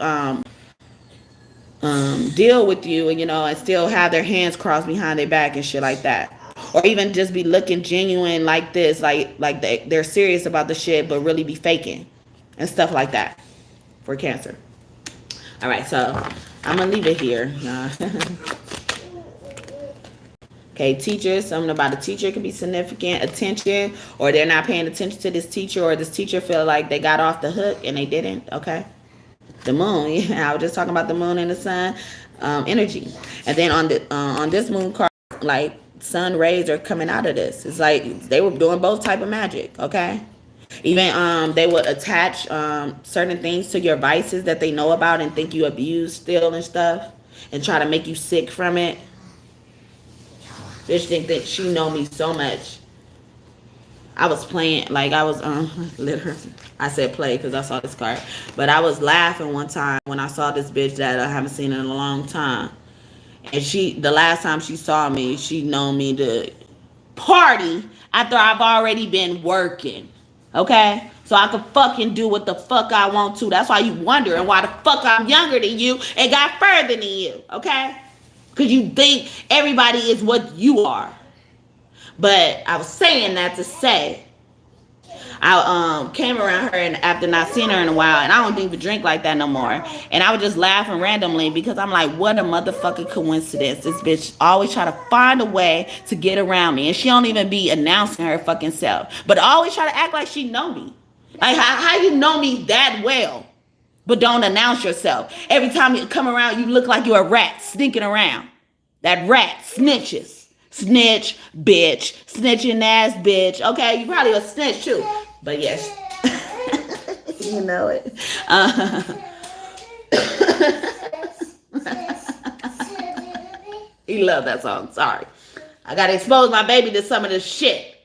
Speaker 1: deal with you, and and still have their hands crossed behind their back and shit like that, or even just be looking genuine like this, like they're serious about the shit, but really be faking and stuff like that for Cancer. All right, so I'm gonna leave it here. Okay, teachers, something about a teacher could be significant attention, or they're not paying attention to this teacher, or this teacher feel like they got off the hook and they didn't, okay? The moon, yeah, I was just talking about the moon and the sun energy. And then on this moon card, like sun rays are coming out of this. It's like they were doing both type of magic, okay? Even they would attach certain things to your vices that they know about and think you abuse still and stuff, and try to make you sick from it. Bitch think that she know me so much. I was playing, like I was literally, I said play because I saw this card, but I was laughing one time when I saw this bitch that I haven't seen in a long time, and the last time she saw me, she known me to party after I've already been working, okay? So I could fucking do what the fuck I want to. That's why you wondering why the fuck I'm younger than you and got further than you, okay? Because you think everybody is what you are. But I was saying that to say, I came around her and after not seeing her in a while, and I don't even drink like that no more. And I was just laughing randomly because I'm like, what a motherfucking coincidence. This bitch always try to find a way to get around me. And she don't even be announcing her fucking self. But always try to act like she know me. Like, how you know me that well, but don't announce yourself? Every time you come around, you look like you're a rat sneaking around. That rat snitches. Snitch, bitch. Snitching ass bitch. Okay, you probably a snitch too. But yes. You know it. He loved that song. Sorry. I gotta expose my baby to some of this shit.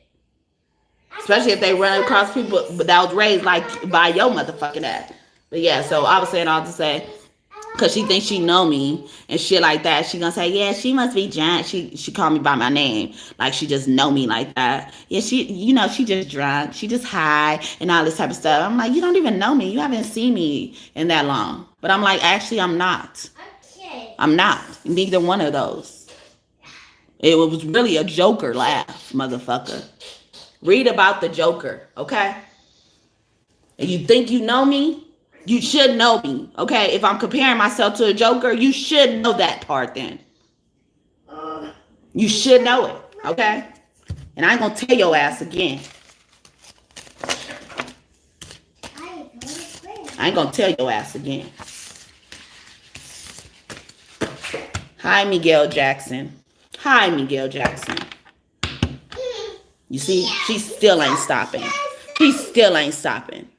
Speaker 1: Especially if they run across people that was raised like by your motherfucking ass. But yeah, so I was saying all to say, because she thinks she know me and shit like that, she gonna say, yeah, she must be drunk. She called me by my name, like she just know me like that. Yeah, she just drunk, she just high and all this type of stuff. I'm like, you don't even know me, you haven't seen me in that long. But I'm like, actually, I'm not. I'm not. Neither one of those. It was really a Joker laugh, motherfucker. Read about the Joker, okay? And you think you know me? You should know me, okay? If I'm comparing myself to a Joker, you should know that part then. You should know it, okay? And I ain't gonna tell your ass again. I ain't gonna tell your ass again. Hi, Miguel Jackson. Hi, Miguel Jackson. You see, she still ain't stopping. She still ain't stopping.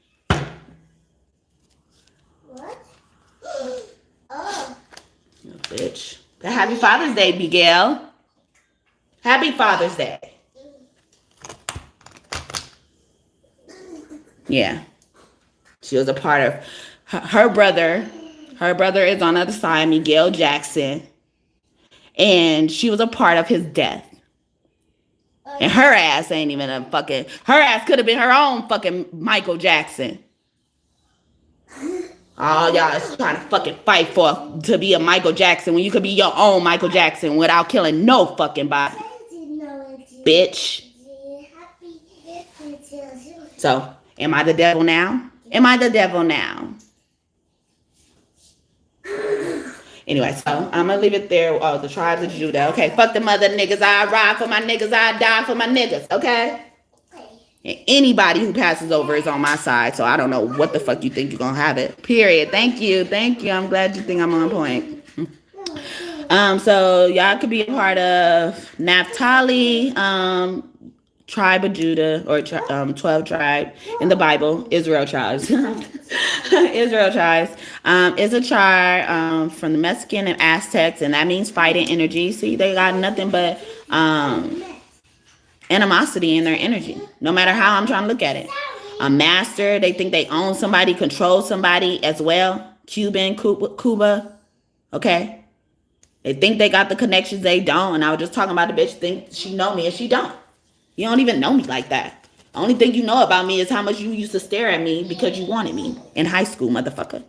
Speaker 1: Bitch. Happy Father's Day, Miguel. Happy Father's Day. Yeah. She was a part of her brother. Her brother is on the other side, Miguel Jackson. And she was a part of his death. And her ass ain't even a fucking... Her ass could have been her own fucking Michael Jackson. Oh, y'all is trying to fucking fight to be a Michael Jackson when you could be your own Michael Jackson without killing no fucking body. Bitch. So, am I the devil now? Am I the devil now? Anyway, so I'm going to leave it there. Oh, the tribes of Judah. Okay, fuck the mother niggas. I ride for my niggas. I die for my niggas. Okay? And anybody who passes over is on my side. So I don't know what the fuck you think you're going to have it. Period. Thank you. Thank you. I'm glad you think I'm on point. So y'all could be a part of Naphtali, tribe of Judah, or 12 tribe in the Bible, Israel tribes. Israel tribes is a tribe from the Mexican and Aztecs, and that means fighting energy. See, they got nothing but animosity in their energy, no matter how I'm trying to look at it. A master, they think they own somebody, control somebody as well. Cuba, okay? They think they got the connections, they don't. And I was just talking about the bitch think she know me and she don't. You don't even know me like that. The only thing you know about me is how much you used to stare at me because you wanted me in high school, motherfucker.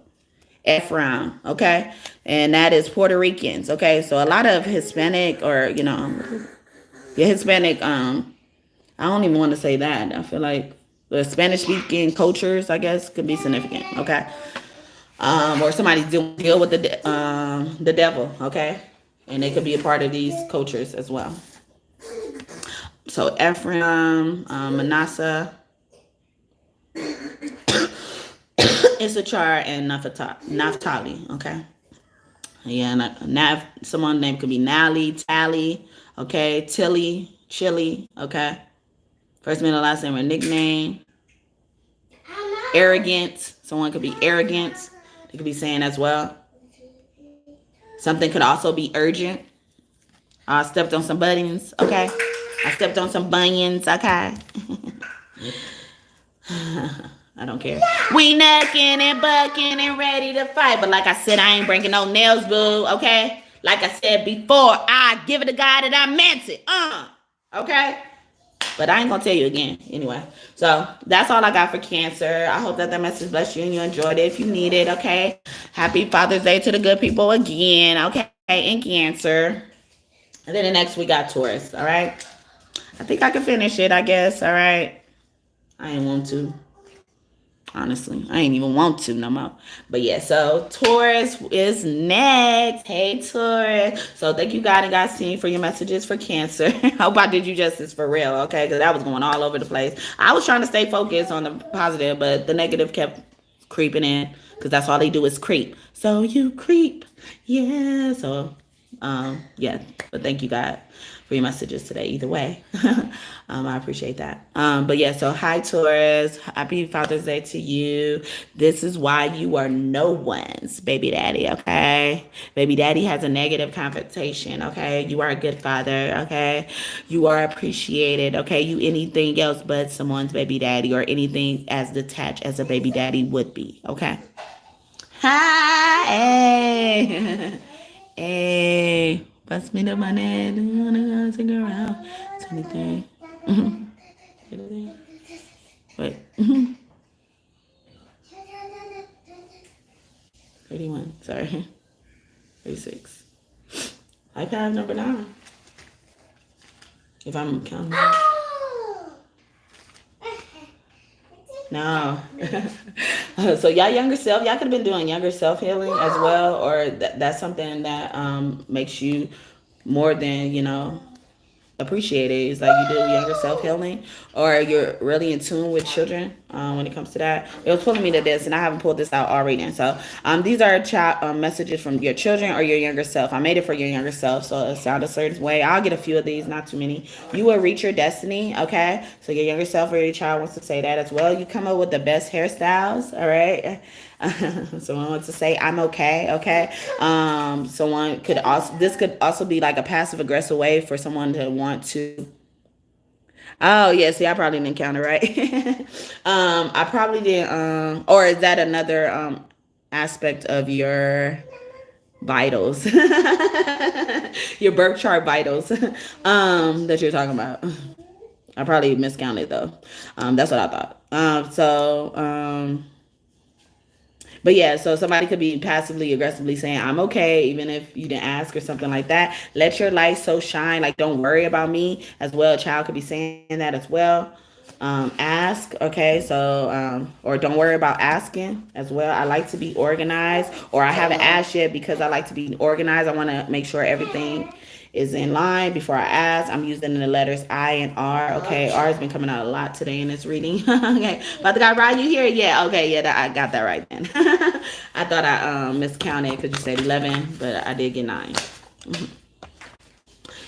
Speaker 1: Ephraim, okay? And that is Puerto Ricans, okay? So a lot of Hispanic or, Hispanic, I don't even want to say that. I feel like the Spanish-speaking cultures, I guess, could be significant, okay? Or somebody deal with the devil, okay? And they could be a part of these cultures as well. So Ephraim, Manasseh, Issachar, and Naphtali, okay? Yeah, someone's name could be Nally, Tally, okay? Tilly, Chili, okay? First, middle, last name, or nickname. Arrogant, someone could be arrogant. They could be saying as well. Something could also be urgent. I stepped on some buttons, okay? I stepped on some bunions, okay? I don't care. We knucking and bucking and ready to fight. But like I said, I ain't breaking no nails, boo, okay? Like I said before, I give it a God that I meant it. Okay? But I ain't gonna tell you again. Anyway. So that's all I got for Cancer. I hope that message blessed you and you enjoyed it. If you need it, okay? Happy Father's Day to the good people again, okay? In Cancer. And then the next we got Taurus, all right? I think I can finish it, I guess, all right? I ain't want to. Honestly, I ain't even want to no more. But yeah, so Taurus is next. Hey, Taurus. So thank you, God and God's team, for your messages for Cancer. I hope I did you justice for real, okay? Because that was going all over the place. I was trying to stay focused on the positive, but the negative kept creeping in because that's all they do is creep. So you creep. Yeah. So, yeah. But thank you, God, for your messages today either way. I appreciate that. But yeah, so hi Taurus, happy Father's Day to you. This is why you are no one's baby daddy, okay? Baby daddy has a negative connotation, okay? You are a good father, okay? You are appreciated, okay? You anything else but someone's baby daddy or anything as detached as a baby daddy would be, okay? Hi, hey. Hey, bust me the money. Do you wanna go take her out? 23. Wait. 31. Sorry. 36. iPad number 9. If I'm counting. No. So y'all younger self, y'all could have been doing younger self healing as well, or that's something that makes you more than appreciate it. It's like you do younger self healing, or you're really in tune with children when it comes to that. It was pulling me to this, and I haven't pulled this out already. And so these are messages from your children or your younger self. I made it for your younger self, so it sounds a certain way. I'll get a few of these, not too many. You will reach your destiny, okay? So your younger self or your child wants to say that as well. You come up with the best hairstyles, all right? Someone wants to say I'm okay. Someone could also be like a passive aggressive way for someone to want to. Oh yeah, see, I probably didn't count it right. I probably didn't. Or is that another aspect of your vitals, your birth chart vitals that you're talking about? I probably miscounted though. That's what I thought. But yeah, so somebody could be passively aggressively saying, I'm okay, even if you didn't ask or something like that. Let your light so shine. Like, don't worry about me as well. A child could be saying that as well. Ask, okay? So, or don't worry about asking as well. I like to be organized, or I haven't asked yet because I like to be organized. I want to make sure everything is in line. Before I ask, I'm using the letters I and R. Okay, R has been coming out a lot today in this reading. Okay, but the guy, Rod, you here? Yeah, okay, yeah, I got that right then. I thought I miscounted because you said 11, but I did get 9.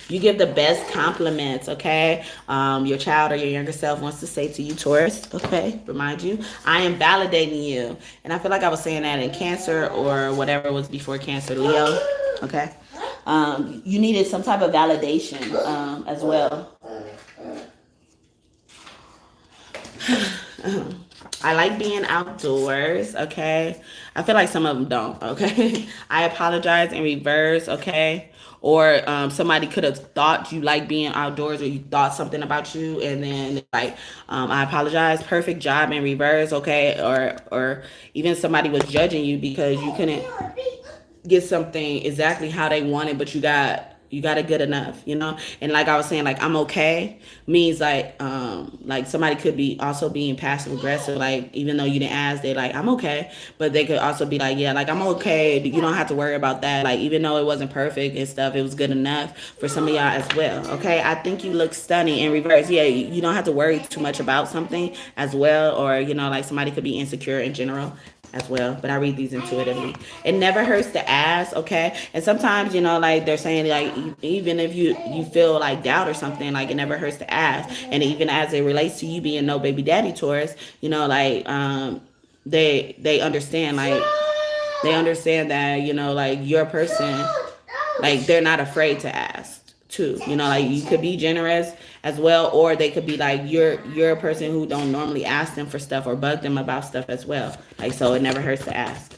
Speaker 1: You give the best compliments, okay? Your child or your younger self wants to say to you, Taurus, okay? Remind you, I am validating you. And I feel like I was saying that in Cancer or whatever was before Cancer, Leo, okay? You needed some type of validation as well. I like being outdoors, okay? I feel like some of them don't, okay? I apologize in reverse, okay? Or somebody could have thought you like being outdoors, or you thought something about you, and then like I apologize, perfect job in reverse, okay? Or even somebody was judging you because you couldn't get something exactly how they wanted, but you got it good enough, you know. And like I was saying, like I'm okay means like somebody could be also being passive aggressive, like even though you didn't ask, they like I'm okay, but they could also be like, yeah, like I'm okay, you don't have to worry about that, like even though it wasn't perfect and stuff, it was good enough for some of y'all as well. Okay, I think you look stunning in reverse. Yeah, you don't have to worry too much about something as well, or you know, like somebody could be insecure in general as well, but I read these intuitively. It never hurts to ask, okay? And sometimes, you know, like they're saying, like even if you feel like doubt or something, like it never hurts to ask. And even as it relates to you being no baby daddy, Taurus, you know, like they understand, like they understand that, you know, like your person, like they're not afraid to ask too, you know, like you could be generous as well, or they could be like you're a person who don't normally ask them for stuff or bug them about stuff as well, like so it never hurts to ask.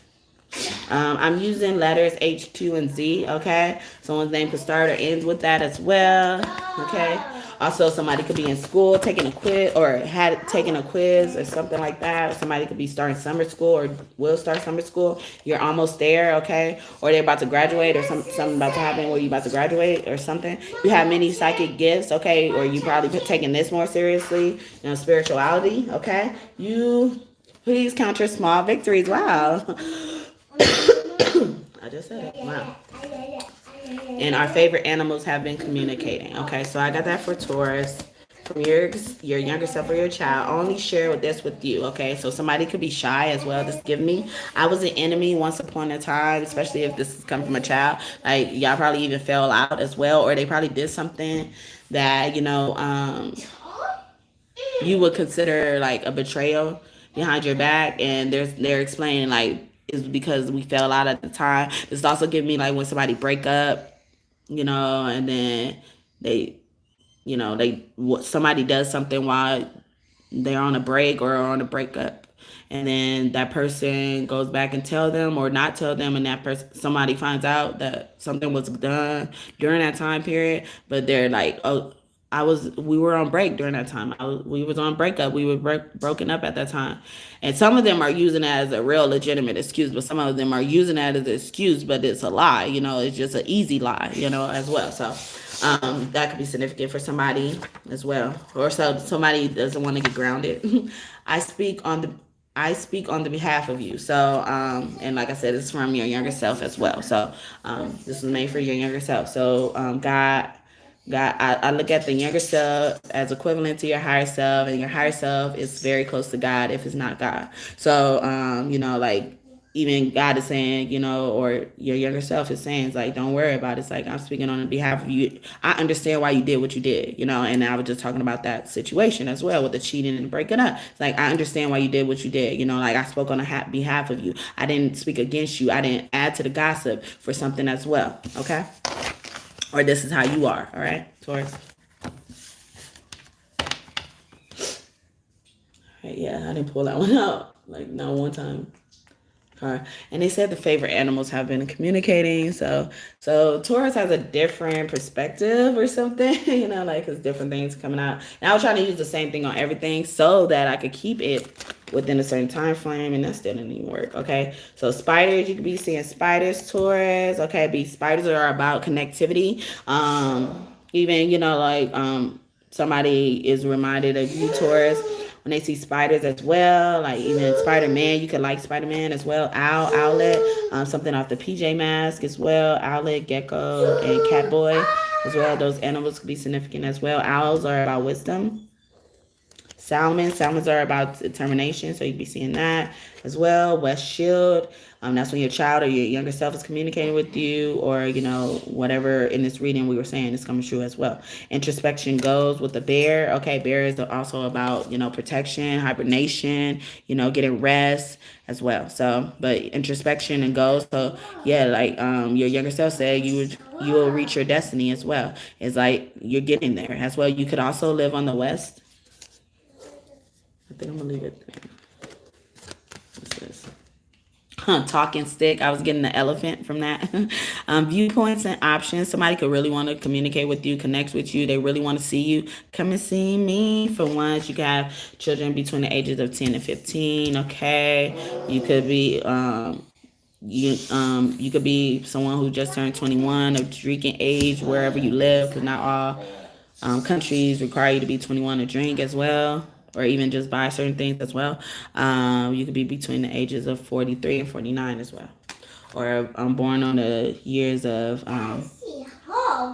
Speaker 1: I'm using letters H, Q, and Z, okay? Someone's name could start or end with that as well, okay? Also, somebody could be in school taking a quiz or had taken a quiz or something like that. Somebody could be starting summer school or will start summer school. You're almost there, okay? Or they're about to graduate, or something about to happen where you're about to graduate or something. You have many psychic gifts, okay? Or you probably taking this more seriously, you know, spirituality, okay? You please count your small victories. Wow. I just said it. Wow. And our favorite animals have been communicating. Okay, so I got that for Taurus. From your younger self or your child, only share this with you. Okay, so somebody could be shy as well. Just give me. I was an enemy once upon a time, especially if this is coming from a child. Like y'all probably even fell out as well, or they probably did something that you know you would consider like a betrayal behind your back, and they're explaining like it's because we fell out at the time. This also give me like when somebody break up, you know, and then they, you know, somebody does something while they're on a break or on a breakup, and then that person goes back and tell them or not tell them, and that person, somebody finds out that something was done during that time period, but they're like, oh, we were on break during that time. We was on breakup. We were broken up at that time. And some of them are using that as a real legitimate excuse, but some of them are using that as an excuse, but it's a lie, you know, it's just an easy lie, you know, as well. So that could be significant for somebody as well. Or so somebody doesn't want to get grounded. I speak on the behalf of you. So, and like I said, it's from your younger self as well. So, this is made for your younger self. So, I look at the younger self as equivalent to your higher self, and your higher self is very close to God if it's not God. So, you know, like even God is saying, you know, or your younger self is saying, it's like, don't worry about it. It's like, I'm speaking on behalf of you. I understand why you did what you did, you know, and I was just talking about that situation as well with the cheating and breaking up. It's like, I understand why you did what you did. You know, like I spoke on behalf of you. I didn't speak against you. I didn't add to the gossip for something as well. Okay. Or this is how you are. All right, Taurus. All right, yeah, I didn't pull that one out. Like, not one time. All right. And they said the favorite animals have been communicating. So Taurus has a different perspective or something, you know, like it's different things coming out. And I was trying to use the same thing on everything so that I could keep it within a certain time frame, and that still didn't even work. Okay, so spiders, you could be seeing spiders, Taurus. Okay, spiders are about connectivity. Even, you know, like somebody is reminded of you, Taurus, when they see spiders as well. Like even Spider-Man, you could like Spider-Man as well. Owlet, something off the PJ Mask as well. Owlet, Gecko, and Catboy. as well. Those animals could be significant as well. Owls are about wisdom. Salmons are about determination, so you'd be seeing that as well. West Shield, that's when your child or your younger self is communicating with you, or whatever in this reading we were saying is coming true as well. Introspection goes with the bear. Okay, bear is also about protection, hibernation, getting rest as well. So, but introspection and goals. So yeah, like your younger self said, you will reach your destiny as well. It's like you're getting there as well. You could also live on the west. I think I'm gonna leave it there. What's this? Talking stick. I was getting the elephant from that. Viewpoints and options. Somebody could really want to communicate with you, connect with you. They really want to see you. Come and see me. For once, you can have children between the ages of 10 and 15. Okay, you could be you could be someone who just turned 21 of drinking age wherever you live, because not all countries require you to be 21 to drink as well, or even just buy certain things as well. You could be between the ages of 43 and 49 as well, or born on the years of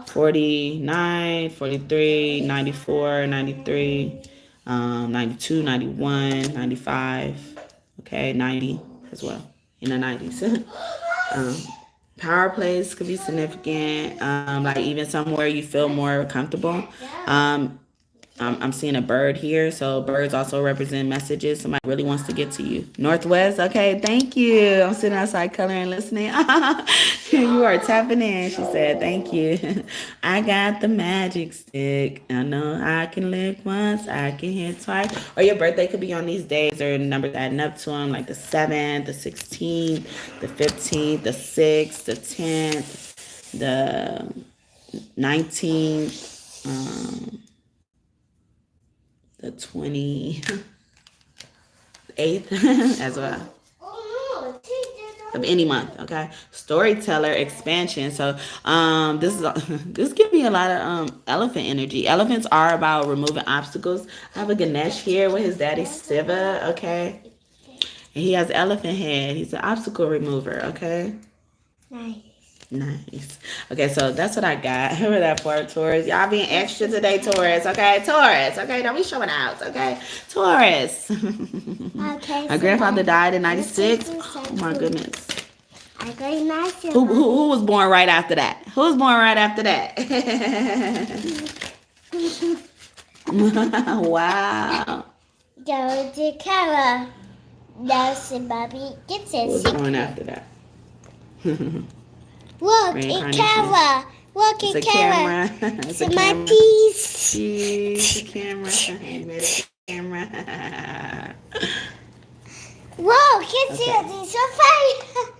Speaker 1: 49, 43, 94, 93, 92, 91, 95, okay, 90 as well, in the 90s. Power plays could be significant, like even somewhere you feel more comfortable. I'm seeing a bird here, so birds also represent messages. Somebody really wants to get to you. Northwest, okay, thank you. I'm sitting outside coloring, listening. You are tapping in, she said, thank you. I got the magic stick. I know I can lick once, I can hit twice. Or your birthday could be on these days, or numbers adding up to them, like the 7th, the 16th, the 15th, the 6th, the 10th, the 19th, the 28th as well, of any month. Okay, storyteller expansion. So this gives me a lot of elephant energy. Elephants are about removing obstacles. I have a Ganesh here with his daddy Shiva. Okay, and he has elephant head. He's an obstacle remover. Okay, nice. Okay, so that's what I got for that for Taurus. Y'all being extra today, Taurus. Okay, Taurus. Okay, don't be showing out. Okay, Taurus.
Speaker 2: Okay.
Speaker 1: My grandfather died in 96. Oh my goodness.
Speaker 2: I got nice.
Speaker 1: Who was born right after that? Who was born right after that? Wow.
Speaker 2: Go to Kara. That's the baby gets it.
Speaker 1: Who was born after that?
Speaker 2: Look, it's Kara. Look,
Speaker 1: It's
Speaker 2: it's
Speaker 1: a
Speaker 2: Kara.
Speaker 1: camera. It's a
Speaker 2: So my
Speaker 1: camera.
Speaker 2: teeth.
Speaker 1: Cheese, the camera. You made a camera.
Speaker 2: Whoa, kids, it's so funny.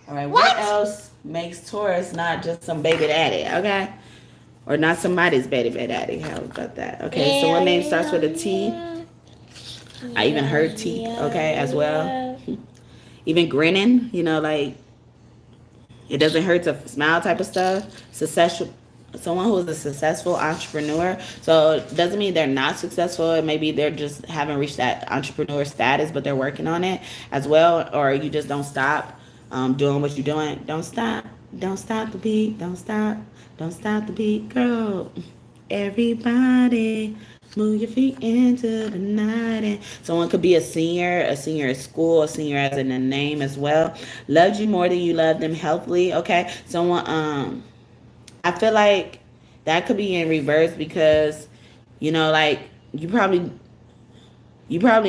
Speaker 1: All right, what else makes Taurus not just some baby daddy, okay? Or not somebody's baby daddy. How about that? Okay, so one name starts with a T. I even heard teeth, okay, as well. Even grinning, like it doesn't hurt to smile type of stuff. Successful, someone who is a successful entrepreneur. So it doesn't mean they're not successful. Maybe they're just haven't reached that entrepreneur status, but they're working on it as well. Or you just don't stop doing what you're doing. Don't stop. Don't stop the beat. Don't stop. Don't stop the beat, girl. Everybody, move your feet into the night. And someone could be a senior at school, a senior as in a name as well. Loves you more than you love them healthily. Okay, someone I feel like that could be in reverse because like you probably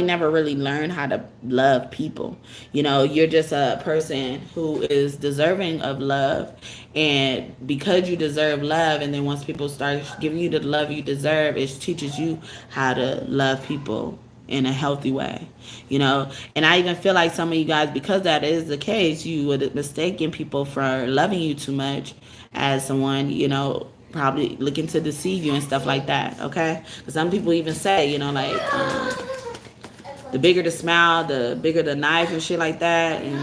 Speaker 1: never really learned how to love people. You're just a person who is deserving of love. And because you deserve love, and then once people start giving you the love you deserve, it teaches you how to love people in a healthy way. And I even feel like some of you guys, because that is the case, you would mistaken people for loving you too much as someone, probably looking to deceive you and stuff like that. Okay? Because some people even say, the bigger the smile, the bigger the knife and shit like that. And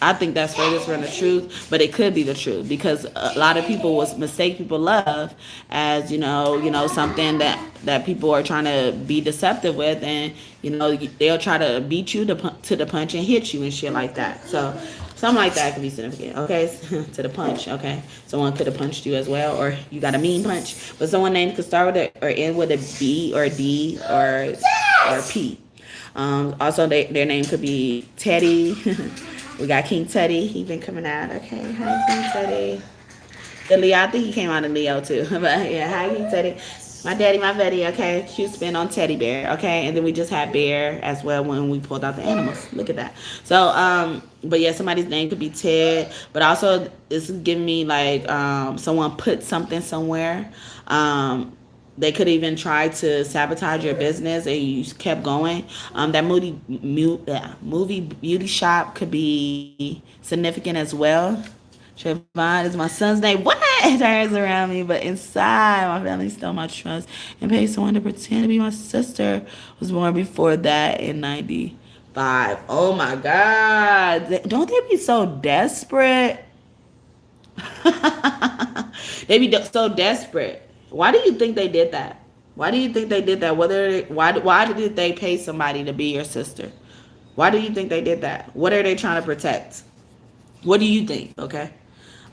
Speaker 1: I think that's furthest from the truth, but it could be the truth because a lot of people will mistake people love as something that people are trying to be deceptive with, and they'll try to beat you to the punch and hit you and shit like that. So Something like that could be significant, okay? To the punch, okay? Someone could have punched you as well, or you got a mean punch. But someone named could start with a, or end with a B or D or P. Also, their name could be Teddy. We got King Teddy. He been coming out. Okay, hi King Teddy. The Leo, I think he came out in Leo too. But yeah, hi King Teddy. My daddy, my Betty, okay. Cute spin on teddy bear, okay. And then we just had bear as well when we pulled out the animals. Look at that. So, but yeah, somebody's name could be Ted, but also this is giving me like someone put something somewhere. They could even try to sabotage your business and you kept going. That movie beauty shop could be significant as well. Trayvon is my son's name. What? Turns around me, but inside, my family stole my trust and paid someone to pretend to be my sister. Was born before that in '95. Oh my God! Don't they be so desperate? They be so desperate. Why do you think they did that? Why do you think they did that? Why did they pay somebody to be your sister? Why do you think they did that? What are they trying to protect? What do you think? Okay.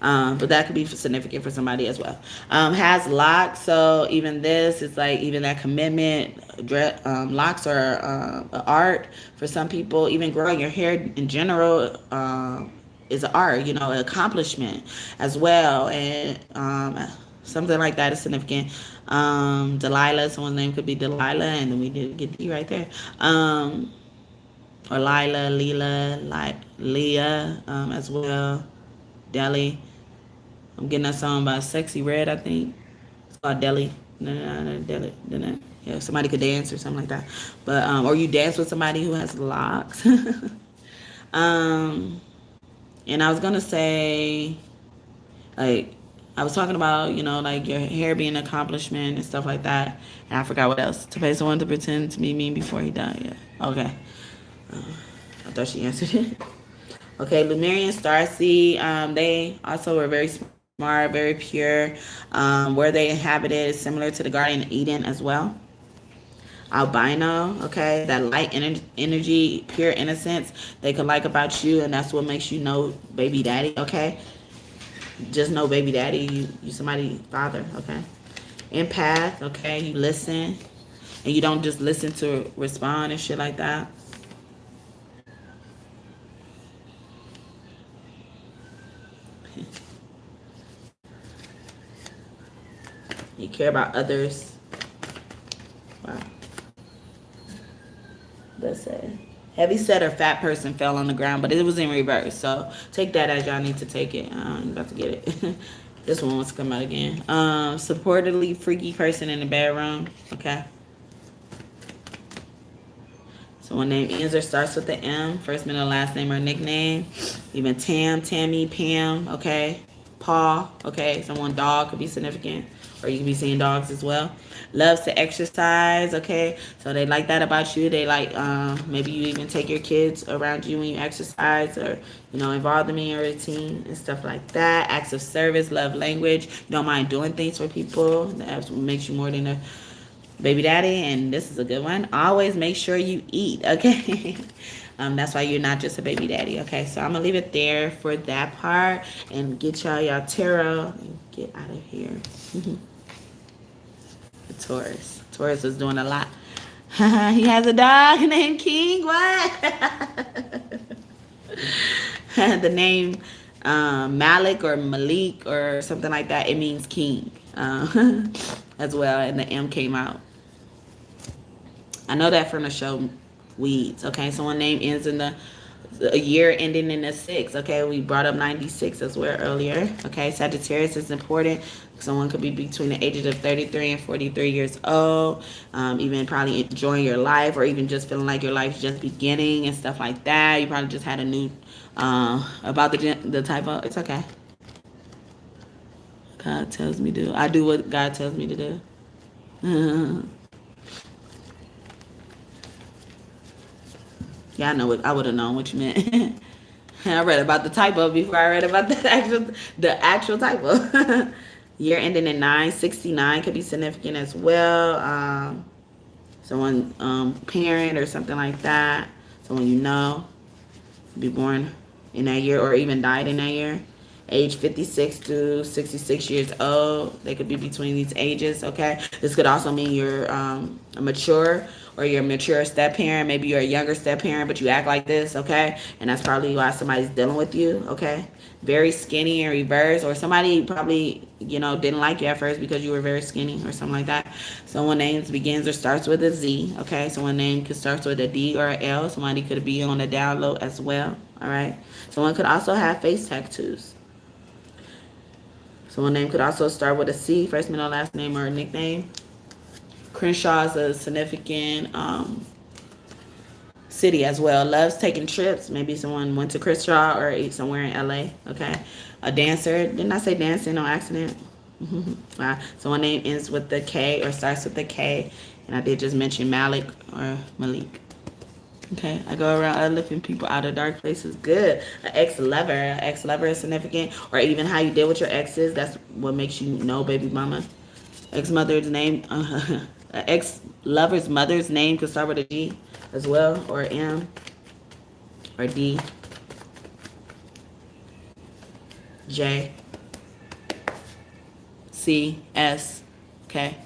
Speaker 1: But that could be significant for somebody as well. Has locks, so even this is like even that commitment. Locks are art for some people. Even growing your hair in general is an art, you know, an accomplishment as well, and something like that is significant. Delilah, someone's name could be Delilah, and then we did get D right there. Or Lila, Leela, Leah as well. Deli. I'm getting that song by Sexy Red, I think. It's called Deli. No, Deli. Yeah, somebody could dance or something like that. But or you dance with somebody who has locks. And I was gonna say, like, I was talking about, you know, like your hair being an accomplishment and stuff like that. And I forgot what else. To pay someone to pretend to be me before he died. Yeah. Okay. I thought she answered it. Okay, Lemurian starseed. They also were very smart, very pure. Where they inhabited is similar to the Garden of Eden as well. Albino, okay, that light energy, pure innocence they could like about you, and that's what makes you know baby daddy, okay? Just know baby daddy, you somebody father, okay? Empath, okay, you listen, and you don't just listen to respond and shit like that. You care about others. Wow. Let's say heavy set or fat person fell on the ground, but it was in reverse. So take that as y'all need to take it. I'm about to get it. This one wants to come out again. Supportedly freaky person in the bedroom. Okay. Someone named ends or starts with the M. First, middle, last name or nickname. Even Tam, Tammy, Pam. Okay. Paul. Okay. Someone dog could be significant. Or you can be seeing dogs as well. Loves to exercise, okay? So they like that about you. They like, maybe you even take your kids around you when you exercise or, you know, involve them in your routine and stuff like that. Acts of service, love language. You don't mind doing things for people. That makes you more than a baby daddy. And this is a good one. Always make sure you eat, okay? That's why you're not just a baby daddy, okay? So I'm going to leave it there for that part and get y'all tarot and get out of here. Taurus. Taurus is doing a lot. He has a dog named King. What? The name Malik or Malik or something like that. It means king as well. And the M came out. I know that from the show Weeds. Okay, so one name ends in a year ending in a 6. Okay, we brought up 96 as well earlier. Okay, Sagittarius is important. Someone could be between the ages of 33 and 43 years old, even probably enjoying your life or even just feeling like your life's just beginning and stuff like that. You probably just had a new, about the type of, it's okay. God tells me to do. I do what God tells me to do. Yeah, I know what I would have known what you meant. I read about the typo before I read about the actual typo. Year ending in 969 could be significant as well. Someone parent or something like that. Someone you know. Be born in that year or even died in that year. Age 56 to 66 years old. They could be between these ages, okay? This could also mean you're a mature or you're a mature step parent. Maybe you're a younger step parent, but you act like this, okay? And that's probably why somebody's dealing with you, okay? Very skinny in reverse, or somebody probably, didn't like you at first because you were very skinny or something like that. Someone name begins or starts with a Z, okay? Someone name could start with a D or an L. Somebody could be on the down low as well, all right? Someone could also have face tattoos. Someone name could also start with a C, first, middle, last name, or a nickname. Crenshaw is a significant city as well. Loves taking trips. Maybe someone went to Crenshaw or ate somewhere in LA. Okay. A dancer. Didn't I say dancing on accident? Wow. Someone name ends with the K or starts with the K. And I did just mention Malik or Malik. Okay, I go around lifting people out of dark places. Good. An ex-lover. An ex-lover is significant. Or even how you deal with your exes. That's what makes you know, baby mama. Ex-mother's name. Ex-lover's mother's name could start with a G as well. Or M. Or D. J. C. S. Okay.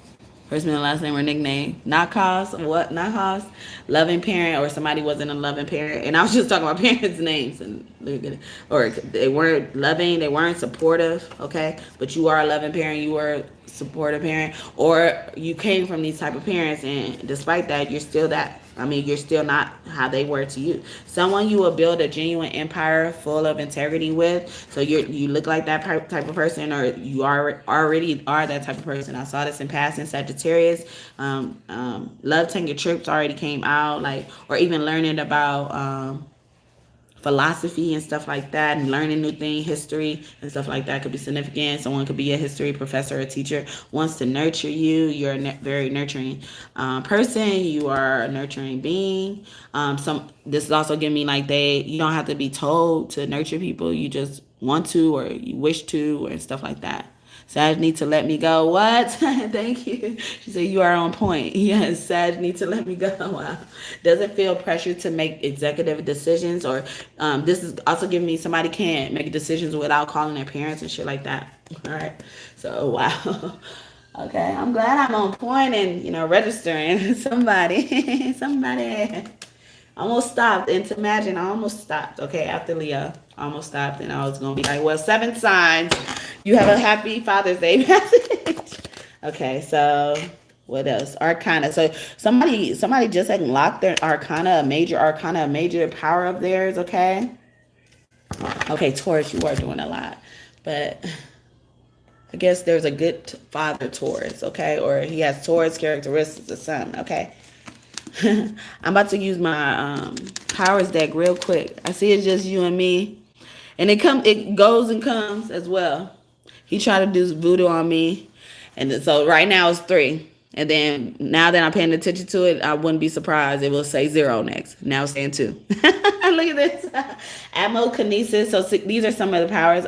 Speaker 1: First name, last name, or nickname. Not cause. What? Not cause. Loving parent, or somebody wasn't a loving parent. And I was just talking about parents' names, and look at it. Or they weren't loving, they weren't supportive. Okay, but you are a loving parent. You were a supportive parent, or you came from these type of parents, and despite that, you're still that. You're still not how they were to you. Someone you will build a genuine empire full of integrity with. So you look like that type of person, or you already are that type of person. I saw this in passing. Sagittarius, love taking trips already came out, or even learning about philosophy and stuff like that, and learning new things, history and stuff like that could be significant. Someone could be a history professor or teacher, wants to nurture you. You're a very nurturing person. You are a nurturing being. This is also giving me you don't have to be told to nurture people. You just want to, or you wish to, or stuff like that. Sag need to let me go. What? Thank you. She said, you are on point. Yes, Sag need to let me go. Wow. Doesn't feel pressure to make executive decisions, or this is also giving me somebody can't make decisions without calling their parents and shit like that. All right. So, wow. Okay. I'm glad I'm on point and, registering somebody. Somebody. Almost stopped. And to imagine, I almost stopped. Okay, after Leo, I almost stopped, and I was gonna be like, "Well, 7 signs. You have a happy Father's Day message." Okay, so what else? Arcana. So somebody just unlocked their Arcana, a major power of theirs. Okay. Okay, Taurus, you are doing a lot, but I guess there's a good father Taurus. Okay, or he has Taurus characteristics or something. Okay. I'm about to use my powers deck real quick. I see it's just you and me, and it goes and comes as well. He tried to do voodoo on me, and so right now it's 3. And then now that I'm paying attention to it, I wouldn't be surprised it will say 0 next. Now it's saying 2. Look at this. Amokinesis. So these are some of the powers.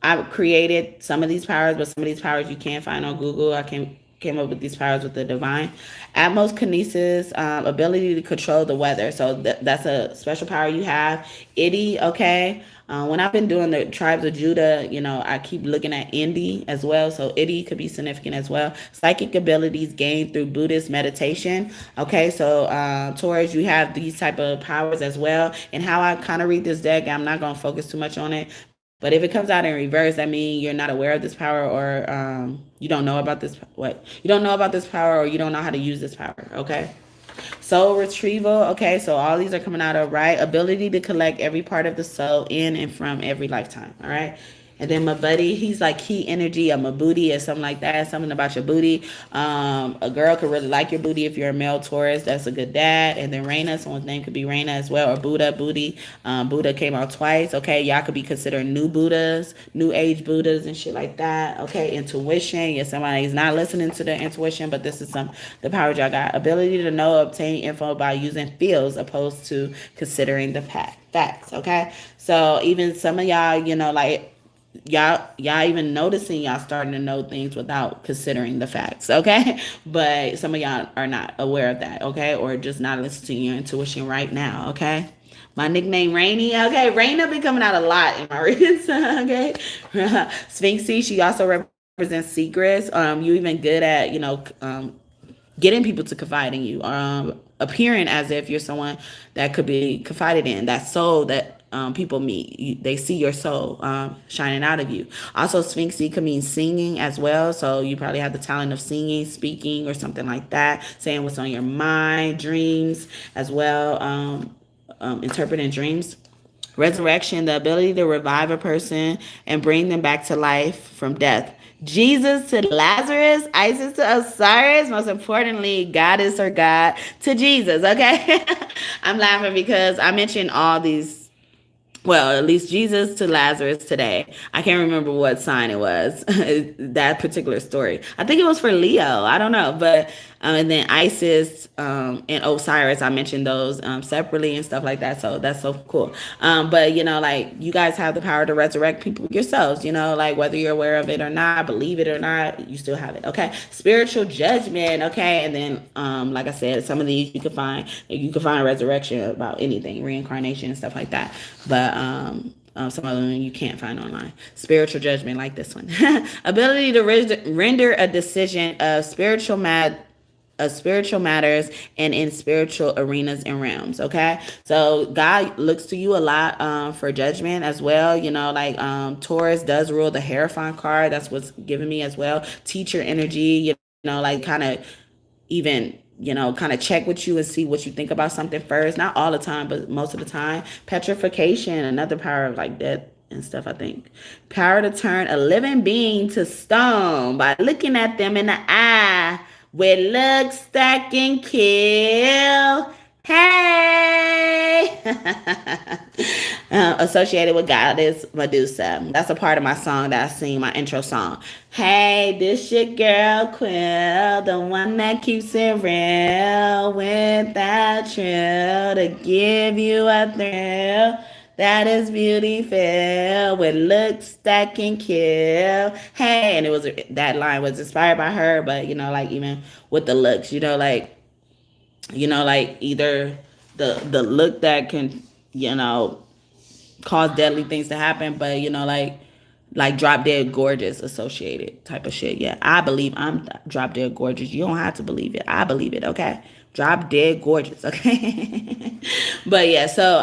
Speaker 1: I created some of these powers, but some of these powers you can't find on Google. I came up with these powers with the divine. Atmos kinesis, ability to control the weather. So that's a special power you have. Itty, okay. When I've been doing the tribes of Judah, I keep looking at Indy as well. So Itty could be significant as well. Psychic abilities gained through Buddhist meditation. Okay, so Taurus, you have these type of powers as well. And how I kind of read this deck, I'm not going to focus too much on it. But if it comes out in reverse, that means you're not aware of this power, or you don't know about this. You don't know about this power, or you don't know how to use this power. Okay. Soul retrieval. Okay, so all these are coming out of right. Ability to collect every part of the soul in and from every lifetime. All right. And then my buddy, he's like key energy of my booty or something like that. Something about your booty. A girl could really like your booty if you're a male Taurus. That's a good dad. And then Raina, someone's name could be Raina as well. Or Buddha, booty. Buddha came out twice. Okay, y'all could be considered new Buddhas, new age Buddhas and shit like that. Okay, intuition. Yeah, somebody's not listening to their intuition, but this is the powers y'all got. Ability to know, obtain info by using feels opposed to considering the facts. Okay, so even some of y'all, y'all even noticing y'all starting to know things without considering the facts, okay? But some of y'all are not aware of that, okay? Or just not listening to your intuition right now, okay? My nickname Rainy. Okay, Raina been coming out a lot in my readings. Okay, Sphinxy. She also represents secrets. You even good at getting people to confide in you, appearing as if you're someone that could be confided in. That soul that people meet, they see your soul shining out of you. Also, Sphinxy could mean singing as well. So you probably have the talent of singing, speaking, or something like that, saying what's on your mind, dreams as well, interpreting dreams. Resurrection, the ability to revive a person and bring them back to life from death. Jesus to Lazarus, Isis to Osiris, most importantly, goddess or God to Jesus, okay? I'm laughing because I mentioned all these, well, at least Jesus to Lazarus today. I can't remember what sign it was, that particular story. I think it was for Leo. I don't know. But, and then Isis and Osiris, I mentioned those separately and stuff like that. So that's so cool. But, like you guys have the power to resurrect people yourselves, like whether you're aware of it or not, believe it or not, you still have it. Okay. Spiritual judgment. Okay. And then, like I said, some of these you can find resurrection about anything, reincarnation and stuff like that. But some of them you can't find online. Spiritual judgment, like this one. Ability to render a decision of spiritual matters and in spiritual arenas and realms. Okay, so God looks to you a lot for judgment as well. Like Taurus does rule the Hierophant card. That's what's giving me as well. Teacher energy. Like kind of even kind of check with you and see what you think about something first. Not all the time, but most of the time. Petrification, another power of like death and stuff, I think. Power to turn a living being to stone by looking at them in the eye with looks that can kill. Hey! Associated with goddess Medusa. That's a part of my song that I sing, my intro song. Hey, this your girl Quill, the one that keeps it real without trill to give you a thrill. That is beautiful with looks that can kill. Hey, and that line was inspired by her, but like even with the looks, like either the look that can cause deadly things to happen, but like drop dead gorgeous associated type of shit. Yeah, I believe I'm drop dead gorgeous. You don't have to believe it. I believe it. Okay, drop dead gorgeous. Okay. But yeah, so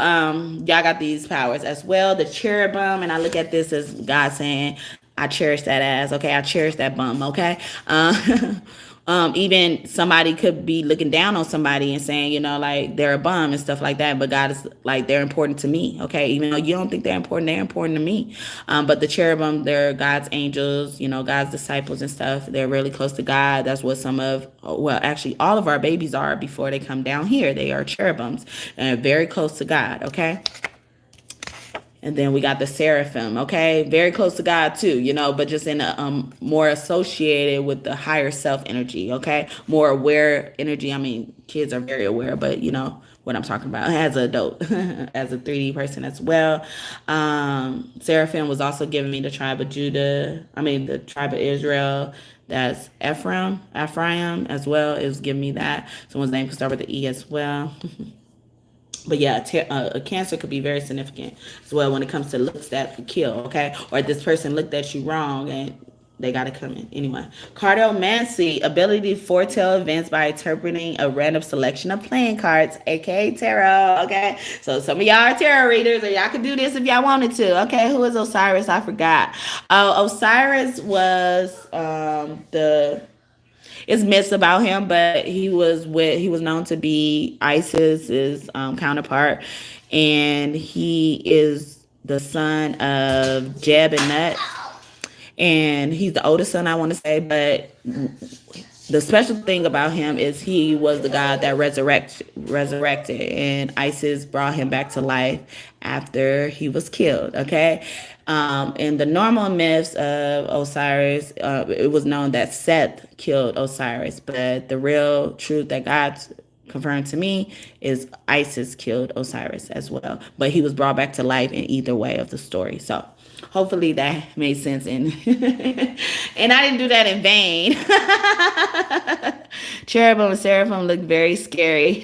Speaker 1: y'all got these powers as well. The cherubim, and I look at this as God saying, I cherish that ass. Okay, I cherish that bum. Okay. Even somebody could be looking down on somebody and saying, like they're a bum and stuff like that. But God is like, they're important to me. Okay. Even though you don't think they're important to me. But the cherubim, they're God's angels, God's disciples and stuff. They're really close to God. That's what actually all of our babies are before they come down here. They are cherubims and very close to God. Okay. And then we got the seraphim, okay? Very close to God too, but just in a more associated with the higher self energy, okay? More aware energy. I mean, kids are very aware, but what I'm talking about as an adult, as a 3D person as well. Seraphim was also giving me the tribe of the tribe of Israel. That's Ephraim as well. It was giving me that. Someone's name could start with the E as well. But yeah, a cancer could be very significant as well when it comes to looks that could kill, okay? Or this person looked at you wrong and they got to come in. Anyway, cartomancy, ability to foretell events by interpreting a random selection of playing cards, aka tarot, okay? So some of y'all are tarot readers, or y'all could do this if y'all wanted to, okay? Who is Osiris? I forgot. Osiris was it's myths about him, but he was known to be Isis's counterpart, and he is the son of Jeb and Nut, and he's the oldest son, I want to say. But the special thing about him is he was the god that resurrected, and Isis brought him back to life after he was killed. Okay. In the normal myths of Osiris, it was known that Seth killed Osiris, but the real truth that God confirmed to me is Isis killed Osiris as well, but he was brought back to life in either way of the story. So hopefully that made sense, and and I didn't do that in vain. Cherubim and seraphim look very scary.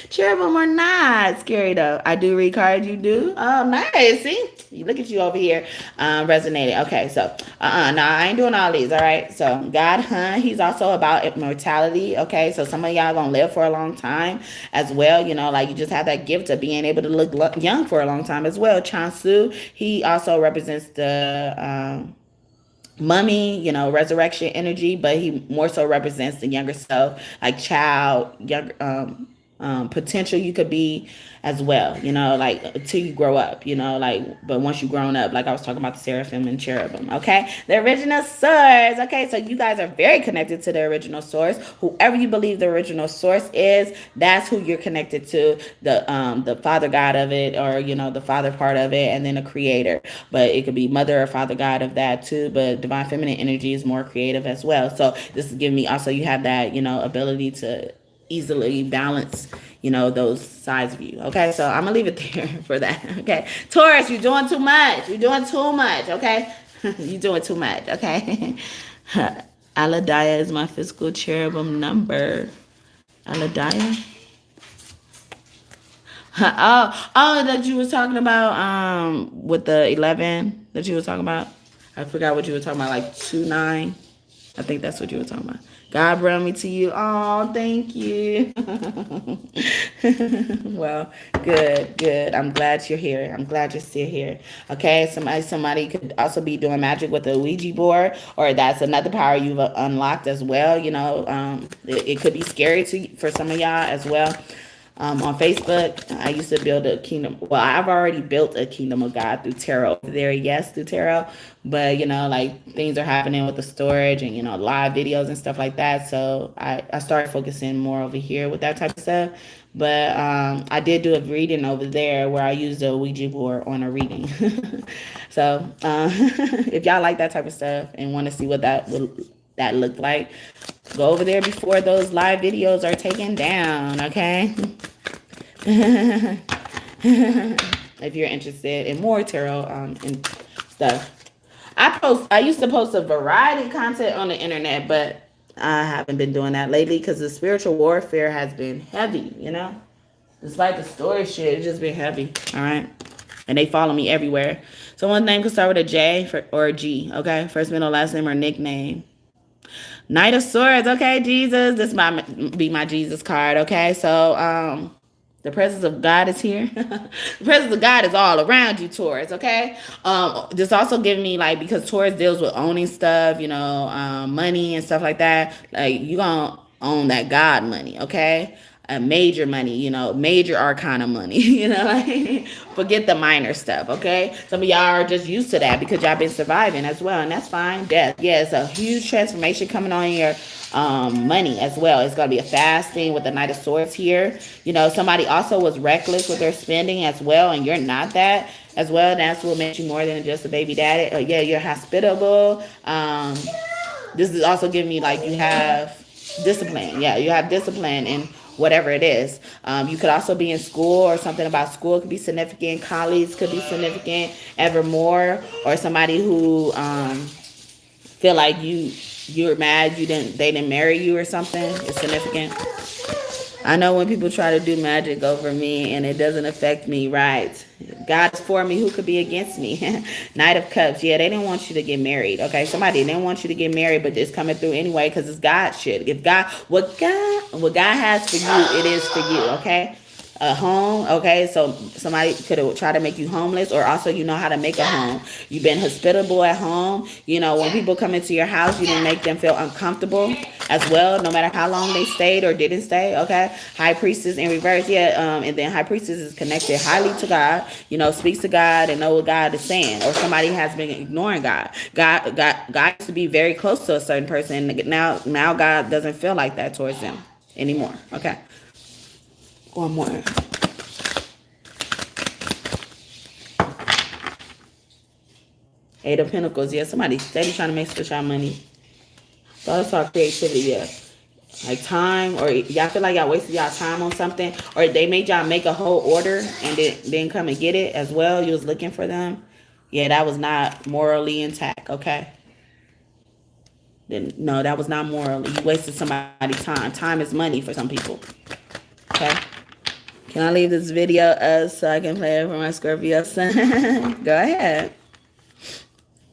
Speaker 1: Cherubim are not scary though. I do read cards. You do? Oh, nice. See, look at you over here, resonating. Okay, so no, I ain't doing all these. All right. So God, He's also about immortality. Okay, so some of y'all gonna live for a long time as well. You know, like you just have that gift of being able to look young for a long time as well. Chansu, he also represents the mummy, you know, resurrection energy, but he more so represents the younger self, like child, younger, potential you could be as well, you know, like until you grow up, you know, like, but once you grown up, like I was talking about the seraphim and cherubim, okay? The original source, okay? So you guys are very connected to the original source. Whoever you believe the original source is, that's who you're connected to, the father god of it, or, you know, the father part of it, and then a creator. But it could be mother or father god of that too, but divine feminine energy is more creative as well. So this is giving me also, you have that, you know, ability to easily balance, you know, those sides of you. Okay, so I'm gonna leave it there for that. Okay, Taurus, you're doing too much. You're doing too much. Okay, you're doing too much. Okay. Aladaya is my physical cherubim number. Aladaya. Oh, that you was talking about with the 11 that you were talking about. I forgot what you were talking about, like 2-9. I think that's what you were talking about. God brought me to you. Oh, thank you. Well, good. I'm glad you're here. I'm glad you're still here. Okay, somebody could also be doing magic with a Ouija board, or that's another power you've unlocked as well. You know, it could be scary for some of y'all as well. On Facebook, I used to build a kingdom. Well, I've already built a kingdom of God through tarot over there. Yes, through tarot. But, you know, like things are happening with the storage and, you know, live videos and stuff like that. So I started focusing more over here with that type of stuff. But I did do a reading over there where I used a Ouija board on a reading. So if y'all like that type of stuff and want to see what that looked like, go over there before those live videos are taken down, okay? If you're interested in more tarot and stuff. I used to post a variety of content on the internet, but I haven't been doing that lately because the spiritual warfare has been heavy, you know? Despite the story shit, it's just been heavy, all right? And they follow me everywhere. Someone's name could start with a J or a G, okay? First, middle, last name, or nickname. Knight of Swords, okay, Jesus. This might be my Jesus card, okay? So, the presence of God is here. The presence of God is all around you, Taurus, okay? This also giving me, like, because Taurus deals with owning stuff, you know, money and stuff like that. Like, you gonna own that God money, okay? Major money, you know, major arcana money, you know, like, forget the minor stuff, okay? Some of y'all are just used to that because y'all been surviving as well, and that's fine. Death, yeah, it's a huge transformation coming on your money as well. It's going to be a fasting with the Knight of Swords here. You know, somebody also was reckless with their spending as well, and you're not that as well. And that's what makes you more than just a baby daddy. Yeah, you're hospitable. This is also giving me, like, you have discipline. Yeah, you have discipline in whatever it is. You could also be in school, or something about school could be significant. Colleagues could be significant, evermore, or somebody who feel like you're mad they didn't marry you or something. It's significant. I know when people try to do magic over me and it doesn't affect me, right? God is for me, who could be against me? Knight of Cups. Yeah, they didn't want you to get married. Okay, somebody didn't want you to get married, but it's coming through anyway because it's God shit. If God, what God has for you, it is for you. Okay. A home, okay, so somebody could have tried to make you homeless, or also you know how to make a home. You've been hospitable at home. You know, when people come into your house, you didn't make them feel uncomfortable as well, no matter how long they stayed or didn't stay, okay? High Priestess in reverse, yeah, and then High Priestess is connected highly to God, you know, speaks to God and know what God is saying, or somebody has been ignoring God. God used to be very close to a certain person, now God doesn't feel like that towards them anymore, okay? One more. Eight of Pentacles. Yeah, somebody steady trying to make special money. So that's our creativity, yeah. Like time, or y'all feel like y'all wasted y'all time on something, or they made y'all make a whole order and then come and get it as well. You was looking for them. Yeah, that was not morally intact, okay? Then no, that was not morally. You wasted somebody's time. Time is money for some people. Okay? Can I leave this video up so I can play it for my Scorpio son? Go ahead.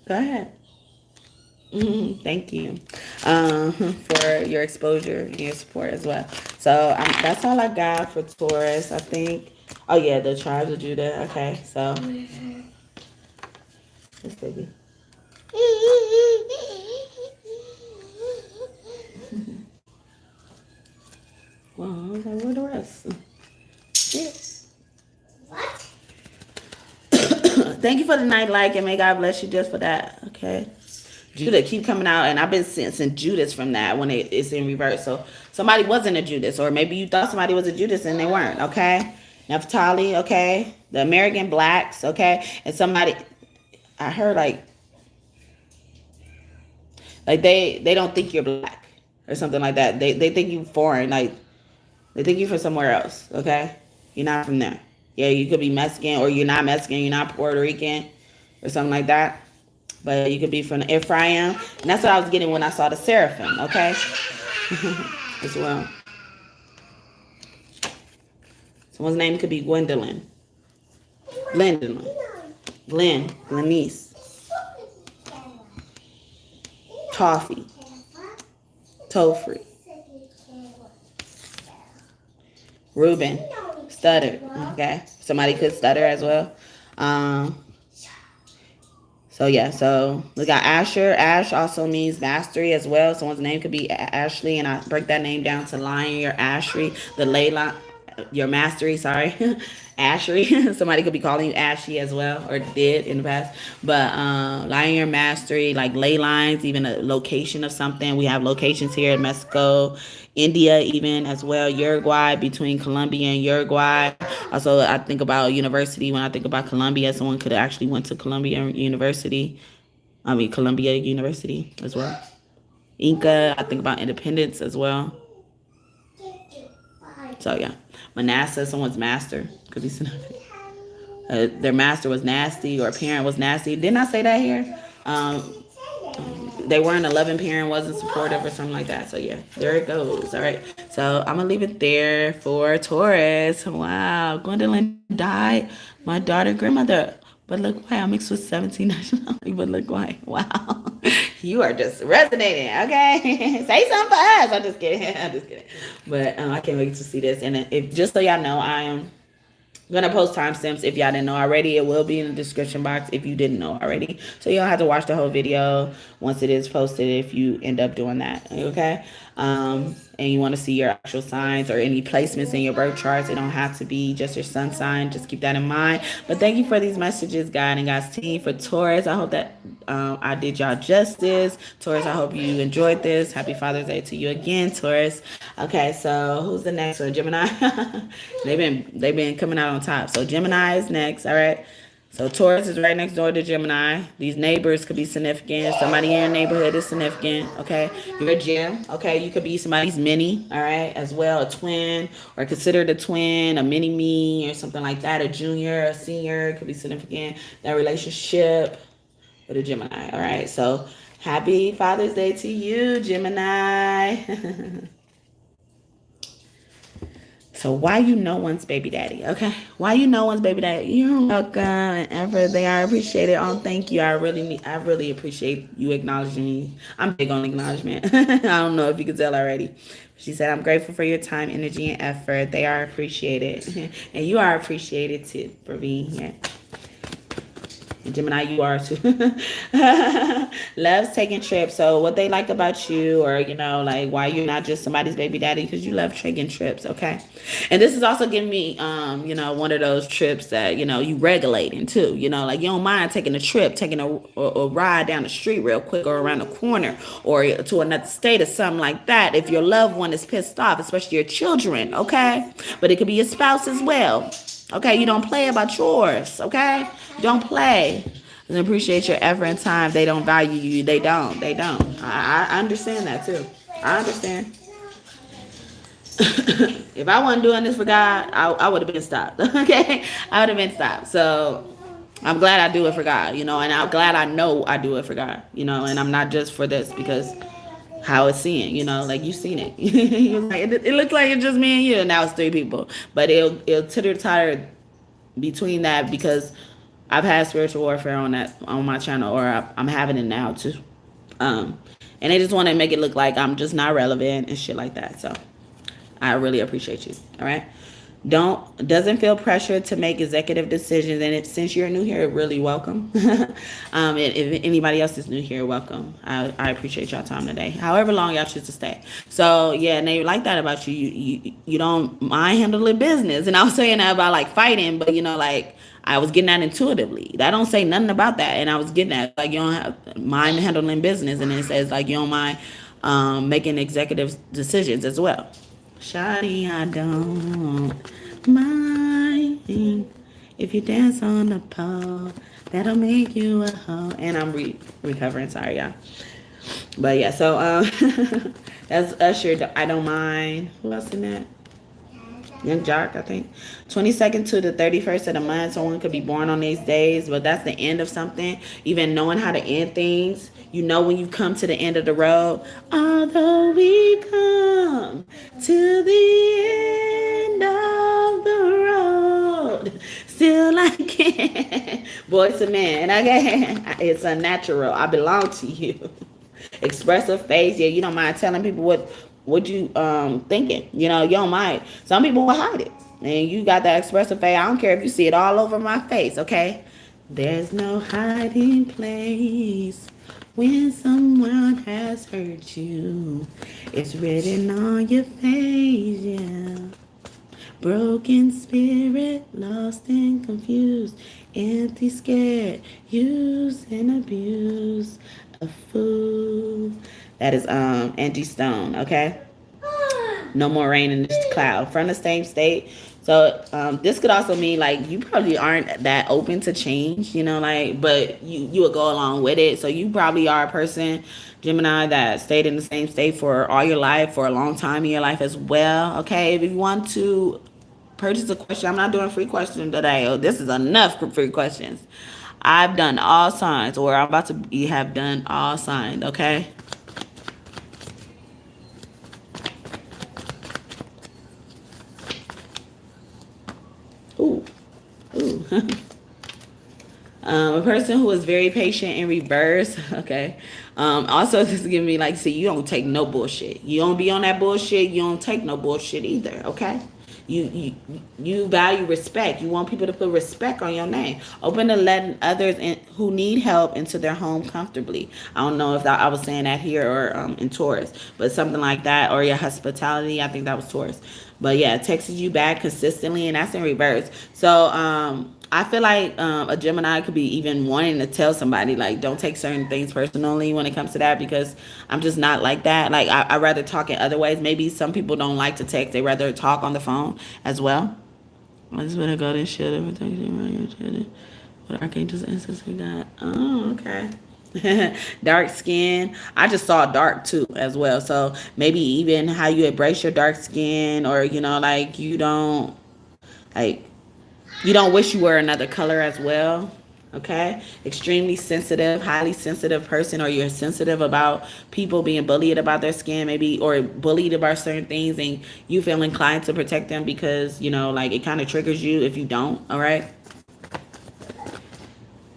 Speaker 1: Go ahead. Thank you for your exposure and your support as well. So that's all I got for Taurus, I think. Oh, yeah, the tribes of Judah. Okay, so. This baby. Well, I was like, where the rest? Yes.
Speaker 2: What?
Speaker 1: Thank you for the night like, and may God bless you just for that. Okay. Judah keep coming out, and I've been sensing Judas from that when it's in reverse. So somebody wasn't a Judas, or maybe you thought somebody was a Judas and they weren't. Okay. Naphtali, okay. The American blacks, okay. And somebody, I heard like they don't think you're black or something like that. They think you foreign, like they think you from somewhere else. Okay. You're not from there. Yeah, you could be Mexican, or you're not Mexican, you're not Puerto Rican or something like that. But you could be from Ephraim. And that's what I was getting when I saw the seraphim, okay? As well. Someone's name could be Gwendolyn. Glendolyn. Glenice. Toffee. Tofree. Reuben. Stuttered, okay? Somebody could stutter as well. So yeah, so we got Asher. Ash also means mastery as well. Someone's name could be Ashley, and I break that name down to lion, your Ashry, the ley line, your mastery, sorry. Ashery. Somebody could be calling you Ashy as well, or did in the past. But lion, your mastery, like ley lines, even a location of something. We have locations here in Mexico, India even as well, Uruguay, between Colombia and Uruguay. Also, I think about university. When I think about Colombia, someone could have actually went to Columbia University as well. Inca, I think about independence as well. So yeah, Manasseh, someone's master, could be their master was nasty, or parent was nasty. Didn't I say that here? They weren't a loving parent, wasn't supportive, or something like that. So yeah, there it goes. All right, so I'm gonna leave it there for Taurus. Wow, Gwendolyn died, my daughter grandmother. But look why I mixed with 17 nationality. But look why. Wow. You are just resonating. Okay. Say something for us. I'm just kidding. I'm just kidding. But I can't wait to see this. And if just so y'all know, I am gonna post timestamps. If y'all didn't know already, it will be in the description box if you didn't know already. So you'll have to watch the whole video once it is posted if you end up doing that. Okay. And you want to see your actual signs or any placements in your birth charts. It don't have to be just your sun sign. Just keep that in mind. But thank you for these messages, God and God's team. For Taurus, I hope that I did y'all justice. Taurus, I hope you enjoyed this. Happy Father's Day to you again, Taurus. Okay, so who's the next one? Gemini. they've been coming out on top. So Gemini is next. All right. So Taurus is right next door to Gemini. These neighbors could be significant. Somebody in your neighborhood is significant. Okay. You're a gem. Okay. You could be somebody's mini. All right. As well. A twin, or considered a twin, a mini me, or something like that. A junior, a senior could be significant. That relationship with a Gemini. All right. So happy Father's Day to you, Gemini. So why you know one's baby daddy, okay? Why you know one's baby daddy? You're welcome, and ever they are appreciated. Oh, thank you. I really appreciate you acknowledging me. I'm big on acknowledgement. I don't know if you can tell already. She said, I'm grateful for your time, energy, and effort. They are appreciated. And you are appreciated too for being here. And Gemini, you are too. Loves taking trips. So what they like about you, or, like why you're not just somebody's baby daddy, because you love taking trips, okay? And this is also giving me, one of those trips that, you regulating too. Like you don't mind taking a trip, taking a ride down the street real quick, or around the corner, or to another state or something like that. If your loved one is pissed off, especially your children, okay? But it could be your spouse as well. Okay, you don't play about yours, okay? Don't play. And appreciate your effort and time. They don't value you. They don't. I understand that too. I understand. If I wasn't doing this for God, I would have been stopped, okay? I would have been stopped. So I'm glad I do it for God, and I'm glad I know I do it for God, and I'm not just for this, because how it's seeing, like you've seen it. You're like, it looks like it's just me and you, and now it's 3 people. But it'll titter-tatter between that, because I've had spiritual warfare on my channel, or I'm having it now too. And they just want to make it look like I'm just not relevant and shit like that. So I really appreciate you. All right. Doesn't feel pressure to make executive decisions, and since you're new here, really welcome. And if anybody else is new here, welcome. I appreciate y'all time today, however long y'all choose to stay. So yeah, and they like that about you. You don't mind handling business, and I was saying that about like fighting, but like I was getting that intuitively. That don't say nothing about that, and I was getting that like you don't have mind handling business, and it says like you don't mind making executive decisions as well. Shawty, I don't mind if you dance on the pole. That'll make you a hoe. And I'm recovering. Sorry, y'all. But yeah, so that's Usher. I don't mind. Who else in that? Young Jock, I think. 22nd to the 31st of the month. Someone could be born on these days, but that's the end of something. Even knowing how to end things. When you come to the end of the road. Although we come to the end of the road, still I can't. Voice of man. Okay. It's unnatural. I belong to you. Expressive face. Yeah, you don't mind telling people what you thinking. You don't mind. Some people will hide it. And you got that expressive face. I don't care if you see it all over my face, okay? There's no hiding place when someone has hurt you. It's written on your face, yeah. Broken spirit, lost and confused, empty, scared, used and abused, a fool. That is Angie Stone, okay? No more rain in this cloud. From the same state. So this could also mean like you probably aren't that open to change, but you would go along with it. So you probably are a person, Gemini, that stayed in the same state for all your life, for a long time in your life as well. Okay, if you want to purchase a question, I'm not doing free questions today. Oh, this is enough for free questions. I've done all signs, or I'm about to have done all signs. Okay. Ooh. A person who is very patient in reverse. Okay. Also, this is giving me like, see, you don't take no bullshit. You don't be on that bullshit. You don't take no bullshit either. Okay. You value respect. You want people to put respect on your name. Open to letting others who need help into their home comfortably. I don't know if I was saying that here or in Taurus, but something like that, or your hospitality. I think that was Taurus. But yeah, texted you back consistently, and that's in reverse. So I feel like a Gemini could be even wanting to tell somebody, like, don't take certain things personally when it comes to that, because I'm just not like that. Like, I rather talk in other ways. Maybe some people don't like to text. They rather talk on the phone as well. I just want to go and shit everything. What archangels ancestors got? Oh, okay. Dark skin. I just saw dark too as well. So maybe even how you embrace your dark skin, or like you don't wish you were another color as well. Okay. Extremely sensitive, highly sensitive person, or you're sensitive about people being bullied about their skin, maybe, or bullied about certain things, and you feel inclined to protect them because like it kind of triggers you if you don't. All right.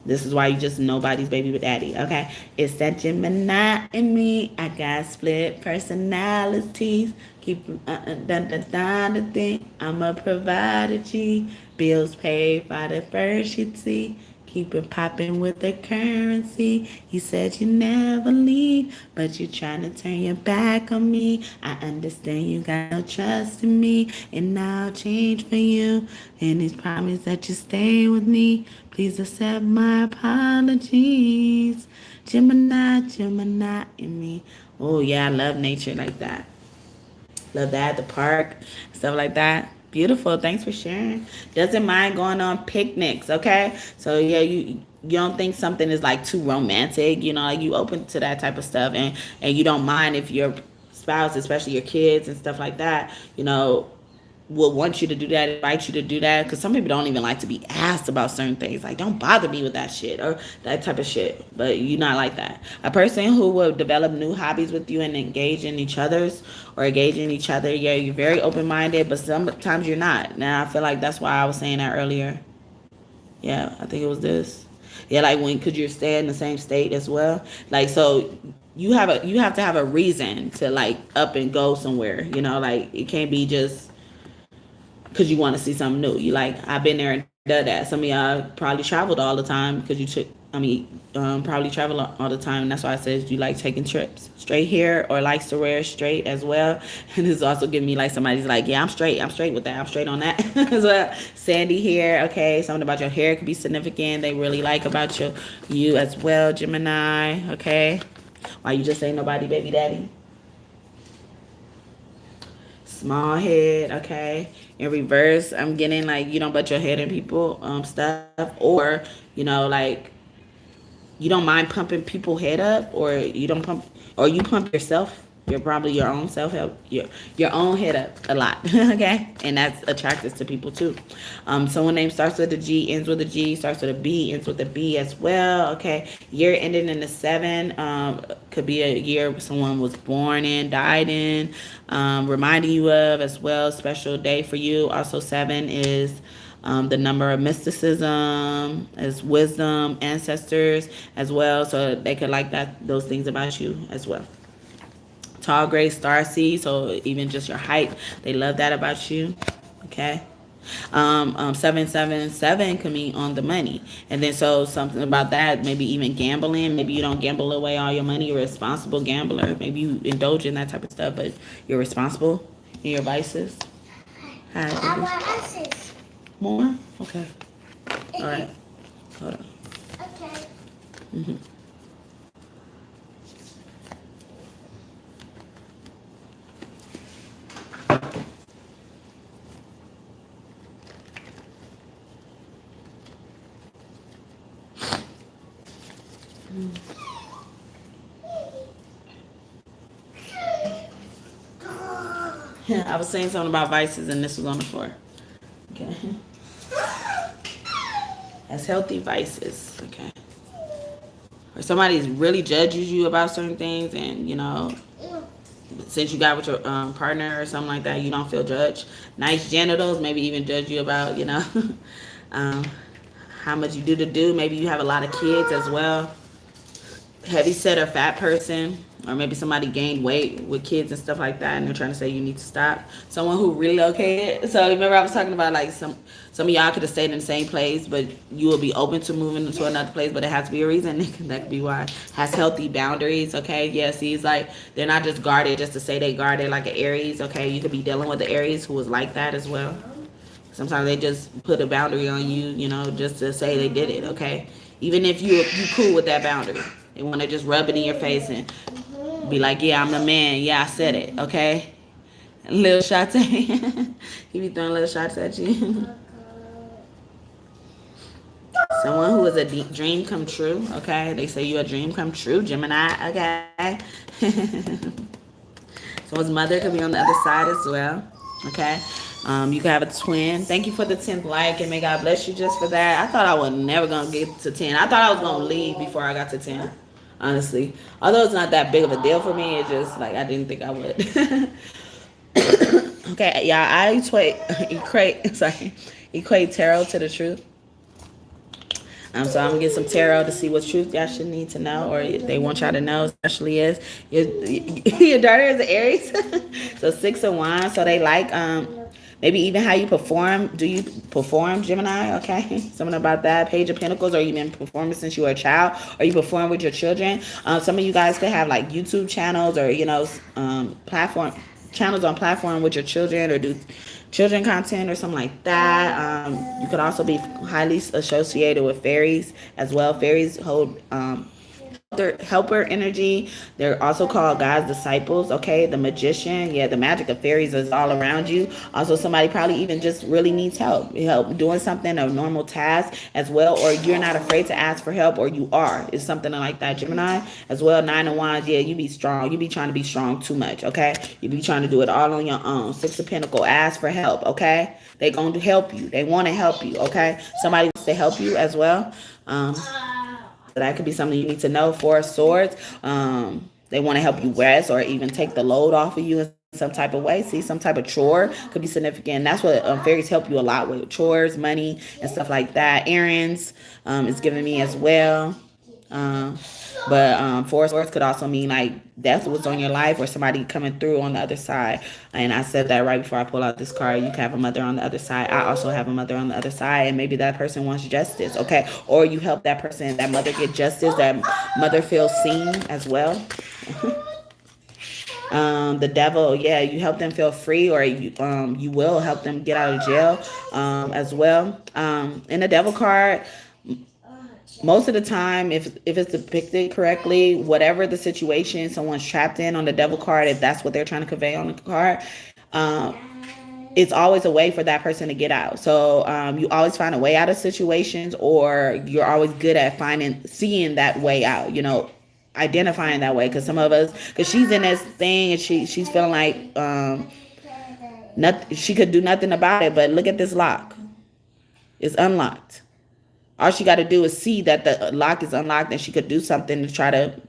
Speaker 1: This is why you just nobody's baby but daddy, okay? It's that Gemini in me. I got split personalities. Keep the thing. I'm a provider, G. Bills paid by the first you see. Keep it popping with the currency. You said you never leave, but you're trying to turn your back on me. I understand you got no trust in me, and I'll change for you. And it's promise that you stay with me. Please accept my apologies. Gemini in me. Oh yeah, I love nature like that. Love that, the park, stuff like that. Beautiful. Thanks for sharing. Doesn't mind going on picnics. Okay. So yeah, you don't think something is like too romantic, like you open to that type of stuff, and you don't mind if your spouse, especially your kids and stuff like that, will want you to do that, invite you to do that, because some people don't even like to be asked about certain things. Like, don't bother me with that shit or that type of shit. But you're not like that. A person who will develop new hobbies with you and engage in each other's or engage in each other, yeah, you're very open-minded, but sometimes you're not. Now, I feel like that's why I was saying that earlier. Yeah, I think it was this. Yeah, like when could you stay in the same state as well? Like, so you have to have a reason to like up and go somewhere. You know, like it can't be just because you want to see something new. You like, I've been there and done that. Some of y'all probably traveled all the time because you took. I mean, probably travel all the time. And that's why I said you like taking trips. Straight hair or likes to wear straight as well. And it's also giving me like somebody's like, yeah, I'm straight. I'm straight with that. I'm straight on that as well. Sandy hair. Okay, something about your hair could be significant. They really like about you as well, Gemini. Okay, why you just ain't nobody baby daddy? Small head, okay. In reverse, I'm getting like you don't butt your head in people stuff, or you know like you don't mind pumping people head up, or you don't pump, or you pump yourself. You're probably your own self help, your own head up a lot, okay, and that's attractive to people too. Someone name starts with a G, ends with a G, starts with a B, ends with a B as well, okay. Year ending in the 7, could be a year someone was born in, died in, reminding you of as well. Special day for you. Also, 7 is the number of mysticism, as wisdom, ancestors as well. So they could like that, those things about you as well. Tall, gray, star seed. So even just your height, they love that about you. Okay. 777 can mean on the money, and then so something about that, maybe even gambling. Maybe you don't gamble away all your money. You're a responsible gambler. Maybe you indulge in that type of stuff, but you're responsible in your vices. Hi,
Speaker 2: I want answers.
Speaker 1: more? Okay. All right. Hold on.
Speaker 2: Okay.
Speaker 1: Mm-hmm. Yeah, I was saying something about vices, and this was on the floor. Okay. As healthy vices. Okay. Or somebody really judges you about certain things, and you know, since you got with your partner or something like that, you don't feel judged. Nice genitals, maybe even judge you about, you know, um, how much you do. Maybe you have a lot of kids as well. Heavy set or fat person, or maybe somebody gained weight with kids and stuff like that, and they're trying to say you need to stop. Someone who relocated. So remember I was talking about like some of y'all could have stayed in the same place, but you will be open to moving to another place, but it has to be a reason. That could be why. Has healthy boundaries. Okay, yeah, see, it's like they're not just guarded just to say they guarded, like an Aries. Okay, you could be dealing with the Aries who was like that as well. Sometimes they just put a boundary on you, you know, just to say they did it. Okay, even if you cool with that boundary. They want to just rub it in your face and be like, yeah, I'm the man. Yeah, I said it. Okay? Little shots at you. He be throwing little shots at you. Someone who is a dream come true. Okay? They say you're a dream come true, Gemini. Okay? Someone's mother could be on the other side as well. Okay? You can have a twin. Thank you for the 10th like, and may God bless you just for that. I thought I was never going to get to 10. I thought I was going to leave before I got to 10. Honestly, although it's not that big of a deal for me, it's just like I didn't think I would. Okay, yeah, I equate tarot to the truth. So I'm gonna get some tarot to see what truth y'all should need to know, or they want y'all to know, especially is your daughter is an Aries. So 6 of Wands, so they like maybe even how you perform. Do you perform, Gemini? Okay, something about that. Page of Pentacles, or you've been performing since you were a child, or you perform with your children. Some of you guys could have like YouTube channels, or you know, platform channels on platform with your children, or do children content or something like that. You could also be highly associated with fairies as well. Fairies hold helper energy. They're also called God's disciples, okay? The magician, yeah, the magic of fairies is all around you. Also, somebody probably even just really needs help doing something, a normal task as well, or you're not afraid to ask for help, or you are. It's something like that, Gemini, as well. Nine of Wands, yeah, you be strong. You be trying to be strong too much, okay? You be trying to do it all on your own. Six of Pentacles, ask for help, okay? They going to help you. They want to help you, okay? Somebody wants to help you as well. So that could be something you need to know. Four of Swords. They want to help you rest or even take the load off of you in some type of way. See, some type of chore could be significant. That's what fairies help you a lot with. Chores, money, and stuff like that. Errands is giving me as well. But Four of Swords could also mean like death was on your life or somebody coming through on the other side. And I said that right before I pull out this card. You can have a mother on the other side. I also have a mother on the other side, and maybe that person wants justice, okay? Or you help that person, that mother get justice, that mother feels seen as well. The devil, yeah, you help them feel free, or you will help them get out of jail as well. In the devil card, most of the time, if it's depicted correctly, whatever the situation someone's trapped in on the devil card, if that's what they're trying to convey on the card, it's always a way for that person to get out. So you always find a way out of situations, or you're always good at seeing that way out, identifying that way. Because some of us, because she's in this thing and she's feeling like nothing, she could do nothing about it. But look at this lock. It's unlocked. All she got to do is see that the lock is unlocked, and she could do something to try to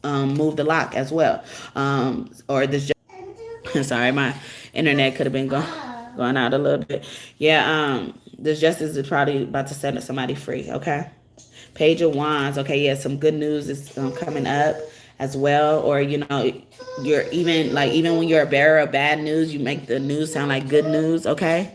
Speaker 1: move the lock as well. Or this sorry, my internet could have been going out a little bit. Yeah, this justice is probably about to set somebody free, okay? Page of Wands, okay, yeah, some good news is coming up as well. Or, you're even when you're a bearer of bad news, you make the news sound like good news, okay?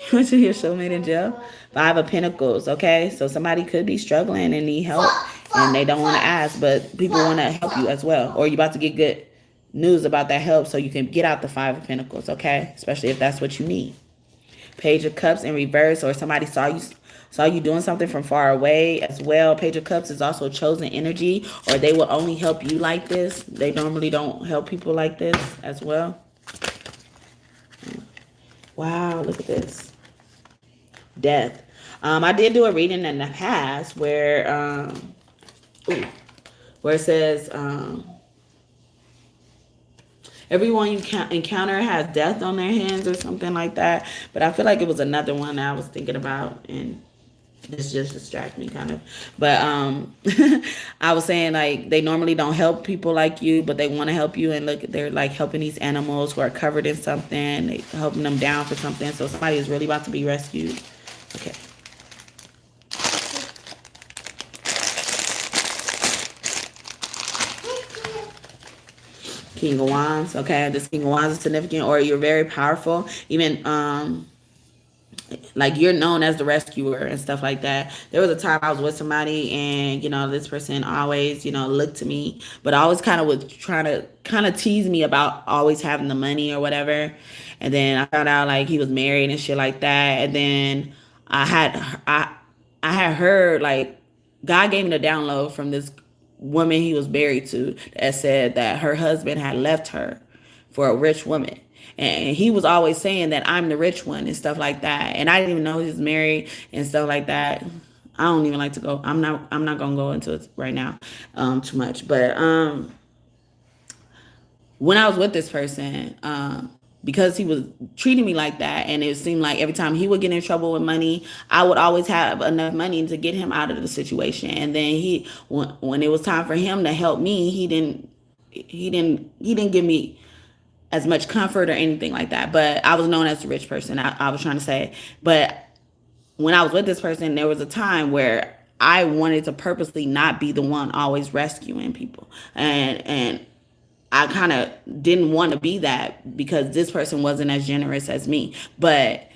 Speaker 1: What's your soulmate in jail? Five of Pentacles, okay? So somebody could be struggling and need help, and they don't want to ask, but people want to help you as well. Or you're about to get good news about that help so you can get out the Five of Pentacles, okay? Especially if that's what you need. Page of Cups in reverse, or somebody saw you doing something from far away as well. Page of Cups is also chosen energy, or they will only help you like this. They normally don't help people like this as well. Wow, look at this. Death. I did do a reading in the past where it says everyone you encounter has death on their hands or something like that. But I feel like it was another one that I was thinking about, and this just distracted me kind of. But I was saying, like, they normally don't help people like you, but they want to help you. And look, they're like helping these animals who are covered in something. They helping them down for something. So somebody is really about to be rescued. Okay. King of Wands. Okay, this King of Wands is significant, or you're very powerful. Even like you're known as the rescuer and stuff like that. There was a time I was with somebody, and this person always looked to me, but always kind of was trying to kind of tease me about always having the money or whatever. And then I found out like he was married and shit like that. And then I had heard like God gave me the download from this woman he was married to that said that her husband had left her for a rich woman. And he was always saying that I'm the rich one and stuff like that. And I didn't even know he was married and stuff like that. I don't even like to go. I'm not gonna go into it right now too much. But when I was with this person, because he was treating me like that, and it seemed like every time he would get in trouble with money, I would always have enough money to get him out of the situation. And then when it was time for him to help me, he didn't give me as much comfort or anything like that. But I was known as the rich person. I was trying to say. But when I was with this person, there was a time where I wanted to purposely not be the one always rescuing people. And I kind of didn't want to be that because this person wasn't as generous as me. But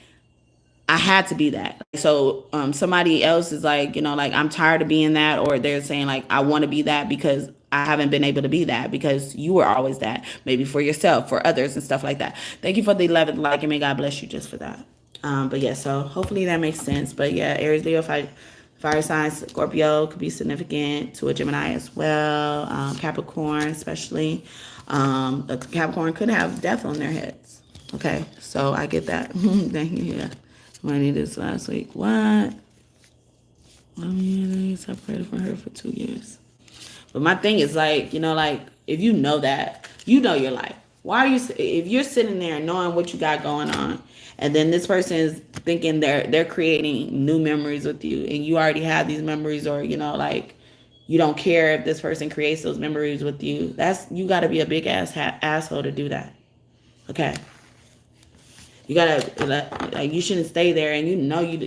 Speaker 1: I had to be that. So somebody else is like, like I'm tired of being that, or they're saying like I want to be that because I haven't been able to be that because you were always that, maybe for yourself, for others and stuff like that. Thank you for the 11th like, and may God bless you just for that. But yeah, so hopefully that makes sense. But yeah, Aries, Leo, if I Fire signs, Scorpio could be significant to a Gemini as well. Capricorn, especially. A Capricorn could have death on their heads. Okay, so I get that. Yeah. Somebody did this last week. What? I mean, they separated from her for 2 years. But my thing is like, you know, like if you know that, you know your life. Why are you, if you're sitting there knowing what you got going on, and then this person is thinking they're creating new memories with you, and you already have these memories, or you know, like you don't care if this person creates those memories with you. You got to be a big asshole to do that. Okay, you gotta like you shouldn't stay there, and you know you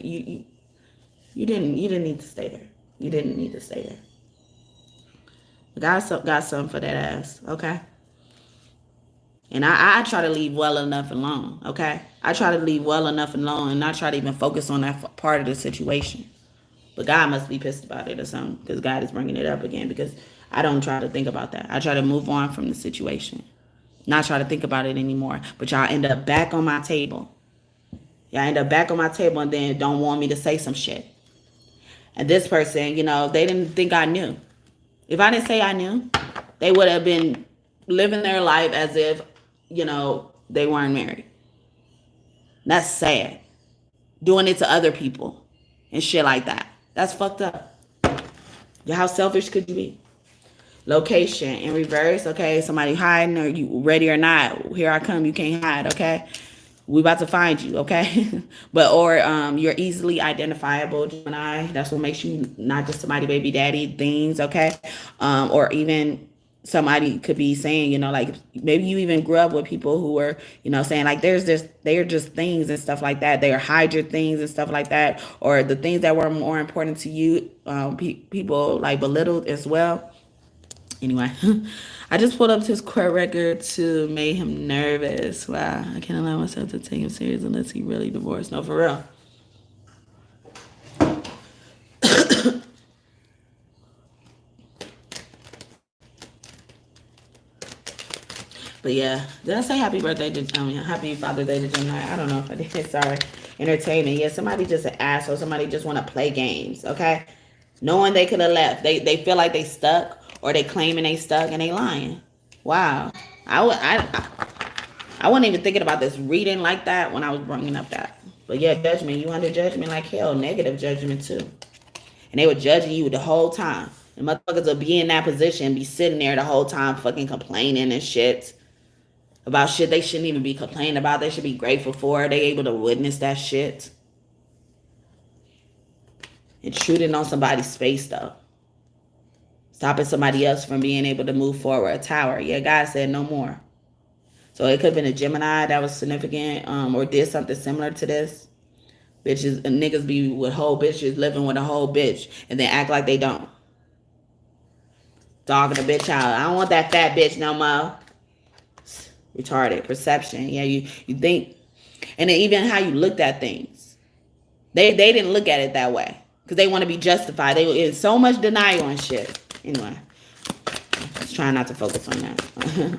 Speaker 1: didn't need to stay there. You didn't need to stay there. God got something for that ass, okay? And I try to leave well enough alone, okay? I try to leave well enough alone and not try to even focus on that part of the situation. But God must be pissed about it or something, because God is bringing it up again, because I don't try to think about that. I try to move on from the situation, not try to think about it anymore. But y'all end up back on my table. Y'all end up back on my table and then don't want me to say some shit. And this person, you know, they didn't think I knew. If I didn't say I knew, they would have been living their life as if, you know, they weren't married. That's sad. Doing it to other people and shit like that. That's fucked up. How selfish could you be? Location in reverse, okay? Somebody hiding, or you ready or not, here I come, you can't hide, okay? We about to find you, okay? Or you're easily identifiable, Gemini. That's what makes you not just somebody baby daddy things, okay? Or even somebody could be saying, you know, like maybe you even grew up with people who were, you know, saying like they're just things and stuff like that. They're hide your things and stuff like that. Or the things that were more important to you, people like belittled as well. Anyway, I just pulled up his court record to make him nervous. Wow, I can't allow myself to take him serious unless he really divorced. No, for real. But yeah, did I say happy birthday to, happy Father's Day to Gemini? I don't know if I did. Sorry. Entertainment. Yeah, somebody just an asshole. Somebody just want to play games, okay? Knowing they could have left. They feel like they stuck, or they claiming they stuck and they lying. Wow. I wasn't even thinking about this reading like that when I was bringing up that. But yeah, judgment. You under judgment like hell. Negative judgment too. And they were judging you the whole time. And motherfuckers will be in that position, be sitting there the whole time fucking complaining and shit about shit they shouldn't even be complaining about. They should be grateful for. They able to witness that shit. Intruding on somebody's space though. Stopping somebody else from being able to move forward. A tower. Yeah, God said no more. So it could have been a Gemini that was significant, or did something similar to this. Bitches and niggas be with whole bitches living with a whole bitch and then act like they don't. Dogging a bitch out. I don't want that fat bitch no more. Retarded perception. Yeah, you think, and then even how you looked at things. They didn't look at it that way because they want to be justified. They in so much denial and shit. Anyway, just trying not to focus on that.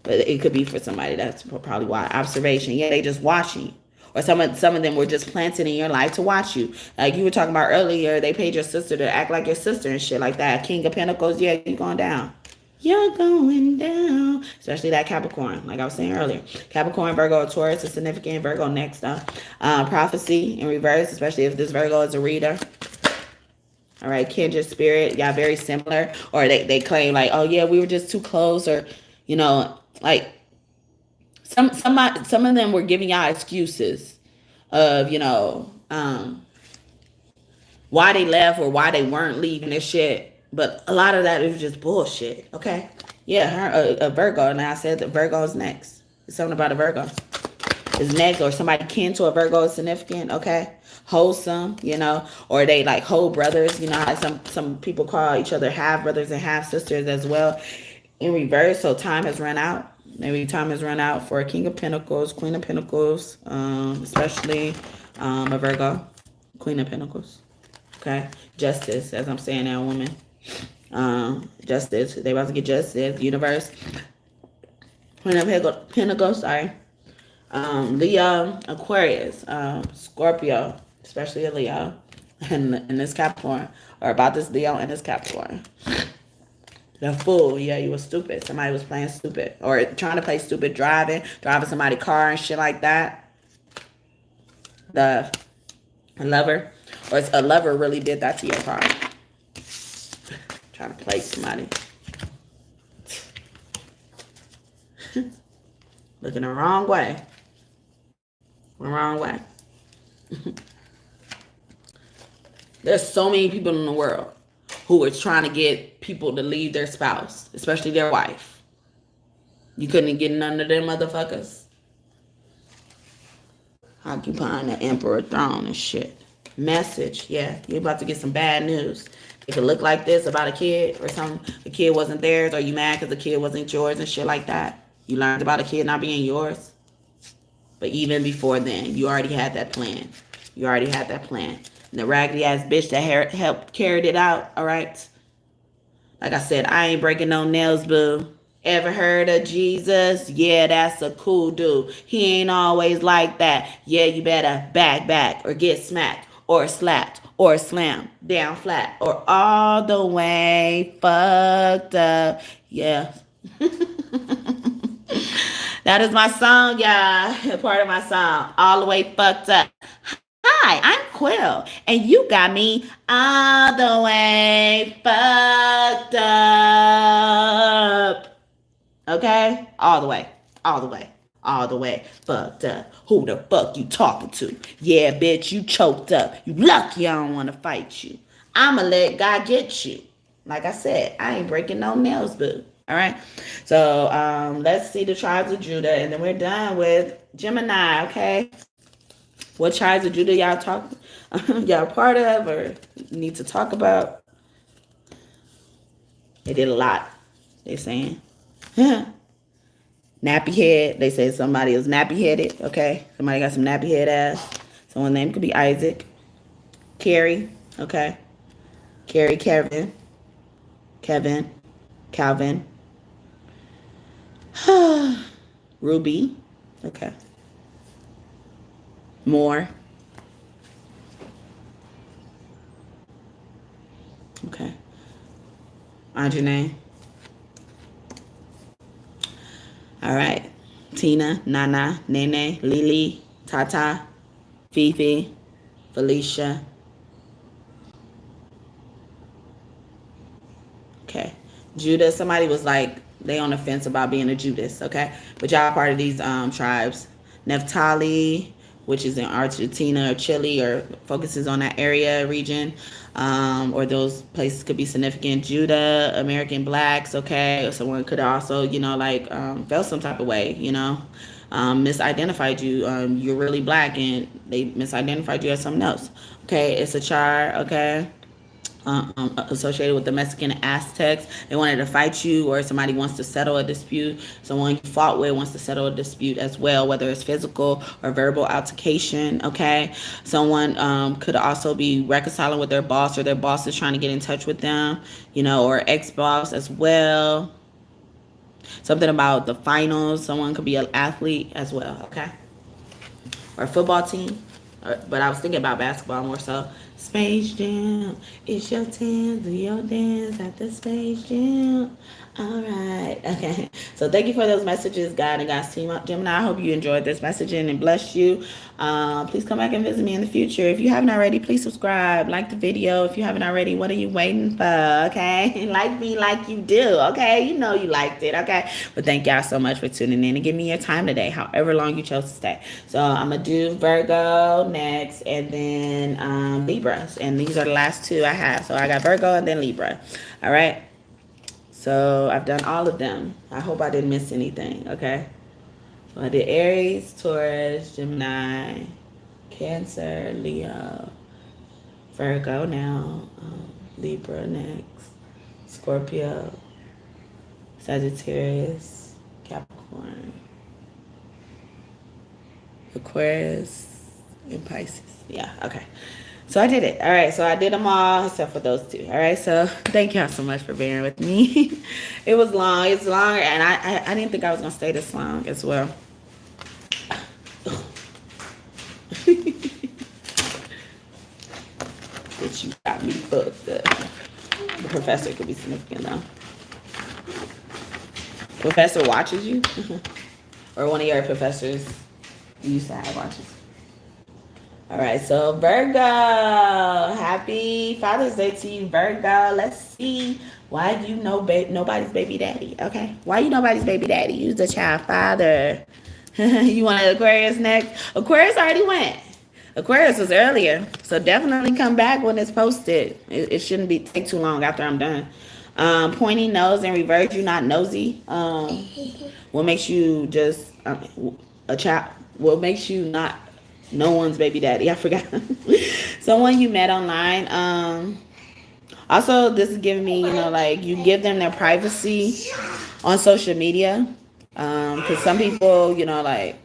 Speaker 1: But it could be for somebody that's probably why. Observation. Yeah, they just watching you. Or some of them were just planted in your life to watch you. Like you were talking about earlier, they paid your sister to act like your sister and shit like that. King of Pentacles, yeah, you going down. You're going down. Especially that Capricorn, like I was saying earlier. Capricorn, Virgo, Taurus is significant. Virgo next up. Prophecy in reverse, especially if this Virgo is a reader. All right, kindred spirit, y'all very similar. Or they claim like, oh yeah, we were just too close, or you know, like some of them were giving y'all excuses of, you know, why they left or why they weren't leaving this shit. But a lot of that is just bullshit, okay? Yeah, her a Virgo, and I said that Virgo is next. It's something about a Virgo is next, or somebody kin to a Virgo is significant, okay? Wholesome, you know, or they like whole brothers, you know, how some people call each other half brothers and half sisters as well. In reverse, so time has run out. Maybe time has run out for a King of Pentacles, Queen of Pentacles, especially a Virgo, Queen of Pentacles. Okay, justice, as I'm saying now, woman. Justice. They about to get justice. Universe. Queen of Pentacles. Sorry. Leo, Aquarius, Scorpio, especially a Leo. in this Capricorn, or about this Leo and this Capricorn. The fool, yeah, you was stupid. Somebody was playing stupid, or trying to play stupid, driving somebody's car and shit like that. The lover, or a lover really did that to your car. Trying to play somebody. Looking the wrong way. The wrong way. There's so many people in the world who are trying to get people to leave their spouse, especially their wife. You couldn't get none of them motherfuckers. Occupying the emperor throne and shit. Message, yeah, you're about to get some bad news. It could look like this about a kid or something. The kid wasn't theirs, or you mad because the kid wasn't yours and shit like that. You learned about a kid not being yours. But even before then, you already had that plan. You already had that plan. And the raggedy ass bitch that helped carried it out, all right? Like I said, I ain't breaking no nails, boo. Ever heard of Jesus? Yeah, that's a cool dude. He ain't always like that. Yeah, you better back, or get smacked, or slapped, or slammed, down flat, or all the way fucked up. Yeah. That is my song, y'all. Part of my song. All the way fucked up. Hi, I'm Quill, and you got me all the way fucked up. Okay? All the way. All the way. All the way fucked up. Who the fuck you talking to? Yeah, bitch, you choked up. You lucky I don't want to fight you. I'ma let God get you. Like I said, I ain't breaking no nails, boo. All right? So, let's see the tribes of Judah, and then we're done with Gemini, okay? What tribes of Judah y'all part of or need to talk about? They did a lot, they saying. Nappy head. They say somebody is nappy headed. Okay. Somebody got some nappy head ass. Someone's name could be Isaac. Carrie. Okay. Carrie, Kevin. Calvin. Ruby. Okay. Moore. Okay. Anjanae. All right. Tina, Nana, Nene, Lily, Tata, Fifi, Felicia. Okay. Judah, somebody was like, they on the fence about being a Judas, okay? But y'all part of these tribes. Neftali, which is in Argentina or Chile, or focuses on that area, region, or those places could be significant. Judah, American blacks, okay? Or someone could also, felt some type of way, misidentified you. You're really black, and they misidentified you as something else. Okay, it's a char, okay? Associated with the Mexican Aztecs. They wanted to fight you, or somebody wants to settle a dispute. Someone you fought with wants to settle a dispute as well, whether it's physical or verbal altercation, okay? Someone could also be reconciling with their boss, or their boss is trying to get in touch with them, or ex-boss as well. Something about the finals. Someone could be an athlete as well, okay? Or a football team. But I was thinking about basketball more so. Space Jam, it's your time, do your dance at the Space Jam. All right, okay. So thank you for those messages, God and God's team up, Gemini. I hope you enjoyed this messaging and bless you. Please come back and visit me in the future. If you haven't already, please subscribe, like the video. If you haven't already, what are you waiting for? Okay, like me like you do. Okay, you know you liked it. Okay, but thank y'all so much for tuning in and give me your time today, however long you chose to stay. So I'm gonna do Virgo next, and then Libra, and these are the last two I have. So I got Virgo and then Libra. All right. So I've done all of them. I hope I didn't miss anything, okay? So I did Aries, Taurus, Gemini, Cancer, Leo, Virgo now, Libra next, Scorpio, Sagittarius, Capricorn, Aquarius, and Pisces. Yeah, okay. So I did it. All right. So I did them all except for those two. All right. So thank y'all so much for bearing with me. It was long. It's longer. And I didn't think I was going to stay this long as well. got me hooked. The professor could be significant though. Professor watches you, or one of your professors you used to have watches. All right, so Virgo, happy Father's Day to you, Virgo. Let's see why you know nobody's baby daddy. Okay, why you nobody's baby daddy? You's the child father. You want an Aquarius next? Aquarius already went. Aquarius was earlier, so definitely come back when it's posted. It shouldn't be take too long after I'm done. Pointy nose in reverse. You're not nosy. What makes you just a child? What makes you not no one's baby daddy? I forgot. Someone you met online. Also, this is giving me, like you give them their privacy on social media. Because some people, like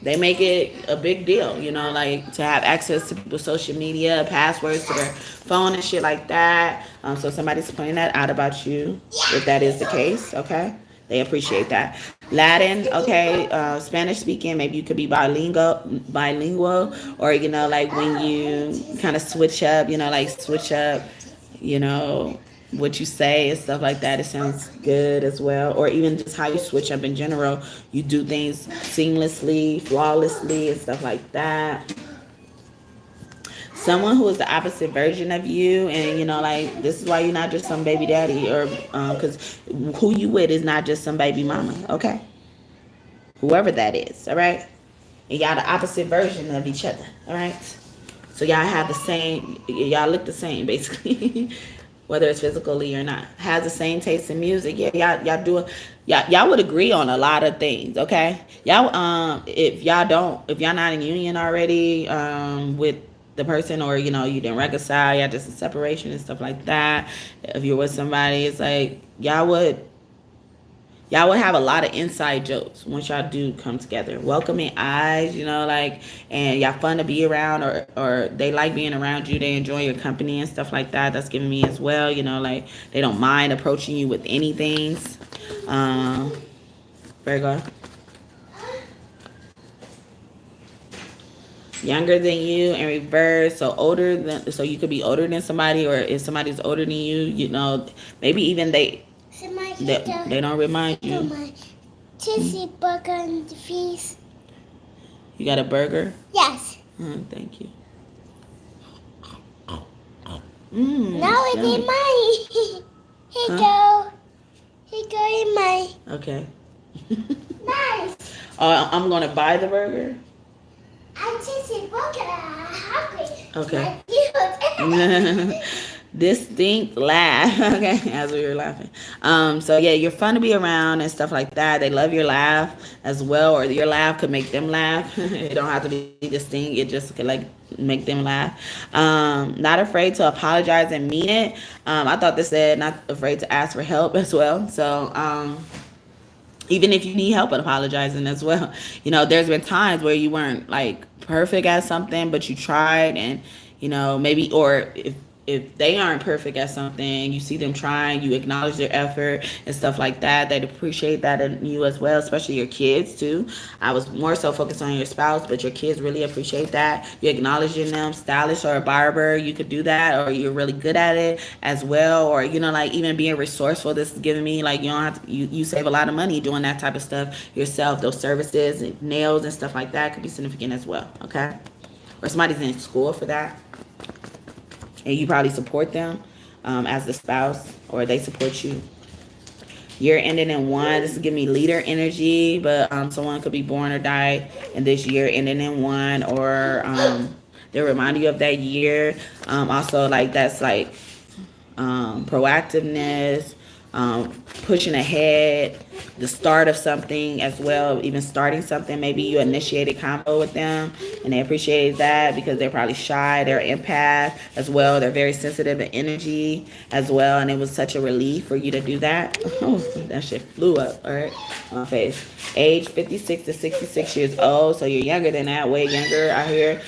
Speaker 1: they make it a big deal, like to have access to people's social media, passwords to their phone and shit like that. So somebody's pointing that out about you, if that is the case, okay? They appreciate that. Latin, okay, Spanish speaking, maybe you could be bilingual, or, like when you kind of switch up, what you say and stuff like that. It sounds good as well. Or even just how you switch up in general. You do things seamlessly, flawlessly, and stuff like that. Someone who is the opposite version of you, and like this is why you're not just some baby daddy, or because who you with is not just some baby mama, okay? Whoever that is, all right? And y'all the opposite version of each other, all right? So y'all have the same, y'all look the same basically. Whether it's physically or not, has the same taste in music. Yeah, y'all do it. Y'all would agree on a lot of things, okay? Y'all, if y'all not in union already, with the person, or you didn't reconcile, y'all just in separation and stuff like that. If you're with somebody, it's like y'all would have a lot of inside jokes once y'all do come together. Welcoming eyes, and y'all fun to be around, or they like being around you. They enjoy your company and stuff like that. That's giving me as well, like they don't mind approaching you with anything. Virgo. Younger than you in reverse, so you could be older than somebody, or if somebody's older than you, maybe even they don't remind you.
Speaker 2: Cheesy burger and feast.
Speaker 1: You got a burger?
Speaker 2: Yes.
Speaker 1: Thank you.
Speaker 2: Now it's in mine. Here go. Here go in mine.
Speaker 1: Okay.
Speaker 2: Nice.
Speaker 1: I'm gonna buy the burger.
Speaker 2: I'm cheesy burger. Hungry.
Speaker 1: Okay. Distinct laugh. Okay, as we were laughing. So yeah, you're fun to be around and stuff like that. They love your laugh as well, or your laugh could make them laugh. It don't have to be distinct. It just could make them laugh. Not afraid to apologize and mean it. I thought this said not afraid to ask for help as well. So even if you need help in apologizing as well, there's been times where you weren't like perfect at something, but you tried, and maybe, or if they aren't perfect at something, you see them trying, you acknowledge their effort and stuff like that. They'd appreciate that in you as well, especially your kids too. I was more so focused on your spouse, but your kids really appreciate that. You acknowledging them. Stylish or a barber, you could do that, or you're really good at it as well. Or like even being resourceful. This is giving me like you don't have to, you save a lot of money doing that type of stuff yourself. Those services and nails and stuff like that could be significant as well. Okay, or somebody's in school for that, and you probably support them as the spouse, or they support you. Year ending in 1. This is giving me leader energy, but someone could be born or die in this year ending in 1, or they remind you of that year. Also, like that's like proactiveness, pushing ahead, the start of something as well, even starting something. Maybe you initiated convo with them and they appreciated that because they're probably shy, they're empath as well, they're very sensitive to energy as well, and it was such a relief for you to do that. Oh, that shit flew up, all right, on my face. Age 56 to 66 years old, so you're younger than that, way younger out here,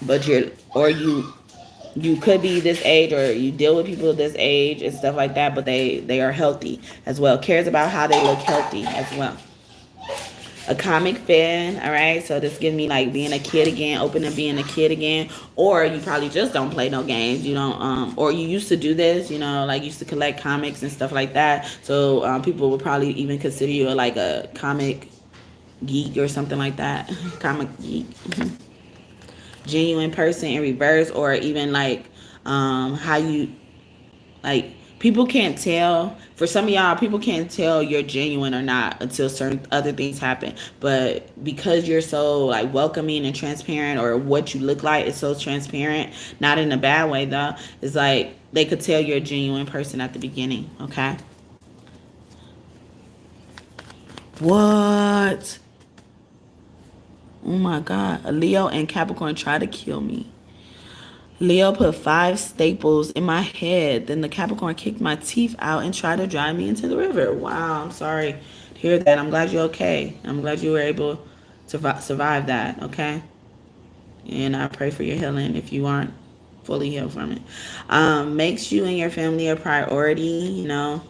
Speaker 1: but you could be this age, or you deal with people this age and stuff like that, but they are healthy as well. Cares about how they look healthy as well. a comic fan, all right? So this gives me like being a kid again, open to being a kid again. Or you probably just don't play no games, you don't, or you used to do this, you know, like used to collect comics and stuff like that. So people would probably even consider you like a comic geek or something like that. Comic geek. Genuine person in reverse, or even like how you like, people can't tell. For some of y'all, people can't tell you're genuine or not until certain other things happen. But because you're so like welcoming and transparent, or what you look like is so transparent, not in a bad way though, it's like they could tell you're a genuine person at the beginning. Okay. What? Oh my God. A Leo and Capricorn try to kill me. Leo put 5 staples in my head. Then the Capricorn kicked my teeth out and tried to drive me into the river. Wow, I'm sorry to hear that. I'm glad you're okay. I'm glad you were able to survive that, okay? And I pray for your healing if you aren't fully healed from it. Makes you and your family a priority, you know.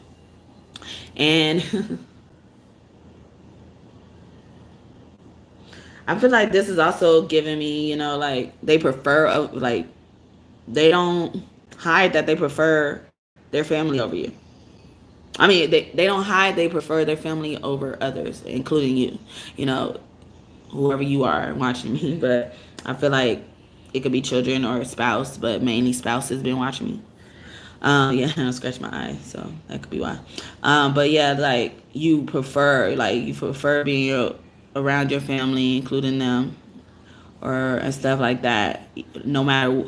Speaker 1: And I feel like this is also giving me, you know, like they prefer, like, they don't hide that they prefer their family over you. I mean, they don't hide they prefer their family over others, including you. You know, whoever you are watching me. But I feel like it could be children or a spouse, but mainly spouses been watching me. Yeah, I scratch my eye, so that could be why. But yeah, like you prefer being around your family, including them, or and stuff like that, no matter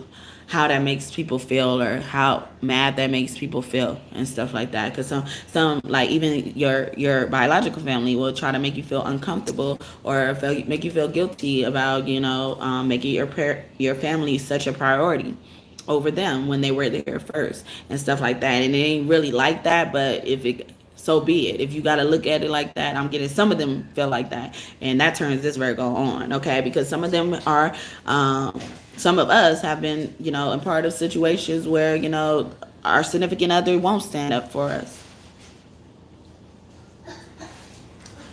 Speaker 1: how that makes people feel, or how mad that makes people feel and stuff like that. Because some like even your biological family will try to make you feel uncomfortable, or make you feel guilty about, you know, making your family such a priority over them when they were there first and stuff like that. And it ain't really like that, but if it, so be it. If you got to look at it like that, I'm getting some of them feel like that, and that turns this Virgo on, okay? Because some of them are, some of us have been, you know, in part of situations where, you know, our significant other won't stand up for us.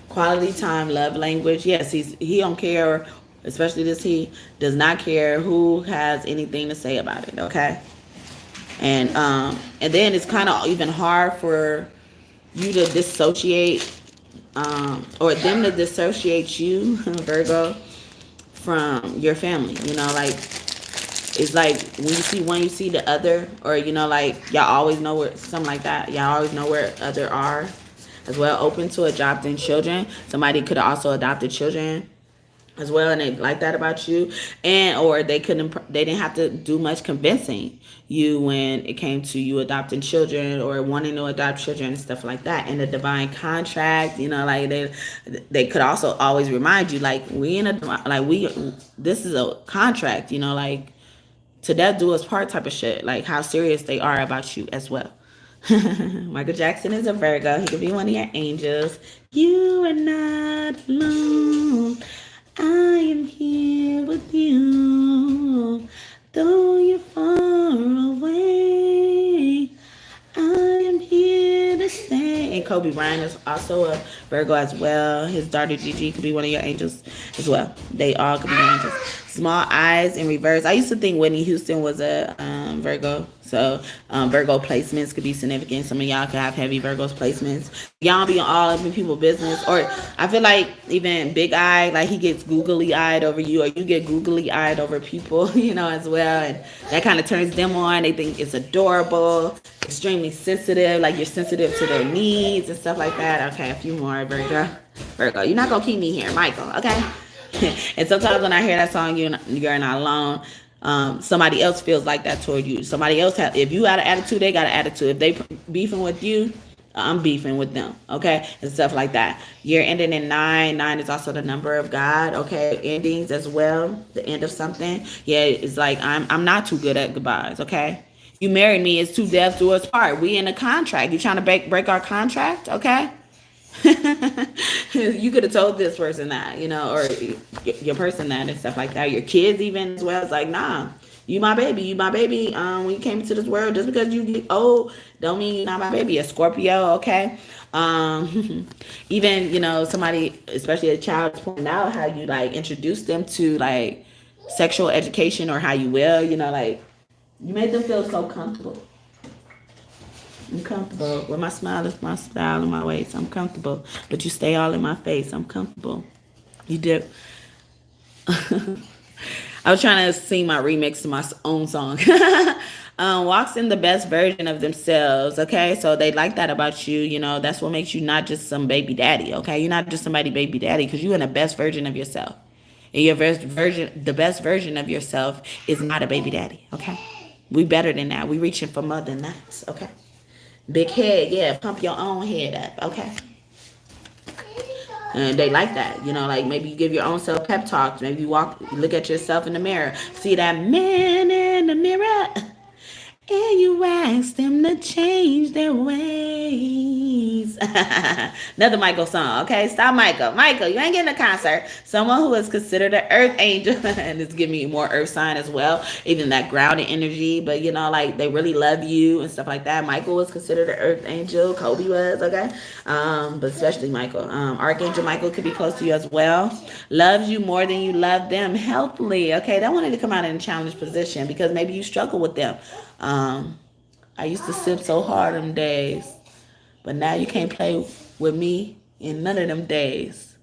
Speaker 1: Quality time, love language. Yes, he don't care, especially this, he does not care who has anything to say about it, okay? And then it's kind of even hard for you to dissociate, or them to dissociate you, Virgo, from your family. You know, like, it's like when you see one, you see the other, or, you know, like y'all always know where, something like that. Y'all always know where other are as well. Open to adopting children. Somebody could have also adopted children as well, and they like that about you. And or they didn't have to do much convincing you when it came to you adopting children, or wanting to adopt children and stuff like that. And the divine contract, you know, like they could also always remind you, like, this is a contract, you know, like, to death do us part type of shit, like how serious they are about you as well. Michael Jackson is a Virgo. He could be one of your angels. You are not alone. I am here with you. Though you're far away, I am here to stay. And Kobe Bryant is also a Virgo as well. His daughter Gigi could be one of your angels as well. They all could be your angels. Small eyes in reverse. I used to think Whitney Houston was a Virgo. So Virgo placements could be significant. Some of y'all could have heavy Virgos placements. Y'all be all up in people's business. Or I feel like even Big Eye, like he gets googly eyed over you, or you get googly eyed over people, you know, as well. And that kind of turns them on. They think it's adorable, extremely sensitive, like you're sensitive to their needs and stuff like that. Okay, a few more, Virgo. You're not going to keep me here, Michael, okay? And sometimes when I hear that song, you're not alone. Somebody else feels like that toward you. Somebody else if you got an attitude, they got an attitude. If they beefing with you, I'm beefing with them, okay? And stuff like that. You're ending in 9. 9 is also the number of God, okay? Endings as well, the end of something. Yeah, it's like I'm not too good at goodbyes, okay? You married me, it's two deaths do us part. We in a contract. You trying to break our contract, okay? You could have told this person that, you know, or your person that and stuff like that. Your kids even as well. It's like, nah, You my baby. You my baby. When you came into this world, just because you get old, don't mean you're not my baby. A Scorpio, okay? Even, you know, somebody, especially a child, is pointing out how you like introduce them to like sexual education or how you will, you know, like you made them feel so comfortable. I'm comfortable. With my smile is my style and my ways. I'm comfortable. But you stay all in my face. I'm comfortable. You did. I was trying to sing my remix to my own song. Walks in the best version of themselves. Okay, so they like that about you. You know, that's what makes you not just some baby daddy. Okay, you're not just somebody baby daddy because you're in the best version of yourself. And your the best version of yourself is not a baby daddy. Okay, we better than that. We reaching for more than that. Okay, big head, yeah. Pump your own head up. Okay. And they like that, you know, like maybe you give your own self pep talks. Maybe you look at yourself in the mirror, see that man in the mirror, and you ask them to change their ways. Another Michael song, okay? Stop, Michael. Michael, you ain't getting a concert. Someone who is considered an earth angel, and it's giving me more earth sign as well, even that grounded energy, but you know, like they really love you and stuff like that. Michael was considered an earth angel. Kobe was, okay? But especially Michael. Archangel Michael could be close to you as well. Loves you more than you love them healthily, okay? That wanted to come out in a challenged position because maybe you struggle with them. I used to sip so hard them days, but now you can't play with me in none of them days.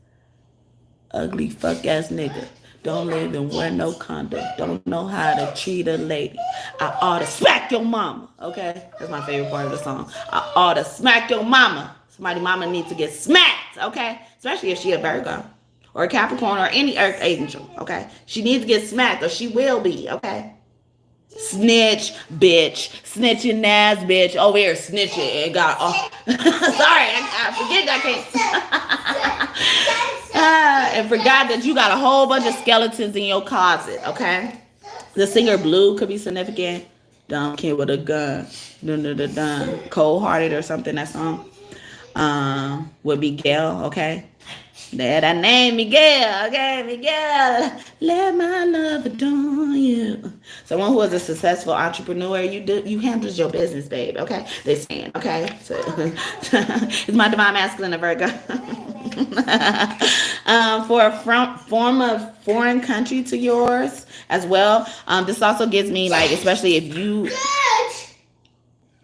Speaker 1: Ugly fuck ass nigga. Don't live and wear no condom. Don't know how to treat a lady. I ought to smack your mama. Okay? That's my favorite part of the song. I ought to smack your mama. Somebody mama needs to get smacked. Okay? Especially if she a Virgo or a Capricorn or any earth angel. Okay? She needs to get smacked or she will be. Okay? Snitch, bitch. Snitching ass, bitch. Over here snitching and got off. Sorry, I forget that case. And forgot that you got a whole bunch of skeletons in your closet, okay? The singer Blue could be significant. Dumb kid with a gun. Dun, dun, dun, dun. Cold hearted or something, that song. Would be Gail, okay? That name Miguel, okay, Miguel. Let my love adorn you. Someone who is a successful entrepreneur, you handle your business, babe. Okay, they saying, okay. So, it's my divine masculine, a Virgo. For a form of foreign country to yours as well. This also gives me like, especially if you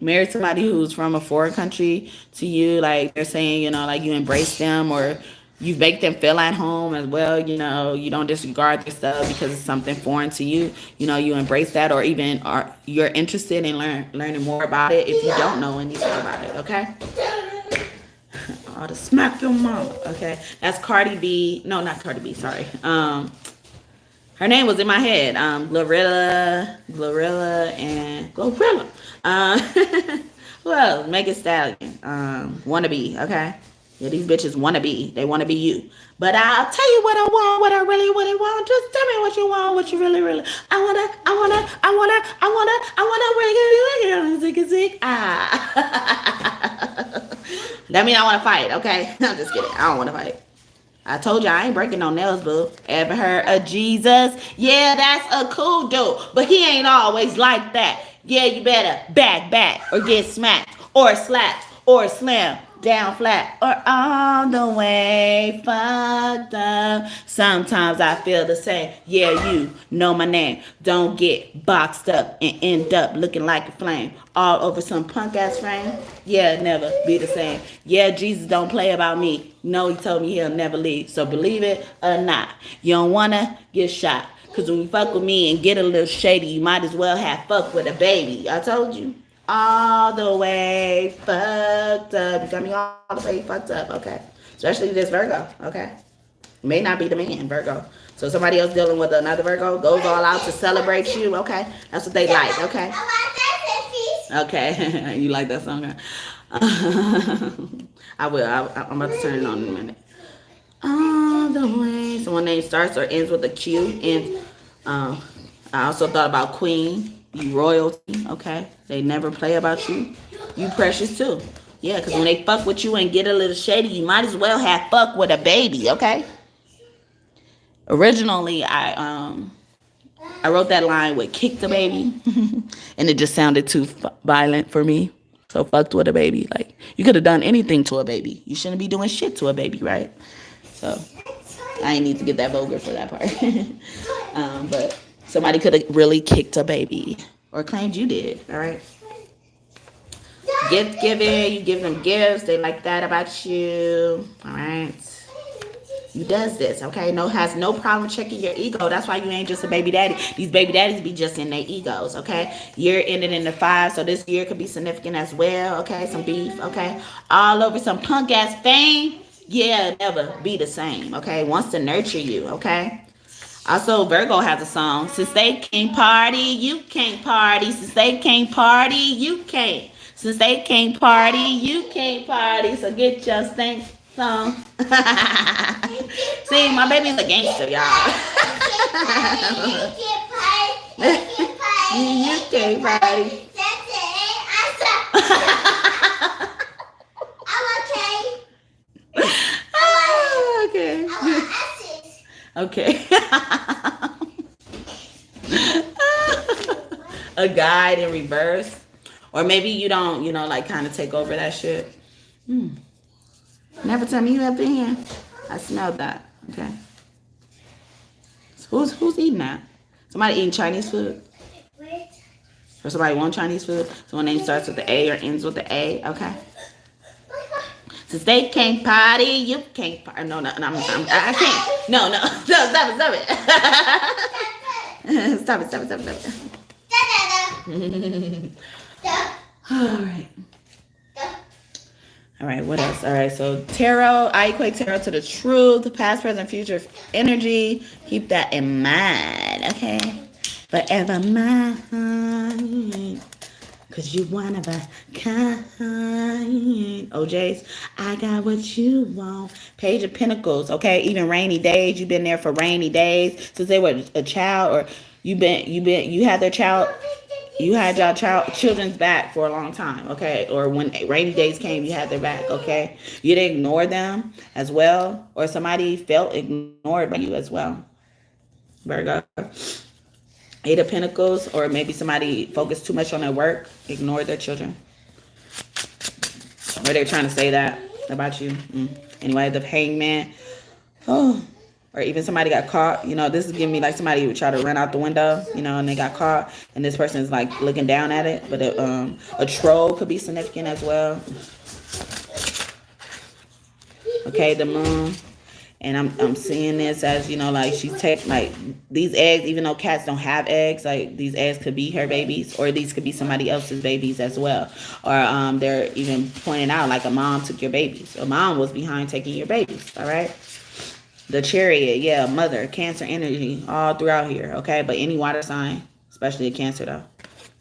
Speaker 1: married somebody who's from a foreign country to you, like they're saying, you know, like you embrace them or you make them feel at home as well. You know, you don't disregard their stuff because it's something foreign to you. You know, you embrace that, or even you're interested in learning more about it if you don't know anything about it. Okay. Oh, to smack your mama. Okay, that's Cardi B. No, not Cardi B. Sorry. Her name was in my head. Glorilla, and Glorilla. Who else? Megan Stallion. Wannabe. Okay. Yeah, these bitches wanna be. They wanna be you. But I'll tell you what I want, what I really want. Just tell me what you want, what you really. I wanna zig. That means I wanna fight, okay? I'm just kidding. I don't wanna fight. I told you I ain't breaking no nails, boo. Ever heard of Jesus? Yeah, that's a cool dude. But he ain't always like that. Yeah, you better back or get smacked or slapped or slammed down flat or all the way fucked up. Sometimes I feel the same. Yeah, you know my name. Don't get boxed up and end up looking like a flame all over some punk ass frame. Yeah, never be the same. Yeah, Jesus don't play about me. No, he told me he'll never leave. So believe it or not, you don't wanna get shot. Cause when you fuck with me and get a little shady, you might as well have fucked with a baby. I told you. All the way fucked up. You got me all the way fucked up, okay? Especially this Virgo, okay? May not be the man, Virgo. So somebody else dealing with another Virgo goes all out to celebrate you, okay? That's what they like, okay? Okay, you like that song? I will. I'm about to turn it on in a minute. All the way. Someone name starts or ends with a Q. And I also thought about Queen. You royalty, okay? They never play about you. You precious too. Yeah, because when they fuck with you and get a little shady, you might as well have fuck with a baby, okay? Originally, I I wrote that line with kick the baby, and it just sounded too violent for me. So fucked with a baby. Like, you could have done anything to a baby. You shouldn't be doing shit to a baby, right? So I ain't need to get that vulgar for that part. But somebody could have really kicked a baby or claimed you did. All right. Gift giving, you give them gifts. They like that about you. All right. You does this, okay? Has no problem checking your ego. That's why you ain't just a baby daddy. These baby daddies be just in their egos, okay? Year ended in the 5, so this year could be significant as well, okay? Some beef, okay? All over some punk ass fame. Yeah, never be the same, okay? Wants to nurture you, okay? Also, Virgo has a song. Since they can't party, you can't party. Since they can't party, you can't. Since they can't party, you can't party. So get your stank song. See, my baby's a gangster, y'all. You can't party. Okay. Okay. A guide in reverse. Or maybe you don't, like kind of take over that shit. Never tell me you have been here. I smelled that. Okay. So who's eating that? Somebody eating Chinese food? Or somebody want Chinese food? Someone name starts with the A or ends with the A. Okay. Since they can't party, you can't party. No, I can't. No, stop it. Stop it. All right, what else? All right, so tarot, I equate tarot to the truth, past, present, future energy. Keep that in mind, okay? Forever mine, because you one of a kind. OJs, I got what you want. Page of Pentacles, okay? Even rainy days, you've been there for rainy days since they were a child, or you had their child. You had your children's back for a long time, okay? Or when rainy days came, you had their back, okay? You didn't ignore them as well, or somebody felt ignored by you as well. Virgo. 8 of Pentacles, or maybe somebody focused too much on their work, ignored their children. Or they're trying to say that about you. Anyway, the Hangman. Oh. Or even somebody got caught. This is giving me like somebody would try to run out the window, and they got caught. And this person is like looking down at it. But a troll could be significant as well. Okay, the moon. And I'm seeing this as, like she's like these eggs, even though cats don't have eggs, like these eggs could be her babies, or these could be somebody else's babies as well. Or they're even pointing out like a mom took your babies. A mom was behind taking your babies, all right? The Chariot, yeah, mother, Cancer energy, all throughout here, okay? But any water sign, especially a Cancer, though,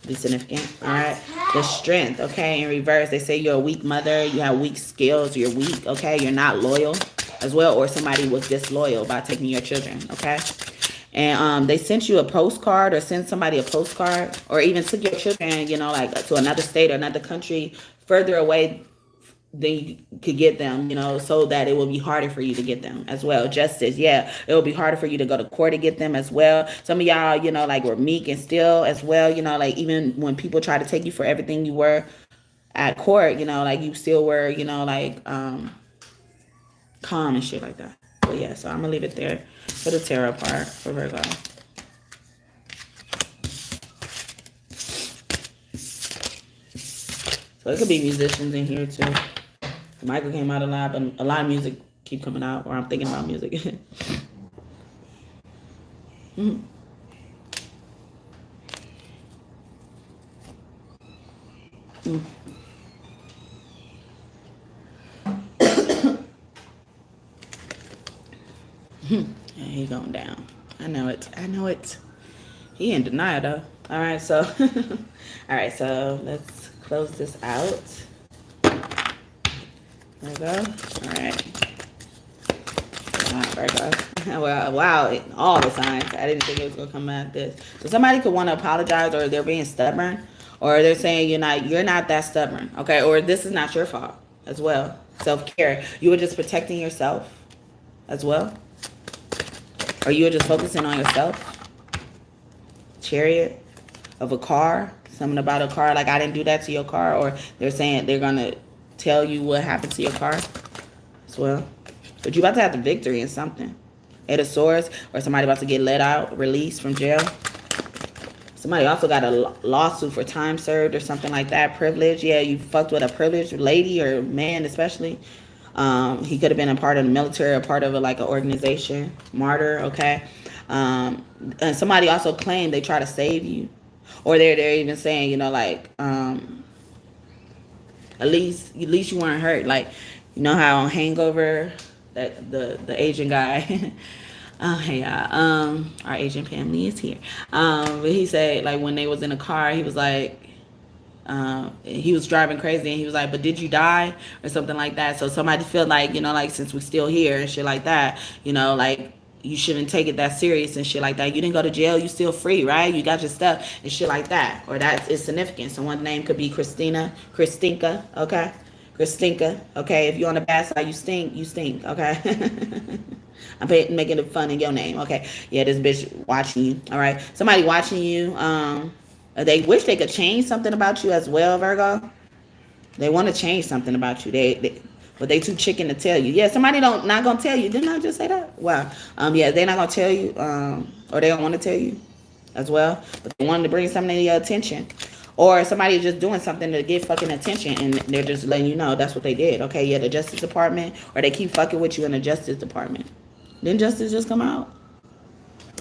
Speaker 1: be significant, all right? The Strength, okay? In reverse, they say you're a weak mother, you have weak skills, you're weak, okay? You're not loyal as well, or somebody was disloyal by taking your children, okay? And they sent you a postcard, or sent somebody a postcard, or even took your children, like to another state or another country further away then you could get them, so that it will be harder for you to get them as well. Justice, yeah, it will be harder for you to go to court to get them as well. Some of y'all, like were meek and still as well, like even when people try to take you for everything you were at court, like you still were, like calm and shit like that. But yeah, so I'm gonna leave it there for the tarot part for Virgo. So it could be musicians in here too. Michael came out a lot, but a lot of music keep coming out, or I'm thinking about music. Yeah, he going down. I know it. He in denial though. All right, so let's close this out. There we go. All right. Virgo. Well, wow, all the signs. I didn't think it was gonna come out this. So somebody could want to apologize, or they're being stubborn, or they're saying you're not that stubborn, okay? Or this is not your fault as well. Self-care. You were just protecting yourself as well, or you were just focusing on yourself. Chariot of a car. Something about a car, like I didn't do that to your car, or they're saying they're gonna tell you what happened to your car as well. But you about to have the victory in something. Eight of Swords, or somebody about to get let out, released from jail. Somebody also got a lawsuit for time served or something like that. Privilege. Yeah, you fucked with a privileged lady or man especially. He could have been a part of the military or part of like an organization. Martyr, okay. And somebody also claimed they try to save you. Or they're even saying, you know, like, at least you weren't hurt. Like, you know how on Hangover, that the Asian guy hey, our Asian family is here. But he said, like, when they was in a car, he was like, he was driving crazy, and he was like, but did you die or something like that? So somebody feel like, you know, like, since we're still here and shit like that, you know, like, you shouldn't take it that serious and shit like that. You didn't go to jail, you still free, right? You got your stuff and shit like that. Or that is significant. Someone's name could be Christinka, okay? Christinka, okay? If you're on the bad side, you stink, okay? I'm making it fun in your name, okay? Yeah, this bitch watching you, all right? Somebody watching you, they wish they could change something about you as well, Virgo. They want to change something about you. But they too chicken to tell you. Yeah, somebody not gonna tell you. Didn't I just say that? Wow. Yeah, they're not gonna tell you, or they don't want to tell you as well. But they wanted to bring something to your attention. Or somebody just doing something to get fucking attention, and they're just letting you know that's what they did. Okay, yeah, the Justice Department, or they keep fucking with you in the Justice Department. Didn't Justice just come out?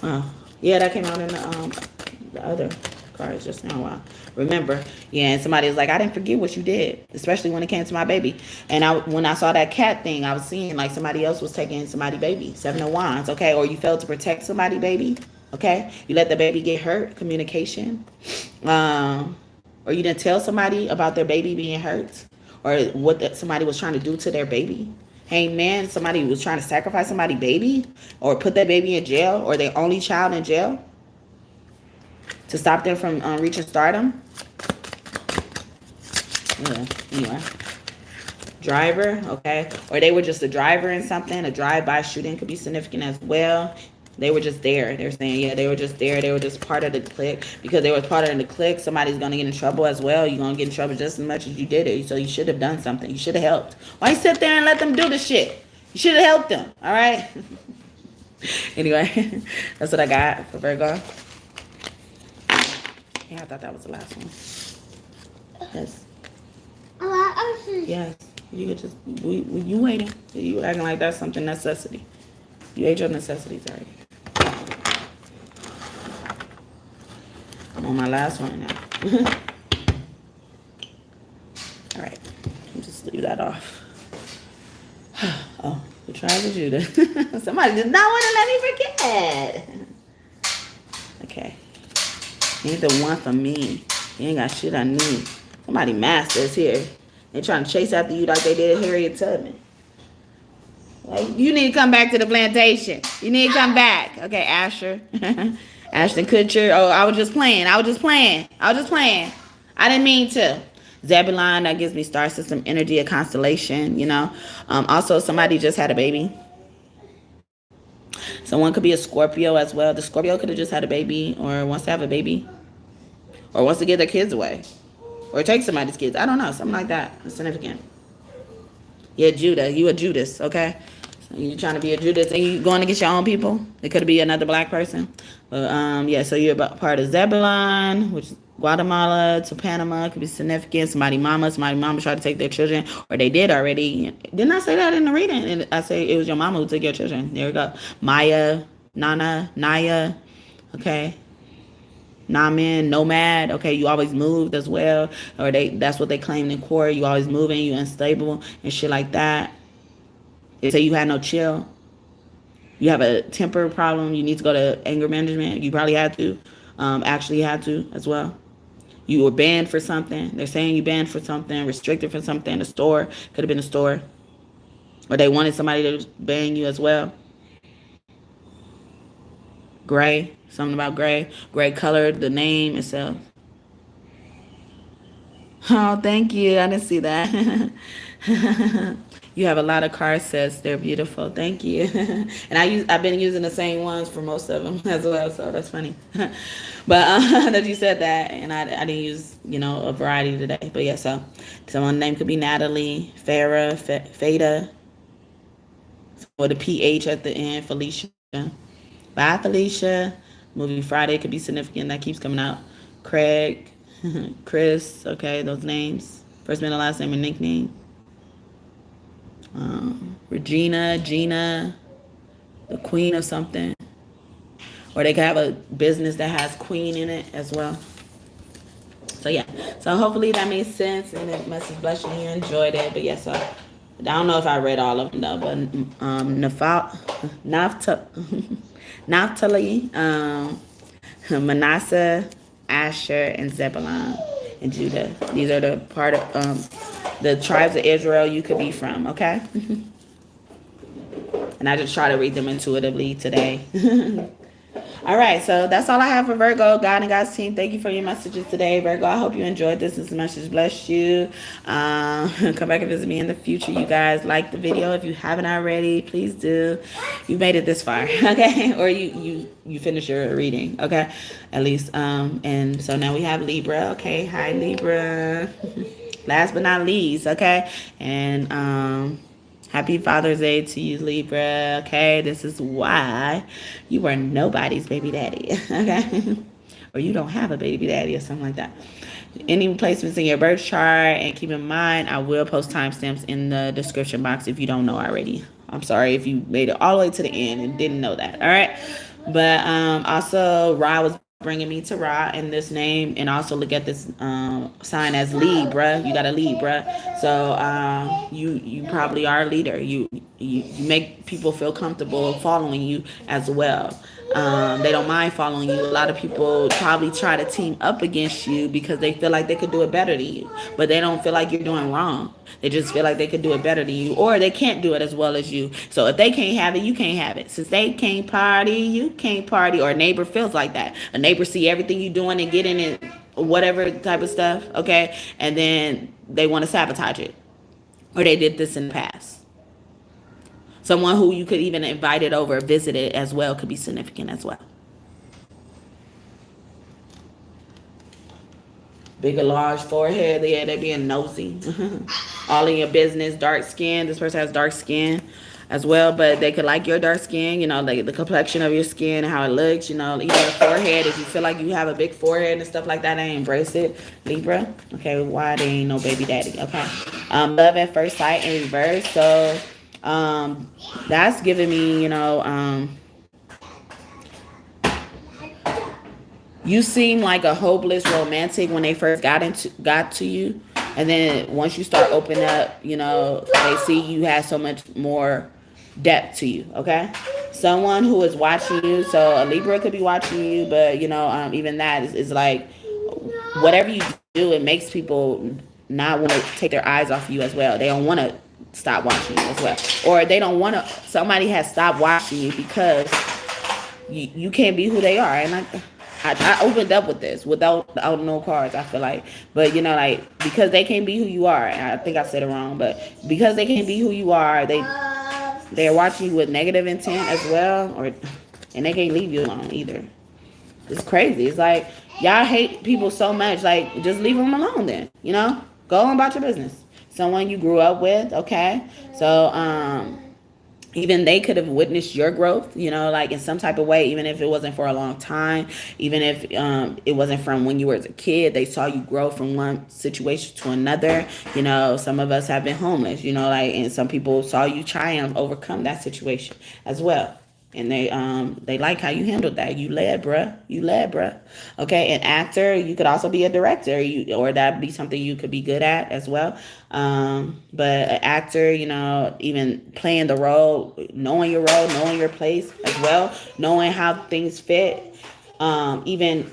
Speaker 1: Oh, yeah, that came out in the other cards just now. Wow. Remember, yeah, and somebody was like, I didn't forget what you did, especially when it came to my baby. And when I saw that cat thing, I was seeing like somebody else was taking somebody's baby. 7 of Wands, okay? Or you failed to protect somebody's baby, okay? You let the baby get hurt, communication. Or you didn't tell somebody about their baby being hurt, or what somebody was trying to do to their baby. Hey man, somebody was trying to sacrifice somebody's baby, or put that baby in jail, or their only child in jail to stop them from reaching stardom. Yeah, anyway. Driver, okay? Or they were just a driver in something. A drive-by shooting could be significant as well. They were just there. They're saying, yeah, they were just there. They were just part of the clique. Because they were part of the clique, somebody's going to get in trouble as well. You're going to get in trouble just as much as you did it. So you should have done something. You should have helped. Why you sit there and let them do the shit? You should have helped them, all right? Anyway, that's what I got for Virgo. Yeah, I thought that was the last one. Yes. Yes. You could just, you waiting. You acting like that's something necessity. You ate your necessities already. I'm on my last one now. All right. Just leave that off. Oh, the tribe of Judah. Somebody did not want to let me forget. Okay. You ain't the one for me. You ain't got shit I need. Somebody masters here. They trying to chase after you like they did Harriet Tubman. Like, you need to come back to the plantation. You need to come back. Okay, Asher. Ashton Kutcher. Oh, I was just playing. I didn't mean to. Zebulon, that gives me star system energy, a constellation, you know. Also, somebody just had a baby. Someone could be a Scorpio as well. The Scorpio could have just had a baby, or wants to have a baby, or wants to give their kids away, or take somebody's kids. I don't know. Something like that. It's significant. Yeah, Judah. You a Judas, okay? So you're trying to be a Judas, and you going to get your own people. It could be another black person. But, yeah, so you're part of Zebulon, which is Guatemala to Panama. It could be significant. Somebody mama tried to take their children, or they did already. Didn't I say that in the reading? And I say it was your mama who took your children. There we go. Maya, Naya, okay? Naman, nomad, okay, you always moved as well, or that's what they claimed in court. You always moving, you unstable and shit like that. They say you had no chill. You have a temper problem. You need to go to anger management. You probably had to, actually had to as well. You were banned for something. They're saying you banned for something, restricted for something. The store could have been a store, or they wanted somebody to ban you as well. Gray, something about gray color, the name itself. Oh, thank you. I didn't see that. You have a lot of card sets. They're beautiful. Thank you. And I've been using the same ones for most of them as well, so that's funny. But that you said that, and I didn't use, you know, a variety today. But yeah, so someone's name could be Natalie, Farah, Fada, with a PH at the end, Felicia. Bye, Felicia. Movie Friday could be significant. That keeps coming out. Craig, Chris. Okay, those names. First, middle, last name, and nickname. Regina, Gina, the queen of something. Or they could have a business that has queen in it as well. So yeah. So hopefully that made sense and it must have blessed you and you enjoyed it. But yeah, so I don't know if I read all of them though, but Naphtali, Manasseh, Asher, and Zebulun and Judah. These are the part of the tribes of Israel you could be from, okay? And I just try to read them intuitively today. All right, so that's all I have for Virgo. God and God's team, thank you for your messages today, Virgo. I hope you enjoyed this. This message blessed you. Come back and visit me in the future, you guys. Like the video if you haven't already. Please do. You made it this far, okay? Or you finished your reading, okay? At least. And so now we have Libra, okay? Hi, Libra. Last but not least, okay? And happy Father's Day to you, Libra. Okay, this is why you are nobody's baby daddy. Okay, or you don't have a baby daddy or something like that. Any placements in your birth chart, and keep in mind, I will post timestamps in the description box if you don't know already. I'm sorry if you made it all the way to the end and didn't know that. All right, but also Ra was bringing me to Ra in this name, and also look at this sign as Libra. You got a Libra, so you probably are a leader. You make people feel comfortable following you as well. They don't mind following you. A lot of people probably try to team up against you because they feel like they could do it better than you, but they don't feel like you're doing wrong. They just feel like they could do it better than you, or they can't do it as well as you. So if they can't have it, you can't have it. Since they can't party, you can't party. Or a neighbor feels like that. A neighbor see everything you doing and getting it, whatever type of stuff, okay? And then they want to sabotage it. Or they did this in the past. Someone who you could even invite it over, visit it as well, could be significant as well. Big or large forehead, yeah, they being nosy. All in your business, dark skin. This person has dark skin as well, but they could like your dark skin, you know, like the complexion of your skin and how it looks, you know, even the forehead. If you feel like you have a big forehead and stuff like that, they embrace it. Libra, okay, why they ain't no baby daddy, okay. Love at first sight in reverse, so that's giving me, you know, you seem like a hopeless romantic when they first got to you, and then once you start opening up, you know, they see you have so much more depth to you, okay? Someone who is watching you, so a Libra could be watching you, but you know, even that is like whatever you do, it makes people not want to take their eyes off you as well. They don't want to stop watching you as well, or they don't want to. Somebody has stopped watching you because you can't be who they are, and I opened up with this without no cards, I feel like. But, you know, like, because they can't be who you are. I think I said it wrong. But because they can't be who you are, they're watching you with negative intent as well. And they can't leave you alone either. It's crazy. It's like, y'all hate people so much. Like, just leave them alone then. You know? Go on about your business. Someone you grew up with, okay? So, even they could have witnessed your growth, you know, like in some type of way, even if it wasn't for a long time, even if it wasn't from when you were as a kid, they saw you grow from one situation to another. You know, some of us have been homeless, you know, like, and some people saw you triumph, overcome that situation as well. And they like how you handled that. You led, bruh. Okay, an actor, you could also be a director, or that'd be something you could be good at as well. But an actor, you know, even playing the role, knowing your role, knowing your place as well, knowing how things fit, even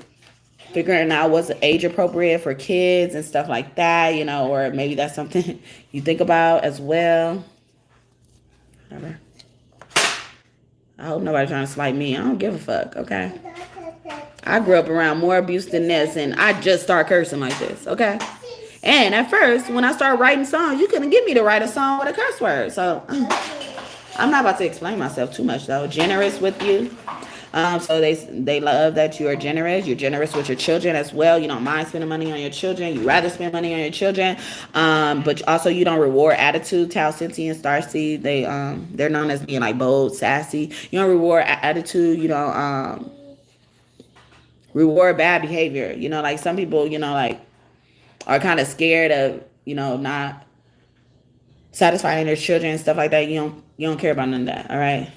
Speaker 1: figuring out what's age appropriate for kids and stuff like that, you know, or maybe that's something you think about as well. Whatever. I hope nobody's trying to slight me. I don't give a fuck, okay? I grew up around more abuse than this, and I just start cursing like this, okay? And at first, when I started writing songs, you couldn't get me to write a song with a curse word. So I'm not about to explain myself too much though. Generous with you. So they love that you are generous. You're generous with your children as well. You don't mind spending money on your children. You rather spend money on your children. But also you don't reward attitude. Tau, Cinti, and Starseed, they're known as being like bold, sassy. You don't reward attitude. You don't reward bad behavior. You know, like some people, you know, like are kind of scared of, you know, not satisfying their children and stuff like that. You don't care about none of that. All right.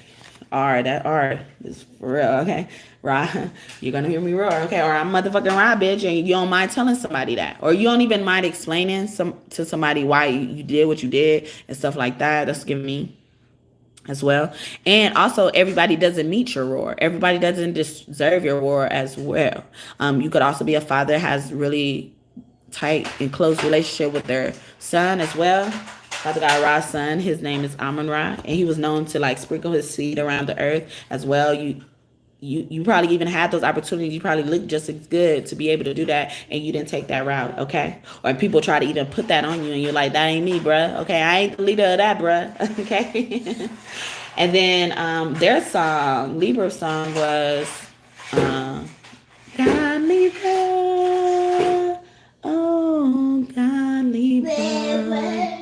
Speaker 1: That R is for real, okay? Right, you're gonna hear me roar, okay? Or I'm motherfucking right, bitch, and you don't mind telling somebody that, or you don't even mind explaining to somebody why you did what you did and stuff like that. That's giving me as well. And also, everybody doesn't meet your roar. Everybody doesn't deserve your roar as well. You could also be a father that has really tight and close relationship with their son as well. Father God Ra's son, his name is Amun Ra, and he was known to like sprinkle his seed around the earth as well. You probably even had those opportunities. You probably looked just as good to be able to do that, and you didn't take that route, okay? Or people try to even put that on you, and you're like, that ain't me, bruh. Okay, I ain't the leader of that, bruh. Okay. And then their song, Libra's song was God Libra. Oh, God Libra.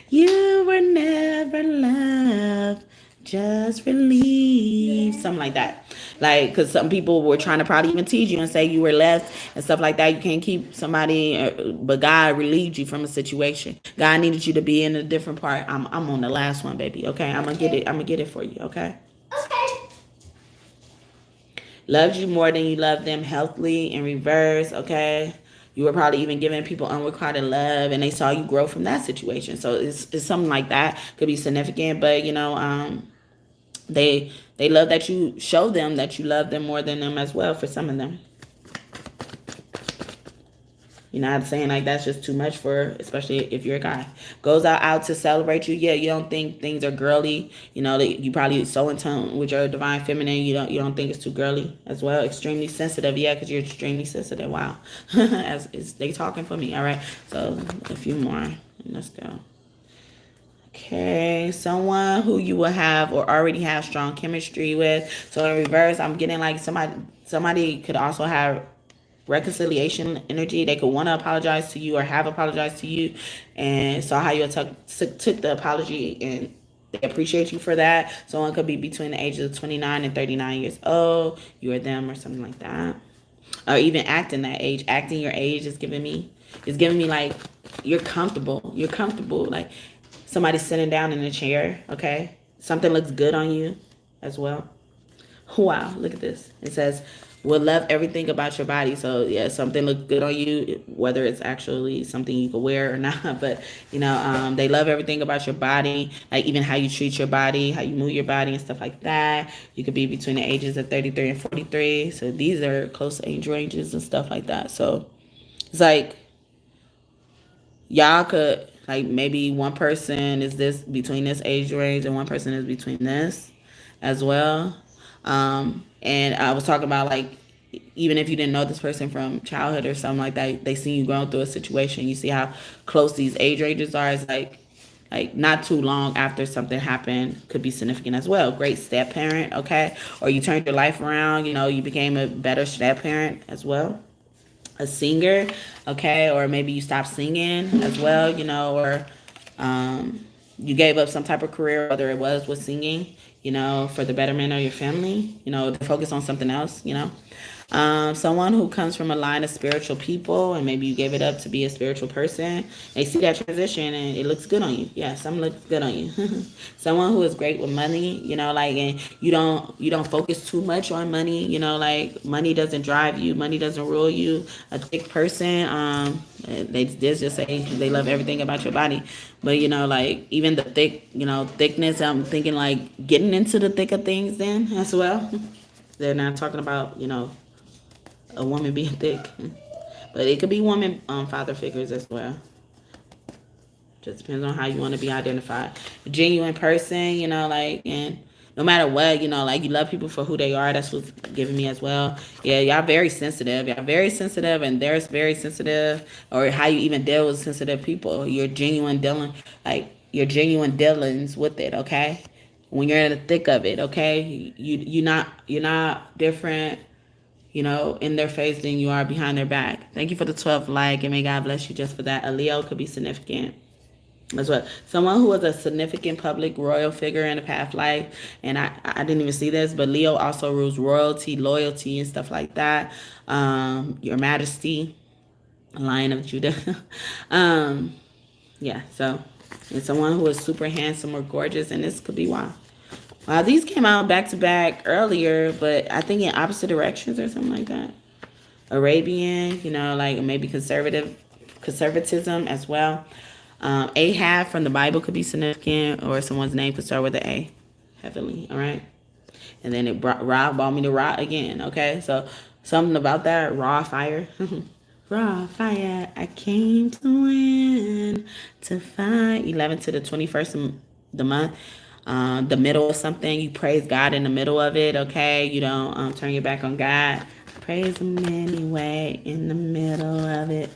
Speaker 1: You were never loved, just relieved. Something like that. Like, because some people were trying to probably even tease you and say you were left and stuff like that. You can't keep somebody, but God relieved you from a situation. God needed you to be in a different part. I'm on the last one, baby. Okay, I'm gonna get it. I'm gonna get it for you. Okay.
Speaker 2: Okay.
Speaker 1: Loved you more than you loved them, healthily in reverse. Okay. You were probably even giving people unrequited love, and they saw you grow from that situation. So it's something like that. Could be significant, but you know, they love that you show them that you love them more than them as well. For some of them, you're not saying like that's just too much for, especially if you're a guy. Goes out to celebrate you. Yeah, you don't think things are girly. You know, that you probably so in tune with your divine feminine. You don't think it's too girly as well. Extremely sensitive. Yeah, because you're extremely sensitive. Wow. As is they talking for me. All right. So a few more. Let's go. Okay, someone who you will have or already have strong chemistry with. So in reverse, I'm getting like somebody could also have reconciliation energy. They could want to apologize to you or have apologized to you and saw how you took the apology, and they appreciate you for that. Someone could be between the ages of 29 and 39 years old. You or them or something like that. Or even acting that age. Acting your age is giving me like you're comfortable. You're comfortable. Like somebody sitting down in a chair, okay? Something looks good on you as well. Wow, look at this. It says, will love everything about your body. So yeah, something looks good on you, whether it's actually something you can wear or not. But you know, they love everything about your body, like even how you treat your body, how you move your body and stuff like that. You could be between the ages of 33 and 43. So these are close age ranges and stuff like that. So it's like y'all could like maybe one person is this between this age range and one person is between this as well. And I was talking about like even if you didn't know this person from childhood or something like that, they see you going through a situation. You see how close these age ranges are. It's like not too long after something happened could be significant as well. Great step parent, okay, or you turned your life around. You know, you became a better step parent as well. A singer, okay, or maybe you stopped singing as well. You know, or you gave up some type of career, whether it was with singing, you know, for the betterment of your family, you know, to focus on something else, you know. Someone who comes from a line of spiritual people, and maybe you gave it up to be a spiritual person. They see that transition and it looks good on you. Yeah, something looks good on you. Someone who is great with money, you know, like, and you don't focus too much on money, you know, like money doesn't drive you, money doesn't rule you. A thick person, they just say they love everything about your body. But you know, like even the thickness, I'm thinking like getting into the thick of things then as well. They're not talking about, you know, a woman being thick, but it could be woman father figures as well. Just depends on how you want to be identified. A genuine person, you know, like, and no matter what, you know, like you love people for who they are. That's what's giving me as well. Yeah, y'all very sensitive. Y'all very sensitive, and they're very sensitive, or how you even deal with sensitive people. You're genuine dealing, like you're genuine dealings with it. Okay, when you're in the thick of it. Okay, you're not different, you know, in their face than you are behind their back. Thank you for the 12th like, and may God bless you just for that. A Leo could be significant as well. Someone who was a significant public royal figure in a past life, and I didn't even see this, but Leo also rules royalty, loyalty, and stuff like that. Your Majesty, Lion of Judah. um, yeah, so, and someone who is super handsome or gorgeous, and this could be why. These came out back to back earlier, but I think in opposite directions or something like that. Arabian, you know, like maybe conservatism as well. Ahab from the Bible could be significant, or someone's name could start with an A, heavenly. All right, and then it brought me to Ra again. Okay, so something about that raw fire. Raw fire, I came to win, to fight. 11 to the 21st of the month. The middle of something, you praise God in the middle of it. Okay, you don't turn your back on God. Praise Him anyway in the middle of it.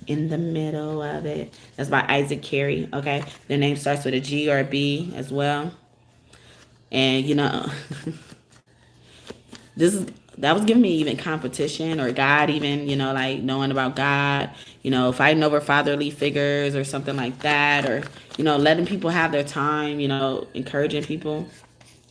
Speaker 1: In the middle of it. That's by Isaac Carey. Okay, the name starts with a G or a B as well. And you know, that was giving me even competition or God, even, you know, like knowing about God, you know, fighting over fatherly figures or something like that, or, you know, letting people have their time, you know, encouraging people.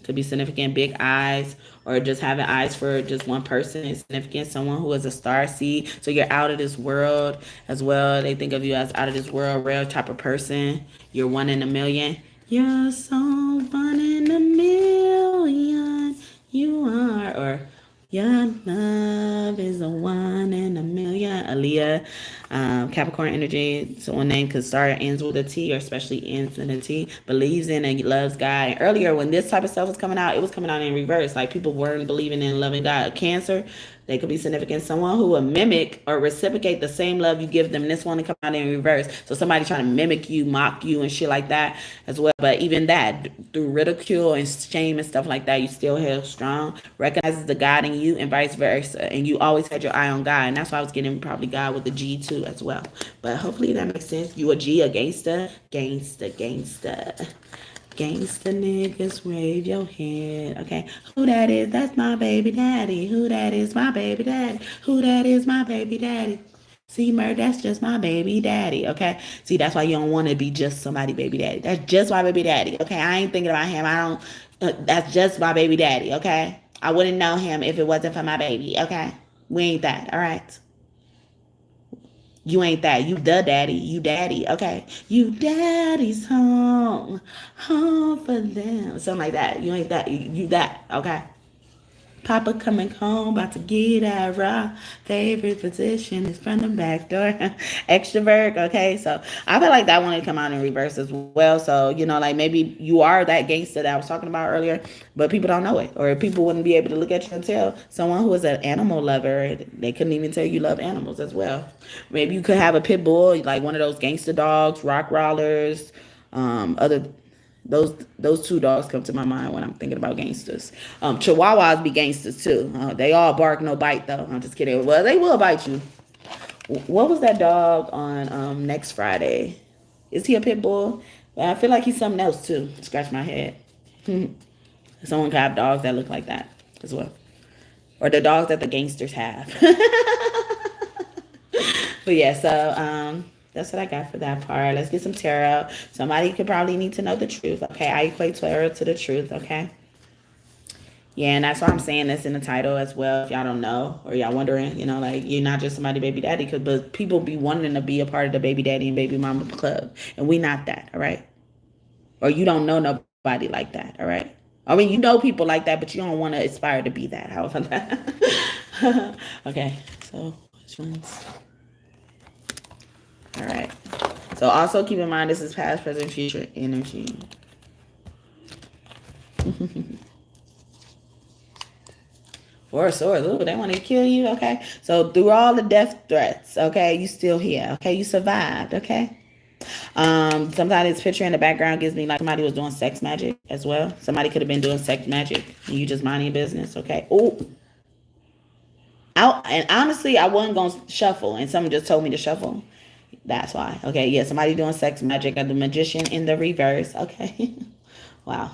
Speaker 1: Could be significant. Big eyes, or just having eyes for just one person is significant. Someone who is a star seed, so you're out of this world as well. They think of you as out of this world, rare type of person. You're one in a million. You're so one in a million. You are, or your love is a one in a million. Aaliyah, Capricorn energy. Someone named could start ends with a T, or especially ends in a T. Believes in and loves God. And earlier, when this type of stuff was coming out, it was coming out in reverse. Like people weren't believing in loving God. Cancer, they could be significant. Someone who will mimic or reciprocate the same love you give them. And this one to come out in reverse. So somebody trying to mimic you, mock you, and shit like that as well. But even that, through ridicule and shame and stuff like that, you still held strong. Recognizes the God in you and vice versa. And you always had your eye on God. And that's why I was getting probably God with the G too as well. But hopefully that makes sense. You a G, a gangster? Gangster, gangster. Gangsta niggas, wave your hand. Okay. Who that is? That's my baby daddy. Who that is? My baby daddy. Who that is? My baby daddy. See, Mer, that's just my baby daddy. Okay. See, that's why you don't want to be just somebody baby daddy. That's just my baby daddy. Okay. I ain't thinking about him. I don't. That's just my baby daddy. Okay. I wouldn't know him if it wasn't for my baby. Okay. We ain't that. All right. You ain't that. You the daddy. You daddy. Okay. You daddy's home. Home for them. Something like that. You ain't that. You that. Okay. Papa coming home, about to get that raw. Favorite position is from the back door. Extrovert, okay? So I feel like that one would come out in reverse as well. So, you know, like maybe you are that gangster that I was talking about earlier, but people don't know it. Or people wouldn't be able to look at you and tell. Someone who is an animal lover, they couldn't even tell you love animals as well. Maybe you could have a pit bull, like one of those gangster dogs, rock rollers, other those two dogs come to my mind when I'm thinking about gangsters. Chihuahuas be gangsters too. They all bark, no bite though. I'm just kidding. Well, they will bite you. What was that dog on next Friday? Is he a pit bull? Well, I feel like he's something else too. Scratch my head. Someone could have dogs that look like that as well, or the dogs that the gangsters have. But yeah, so that's what I got for that part. Let's get some tarot. Somebody could probably need to know the truth. Okay, I equate tarot to the truth. Okay. Yeah, and that's why I'm saying this in the title as well. If y'all don't know, or y'all wondering, you know, like you're not just somebody baby daddy, but people be wanting to be a part of the baby daddy and baby mama club, and we not that. All right. Or you don't know nobody like that. All right. I mean, you know people like that, but you don't want to aspire to be that. How about that? Okay. So which ones? All right. So also keep in mind this is past, present, future energy. Four of Swords. Ooh, they want to kill you. Okay. So through all the death threats, okay, you still here. Okay, you survived. Okay. Sometimes this picture in the background gives me like somebody was doing sex magic as well. Somebody could have been doing sex magic and you just minding your business, okay? Oh, and honestly, I wasn't going to shuffle and someone just told me to shuffle. That's why. Okay, yeah, somebody doing sex magic. Got the magician in the reverse. Okay. Wow.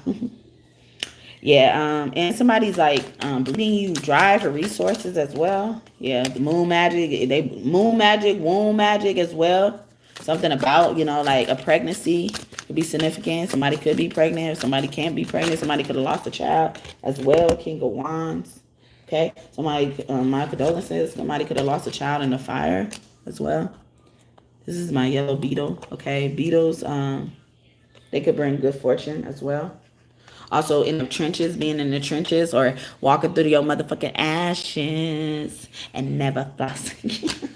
Speaker 1: Yeah, and somebody's like bleeding you dry for resources as well. Yeah, the moon magic, moon magic, womb magic as well. Something about, like a pregnancy could be significant. Somebody could be pregnant. Somebody can't be pregnant. Somebody could have lost a child as well. King of Wands. Okay, somebody, my condolences. Somebody could have lost a child in the fire as well. This is my yellow beetle. Okay, beetles, they could bring good fortune as well. Also in the trenches, being in the trenches or walking through your motherfucking ashes and never flossing.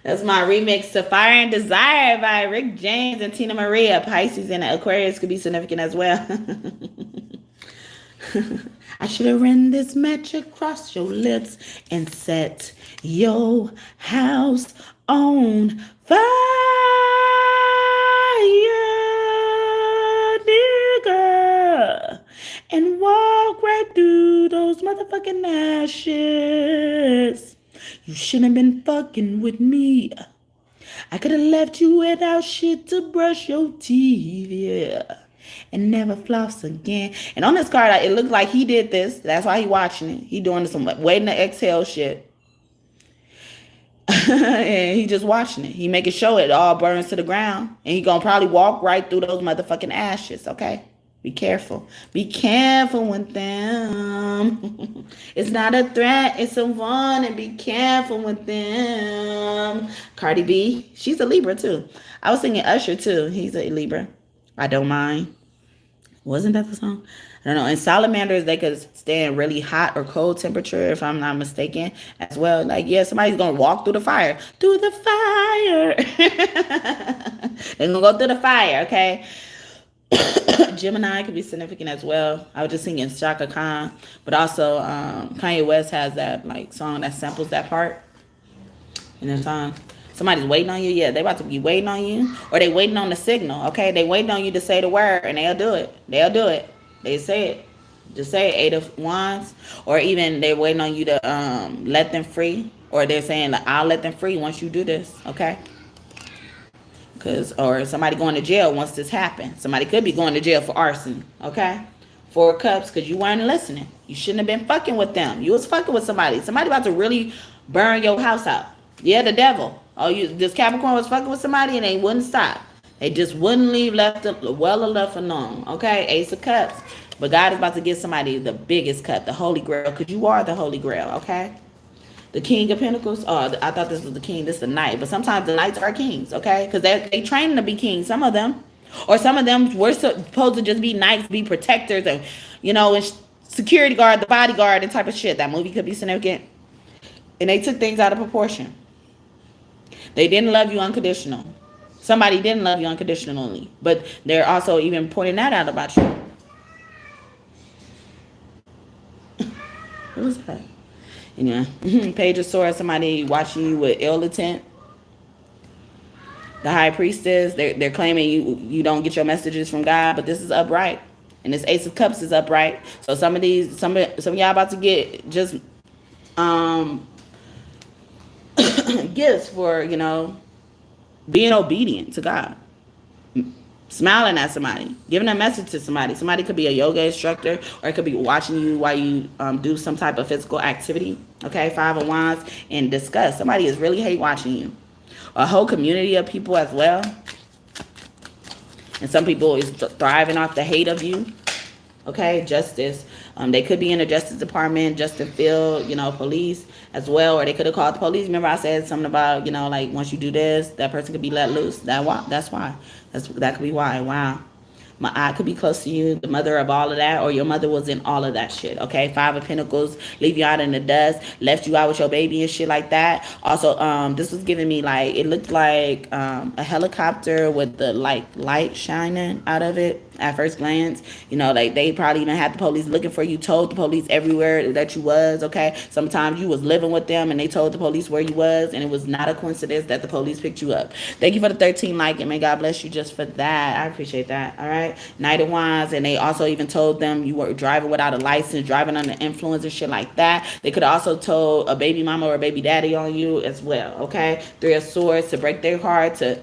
Speaker 1: That's my remix to Fire and Desire by Rick James and Tina Maria. Pisces and Aquarius could be significant as well. I should have ran this match across your lips and set your house on fire, nigga, and walk right through those motherfucking ashes. You shouldn't have been fucking with me. I could have left you without shit to brush your teeth, yeah, and never floss again. And on this card, it looked like he did this. That's why he watching it. He doing some waiting to exhale shit. And he just watching it. He making sure it all burns to the ground. And he gonna probably walk right through those motherfucking ashes, okay? Be careful. Be careful with them. It's not a threat. It's a warning. Be careful with them. Cardi B. She's a Libra, too. I was singing Usher, too. He's a Libra. I don't mind. Wasn't that the song? I don't know. And salamanders, they could stand really hot or cold temperature, if I'm not mistaken, as well. Like, yeah, somebody's going to walk through the fire. Through the fire. They're going to go through the fire, okay? Gemini could be significant as well. I was just singing Shaka Khan, but also Kanye West has that like song that samples that part in the song. Somebody's waiting on you. Yeah, they about to be waiting on you, or they waiting on the signal. Okay, they waiting on you to say the word, and they'll do it. They'll do it. They say it. Just say it. 8 of Wands, or even they're waiting on you to let them free, or they're saying like, I'll let them free once you do this. Okay. Or somebody going to jail once this happened. Somebody could be going to jail for arson, okay? 4 of Cups, because you weren't listening. You shouldn't have been fucking with them. You was fucking with somebody. Somebody about to really burn your house out. Yeah, the devil. This Capricorn was fucking with somebody and they wouldn't stop. They just wouldn't leave well enough alone, okay? Ace of Cups. But God is about to give somebody the biggest cup, the Holy Grail, because you are the Holy Grail, okay? The King of Pentacles. Oh, I thought this was the king. This is the knight. But sometimes the knights are kings, okay? Because they train to be kings, some of them. Or some of them were supposed to just be knights, be protectors, and, and security guard, the bodyguard, and type of shit. That movie could be significant. And they took things out of proportion. They didn't love you unconditional. Somebody didn't love you unconditionally. But they're also even pointing that out about you. What was that? Page of Swords, somebody watching you with ill intent. The High Priestess, they're claiming you don't get your messages from God, but this is upright. And this Ace of Cups is upright. So some of y'all about to get just gifts for, being obedient to God. Smiling at somebody, giving a message to somebody. Somebody could be a yoga instructor, or it could be watching you while you do some type of physical activity. Okay, 5 of Wands, and disgust. Somebody is really hate watching you. A whole community of people as well. And some people is thriving off the hate of you. Okay, Justice. They could be in the Justice Department, Justice Field, police as well, or they could have called the police. Remember I said something about, like once you do this, that person could be let loose. That's why. That could be why. Wow. My eye could be close to you, the mother of all of that, or your mother was in all of that shit, okay? 5 of Pentacles, leave you out in the dust, left you out with your baby and shit like that. Also, this was giving me, like, it looked like a helicopter with the, light shining out of it. at first glance. You know, like they probably even had the police looking for you, told the police everywhere that you was, okay? Sometimes you was living with them and they told the police where you was, and it was not a coincidence that the police picked you up. Thank you for the 13 like, and may God bless you just for that. I appreciate that. All right. Knight of Wands, and they also even told them you were driving without a license, driving under influence and shit like that. They could also told a baby mama or a baby daddy on you as well, okay? Three of Swords, to break their heart, to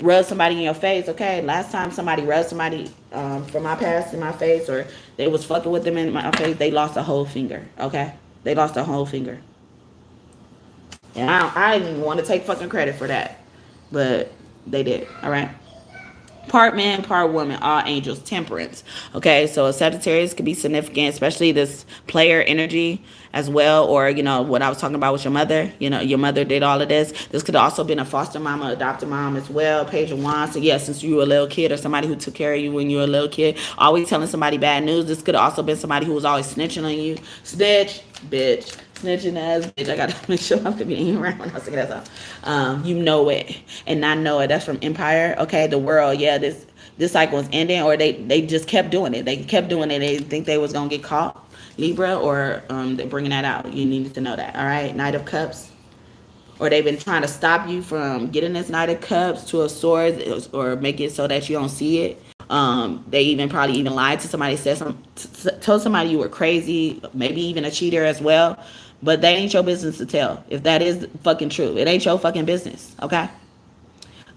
Speaker 1: rub somebody in your face, okay? Last time somebody rubbed somebody from my past in my face, or they was fucking with them in my face, they lost a whole finger, okay? They lost a whole finger. And I didn't even want to take fucking credit for that, but they did, all right? Part man, part woman, all angels, temperance. Okay, so a Sagittarius could be significant, especially this player energy as well, or, you know, what I was talking about with your mother. You know, your mother did all of this. This could also been a foster mom or adopted mom as well. Page of Wands. So, yeah, since you were a little kid, or somebody who took care of you when you were a little kid, always telling somebody bad news. This could also been somebody who was always snitching on you. Snitch, bitch. Snitching ass bitch. I gotta make sure I'm being around when I say that stuff. You know it and not know it. That's from Empire. Okay, the world. Yeah, this cycle is ending, or they just kept doing it. They kept doing it. They think they was gonna get caught. Libra, or they're bringing that out. You needed to know that. All right, Knight of Cups. Or they've been trying to stop you from getting this Knight of Cups, Two of Swords, or make it so that you don't see it. They even probably even lied to somebody, told somebody you were crazy, maybe even a cheater as well. But that ain't your business to tell. If that is fucking true, it ain't your fucking business, okay?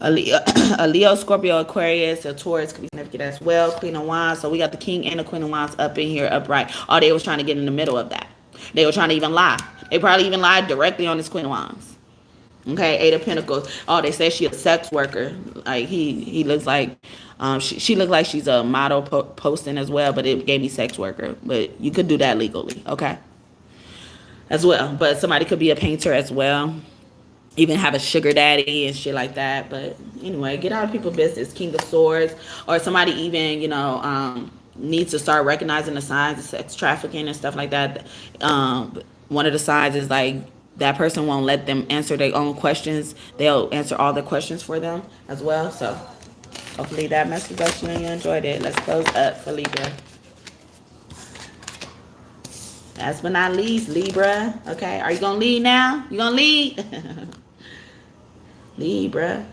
Speaker 1: A Leo, Scorpio, Aquarius, a Taurus could be significant as well. Queen of Wands. So we got the King and the Queen of Wands up in here, upright. Oh, they was trying to get in the middle of that. They were trying to even lie. They probably even lied directly on this Queen of Wands. Okay, Eight of Pentacles. Oh, they said she a sex worker. Like he looks like, she looked like she's a model posting as well, but it gave me sex worker. But you could do that legally, okay? As well, but somebody could be a painter as well, even have a sugar daddy and shit like that. But anyway, get out of people's business. King of Swords, or somebody even, you know, needs to start recognizing the signs of sex trafficking and stuff like that. One of the signs is like that person won't let them answer their own questions. They'll answer all the questions for them as well. So hopefully that message got you and you enjoyed it. Let's close up for Libra. Last but not least, Libra. Okay, are you gonna lead now? You gonna lead? Libra.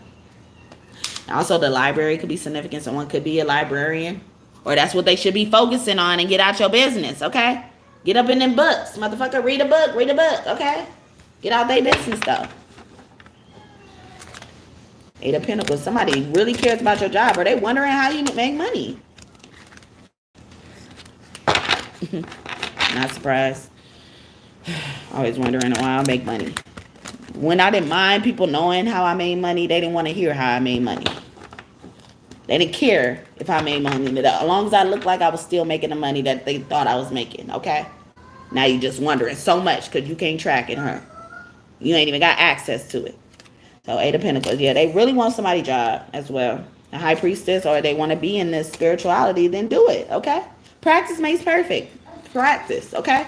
Speaker 1: Also, the library could be significant. Someone could be a librarian, or that's what they should be focusing on, and get out your business. Okay, get up in them books, motherfucker. Read a book. Read a book. Okay, get out their business stuff. Eight of Pentacles. Somebody really cares about your job, or they wondering how you make money. Not surprised. Always wondering why I make money. When I didn't mind people knowing how I made money, they didn't want to hear how I made money. They didn't care if I made money. As long as I looked like I was still making the money that they thought I was making, okay? Now you just wondering so much because you can't track it, huh? You ain't even got access to it. So Eight of Pentacles. Yeah, they really want somebody's job as well. A High Priestess, or they want to be in this spirituality, then do it, okay? Practice makes perfect. Practice, okay?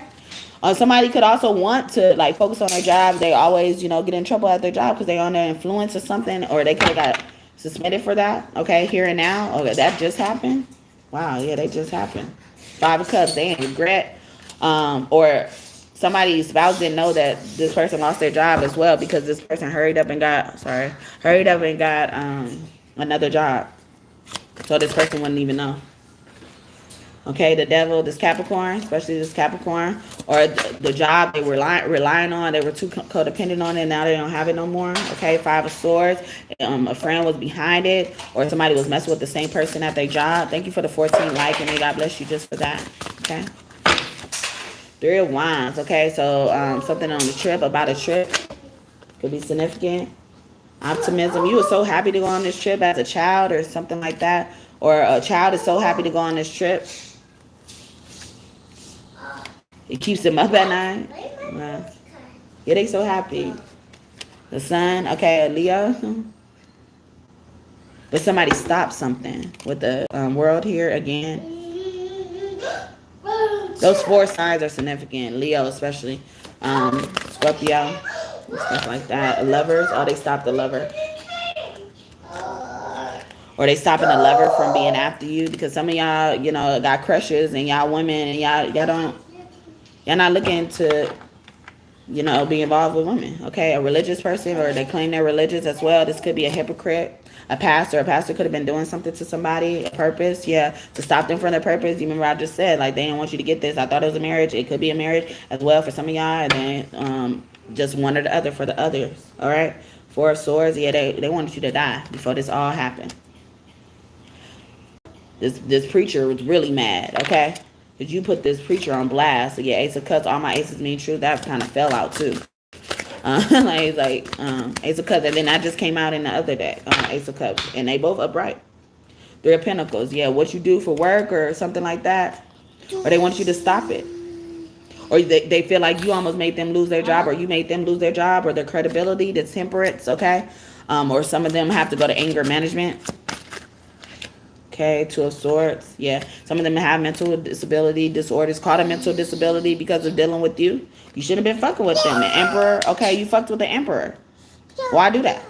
Speaker 1: Somebody could also want to like focus on their job. They always, you know, get in trouble at their job because they're under influence or something, or they could have got suspended for that. Okay, here and now. Okay, that just happened. Wow, yeah, they just happened. Five of Cups, they ain't regret. Or somebody's spouse didn't know that this person lost their job as well because this person hurried up and got another job. So this person wouldn't even know. Okay, the Devil, this Capricorn, especially this Capricorn, or the job they were relying on, they were too codependent on it, now they don't have it no more. Okay, Five of Swords, a friend was behind it, or somebody was messing with the same person at their job. Thank you for the 14 like, and may God bless you just for that. Okay. Three of Wands. Okay, so something on the trip, about a trip, could be significant. Optimism. You were so happy to go on this trip as a child, or something like that, or a child is so happy to go on this trip. It keeps them up at night. Yeah, they so happy. The Sun, okay, a Leo. But somebody stopped something with the world here again. Those four signs are significant. Leo especially. Scorpio, stuff like that. Lovers, oh, they stopped the lover. or they stopping the lover from being after you, because some of y'all, you know, got crushes and y'all women, and y'all not looking to, you know, be involved with women. Okay, a religious person, or they claim they're religious as well. This could be a hypocrite. A pastor could have been doing something to somebody, a purpose, yeah, to stop them from their purpose. You remember I just said, like, they didn't want you to get this. I thought it was a marriage. It could be a marriage as well for some of y'all, and then just one or the other for the others. All right, Four of Swords, yeah, they wanted you to die before this all happened. This preacher was really mad, okay? Because you put this preacher on blast. So yeah, Ace of Cups, all my aces mean truth. That kind of fell out too. Ace of Cups, and then that just came out in the other deck, Ace of Cups, and they both upright. Three of Pentacles, yeah, what you do for work or something like that, or they want you to stop it, or they feel like you almost made them lose their job, or you made them lose their job, or their credibility, the temperance, okay, or some of them have to go to anger management. Okay, Two of Swords. Yeah, some of them have mental disability disorders, called a mental disability because of dealing with you. You shouldn't have been fucking with them. The Emperor. Okay, you fucked with the Emperor. Why do that?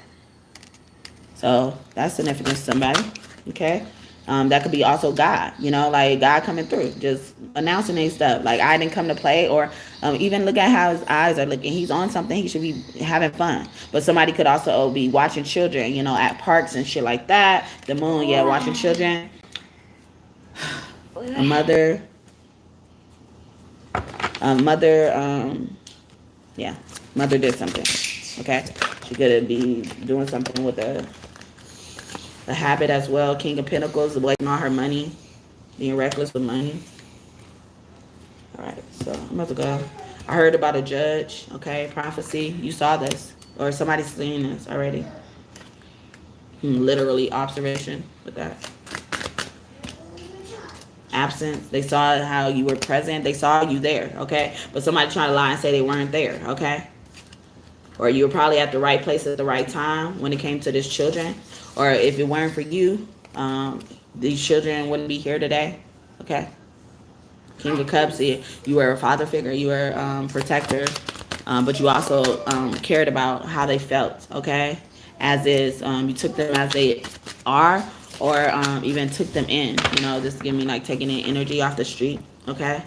Speaker 1: So that's significant to somebody. Okay, that could be also God. You know, like God coming through, just announcing these stuff. Like, I didn't come to play, or even look at how his eyes are looking. He's on something. He should be having fun. But somebody could also be watching children, you know, at parks and shit like that. The moon, yeah, watching children. A mother, yeah, mother did something. Okay, she could be doing something with a habit as well. King of Pentacles, wasting all her money, being reckless with money. All right, so I'm about to go. I heard about a judge. Okay, prophecy. You saw this, or somebody's seen this already. Literally observation with that. Absence. They saw how you were present. They saw you there. Okay, but somebody trying to lie and say they weren't there. Okay, or you were probably at the right place at the right time when it came to this children. Or if it weren't for you, these children wouldn't be here today. Okay. King of Cups, you were a father figure, you were protector, but you also cared about how they felt, okay? As is, you took them as they are, or even took them in. You know, this give me like taking in energy off the street, okay?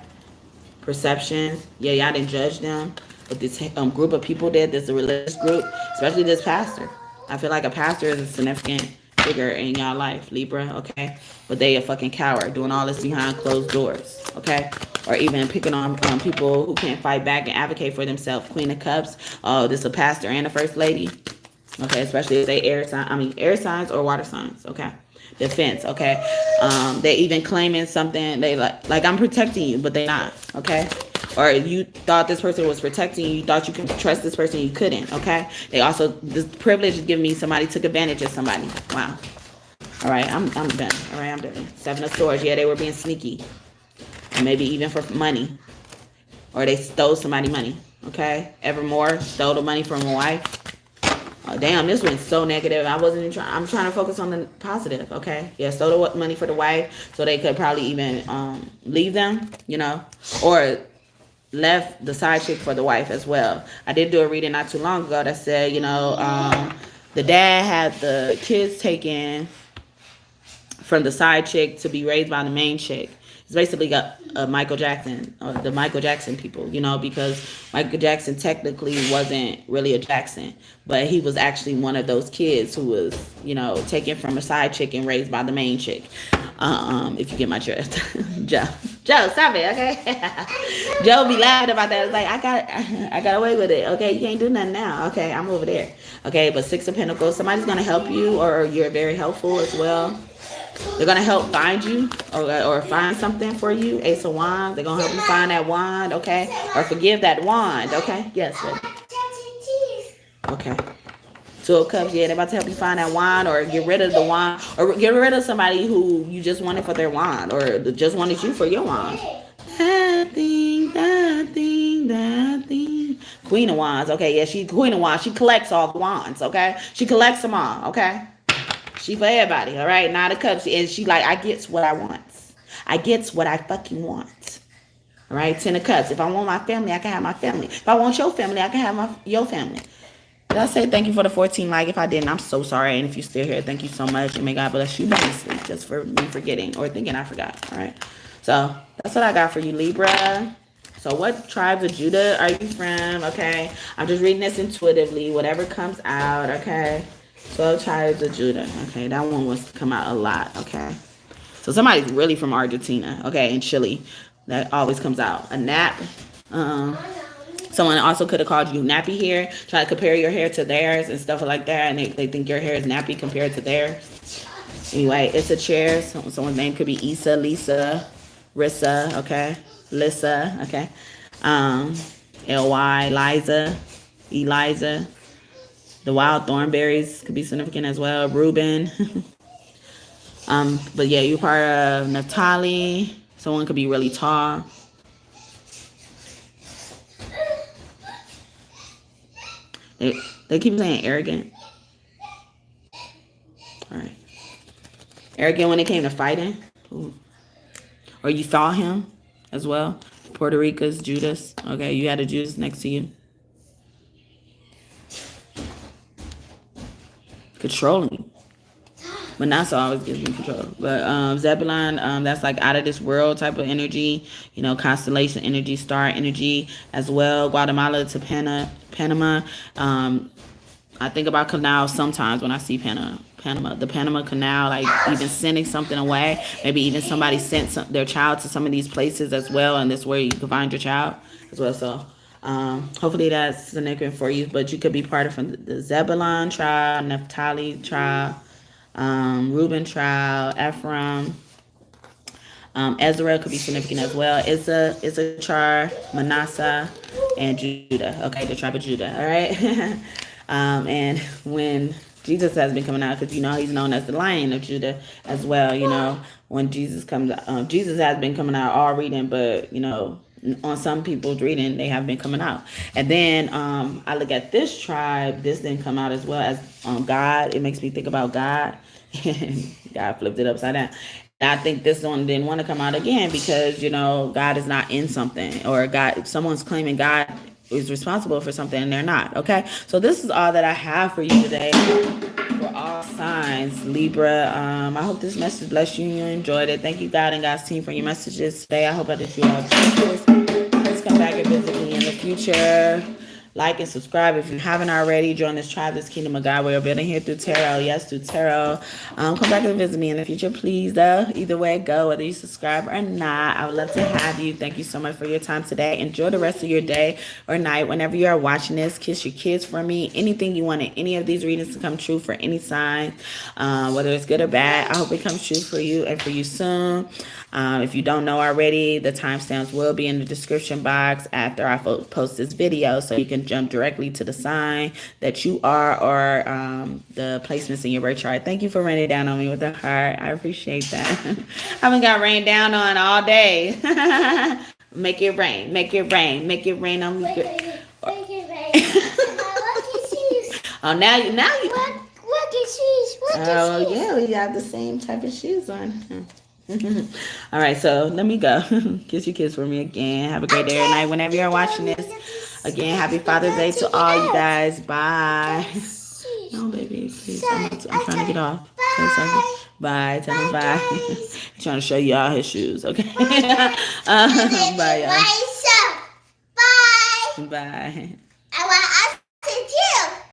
Speaker 1: Perceptions, yeah, y'all didn't judge them, but this group of people did. This is a religious group, especially this pastor. I feel like a pastor is a significant figure in y'all life, Libra, okay? But they a fucking coward, doing all this behind closed doors, okay? Or even picking on people who can't fight back and advocate for themselves. Queen of Cups, oh, this is a pastor and a first lady, okay? Especially if they air signs or water signs, okay? Defense, okay? They even claiming something, they like I'm protecting you, but they not, okay? Or you thought this person was protecting you, you thought you could trust this person, you couldn't, okay? They also, this privilege is giving me somebody took advantage of somebody. Wow. All right, I'm done. All right, I'm done. Seven of Swords, yeah, they were being sneaky. Or maybe even for money. Or they stole somebody's money, okay? Evermore stole the money from a wife. Oh, damn, this went so negative. I wasn't even trying. I'm trying to focus on the positive, okay? Yeah, stole the money for the wife, so they could probably even leave them, you know? Or left the side chick for the wife as well. I did do a reading not too long ago that said, you know, the dad had the kids taken from the side chick to be raised by the main chick. It's basically got Michael Jackson, or the Michael Jackson people, you know, because Michael Jackson technically wasn't really a Jackson, but he was actually one of those kids who was, you know, taken from a side chick and raised by the main chick. If you get my drift. Joe, stop it, okay? Joe be laughing about that. It's like, I got away with it, okay? You can't do nothing now, okay? I'm over there, okay? But Six of Pentacles, somebody's gonna help you, or you're very helpful as well. They're gonna help find you, or find something for you. Ace of Wands, they're gonna help you find that wand, okay? Or forgive that wand, okay? Yes, baby. Okay. Two of Cups, yeah, they're about to help you find that wand, or get rid of the wand, or get rid of somebody who you just wanted for their wand, or just wanted you for your wand. That thing. Queen of Wands, okay, yeah, she's Queen of Wands. She collects all the wands, okay? She collects them all, okay? She for everybody, all right? Nine of Cups, and she like, I gets what I want. I gets what I fucking want. All right, Ten of Cups. If I want my family, I can have my family. If I want your family, I can have your family. Did I say thank you for the 14 like? If I didn't, I'm so sorry. And if you're still here, thank you so much. And may God bless you nicely just for me forgetting or thinking I forgot. All right. So that's what I got for you, Libra. So what tribes of Judah are you from? Okay. I'm just reading this intuitively. Whatever comes out. Okay. 12 tribes of Judah. Okay. That one wants to come out a lot. Okay. So somebody's really from Argentina. Okay. And Chile. That always comes out. A nap. Someone also could have called you nappy hair, try to compare your hair to theirs and stuff like that, and they think your hair is nappy compared to theirs. Anyway, it's a chair. Someone's name could be Issa, Lisa, Rissa, okay? Lissa, okay? L-Y, Liza, Eliza. The wild thornberries could be significant as well. Reuben. But yeah, you're part of Natali. Someone could be really tall. They keep saying arrogant. All right. Arrogant when it came to fighting. Ooh. Or you saw him as well. Puerto Rico's Judas. Okay, you had a Judas next to you. Controlling. Manasseh always gives me control. But Zebulon, that's like out of this world type of energy. You know, constellation energy, star energy as well. Guatemala to Panama. I think about canals sometimes when I see Panama. The Panama Canal, like even sending something away. Maybe even somebody sent their child to some of these places as well. And this is where you can find your child as well. So hopefully that's significant for you. But you could be part of the Zebulon tribe, Naphtali tribe. Reuben tribe, Ephraim, Ezra could be significant as well. Issachar, Manasseh, and Judah. Okay, the tribe of Judah. All right. And when Jesus has been coming out, because you know he's known as the Lion of Judah as well. You know when Jesus comes, Jesus has been coming out all reading, but you know on some people's reading they have been coming out. And then I look at this tribe. This didn't come out as well as God. It makes me think about God. God flipped it upside down. And I think this one didn't want to come out again because, you know, God is not in something, or someone's claiming God is responsible for something and they're not. Okay. So this is all that I have for you today for all signs, Libra. I hope this message blessed you and you enjoyed it. Thank you, God and God's team, for your messages today. I hope I did you all justice. Please come back and visit me in the future. Like and subscribe if you haven't already. Join this tribe, this kingdom of God. We're building here through tarot. Yes, through tarot. Come back and visit me in the future, please, though. Either way, go, whether you subscribe or not. I would love to have you. Thank you so much for your time today. Enjoy the rest of your day or night. Whenever you are watching this, kiss your kids for me. Anything you wanted, any of these readings to come true for any sign, whether it's good or bad, I hope it comes true for you and for you soon. If you don't know already, the timestamps will be in the description box after I post this video, so you can jump directly to the sign that you are, or the placements in your birth chart. Thank you for raining down on me with a heart. I appreciate that. I haven't got rained down on all day. Make it rain. Make it rain. Make it rain on me.
Speaker 2: Make it rain.
Speaker 1: Oh, now you.
Speaker 2: What is shoes?
Speaker 1: Oh, yeah, we got the same type of shoes on. All right, so let me go. Kiss your kids for me again. Have a great day or night whenever you're watching this. Again, happy Father's Day to all you guys. Bye. No, baby, please. I'm trying to get off. Bye. Tell me bye. He's trying to show you all his shoes, okay? Bye, y'all. Bye.